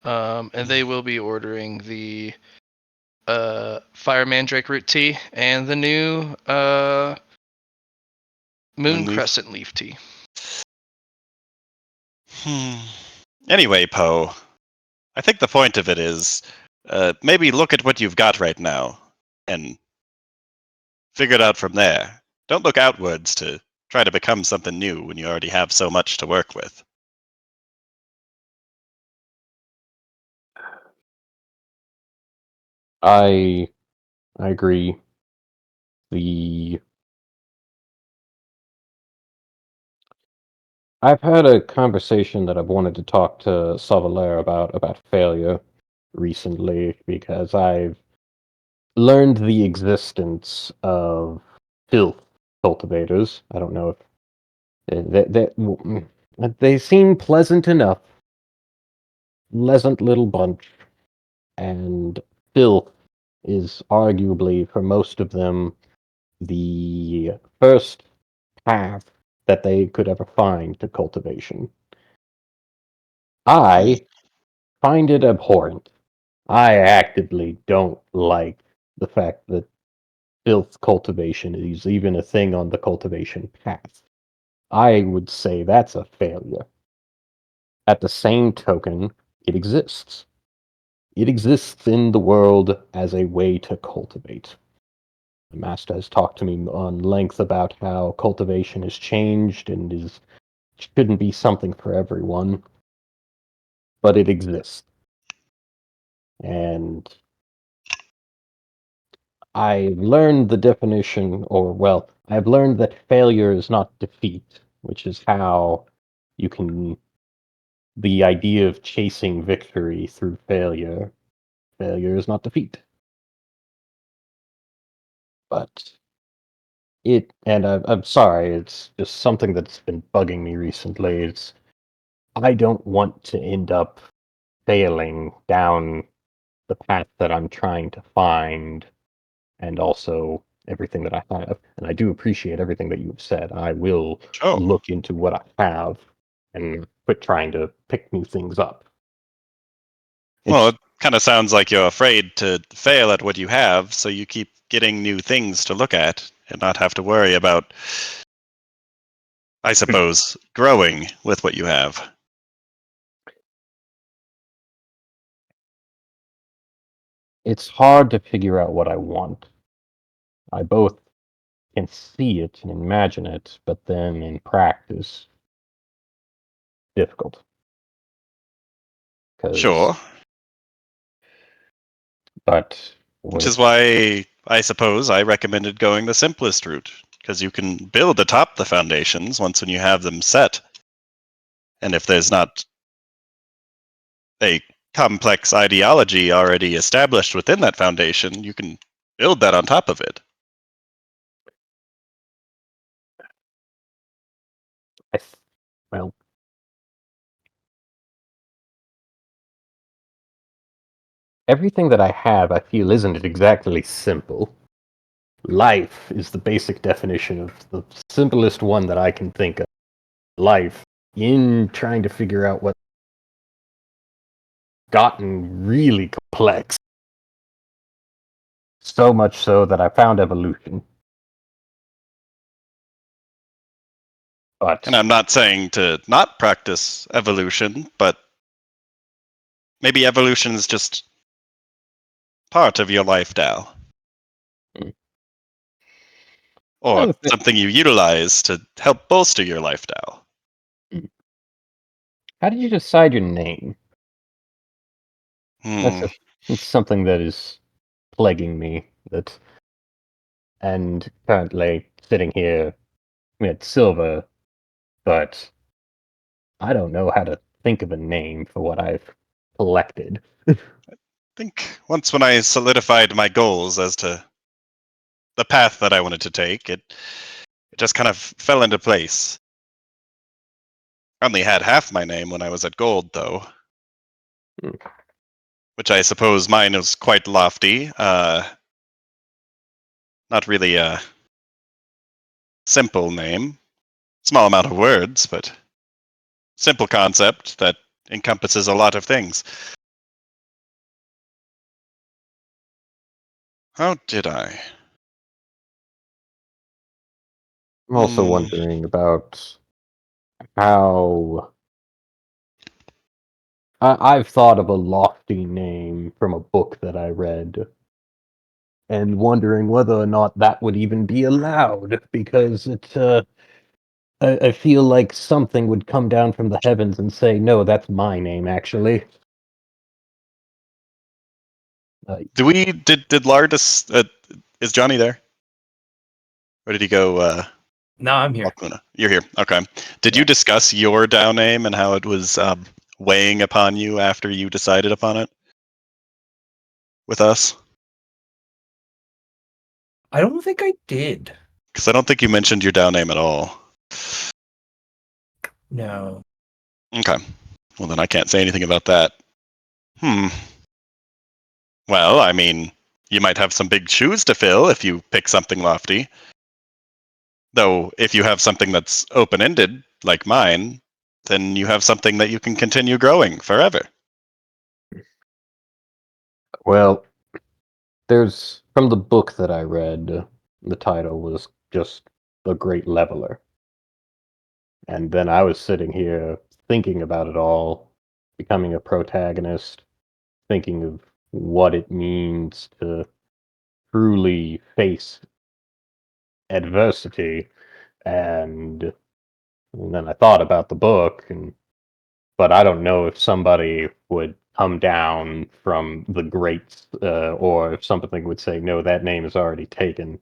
S4: And they will be ordering the Fire Mandrake Root Tea and the new Moon Crescent Leaf Tea.
S2: Anyway, Poe, I think the point of it is maybe look at what you've got right now and figure it out from there. Don't look outwards to try to become something new when you already have so much to work with.
S3: I agree. I've had a conversation that I've wanted to talk to Savalere about failure recently because I've learned the existence of filth cultivators. I don't know if they seem pleasant enough, pleasant little bunch, and filth is arguably for most of them the first path that they could ever find to cultivation. I find it abhorrent. I actively don't like the fact that filth cultivation is even a thing on the cultivation path. I would say that's a failure. At the same token, it exists. It exists in the world as a way to cultivate. The master has talked to me on length about how cultivation has changed and shouldn't be something for everyone, but it exists. And I learned the definition, or well, I've learned that failure is not defeat, which is how you can. The idea of chasing victory through failure. Failure is not defeat. But I'm sorry, it's just something that's been bugging me recently. I don't want to end up failing down the path that I'm trying to find, and also everything that I have, and I do appreciate everything that you've said. I will
S2: Oh,
S3: look into what I have and quit trying to pick new things up.
S2: well,
S3: It's
S2: it kind of sounds like you're afraid to fail at what you have, so you keep getting new things to look at and not have to worry about, I suppose, growing with what you have.
S3: it's hard to figure out what I want. I both can see it and imagine it, but then in practice, difficult.
S2: Sure.
S3: But
S2: Which
S3: what
S2: is why I suppose I recommended going the simplest route, because you can build atop the foundations once when you have them set. And if there's not a complex ideology already established within that foundation, you can build that on top of it.
S3: I, well, everything that I have, I feel, isn't exactly simple. Life is the basic definition of the simplest one that I can think of. Life, in trying to figure out what gotten really complex. So much so that I found evolution. But
S2: And I'm not saying to not practice evolution, but maybe evolution is just part of your life now.
S3: Mm.
S2: Or something you utilize to help bolster your life now.
S3: How did you decide your name?
S2: Hmm.
S3: It's something that is plaguing me. And currently sitting here at Silver, but I don't know how to think of a name for what I've collected.
S2: I think once when I solidified my goals as to the path that I wanted to take, it just kind of fell into place. I only had half my name when I was at Gold, though.
S3: Hmm.
S2: Which I suppose mine was quite lofty. Not really a simple name. Small amount of words, but simple concept that encompasses a lot of things. How did I?
S3: I'm also
S2: Hmm.
S3: wondering about how I've thought of a lofty name from a book that I read, and wondering whether or not that would even be allowed, because I feel like something would come down from the heavens and say, "No, that's my name, actually."
S2: Did Lardis is Johnny there? Or did he go
S1: No, I'm here.
S2: Luna? You're here. Okay. Did you
S1: Yeah.
S2: discuss your DAO name and how it was weighing upon you after you decided upon it with us?
S1: I don't think I did.
S2: Because I don't think you mentioned your DAO name at all.
S1: No.
S2: Okay. Well, then I can't say anything about that. Well, I mean, you might have some big shoes to fill if you pick something lofty. Though, if you have something that's open ended, like mine, then you have something that you can continue growing forever.
S3: Well, there's from the book that I read, the title was just The Great Leveler. And then I was sitting here thinking about it all, becoming a protagonist, thinking of what it means to truly face adversity. And then I thought about the book, but I don't know if somebody would come down from the greats, or if something would say, no, that name is already taken.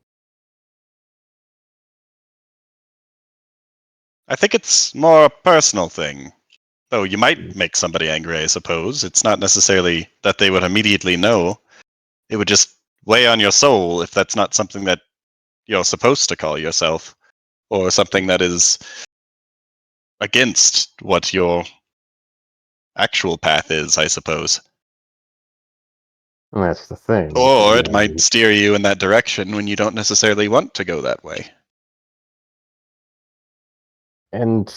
S2: I think it's more a personal thing. Though you might make somebody angry, I suppose. It's not necessarily that they would immediately know. It would just weigh on your soul if that's not something that you're supposed to call yourself, or something that is against what your actual path is, I suppose.
S3: And that's the thing.
S2: Or it might steer you in that direction when you don't necessarily want to go that way.
S3: And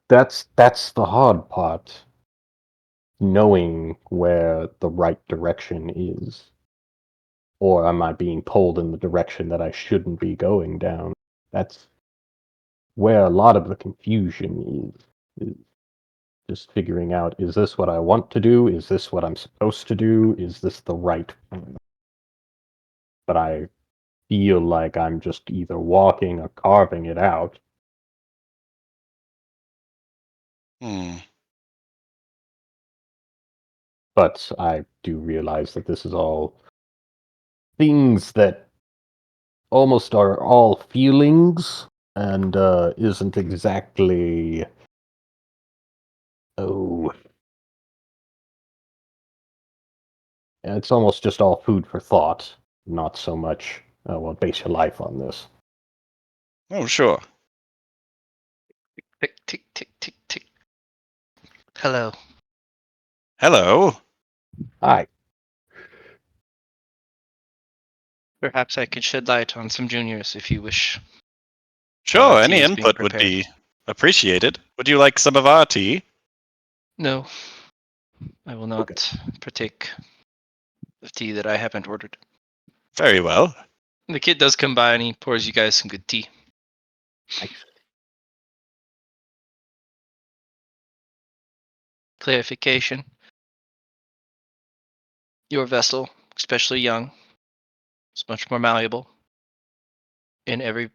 S3: that's the hard part. Knowing where the right direction is. Or am I being pulled in the direction that I shouldn't be going down? That's where a lot of the confusion is just figuring out, is this what I want to do? Is this what I'm supposed to do? Is this the right? But I feel like I'm just either walking or carving it out.
S2: Hmm.
S3: But I do realize that this is all things that almost are all feelings and isn't exactly. Oh. It's almost just all food for thought, not so much, well, base your life on this.
S2: Oh, sure.
S4: Tick, tick, tick, tick, tick. Hello.
S2: Hello.
S3: Hi.
S4: Perhaps I could shed light on some juniors if you wish.
S2: Sure,
S4: Tea
S2: any
S4: is being
S2: input would
S4: prepared.
S2: be appreciated. Would you like some of our tea?
S4: No, I will not
S3: Okay.
S4: partake of tea that I haven't ordered.
S2: Very well.
S4: The kid does come by and he pours you guys some good tea.
S3: Nice.
S4: Clarification. Your vessel, especially young, is much more malleable in every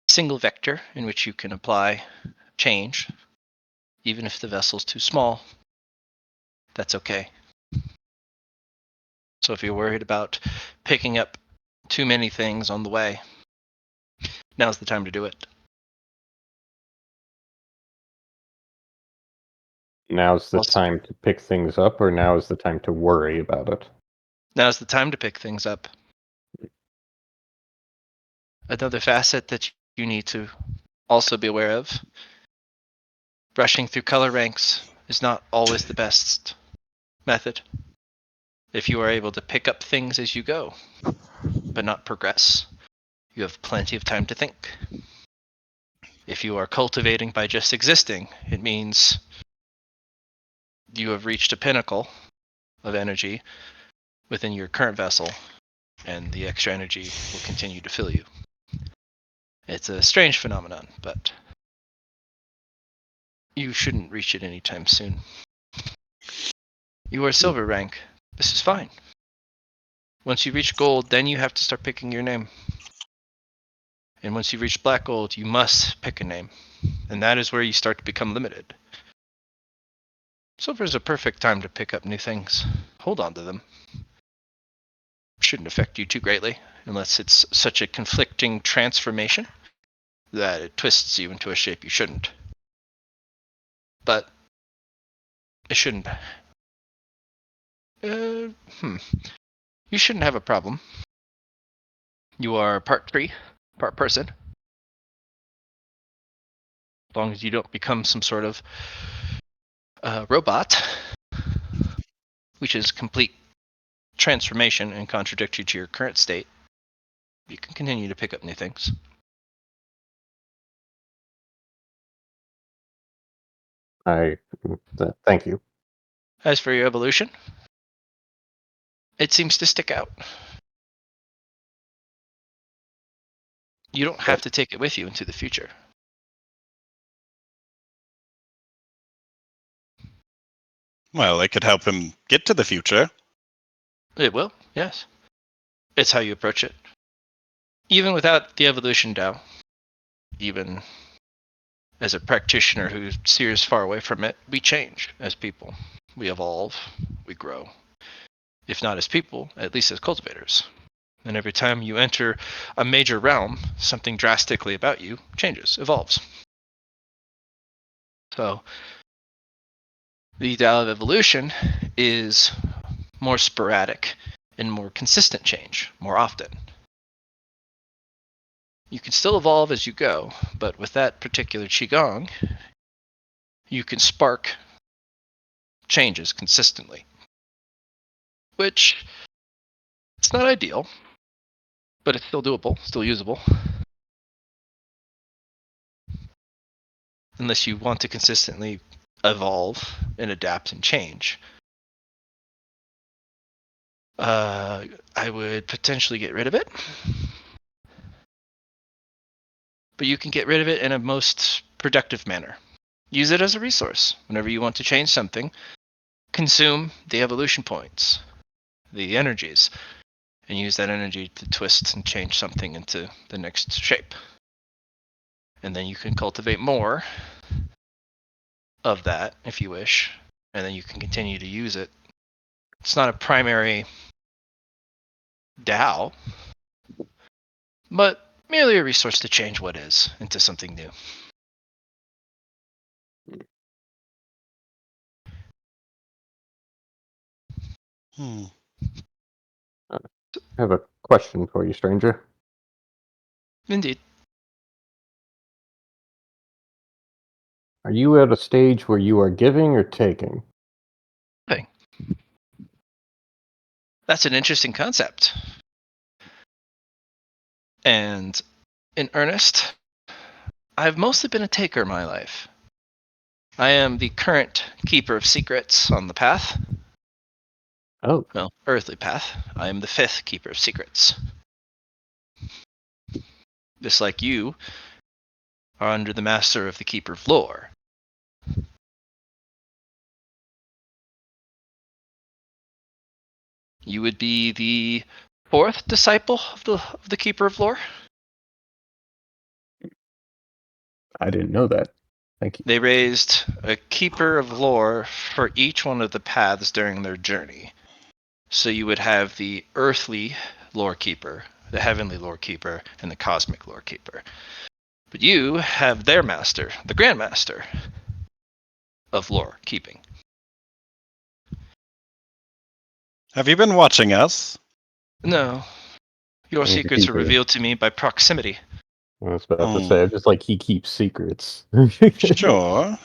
S4: single vector in which you can apply change. Even if the vessel's too small, that's okay. So if you're worried about picking up too many things on the way, now's the time to do it.
S3: Now's the
S4: Also-
S3: time to pick things up, or now is the time to worry about it?
S4: Now's the time to pick things up. Another facet that you need to also be aware of, brushing through color ranks is not always the best method. If you are able to pick up things as you go, but not progress, you have plenty of time to think. If you are cultivating by just existing, it means you have reached a pinnacle of energy within your current vessel, and the extra energy will continue to fill you. It's a strange phenomenon, but you shouldn't reach it anytime soon. You are silver rank. This is fine. Once you reach gold, then you have to start picking your name. And once you reach black gold, you must pick a name. And that is where you start to become limited. Silver is a perfect time to pick up new things. Hold on to them. Shouldn't affect you too greatly, unless it's such a conflicting transformation that it twists you into a shape you shouldn't. But it shouldn't. You shouldn't have a problem. You are part tree, part person. As long as you don't become some sort of robot, which is complete transformation and contradictory to your current state, you can continue to pick up new things.
S3: Thank you.
S4: As for your evolution, it seems to stick out. You don't have to take it with you into the future.
S2: Well, it could help him get to the future.
S4: It will, yes. It's how you approach it. Even without the evolution Tao, even as a practitioner who steers far away from it, we change as people. We evolve, we grow. If not as people, at least as cultivators. And every time you enter a major realm, something drastically about you changes, evolves. So, the Tao of evolution is more sporadic and more consistent change, more often. You can still evolve as you go, but with that particular Qigong, you can spark changes consistently. which it's not ideal, but it's still doable, still usable. Unless you want to consistently evolve and adapt and change. I would potentially get rid of it. But you can get rid of it in a most productive manner. Use it as a resource. Whenever you want to change something, consume the evolution points, the energies, and use that energy to twist and change something into the next shape. And then you can cultivate more of that if you wish, and then you can continue to use it. It's not a primary Tao, but merely a resource to change what is into something new.
S3: I have a question for you, stranger.
S4: Indeed.
S3: Are you at a stage where you are giving or taking?
S4: That's an interesting concept. And in earnest, I've mostly been a taker in my life. I am the current keeper of secrets on the path.
S3: Oh,
S4: Well, earthly path. I am the 5th keeper of secrets. Just like you are under the master of the keeper of lore. You would be the 4th disciple of the keeper of lore.
S3: I didn't know that. Thank you.
S4: They raised a keeper of lore for each one of the paths during their journey. So you would have the earthly lore keeper, the heavenly lore keeper, and the cosmic lore keeper. But you have their master, the Grand Master of lore keeping.
S2: Have you been watching us?
S4: No, your
S3: He's a
S4: secrets are
S3: keeper.
S4: revealed to me by proximity.
S3: I was about to say, just like he keeps secrets.
S2: Sure.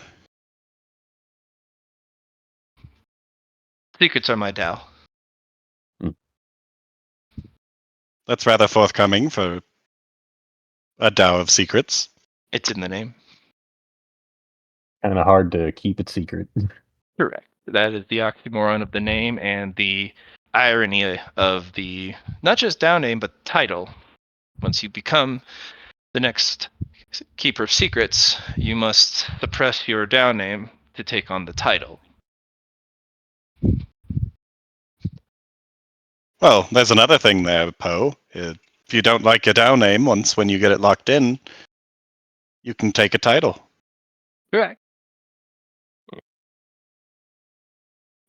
S4: Secrets are my Tao.
S2: That's rather forthcoming for a Tao of secrets.
S4: It's in the name.
S3: Kind of hard to keep it secret.
S4: Correct. That is the oxymoron of the name and the irony of the, not just Tao name, but title. Once you become the next keeper of secrets, you must suppress your Tao name to take on the title.
S2: Well, there's another thing there, Poe. If you don't like your Tao name when you get it locked in, you can take a title.
S4: Correct.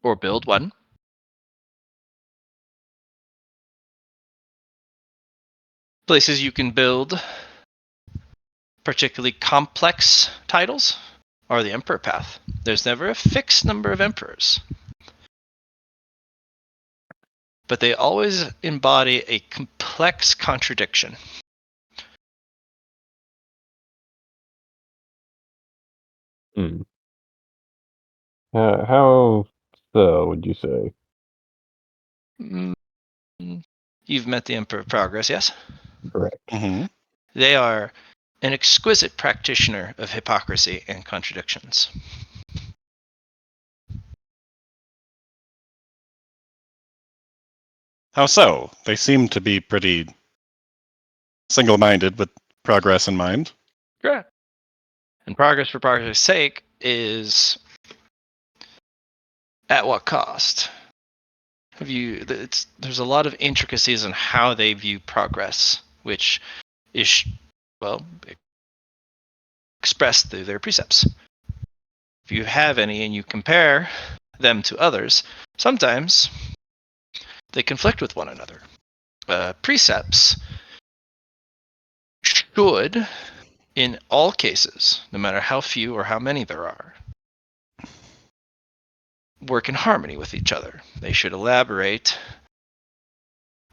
S4: Or build one. Places you can build particularly complex titles are the Emperor path. There's never a fixed number of emperors, but they always embody a complex contradiction.
S3: How so, would you say?
S4: Mm, You've met the Emperor of Progress, yes?
S3: Correct.
S2: Mm-hmm.
S4: They are an exquisite practitioner of hypocrisy and contradictions.
S2: How so? They seem to be pretty single-minded with progress in mind.
S4: Correct. And progress for progress' sake is at what cost? There's a lot of intricacies in how they view progress, which is, well, expressed through their precepts. If you have any and you compare them to others, sometimes they conflict with one another. Precepts should, in all cases, no matter how few or how many there are, work in harmony with each other. They should elaborate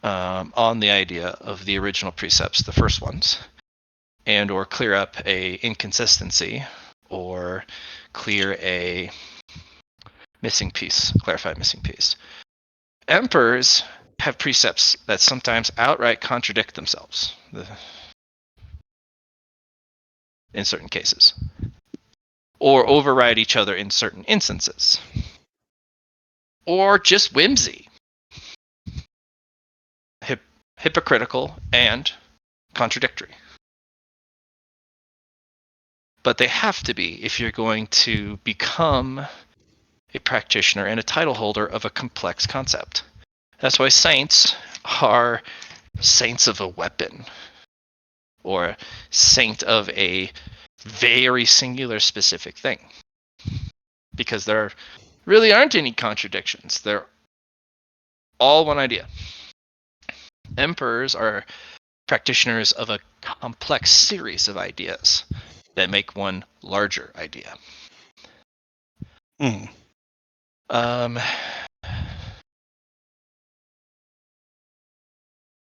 S4: on the idea of the original precepts, the first ones, and or clear up a inconsistency or clear a missing piece, clarify a missing piece.
S5: Emperors have precepts that sometimes outright contradict themselves in certain cases, or override each other in certain instances, or just whimsy, hypocritical and contradictory. But they have to be if you're going to become a practitioner and a title holder of a complex concept. That's why saints are saints of a weapon, or saint of a very singular specific thing, because there really aren't any contradictions. They're all one idea. Emperors are practitioners of a complex series of ideas that make one larger idea.
S2: Hmm.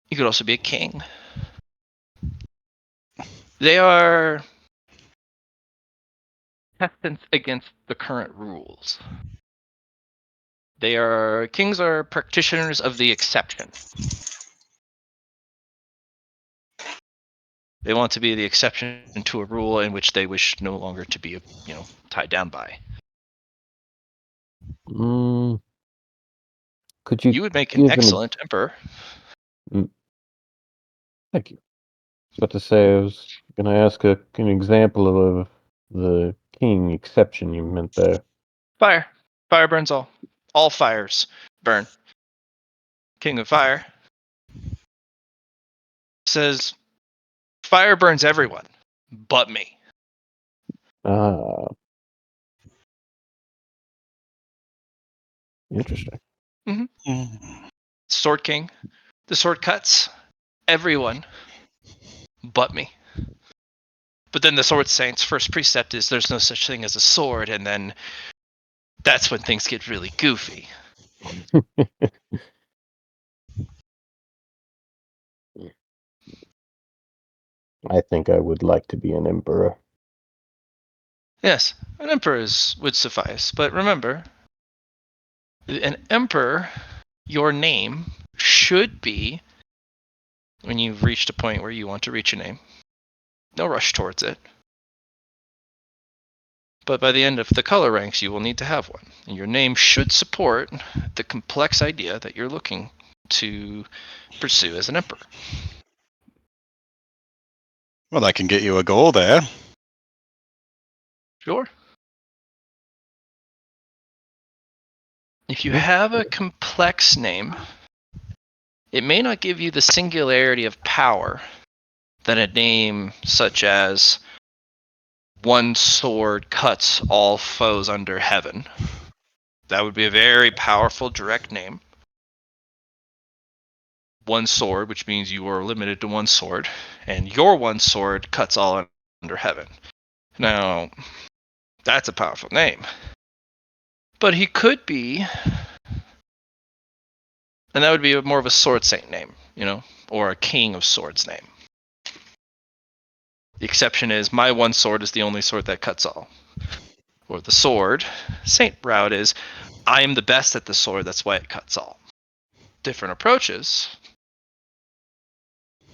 S5: You could also be a king. They are testants against the current rules. Kings are practitioners of the exception. They want to be the exception to a rule in which they wish no longer to be, tied down by.
S3: Could you
S5: You would make an
S3: give
S5: excellent emperor.
S3: Thank you. I was about to say, I was going to ask an example of the king exception you meant there.
S5: Fire. Fire burns all. All fires burn. King of Fire says, fire burns everyone, but me.
S3: Ah, interesting.
S5: Sword King. The sword cuts everyone, but me. But then the Sword Saint's first precept is there's no such thing as a sword, and then that's when things get really goofy.
S3: I think I would like to be an emperor.
S5: Yes, an emperor would suffice. But remember, an emperor, your name should be, when you've reached a point where you want to reach a name, no rush towards it. But by the end of the color ranks, you will need to have one. And your name should support the complex idea that you're looking to pursue as an emperor.
S2: Well, I can get you a goal there.
S5: Sure. If you have a complex name, it may not give you the singularity of power that a name such as one sword cuts all foes under heaven. That would be a very powerful direct name. One sword, which means you are limited to one sword, and your one sword cuts all under heaven. Now, that's a powerful name. But he could be, and that would be more of a sword saint name, or a king of swords name. The exception is my one sword is the only sword that cuts all. Or the sword saint route is I am the best at the sword, that's why it cuts all. Different approaches,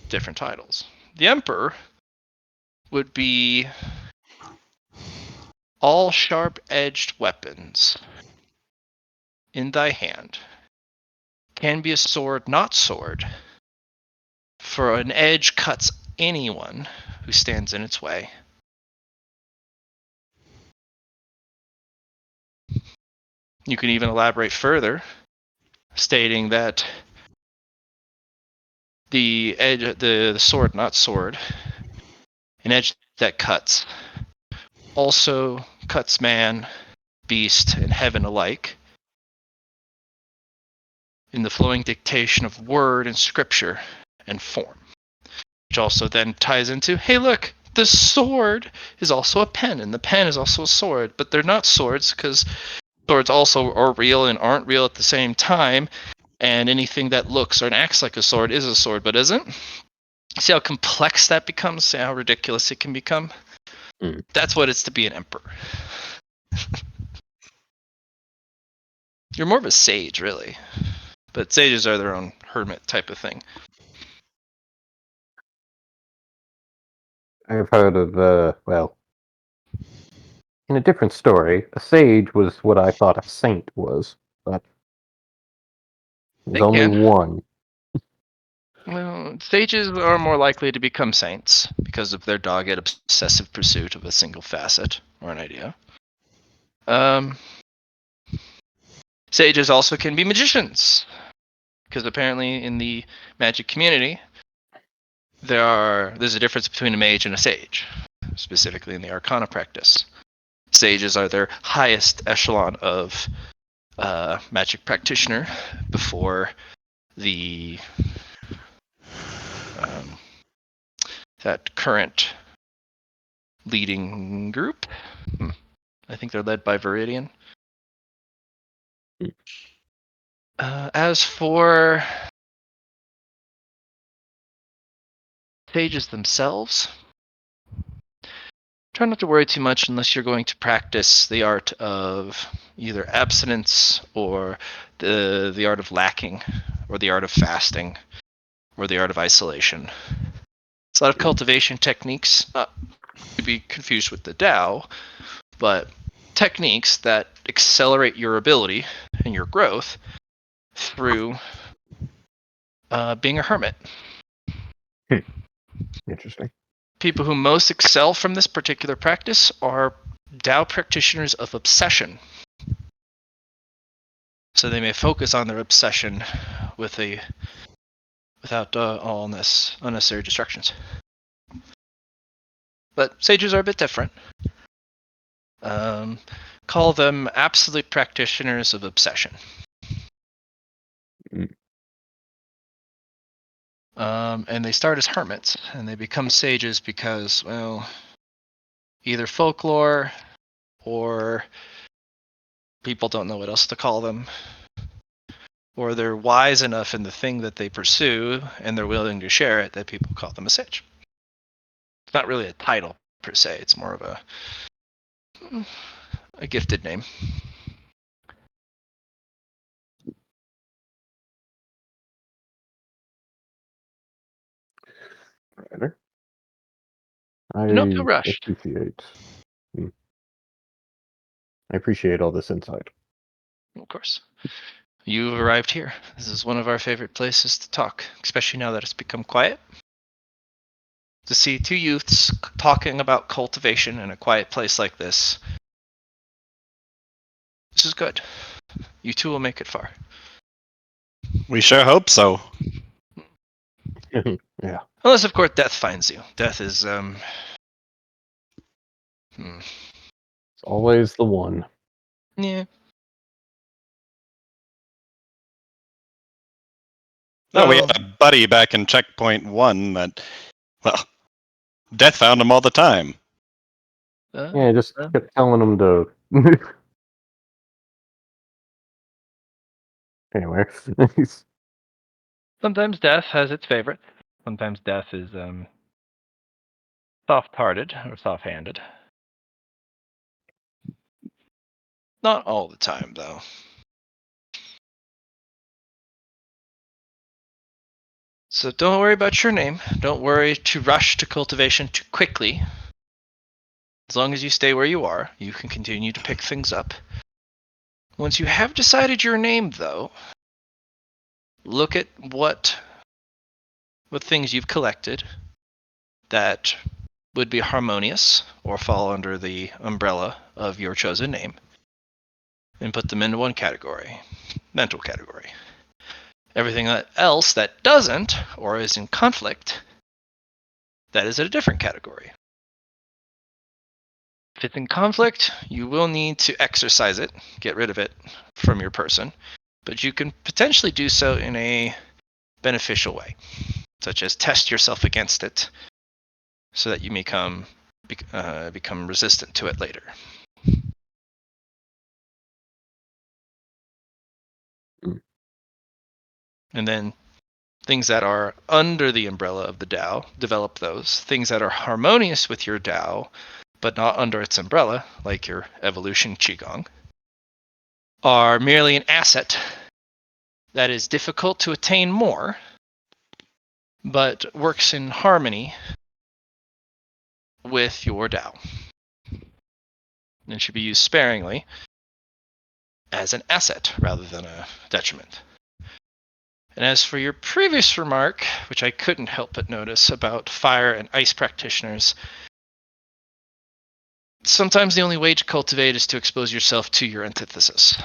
S5: different titles. The emperor would be all sharp-edged weapons in thy hand can be a sword, not sword, for an edge cuts anyone who stands in its way. You can even elaborate further, stating that the edge, the sword, not sword, an edge that cuts, also cuts man, beast, and heaven alike, in the flowing dictation of word and scripture and form. Which also then ties into, hey look, the sword is also a pen, and the pen is also a sword, but they're not swords, because swords also are real and aren't real at the same time, and anything that looks or acts like a sword is a sword, but isn't. See how complex that becomes? See how ridiculous it can become? That's what it's to be an emperor. You're more of a sage, really. But sages are their own hermit type of thing.
S3: I've heard of, well, in a different story, a sage was what I thought a saint was, but there's
S5: They
S3: only
S5: can.
S3: one.
S5: Well, sages are more likely to become saints because of their dogged, obsessive pursuit of a single facet or an idea. Sages also can be magicians, because apparently in the magic community, there's a difference between a mage and a sage, specifically in the Arcana practice. Sages are their highest echelon of magic practitioner before the that current leading group. I think they're led by Viridian. As for sages themselves, try not to worry too much unless you're going to practice the art of either abstinence or the art of lacking, or the art of fasting, or the art of isolation. It's a lot of cultivation techniques, not to be confused with the Tao, but techniques that accelerate your ability and your growth through being a hermit.
S3: Interesting.
S5: People who most excel from this particular practice are Tao practitioners of obsession. So they may focus on their obsession without all unnecessary distractions. But sages are a bit different. Call them absolute practitioners of obsession. And they start as hermits, and they become sages because, well, either folklore or people don't know what else to call them, or they're wise enough in the thing that they pursue and they're willing to share it that people call them a sage. It's not really a title per se, it's more of a gifted name.
S3: Right. I
S5: Don't feel rushed.
S3: appreciate. I appreciate all this insight.
S5: Of course. You've arrived here. This is one of our favorite places to talk, especially now that it's become quiet. To see two youths talking about cultivation in a quiet place like this is good. You two will make it far.
S2: We sure hope so.
S3: Yeah.
S5: Unless, of course, death finds you. Death is,
S3: It's always the one.
S5: yeah.
S2: No, we
S5: Well,
S2: had a buddy back in Checkpoint 1 that, well, death found him all the time.
S3: Yeah, just kept telling them to. Anyway.
S5: sometimes death has its favorites. Sometimes death is soft-hearted or soft-handed. Not all the time, though. So don't worry about your name. Don't worry to rush to cultivation too quickly. As long as you stay where you are, you can continue to pick things up. Once you have decided your name, though, look at what things you've collected that would be harmonious or fall under the umbrella of your chosen name, and put them into one category, mental category. Everything else that doesn't or is in conflict, that is a different category. If it's in conflict, you will need to exercise it, get rid of it from your person, but you can potentially do so in a beneficial way, such as test yourself against it so that you become resistant to it later. And then things that are under the umbrella of the Tao, develop those. Things that are harmonious with your Tao, but not under its umbrella, like your evolution Qigong, are merely an asset that is difficult to attain more, but works in harmony with your Tao. And should be used sparingly as an asset rather than a detriment. And as for your previous remark, which I couldn't help but notice about fire and ice practitioners, sometimes the only way to cultivate is to expose yourself to your antithesis.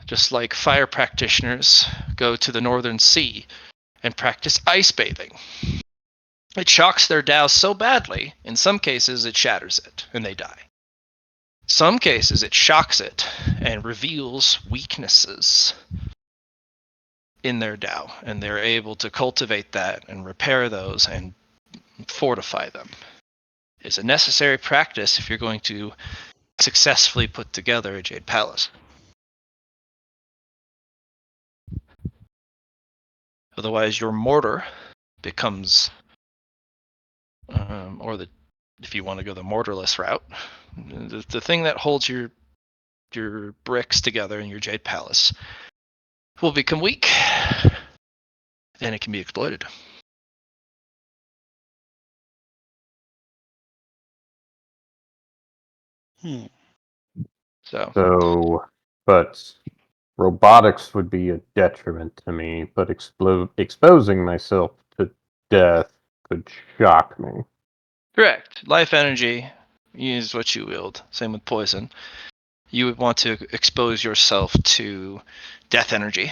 S5: Just like fire practitioners go to the Northern Sea and practice ice bathing. It shocks their Tao so badly, in some cases it shatters it, and they die. Some cases it shocks it and reveals weaknesses in their Tao, and they're able to cultivate that and repair those and fortify them. It's a necessary practice if you're going to successfully put together a Jade Palace. Otherwise, your mortar becomes, if you want to go the mortarless route, the thing that holds your bricks together in your Jade Palace will become weak, and it can be exploited.
S3: So, but robotics would be a detriment to me, but exposing myself to death could shock me.
S5: Correct. Life energy is what you wield. Same with poison. You would want to expose yourself to death energy,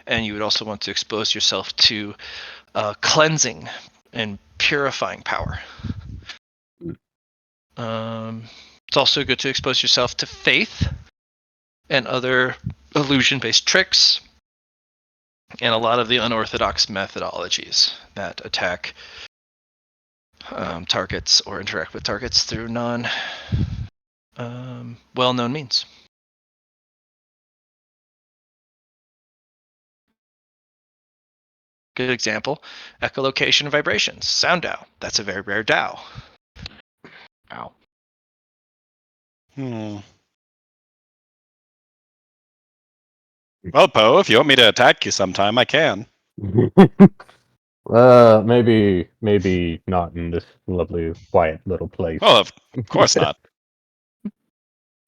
S5: and you would also want to expose yourself to cleansing and purifying power. It's also good to expose yourself to faith and other illusion-based tricks, and a lot of the unorthodox methodologies that attack targets or interact with targets through well-known means. Good example, echolocation vibrations, sound Tao. That's a very rare Tao. Ow.
S2: Well, Poe, if you want me to attack you sometime, I can.
S3: Maybe not in this lovely, quiet little place.
S2: Well, of course not.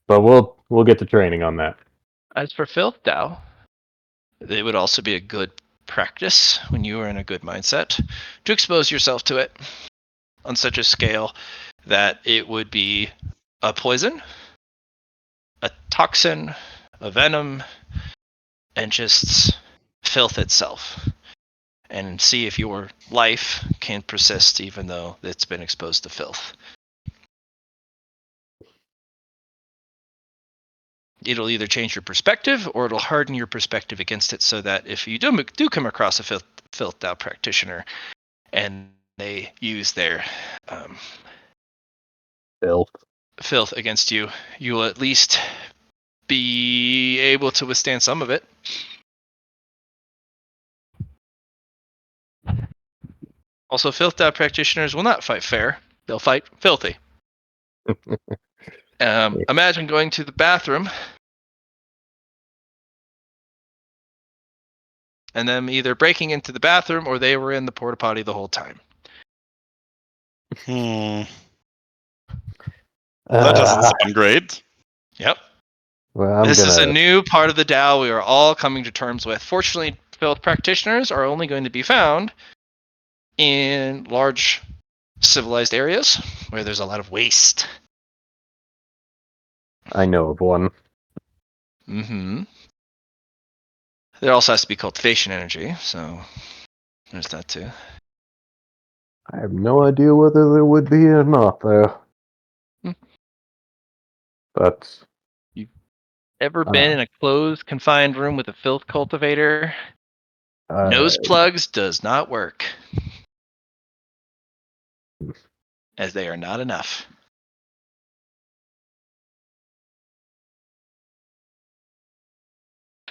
S3: But we'll get to training on that.
S5: As for filth Tao, it would also be a good practice when you are in a good mindset to expose yourself to it on such a scale that it would be a poison, a toxin, a venom, and just filth itself. And see if your life can persist even though it's been exposed to filth. It'll either change your perspective or it'll harden your perspective against it so that if you do come across a filth Tao practitioner and they use their filth against you, you will at least be able to withstand some of it. Also, filth Tao practitioners will not fight fair. They'll fight filthy. Imagine going to the bathroom and them either breaking into the bathroom or they were in the porta potty the whole time.
S2: That doesn't sound great.
S5: Yep.
S3: Well,
S5: This is a new part of the Tao we are all coming to terms with. Fortunately, filth practitioners are only going to be found in large civilized areas where there's a lot of waste.
S3: I know of one.
S5: There also has to be cultivation energy, so there's that too.
S3: I have no idea whether there would be or not, though. But
S5: Ever been in a closed, confined room with a filth cultivator? Nose plugs does not work, as they are not enough.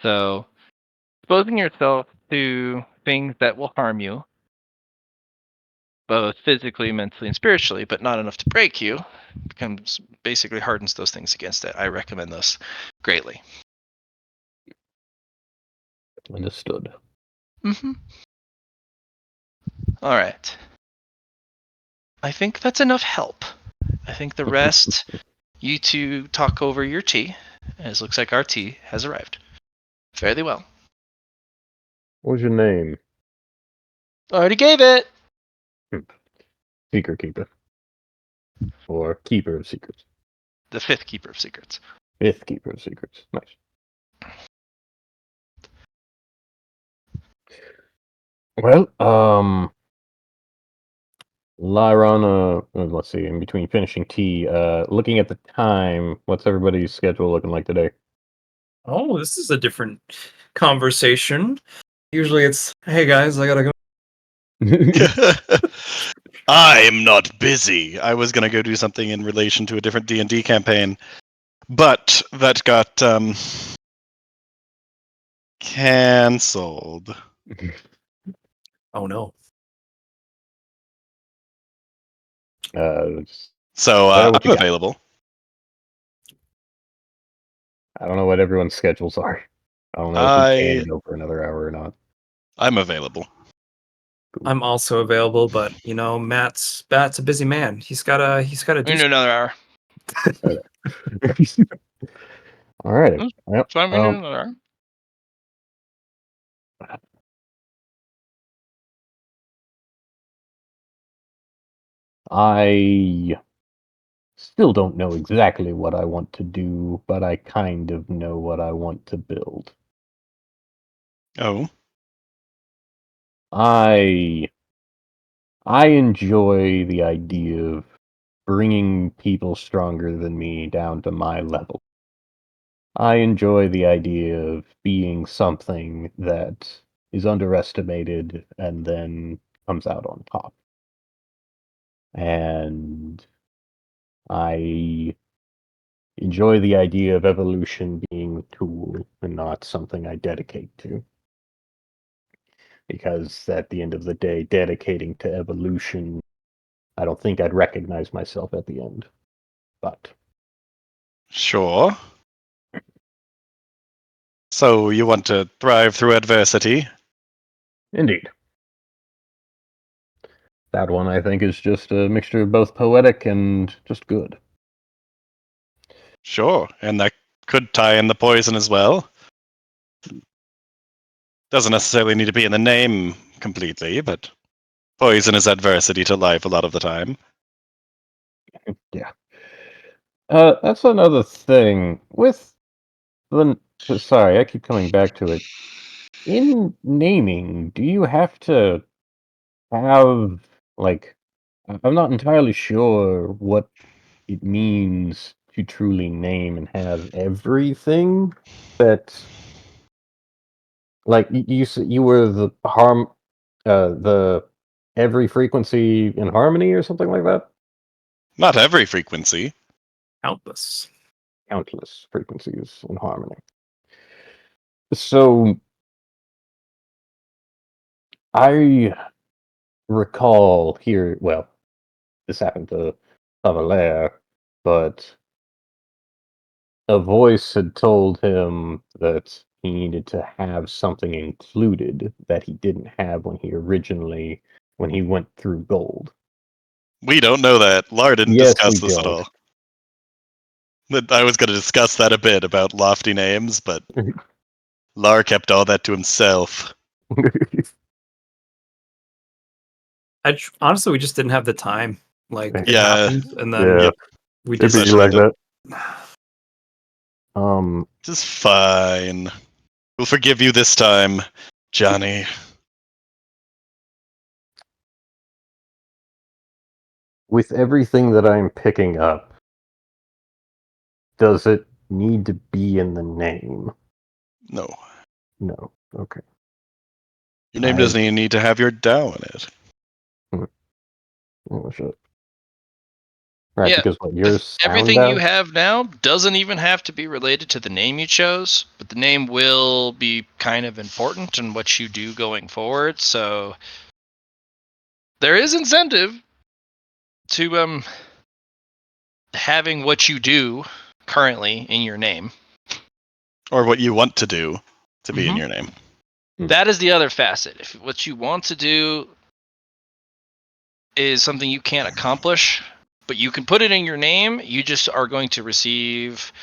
S5: So, exposing yourself to things that will harm you both physically, mentally, and spiritually, but not enough to break you, becomes basically hardens those things against it. I recommend those greatly.
S3: Understood.
S5: Mm-hmm. All right. I think that's enough help. I think the rest, you two talk over your tea, as looks like our tea has arrived. Fairly well.
S3: What's your name?
S5: Already gave it.
S3: Secret Keeper. Or Keeper of Secrets.
S5: The 5th Keeper of Secrets.
S3: 5th Keeper of Secrets. Nice. Well, Lyron, let's see, in between finishing tea, looking at the time, what's everybody's schedule looking like today?
S1: Oh, this is a different conversation. Usually it's, hey guys, I gotta go.
S2: I am not busy. I was gonna go do something in relation to a different D&D campaign, but that got cancelled.
S1: Oh no.
S2: So
S3: Well, what
S2: I'm
S3: you got?
S2: available.
S3: I don't know what everyone's schedules are. I don't know if we can go for another hour or not.
S2: I'm available.
S1: I'm also available, but you know, Matt's a busy man. He's gotta
S5: We
S1: do
S5: can do another hour.
S3: All right.
S5: Hmm,
S3: Well,
S5: So I'm gonna do another hour.
S3: I still don't know exactly what I want to do, but I kind of know what I want to build.
S2: Oh,
S3: I enjoy the idea of bringing people stronger than me down to my level. I enjoy the idea of being something that is underestimated and then comes out on top. And I enjoy the idea of evolution being a tool and not something I dedicate to. Because at the end of the day, dedicating to evolution, I don't think I'd recognize myself at the end. But
S2: sure. So you want to thrive through adversity?
S3: indeed. That one, I think, is just a mixture of both poetic and just good.
S2: Sure, and that could tie in the poison as well. Doesn't necessarily need to be in the name completely, but poison is adversity to life a lot of the time.
S3: Yeah. That's another thing. With the... Sorry, I keep coming back to it. In naming, do you have to have, like... I'm not entirely sure what it means to truly name and have everything that... Like, you were the every frequency in harmony or something like that?
S2: Not every frequency.
S1: countless.
S3: Countless frequencies in harmony. So, I recall here, well, this happened to Tavaler, but a voice had told him that he needed to have something included that he didn't have when he went through gold.
S2: We don't know that. Lar didn't
S3: Yes, we
S2: discuss this at
S3: don't.
S2: all. I was going to discuss that a bit about lofty names, but Lar kept all that to himself.
S1: Honestly, we just didn't have the time. Like it
S2: Yeah.
S1: happened, and then
S3: Yeah,
S1: we
S3: it'd
S1: just
S3: be like that. Um,
S2: Just fine. We'll forgive you this time, Johnny.
S3: with everything that I'm picking up, does it need to be in the name?
S2: No.
S3: No. Okay.
S2: Your name doesn't even need to have your Tao in it.
S3: Oh, shit. Right,
S5: Yeah,
S3: because what, yours sound
S5: everything you
S3: out?
S5: have now doesn't even have to be related to the name you chose, but the name will be kind of important in what you do going forward. So there is incentive to having what you do currently in your name.
S2: Or what you want to do to be in
S5: Mhm.
S2: your name.
S5: That is the other facet. If what you want to do is something you can't accomplish, but you can put it in your name, you just are going to receive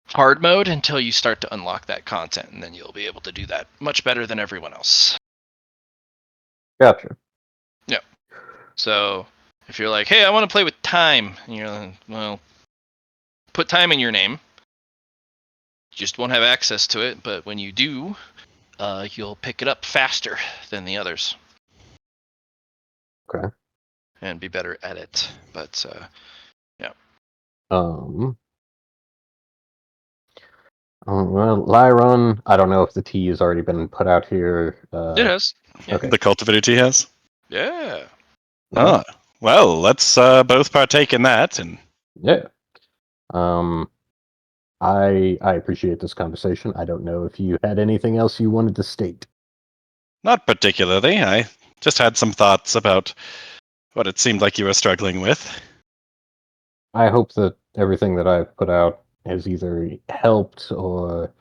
S5: hard mode until you start to unlock that content, and then you'll be able to do that much better than everyone else.
S3: Gotcha.
S5: So if you're like, hey, I want to play with time, and you're like, well, put time in your name. You just won't have access to it, but when you do, you'll pick it up faster than the others.
S3: Okay.
S5: And be better at it. But
S3: Well, Lyron, I don't know if the tea has already been put out here.
S5: it has. Yeah.
S3: Okay.
S2: The cultivator tea has?
S5: Yeah.
S2: Oh, well, let's both partake in that. And
S3: Yeah. I appreciate this conversation. I don't know if you had anything else you wanted to state.
S2: not particularly. I just had some thoughts about what it seemed like you were struggling with.
S3: I hope that everything that I've put out has either helped or.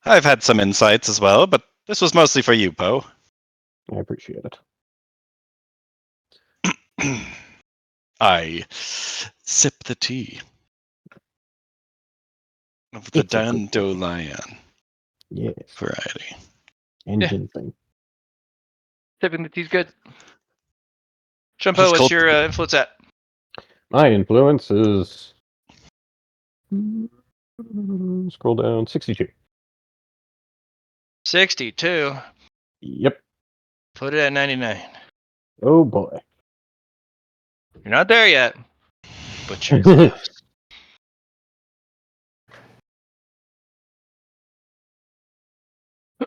S2: I've had some insights as well, but this was mostly for you, Poe.
S3: I appreciate it.
S2: I sip the tea of the
S3: It's a good thing.
S2: dandelion
S3: Yes.
S2: variety.
S3: And
S5: Yeah.
S3: ginseng.
S5: Tipping the tea's good.
S2: What
S5: Chumpo,
S2: is
S5: what's
S2: cult-
S5: your influence at?
S3: My influence is. Scroll down. 62.
S5: 62.
S3: Yep.
S5: Put it at 99.
S3: Oh boy.
S5: You're not there yet, but you're close.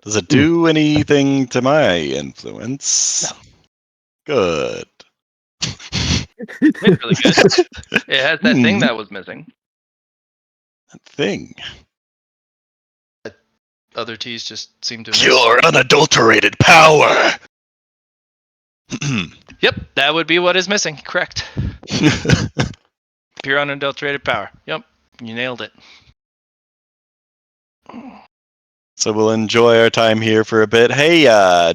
S2: Does it do anything to my influence?
S5: No.
S2: Good.
S5: It's really good. It has that thing that was missing.
S2: That thing.
S5: Other teas just seem to miss.
S2: Pure, unadulterated power!
S5: Yep, that would be what is missing. Correct. Pure unadulterated power. Yep, you nailed it.
S2: So we'll enjoy our time here for a bit. Hey,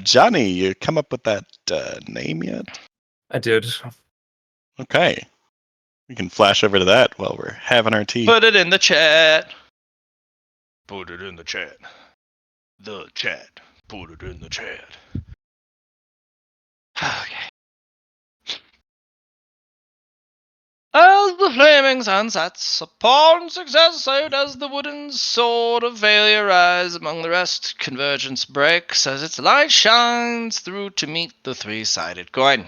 S2: Johnny, you come up with that name yet?
S1: I did.
S2: Okay. We can flash over to that while we're having our tea.
S5: Put it in the chat. Put it in the chat. The chat. Put it in the chat. Okay. As the flaming sun sets upon success, so does the wooden sword of failure rise among the rest. Convergence breaks as its light shines through to meet the three-sided coin.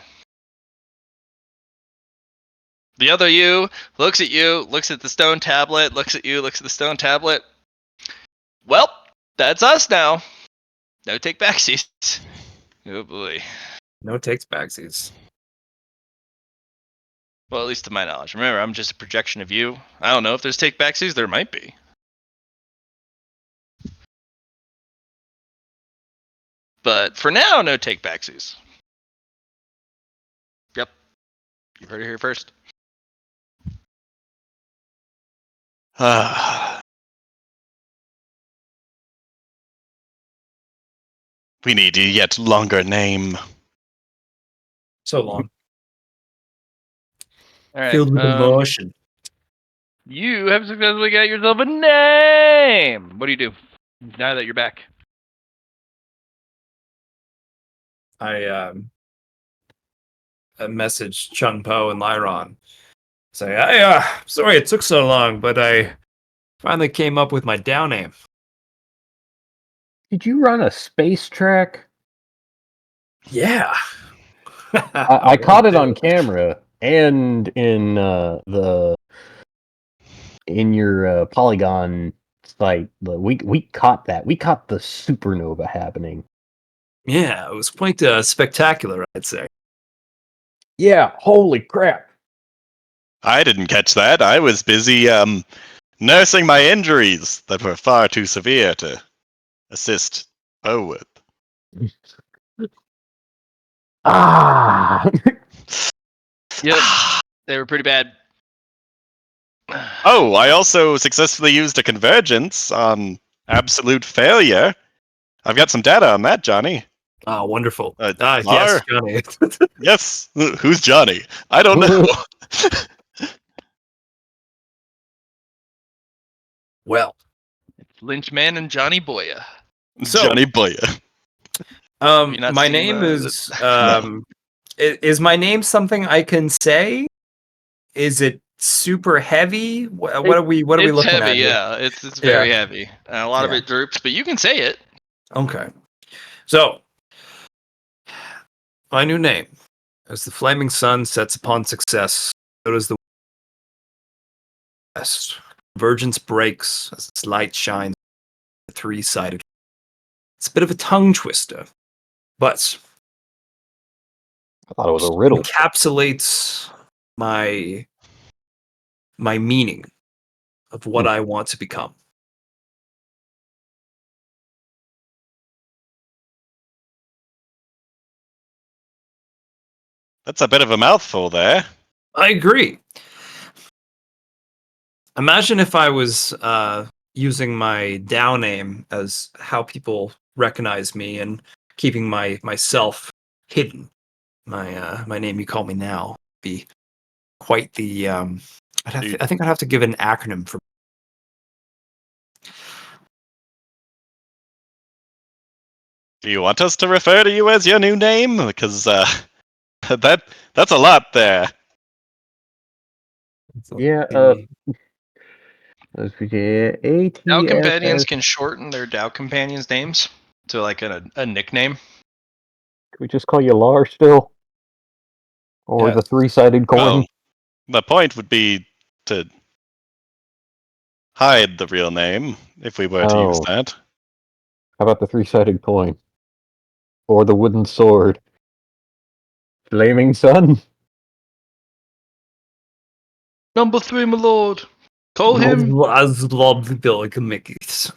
S5: The other you, looks at the stone tablet, looks at you, looks at the stone tablet. Well, that's us now. No take backsies. Oh boy.
S1: No takes backsies.
S5: Well, at least to my knowledge. Remember, I'm just a projection of you. I don't know if there's take backsies. There might be. But for now, no take backsies. Yep. You heard it here first.
S2: We need a yet longer name.
S1: So long.
S5: All right.
S1: Filled with emotion.
S5: You have successfully got yourself a name. What do you do now that you're back?
S1: I messaged Chung Po and Lyron. Say, hey, sorry it took so long, but I finally came up with my down name.
S3: Did you run a space track?
S1: Yeah.
S3: I caught it on camera and in your Polygon site. We caught that. We caught the supernova happening.
S1: Yeah, it was quite spectacular, I'd say.
S3: Yeah, holy crap.
S2: I didn't catch that. I was busy nursing my injuries that were far too severe to assist Poe with.
S3: Ah!
S4: Yep, they were pretty bad.
S2: Oh, I also successfully used a convergence on absolute failure. I've got some data on that, Johnny.
S1: Ah, wonderful.
S2: Uh,
S1: Yes,
S2: Mar?
S1: Johnny.
S2: Yes. Who's Johnny? I don't know.
S1: Well,
S4: Lynchman and Johnny Boya.
S1: so
S2: Johnny Boya.
S4: Have you not
S1: my
S4: seen
S1: name
S4: the-
S1: is is my name something I can say? Is it super heavy? What are we
S4: It's
S1: looking
S4: heavy,
S1: at here?
S4: yeah. It's very
S1: Yeah.
S4: heavy. A lot of
S1: Yeah.
S4: it droops, but you can say it.
S1: Okay. So, my new name. As the flaming sun sets upon success, so does the west. Convergence breaks as its light shines three-sided. It's a bit of a tongue twister, but
S3: I thought it was a riddle.
S1: encapsulates my meaning of what I want to become.
S2: That's a bit of a mouthful there.
S1: I agree. Imagine if I was using my Dow name as how people recognize me and keeping myself hidden. My name you call me now be quite the I think I'd have to give an acronym for.
S2: Do you want us to refer to you as your new name? Because that's a lot there.
S3: Yeah, let's see.
S4: Dow companions
S3: ATSS.
S4: can shorten their Dow companions' names to like a nickname.
S3: Can we just call you Lar still? Or
S1: Yes.
S3: the three-sided coin?
S2: Well, the point would be to hide the real name if we were to use
S3: Oh.
S2: that.
S3: How about the three-sided coin? Or the wooden sword? Flaming sun?
S4: Number 3, my lord. Call him.
S1: As Blob Billy Mickey's.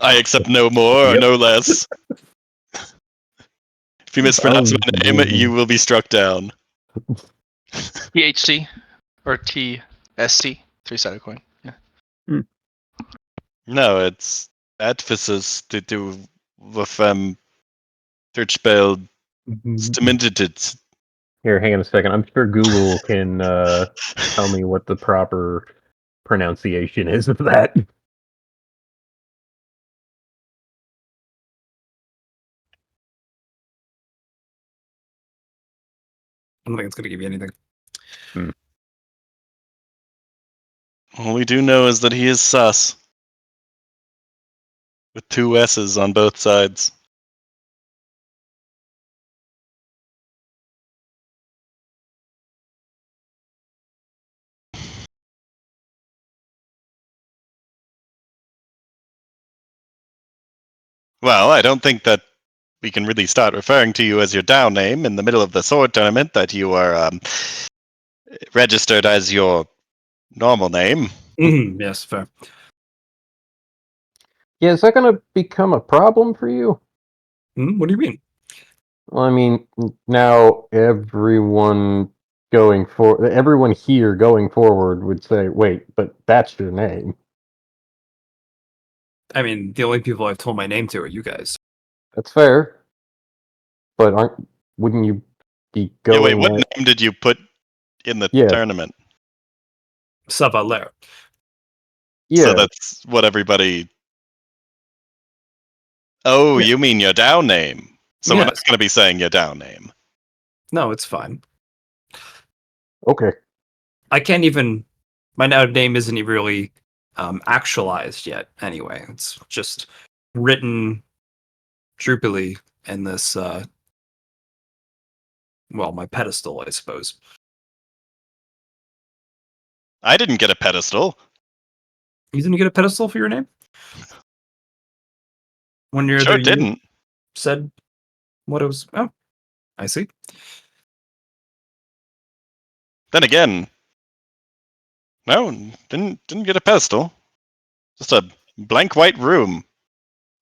S2: I accept no more or
S3: Yep.
S2: no less. If you mispronounce my name,
S3: Mhm.
S2: you will be struck down.
S4: THC or TSC, three-sided coin. Yeah.
S2: No, it's emphasis to do with Tribulation.
S3: Here, hang on a second. I'm sure Google can tell me what the proper pronunciation is of that.
S1: I don't think it's gonna give you anything.
S2: All we do know is that he is sus. With two S's on both sides. Well, I don't think that we can really start referring to you as your Dow name in the middle of the sword tournament that you are registered as your normal name.
S1: Yes, fair.
S3: Yeah, is that going to become a problem for you?
S1: What do you mean?
S3: Well, I mean, now everyone here going forward would say, "Wait, but that's your name."
S1: I mean, the only people I've told my name to are you guys.
S3: That's fair, but wouldn't you be
S2: Yeah, wait,
S3: going?
S2: what name did you put in the
S3: Yeah,
S2: tournament?
S1: Savaler.
S3: yeah,
S2: So that's what everybody. Oh,
S1: Yeah.
S2: you mean your Dow name? So we're not
S1: Yes.
S2: going to be saying your Dow name.
S1: No, it's fine.
S3: okay.
S1: I can't even. My name isn't even really actualized yet. Anyway, it's just written droopily in this. Well, my pedestal, I suppose.
S2: I didn't get a pedestal.
S1: You didn't get a pedestal for your name when you're
S2: Sure
S1: the you
S2: didn't.
S1: said what it was. Oh, I see.
S2: Then again, no, didn't get a pedestal. Just a blank white room.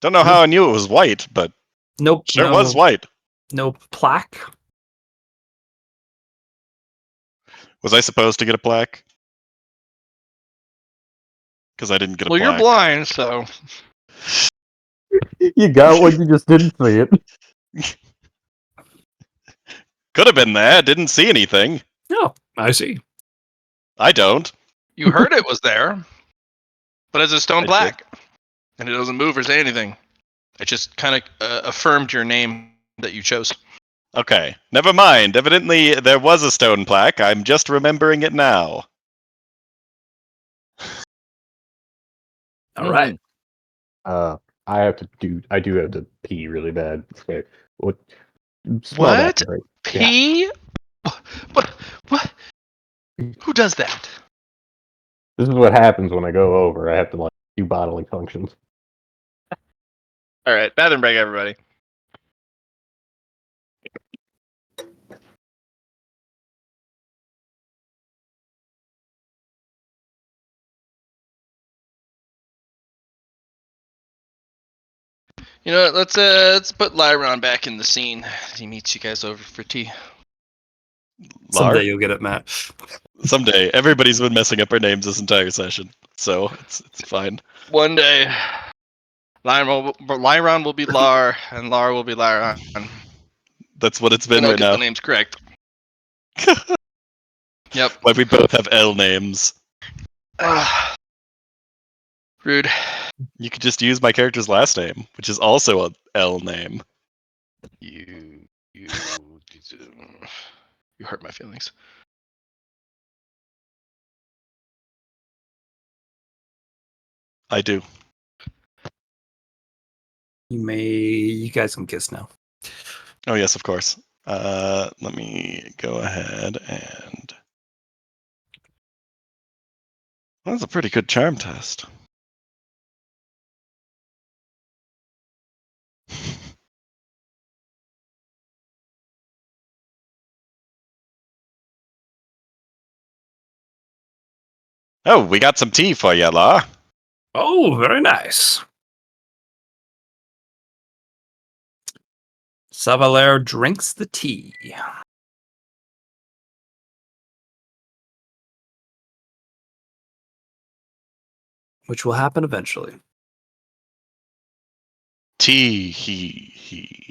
S2: Don't know how I knew it was white, but
S1: Nope.
S2: Sure was white.
S1: No plaque.
S2: Was I supposed to get a plaque? Because I didn't get a
S4: Well, you're
S2: plaque.
S4: blind, so
S3: You got one, you just didn't see it.
S2: Could have been there. Didn't see anything.
S1: Oh, I see.
S2: I don't.
S4: you heard it was there, but it's a stone
S2: I
S4: plaque, and it doesn't move or say anything. It just kind of affirmed your name that you chose.
S2: Okay, never mind. Evidently, there was a stone plaque. I'm just remembering it now.
S1: All right.
S3: I do have to pee really bad. Okay. Small
S4: What?
S3: bathroom break. Yeah.
S4: Pee? What? Who does that?
S3: This is what happens when I go over. I have to like do bodily functions.
S5: All right, bathroom break, everybody.
S4: You know, let's put Lyron back in the scene. He meets you guys over for tea.
S2: Lar?
S1: Someday you'll get it, Matt.
S2: Someday. Everybody's been messing up our names this entire session, so it's fine.
S4: One day, Lyron will be Lar, and Lar will be Lyron.
S2: That's what it's been
S4: And I'll
S2: right
S4: get
S2: now.
S4: the names correct. Yep.
S2: Why we both have L names.
S4: Rude.
S2: You could just use my character's last name, which is also a L name.
S4: You hurt my feelings.
S2: I do.
S1: You guys can kiss now.
S2: Oh yes, of course. Let me go ahead and. That's a pretty good charm test. Oh, we got some tea for you, La.
S1: Oh, very nice. Savalaire drinks the tea. Which will happen eventually.
S2: Tea, he.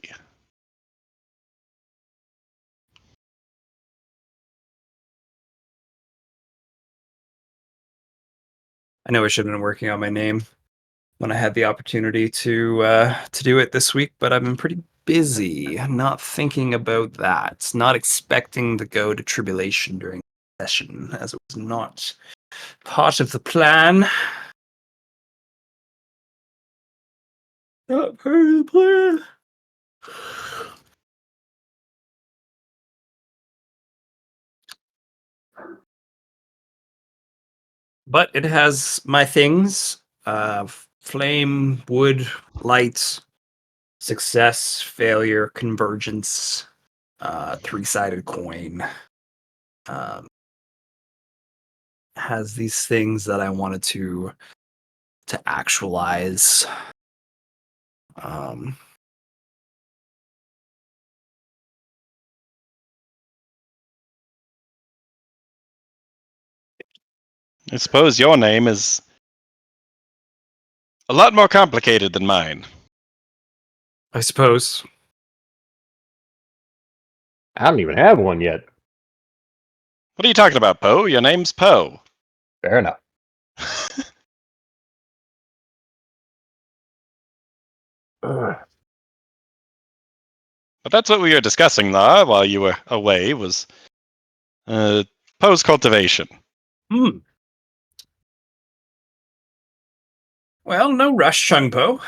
S1: I know I should have been working on my name when I had the opportunity to do it this week, but I've been pretty busy. Not thinking about that. Not expecting to go to Tribulation during the session, as it was not part of the plan. Not part of the plan. But it has my things: flame, wood, light, success, failure, convergence, three-sided coin. Has these things that I wanted to actualize.
S2: I suppose your name is a lot more complicated than mine.
S1: I suppose.
S3: I don't even have one yet.
S2: What are you talking about, Poe? Your name's Poe.
S3: Fair enough. Ugh.
S2: But that's what we were discussing, La, while you were away, was Poe's cultivation.
S1: Well, no rush, Chungpo.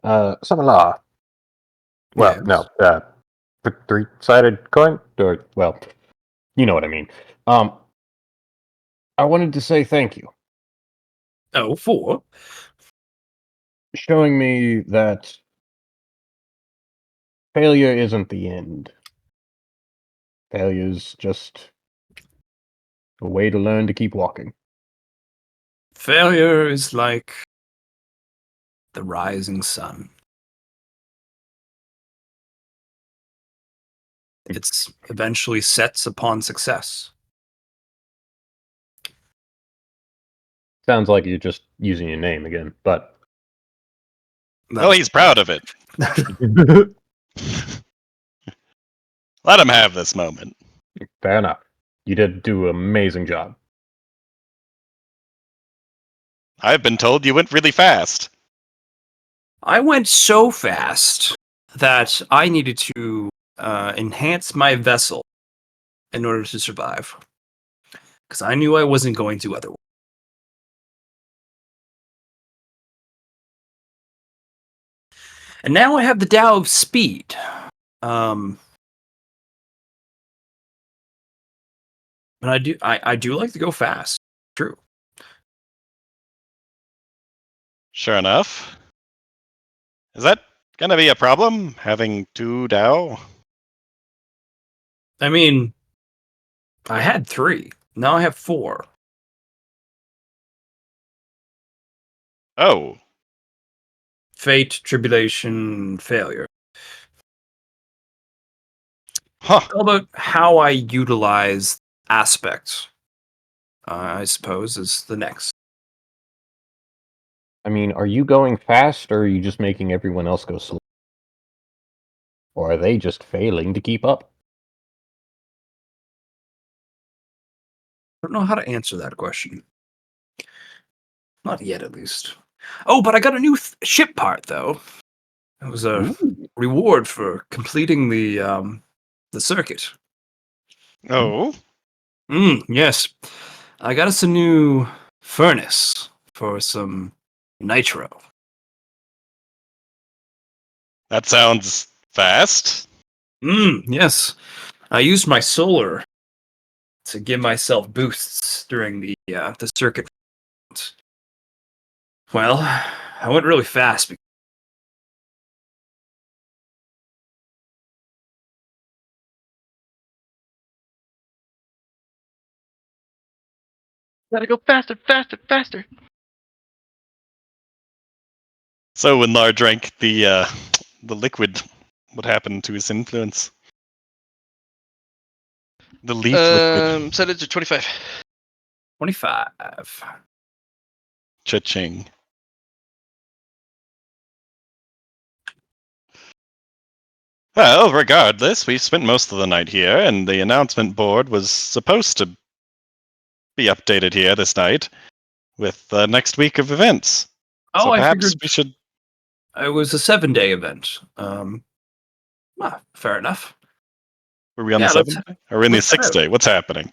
S3: Summon Law. Well,
S1: Yes.
S3: no. Three-sided coin? Or, well, you know what I mean. I wanted to say thank you.
S1: Oh, for?
S3: Showing me that failure isn't the end. Failure's just a way to learn to keep walking.
S1: Failure is like the rising sun. It's eventually sets upon success.
S3: Sounds like you're just using your name again, but
S2: Well, he's proud of it. Let him have this moment.
S3: fair enough. You did do an amazing job.
S2: I've been told you went really fast.
S1: I went so fast that I needed to enhance my vessel in order to survive. Because I knew I wasn't going to otherwise. And now I have the Tao of Speed. And I do like to go fast. True.
S2: Sure enough. Is that gonna be a problem, having 2 Dao?
S1: I mean, I had 3. Now I have 4.
S2: Oh,
S1: Fate, tribulation, failure.
S2: huh.
S1: All about how I utilize aspects, I suppose, is the next.
S3: I mean, are you going fast, or are you just making everyone else go slow? Or are they just failing to keep up?
S1: I don't know how to answer that question. Not yet, at least. Oh, but I got a new ship part, though. It was a
S3: Ooh.
S1: reward for completing the circuit.
S2: Oh,
S1: Yes. I got us a new furnace for some nitro.
S2: that sounds fast.
S1: Yes. I used my solar to give myself boosts during the circuit. Well, I went really fast.
S4: Gotta go faster, faster, faster.
S2: So when Lar drank the liquid, what happened to his influence? The leaf liquid.
S4: Set it to 25.
S1: 25.
S2: Cha-ching. Well, regardless, we spent most of the night here, and the announcement board was supposed to be updated here this night with the next week of events.
S1: Oh,
S2: So
S1: I
S2: perhaps
S1: figured
S2: we should.
S1: it was a 7-day event. Fair enough.
S2: Were we on
S1: Yeah,
S2: the 7th day? Or are we in the
S1: let's head
S2: 6th
S1: out.
S2: day? What's happening?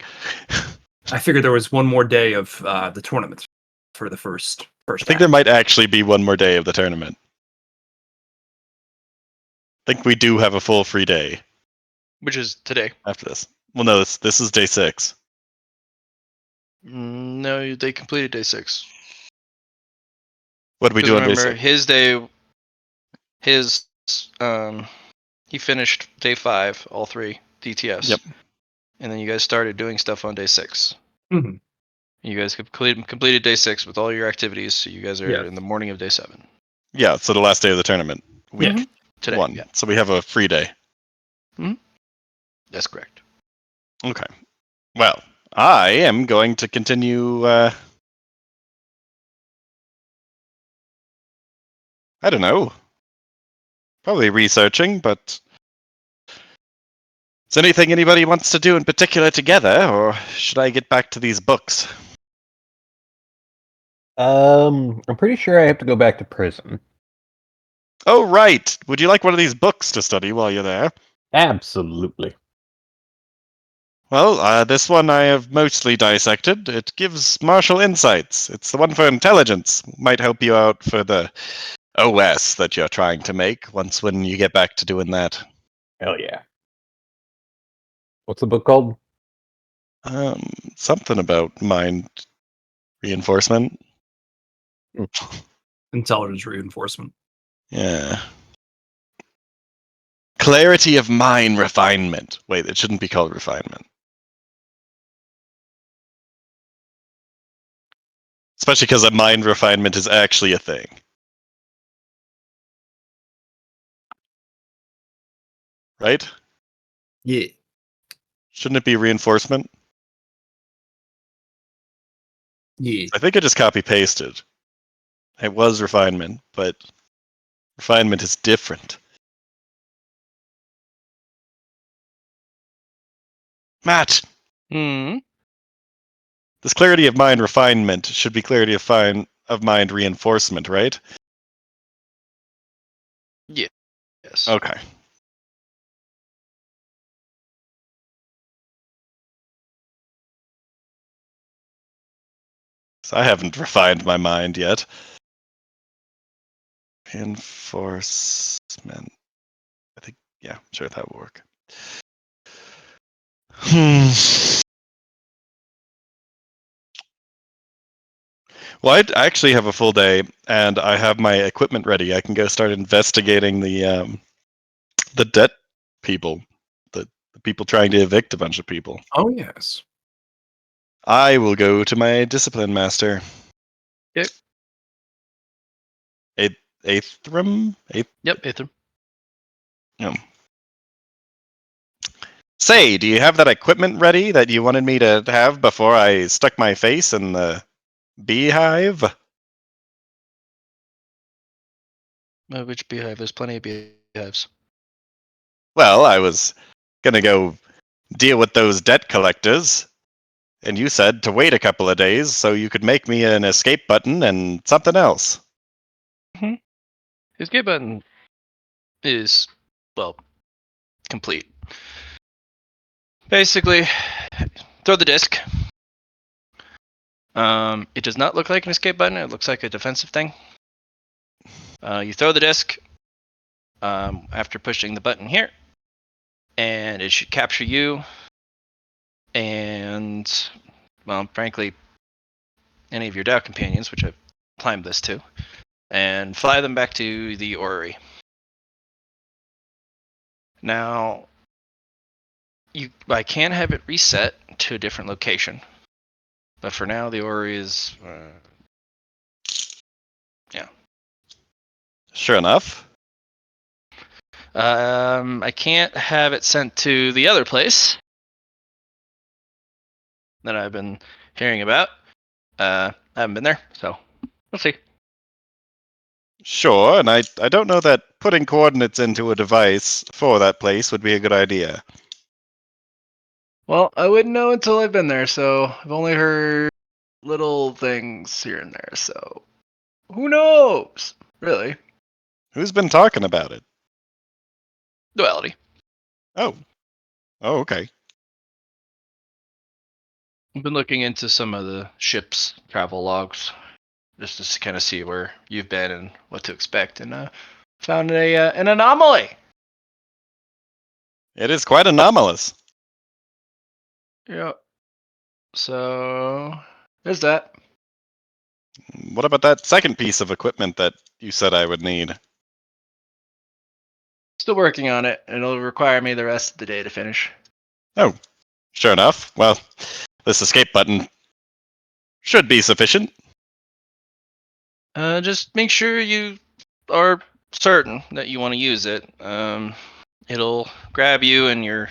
S1: I figured there was one more day of the tournament for the first
S2: I think
S1: half.
S2: there might actually be one more day of the tournament. I think we do have a full free day
S4: Which is today.
S2: after this. Well, no, this is day 6.
S4: No, they completed day 6.
S2: What did we
S4: Because
S2: do on day
S4: remember,
S2: 6?
S4: his day, his he finished day 5, all 3 DTS.
S2: Yep.
S4: And then you guys started doing stuff on day 6.
S1: Mm-hmm.
S4: You guys completed day 6 with all your activities, so you guys are
S1: Yeah.
S4: in the morning of day 7.
S2: Yeah, so the last day of the tournament. Week
S1: Mhm.
S4: Today.
S2: 1.
S4: Yeah,
S2: So we have a free day.
S4: that's correct.
S2: Okay. Well, I am going to continue. I don't know. Probably researching, but. Is there anything anybody wants to do in particular together, or should I get back to these books?
S3: I'm pretty sure I have to go back to prison.
S2: Oh, right! Would you like one of these books to study while you're there?
S3: Absolutely.
S2: Well, this one I have mostly dissected. It gives martial insights. It's the one for intelligence. Might help you out for the OS that you're trying to make once when you get back to doing that.
S3: Hell yeah. What's the book called?
S2: Something about mind reinforcement.
S1: Intelligence reinforcement.
S2: Yeah. Clarity of mind refinement. Wait, it shouldn't be called refinement. Especially because a mind refinement is actually a thing. right?
S1: Yeah.
S2: Shouldn't it be reinforcement?
S1: Yeah.
S2: I think I just copy pasted. It was refinement, but refinement is different. Matt,
S4: Hmm.
S2: this clarity of mind refinement should be clarity of mind reinforcement, right?
S4: Yes.
S2: Okay. So I haven't refined my mind yet. Reinforcement. I think, yeah, sure, that will work. Well, I actually have a full day, and I have my equipment ready. I can go start investigating the debt people, the people trying to evict a bunch of people.
S1: Oh yes.
S2: I will go to my discipline master.
S4: Yep.
S2: Aethrum?
S4: Yep, Aether.
S2: Say, do you have that equipment ready that you wanted me to have before I stuck my face in the beehive?
S4: Which beehive? There's plenty of beehives.
S2: Well, I was gonna go deal with those debt collectors, and you said to wait a couple of days so you could make me an escape button and something else.
S4: His escape button is, well, complete. Basically, throw the disc. It does not look like an escape button. It looks like a defensive thing. You throw the disc after pushing the button here, and it should capture you and, well, frankly, any of your Dow companions, which I've climbed this to, and fly them back to the orrery. Now, I can have it reset to a different location, but for now, the orrery is, yeah.
S2: Sure enough.
S4: I can't have it sent to the other place that I've been hearing about. I haven't been there, so we'll see.
S2: Sure, and I don't know that putting coordinates into a device for that place would be a good idea.
S4: Well, I wouldn't know until I've been there, so I've only heard little things here and there, so who knows? Really?
S2: Who's been talking about it?
S4: Duality.
S2: Oh. Oh, okay.
S4: I've been looking into some of the ship's travel logs just to kind of see where you've been and what to expect, and found an anomaly.
S2: It is quite anomalous.
S4: Yeah. So there's that.
S2: What about that second piece of equipment that you said I would need?
S4: Still working on it. It'll require me the rest of the day to finish.
S2: Oh, sure enough. Well, this escape button should be sufficient.
S4: Just make sure you are certain that you want to use it. It'll grab you and your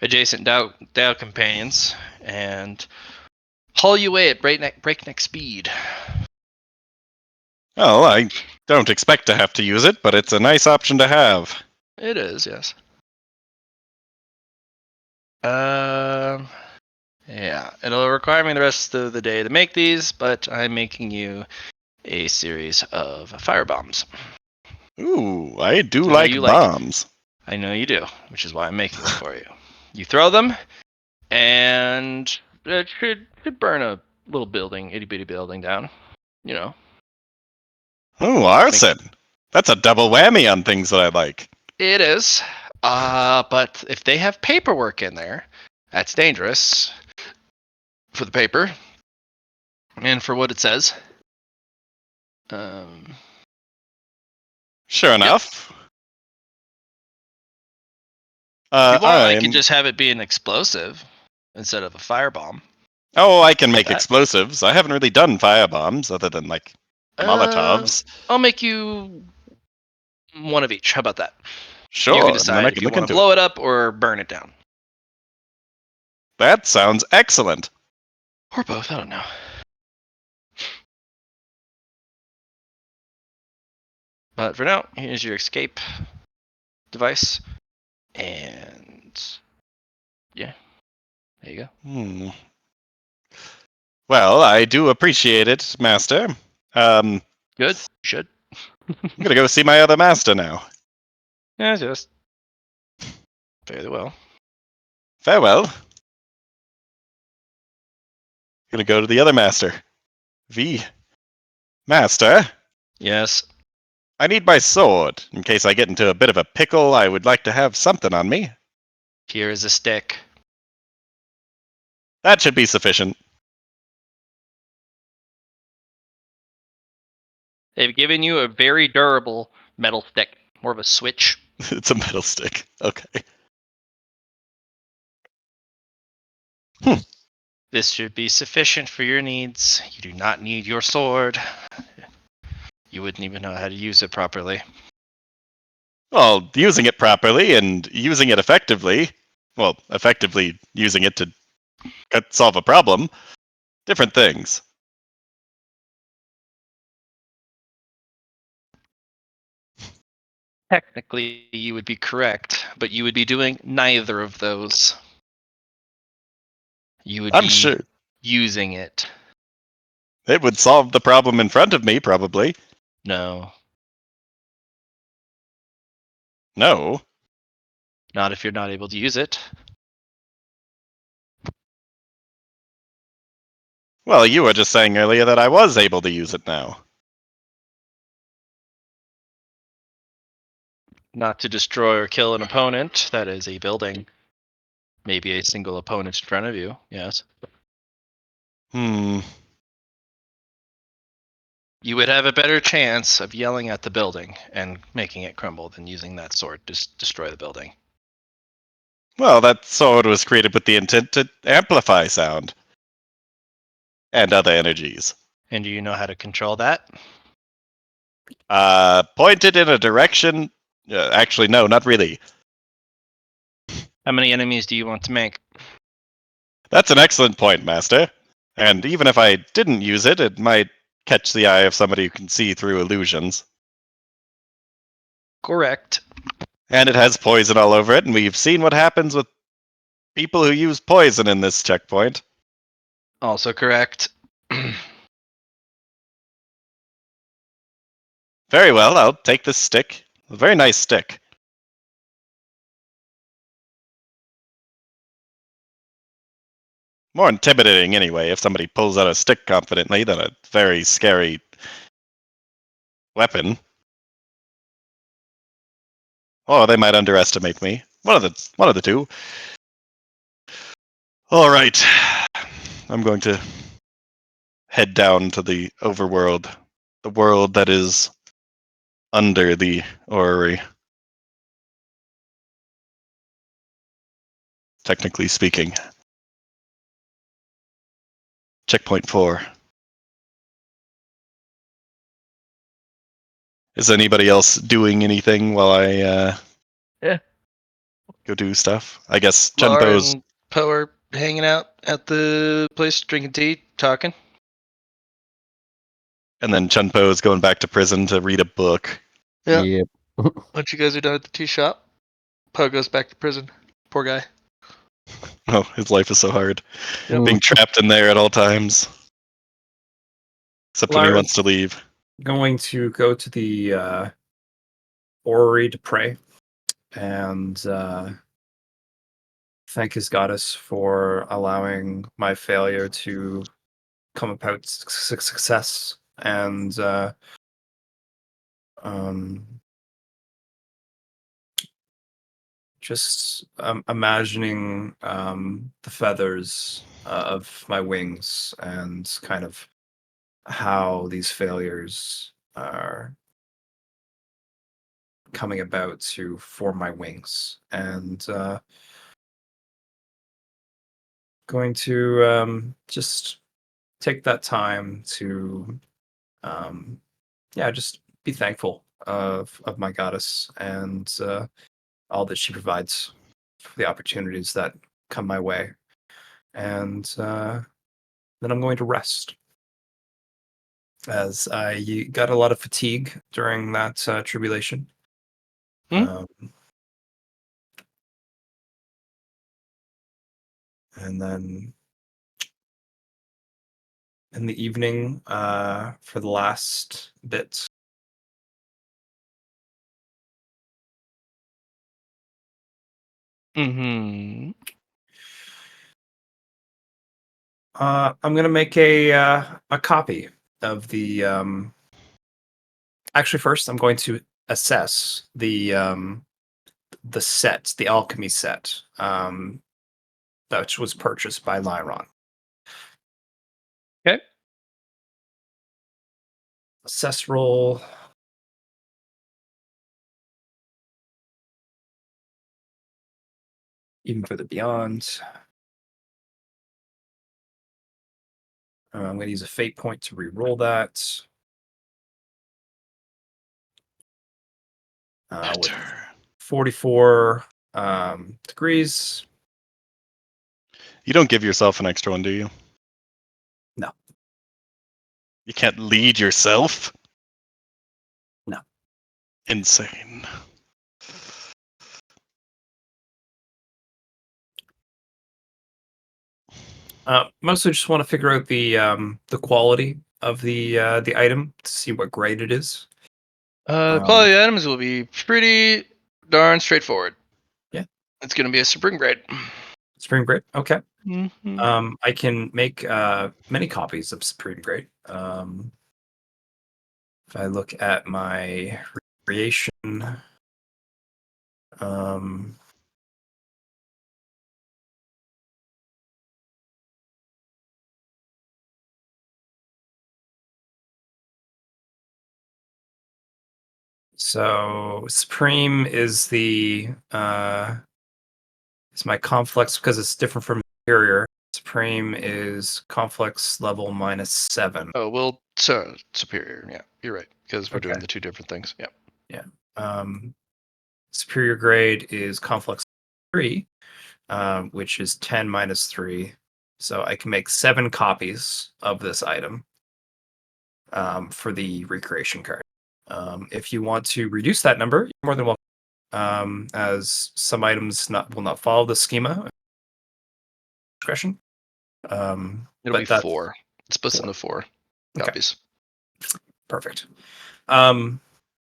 S4: adjacent Dow companions and haul you away at breakneck speed.
S2: Well, I don't expect to have to use it, but it's a nice option to have.
S4: It is, yes. Yeah, it'll require me the rest of the day to make these, but I'm making you a series of fire bombs.
S2: Ooh, I do
S4: I know
S2: like
S4: you like-
S2: bombs.
S4: I know you do, which is why I'm making them for you. You throw them, and it should burn a little building, itty bitty building down. You know,
S2: Ooh, arson. That's a double whammy on things that I like.
S4: it is. But if they have paperwork in there, that's dangerous for the paper and for what it says.
S2: Sure enough.
S4: If you want, I
S2: I'm...
S4: can just have it be an explosive instead of a firebomb.
S2: Oh, I can make
S4: that.
S2: explosives. I haven't really done firebombs other than, like, Molotovs.
S4: I'll make you one of each. How about that?
S2: Sure.
S4: You can
S2: and then
S4: decide
S2: I
S4: if
S2: can
S4: you
S2: look
S4: want
S2: into
S4: to blow it up or burn it down.
S2: That sounds excellent.
S4: Or both, I don't know. But for now, here's your escape device. And yeah, there you go.
S2: Hmm. Well, I do appreciate it, Master. I'm
S4: Good. You should.
S2: gonna go see my other master now.
S4: Yeah, just fairly well.
S2: Farewell. Gonna go to the other master. V. Master,
S4: Yes.
S2: I need my sword. In case I get into a bit of a pickle, I would like to have something on me.
S4: Here is a stick.
S2: That should be sufficient.
S4: They've given you a very durable metal stick, more of a switch.
S2: It's a metal stick. Okay.
S4: This should be sufficient for your needs. You do not need your sword. You wouldn't even know how to use it properly.
S2: Well, using it properly and using it effectively, well, effectively using it to solve a problem, different things.
S4: Technically, you would be correct, but you would be doing neither of those. You would
S2: I'm
S4: be
S2: sure
S4: using it.
S2: it would solve the problem in front of me, probably.
S4: No,
S2: No.
S4: not if you're not able to use it.
S2: Well, you were just saying earlier that I was able to use it now.
S4: Not to destroy or kill an opponent. That is a building. Maybe a single opponent in front of you. Yes.
S2: Hmm.
S4: You would have a better chance of yelling at the building and making it crumble than using that sword to destroy the building.
S2: Well, that sword was created with the intent to amplify sound and other energies.
S4: And do you know how to control that?
S2: Pointed in a direction. Actually, no, not really.
S4: How many enemies do you want to make?
S2: That's an excellent point, Master. And even if I didn't use it, it might catch the eye of somebody who can see through illusions.
S4: Correct.
S2: And it has poison all over it, and we've seen what happens with people who use poison in this checkpoint.
S4: Also correct.
S2: Very well, I'll take this stick. A very nice stick. More intimidating, anyway, if somebody pulls out a stick confidently than a very scary weapon. Or they might underestimate me. One of the two. All right. I'm going to head down to the overworld, the world that is under the orrery. Technically speaking. Checkpoint 4. Is anybody else doing anything while I
S4: Yeah.
S2: go do stuff? I guess
S4: Lar
S2: Chunpo's,
S4: and Poe are hanging out at the place, drinking tea, talking.
S2: and then Chunpo's going back to prison to read a book.
S4: Yeah.
S3: Yep.
S4: Once you guys are done at the tea shop, Poe goes back to prison. Poor guy.
S2: Oh, his life is so hard.
S4: Yep.
S2: Being trapped in there at all times. Except when he
S1: Lara's
S2: wants to leave.
S1: going to go to the orrery to pray and thank his goddess for allowing my failure to come about success and um, just imagining the feathers of my wings and kind of how these failures are coming about to form my wings and going to just take that time to yeah just be thankful of my goddess and all that she provides for the opportunities that come my way. And then I'm going to rest, as I got a lot of fatigue during that tribulation.
S4: Hmm?
S1: And then in the evening, for the last bit,
S4: Mm-hmm.
S1: I'm gonna make a copy of the. Actually, first, I'm going to assess the set, the alchemy set, that was purchased by Lyron.
S4: Okay.
S1: Assess roll. Even further beyond. I'm going to use a fate point to re-roll that. With
S2: Better.
S1: 44 degrees.
S2: You don't give yourself an extra one, do you?
S1: No.
S2: You can't lead yourself?
S1: No.
S2: Insane.
S1: Mostly just want to figure out the quality of the item to see what grade it is.
S4: Quality items will be pretty darn straightforward.
S1: Yeah.
S4: It's going to be a supreme grade.
S1: Supreme grade. Okay.
S4: Mm-hmm.
S1: I can make many copies of Supreme grade. If I look at my creation, um, so Supreme is is my complex because it's different from Superior. Supreme is complex level -7.
S4: Oh, well, so superior. Yeah, you're right. Because we're doing
S1: Okay.
S4: the two different things. Yeah.
S1: Yeah. Superior grade is complex 3, which is 10 -3. So I can make 7 copies of this item for the recreation card. If you want to reduce that number, you're more than welcome, as some items will not follow the schema discretion.
S4: It'll
S1: But
S4: be
S1: that's
S4: 4. It splits
S1: 4.
S4: into 4
S1: Okay.
S4: copies.
S1: Perfect.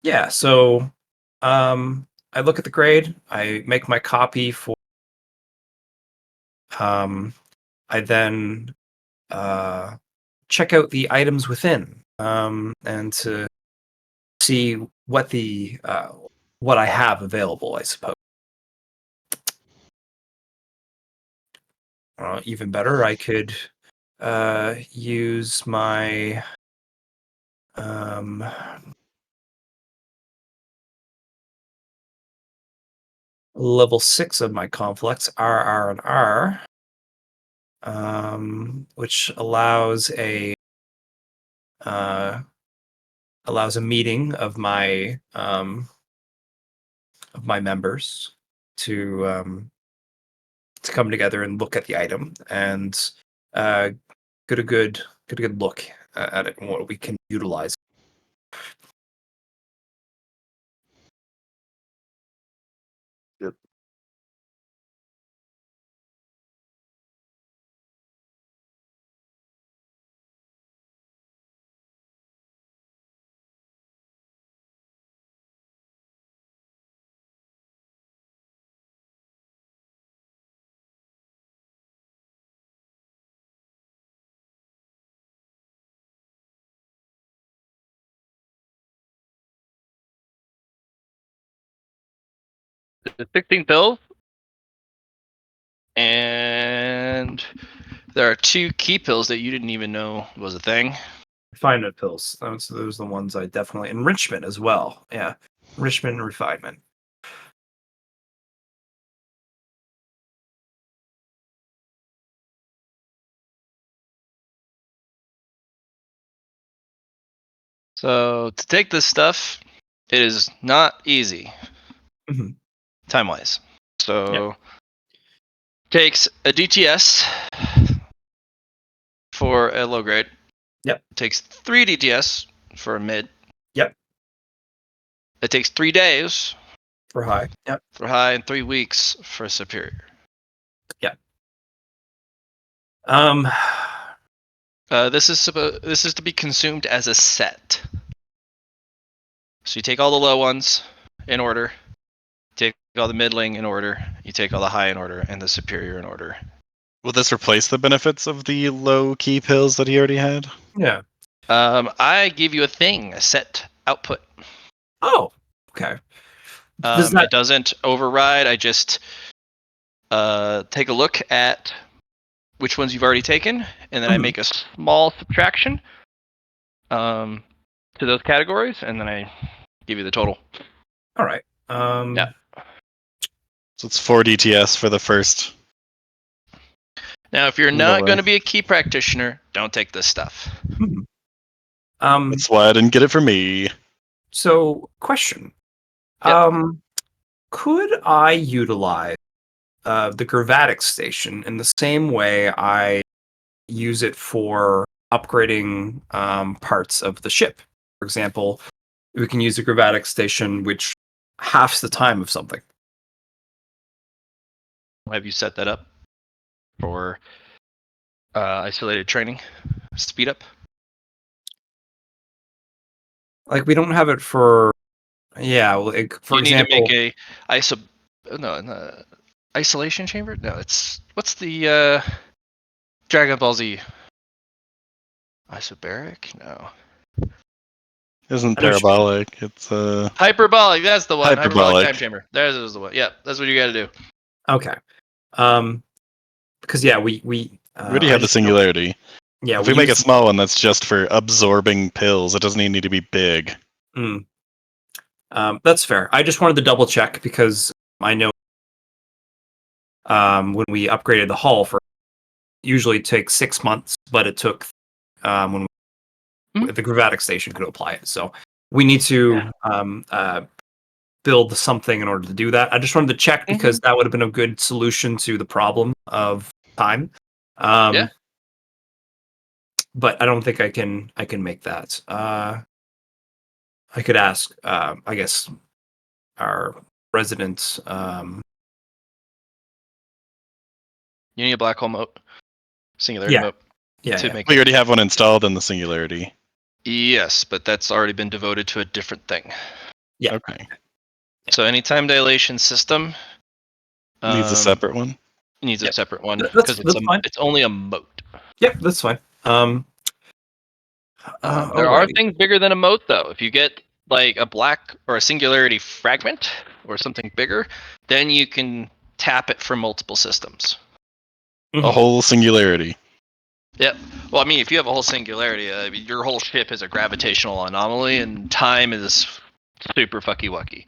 S1: Yeah, so I look at the grade, I make my copy for I then check out the items within, and to see what I have available, I suppose. Even better, I could use my level 6 of my complex, R, and R, which uh, allows a meeting of my members to come together and look at the item and get a good look at it and what we can utilize.
S3: Yep.
S4: The 16 pills. And there are 2 key pills that you didn't even know was a thing.
S1: Refinement pills. Those are the ones I definitely enrichment as well. Yeah, enrichment and refinement.
S4: So to take this stuff, it is not easy.
S1: Mhm.
S5: time wise. So takes a DTS for a low grade.
S1: Yep.
S5: Takes 3 DTS for a mid.
S1: Yep.
S5: It takes 3 days
S1: For high. Yep.
S5: for high and 3 weeks for a superior.
S1: Um,
S5: This is to be consumed as a set. So you take all the low ones in order, take all the middling in order, you take all the high in order, and the superior in order.
S2: Will this replace the benefits of the low key pills that he already had?
S1: yeah.
S5: I give you a set output.
S1: Oh, okay. Does
S5: It doesn't override. I just take a look at which ones you've already taken, and then I make a small subtraction to those categories, and then I give you the total.
S1: All right.
S5: Yeah.
S2: So it's 4 DTS for the first.
S5: Now, if you're
S2: No
S5: not
S2: way.
S5: going to be a key practitioner, don't take this stuff.
S2: That's why I didn't get it for me.
S1: So, question.
S5: Yep.
S1: Could I utilize the Gravatic station in the same way I use it for upgrading parts of the ship? For example, we can use the Gravatic station, which halves the time of something.
S5: Have you set that up for isolated training speed up?
S1: Like, we don't have it for... Yeah, like, for
S5: you
S1: example...
S5: need to make a isolation chamber? No, it's what's the Dragon Ball Z? Isobaric? No.
S2: Isn't
S1: I know what you-
S2: parabolic. It's
S5: Hyperbolic, that's the one. Hyperbolic time
S2: Hyperbolic.
S5: chamber. There's the one. Yeah, that's what you gotta do.
S1: Okay. Because, yeah, we
S2: we already
S1: I
S2: have the
S1: just don't-
S2: singularity.
S1: Yeah,
S2: If we make a
S1: use-
S2: small one, that's just for absorbing pills. It doesn't even need to be big.
S1: That's fair. I just wanted to double check because I know when we upgraded the hull for usually it takes 6 months, but it took when the Gravatic station could apply it. So we need to build something in order to do that. I just wanted to check because that would have been a good solution to the problem of time. But I don't think I can make that. I could ask I guess our resident
S5: You need a black hole moat. Singularity moat. To make
S2: We already have one installed in the singularity.
S5: Yes, but that's already been devoted to a different thing.
S1: Yeah.
S2: Okay.
S5: So any time dilation system
S2: Needs a separate one.
S5: needs a separate one
S1: That's
S5: because
S1: fine.
S5: it's only a moat.
S1: Yep, that's fine.
S5: There are things bigger than a moat, though. If you get like a black or a singularity fragment or something bigger, then you can tap it for multiple systems.
S2: A whole singularity.
S5: Yep. Well, I mean, if you have a whole singularity, your whole ship is a gravitational anomaly, and time is super fucky wucky.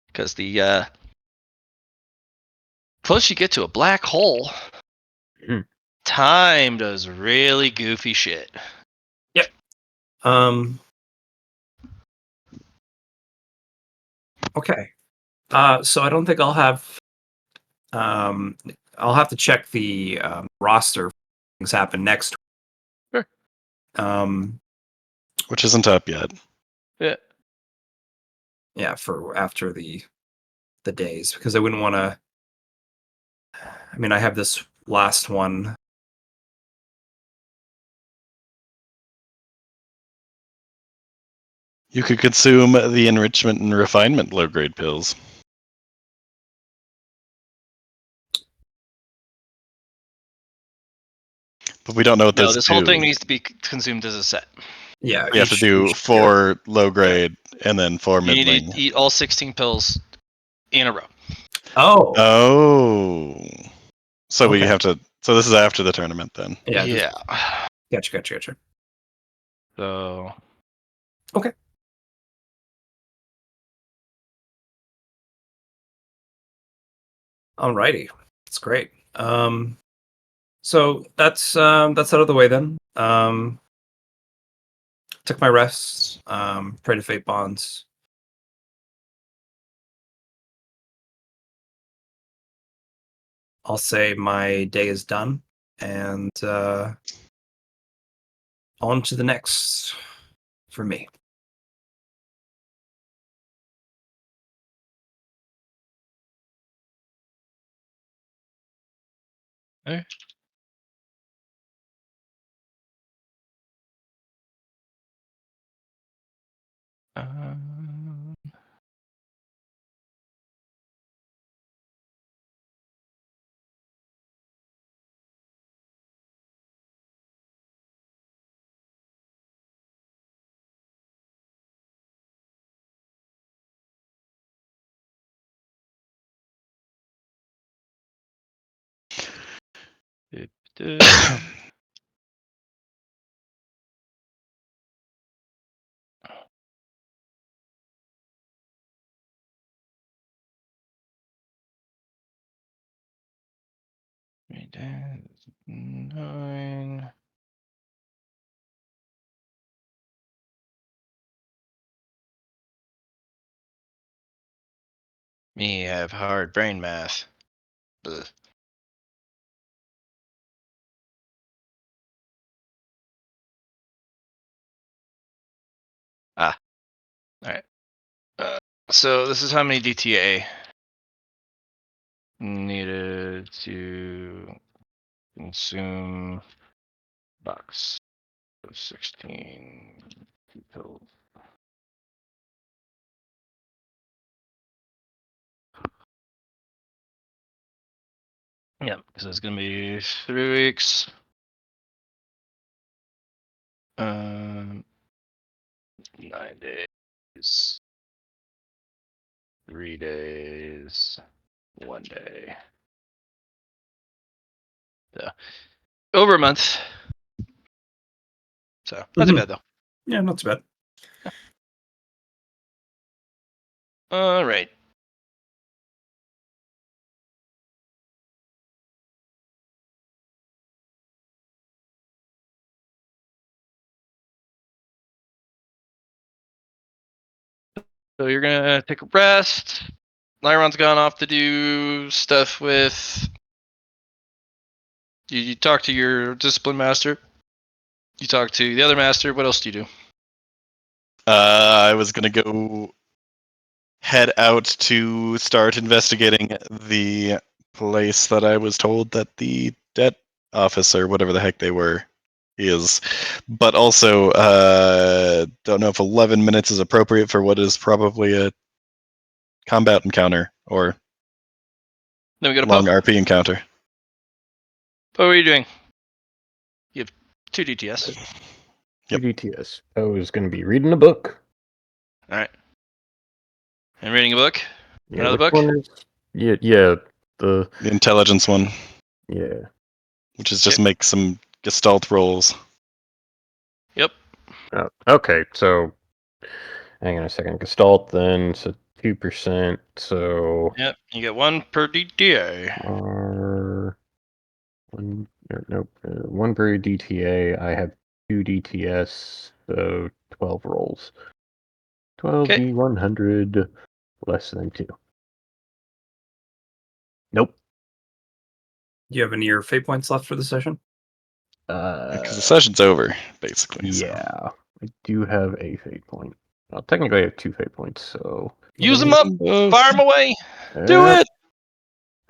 S5: Because the closer you get to a black hole, time does really goofy shit.
S1: Yep. Okay. So I don't think I'll have. I'll have to check the roster. Things happen next.
S5: Sure.
S2: Which isn't up yet.
S5: Yeah.
S1: Yeah, for after the days, because I wouldn't want to. I mean, I have this last one.
S2: You could consume the enrichment and refinement low grade pills. But we don't know what those
S5: This
S2: do.
S5: whole thing needs to be consumed as a set.
S1: Yeah,
S2: We have to do 4 low grade and then 4
S5: You
S2: middling.
S5: need to eat all 16 pills in a row.
S2: Oh. So we have to. So this is after the tournament then.
S1: Yeah. Gotcha.
S5: So.
S1: Okay. Alrighty, that's great. So that's out of the way then. Took my rest. Prayed to fate bonds. I'll say my day is done, and on to the next for me.
S5: Okay. Nine. Me have hard brain math. Ugh. Ah, all right. So this is how many DTA needed to consume box of 16 pills. Yeah, because it's gonna be 3 weeks. 9 days, 3 days, 1 day. So over a month. So not too bad though.
S1: Yeah, not too bad.
S5: All right. So you're gonna take a rest. Lyron's gone off to do stuff with. You talk to your discipline master. You talk to the other master. What else do you do?
S2: I was gonna go head out to start investigating the place that I was told that the debt office or whatever the heck they were is, but also don't know if 11 minutes is appropriate for what is probably a combat encounter or
S5: Then we go to
S2: long
S5: Poe.
S2: RP encounter.
S5: Poe, what are you doing? You have 2 DTS.
S2: Yep.
S3: DTS. I was going to be reading a book.
S5: All right. And reading a book.
S3: Yeah,
S5: Another
S3: which
S5: book?
S3: one is? Yeah.
S2: The intelligence one,
S3: Yeah.
S2: which is just make some gestalt rolls.
S5: Yep.
S3: Okay, so hang on a second. Gestalt then, so 2%. So
S5: Yep. You get 1 per DTA.
S3: one per DTA. I have 2 DTS, so 12 rolls. 12
S5: Okay.
S3: D100 less than 2. Nope.
S1: Do you have any of your fate points left for the session?
S2: Because the session's over, basically.
S3: Yeah, I do have a fate point. Well, technically, I have 2 fate points, so.
S5: Use them up. Fire them away. Do
S3: Yep.
S5: it.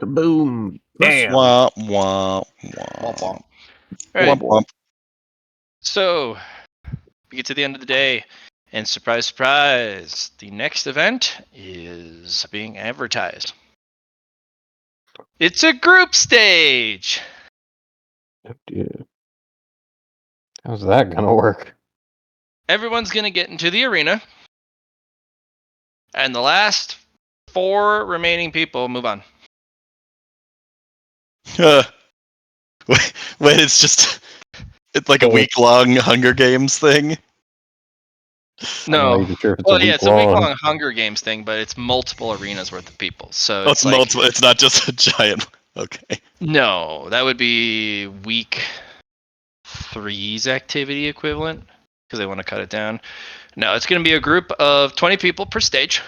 S3: Kaboom! Bam!
S2: Womp womp
S5: Womp
S2: womp.
S5: womp. All right.
S2: Womp womp.
S5: So we get to the end of the day, and surprise, surprise, the next event is being advertised. It's a group stage.
S3: Oh, dear. How's that gonna work?
S5: Everyone's going to get into the arena, and the last 4 remaining people move on.
S2: Wait, it's like a
S3: So-
S2: week-long Hunger Games thing.
S3: I'm not
S5: No.
S3: even sure if it's
S5: Well,
S3: a
S5: yeah,
S3: week
S5: it's a
S3: long.
S5: week-long Hunger Games thing, but it's multiple arenas worth of people. So
S2: Oh,
S5: it's
S2: it's
S5: like
S2: multiple. It's not just a giant. Okay.
S5: no, that would be week 3's activity equivalent because they want to cut it down. No, it's going to be a group of 20 people per stage,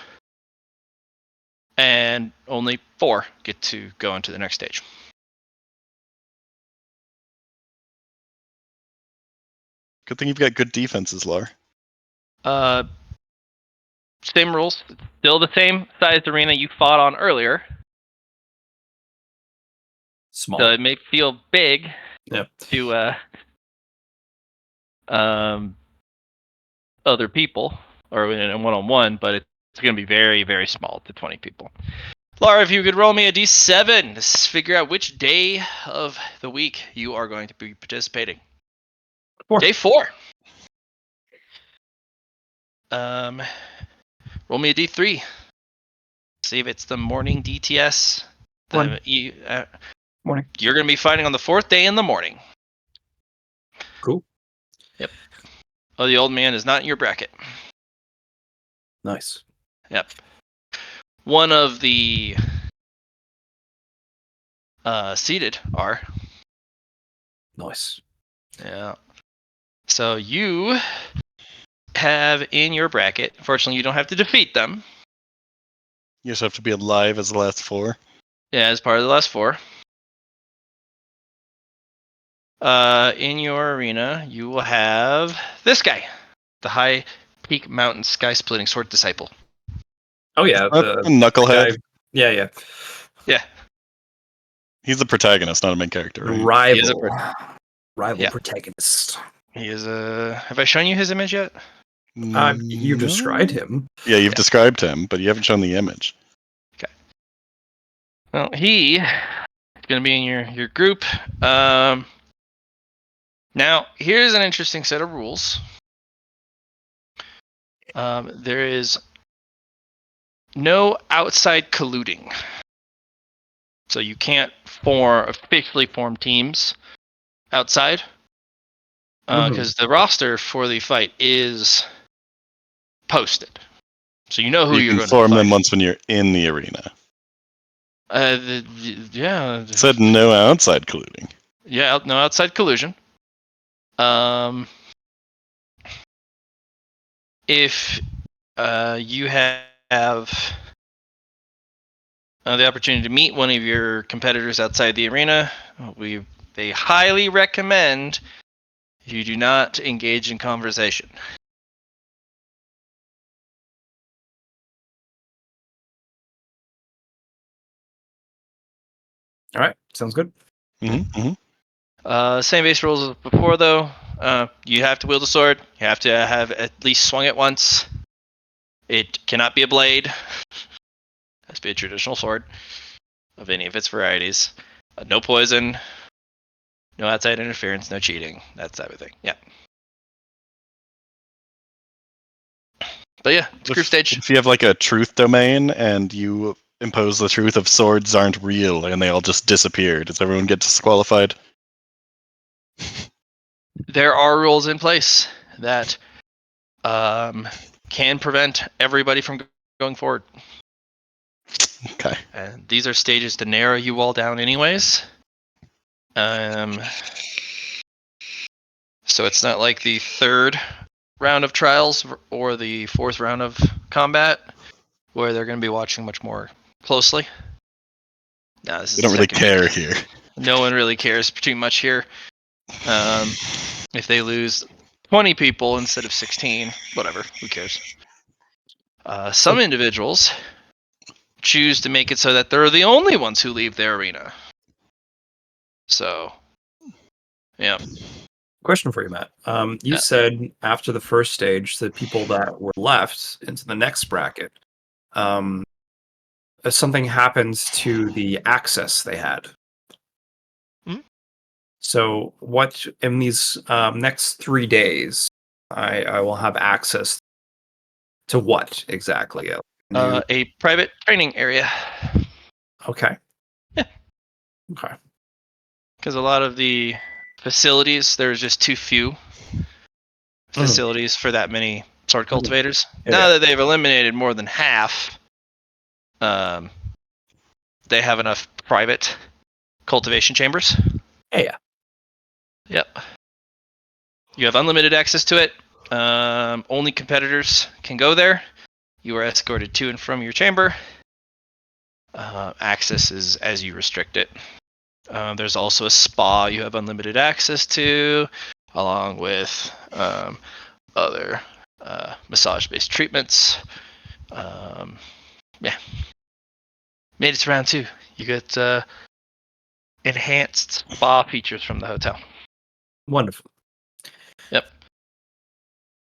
S5: and only 4 get to go into the next stage.
S2: Good thing you've got good defenses, Lar.
S6: Same rules. Still the same sized arena you fought on earlier.
S1: Small.
S6: So it may feel big
S1: Yep.
S6: to other people or in a one-on-one, but it's going to be very, very small to 20 people.
S5: Lara, if you could roll me a d7 to figure out which day of the week you are going to be participating.
S1: 4.
S5: Day 4. Roll me a d3. See if it's the morning DTS.
S1: Morning. Morning.
S5: You're going to be fighting on the 4th day in the morning.
S1: Cool.
S5: Yep. Oh, the old man is not in your bracket.
S1: Nice.
S5: Yep. One of the seated are.
S1: Nice.
S5: Yeah. So you have in your bracket, fortunately you don't have to defeat them.
S2: You just have to be alive as the last 4.
S5: Yeah, as part of the last 4. In your arena, you will have this guy, the High Peak Mountain Sky Splitting Sword Disciple.
S1: Oh yeah,
S2: The
S1: the
S2: knucklehead.
S1: guy. Yeah.
S5: Yeah.
S2: He's the protagonist, not a main character, right?
S1: Rival.
S5: He is a
S1: Rival
S5: Yeah.
S1: protagonist.
S5: He is a. Have I shown you his image yet?
S1: You
S2: No?
S1: described him.
S2: Yeah, you've
S5: Yeah.
S2: described him, but you haven't shown the image.
S5: Well, he is going to be in your group. Now, here's an interesting set of rules. There is no outside colluding. So you can't officially form teams outside. Because the roster for the fight is posted. So you know who
S2: You
S5: you're
S2: can
S5: going
S2: form
S5: to fight.
S2: them once when you're in the arena.
S5: Yeah.
S2: It said no outside colluding.
S5: Yeah, no outside collusion. If you have the opportunity to meet one of your competitors outside the arena, they highly recommend you do not engage in conversation.
S1: All right. Sounds good.
S5: Same base rules as before, though. You have to wield a sword. You have to have at least swung it once. It cannot be a blade. It has to be a traditional sword of any of its varieties. No poison. No outside interference. No cheating. That type of thing. Yeah. But yeah, it's group stage.
S2: If you have like a truth domain and you impose the truth of swords aren't real and they all just disappear, does everyone get disqualified?
S5: There are rules in place that can prevent everybody from going forward.
S2: Okay.
S5: And these are stages to narrow you all down anyways. So it's not like the 3rd round of trials or the 4th round of combat where they're going to be watching much more closely. No, this is
S2: We don't
S5: the
S2: really
S5: second
S2: care
S5: week.
S2: here.
S5: No one really cares too much here. If they lose 20 people instead of 16, whatever, who cares? Some individuals choose to make it so that they're the only ones who leave their arena. So, yeah.
S1: Question for you, Matt. You said after the first stage, the people that were left into the next bracket, if something happens to the access they had. So, what in these next 3 days, I will have access to what exactly?
S5: A private training area.
S1: Okay.
S5: Yeah.
S1: Okay.
S5: Because a lot of the facilities, there's just too few facilities for that many sword cultivators. Now that they've eliminated more than half, they have enough private cultivation chambers.
S1: Yeah.
S5: Yep. You have unlimited access to it. Only competitors can go there. You are escorted to and from your chamber. Access is as you restrict it. There's also a spa you have unlimited access to. along with other massage-based treatments. Yeah, made it to round 2. You get enhanced spa features from the hotel.
S1: Wonderful.
S5: Yep.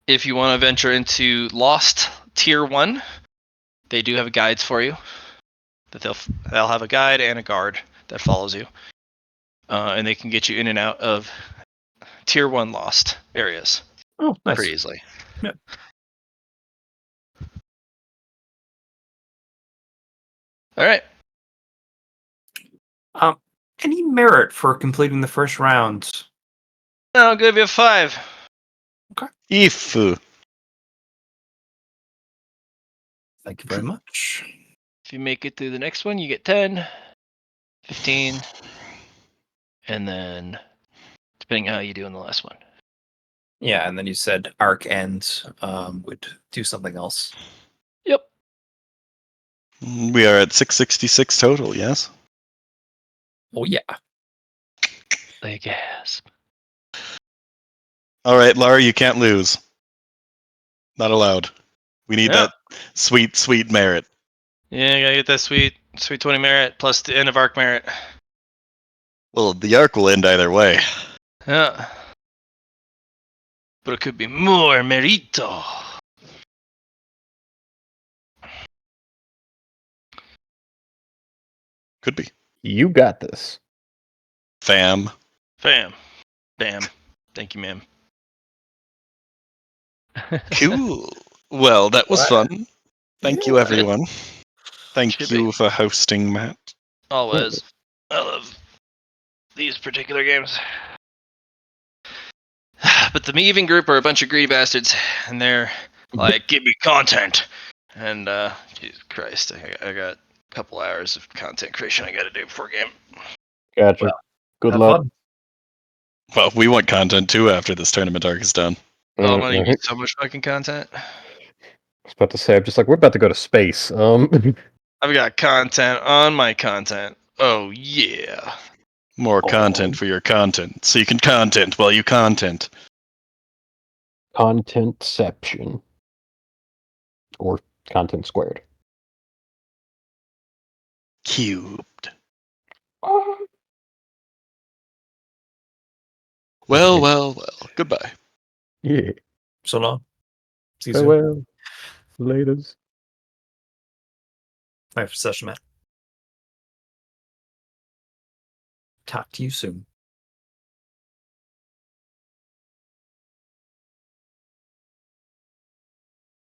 S5: If you want to venture into Lost Tier 1, they do have guides for you. That they'll have a guide and a guard that follows you, and they can get you in and out of Tier 1 Lost areas
S1: Oh, nice.
S5: pretty easily.
S1: Yep.
S5: All right.
S1: Any merit for completing the first round?
S5: I'll give you a 5.
S2: If
S1: Thank you very much.
S5: If you make it through the next one, you get 10, 15, and then depending on how you do in the last one.
S1: Yeah, and then you said arc end would do something else.
S5: Yep.
S2: we are at 666 total, yes?
S1: Oh yeah.
S5: They gasp.
S2: All right, Lara, you can't lose. Not allowed. We need
S5: Yeah.
S2: that sweet, sweet merit.
S5: Yeah, I gotta get that sweet 20 merit plus the end of arc merit.
S2: Well, the arc will end either way.
S5: Yeah. But it could be more merito.
S2: Could be.
S3: You got this.
S2: Fam.
S5: Bam. Bam. Thank you, ma'am.
S2: Cool. Well, that was
S1: What?
S2: fun. Thank you,
S1: Yeah.
S2: everyone. Thank
S5: Should
S2: you
S5: be.
S2: for hosting, Matt.
S5: Always. I love these particular games. But the Meaving group are a bunch of greedy bastards, and they're like, give me content. And, Jesus Christ, I got a couple hours of content creation I gotta do before game.
S3: Gotcha.
S1: Well,
S3: Good
S1: Have
S3: luck.
S1: fun.
S2: Well, we want content too after this tournament arc is done.
S5: Oh, I'm gonna
S3: Mhm.
S5: use so much fucking content.
S3: I was about to say, I'm just like, we're about to go to space.
S5: I've got content on my content. Oh, yeah.
S2: More
S3: Oh.
S2: content for your content, so you can content while you content.
S3: Contentception. Or content squared.
S2: Cubed. Well, well, well. Goodbye.
S3: Yeah.
S1: So long. See you soon.
S3: Farewell. Laters.
S1: Thanks for session, Matt. Talk to you soon.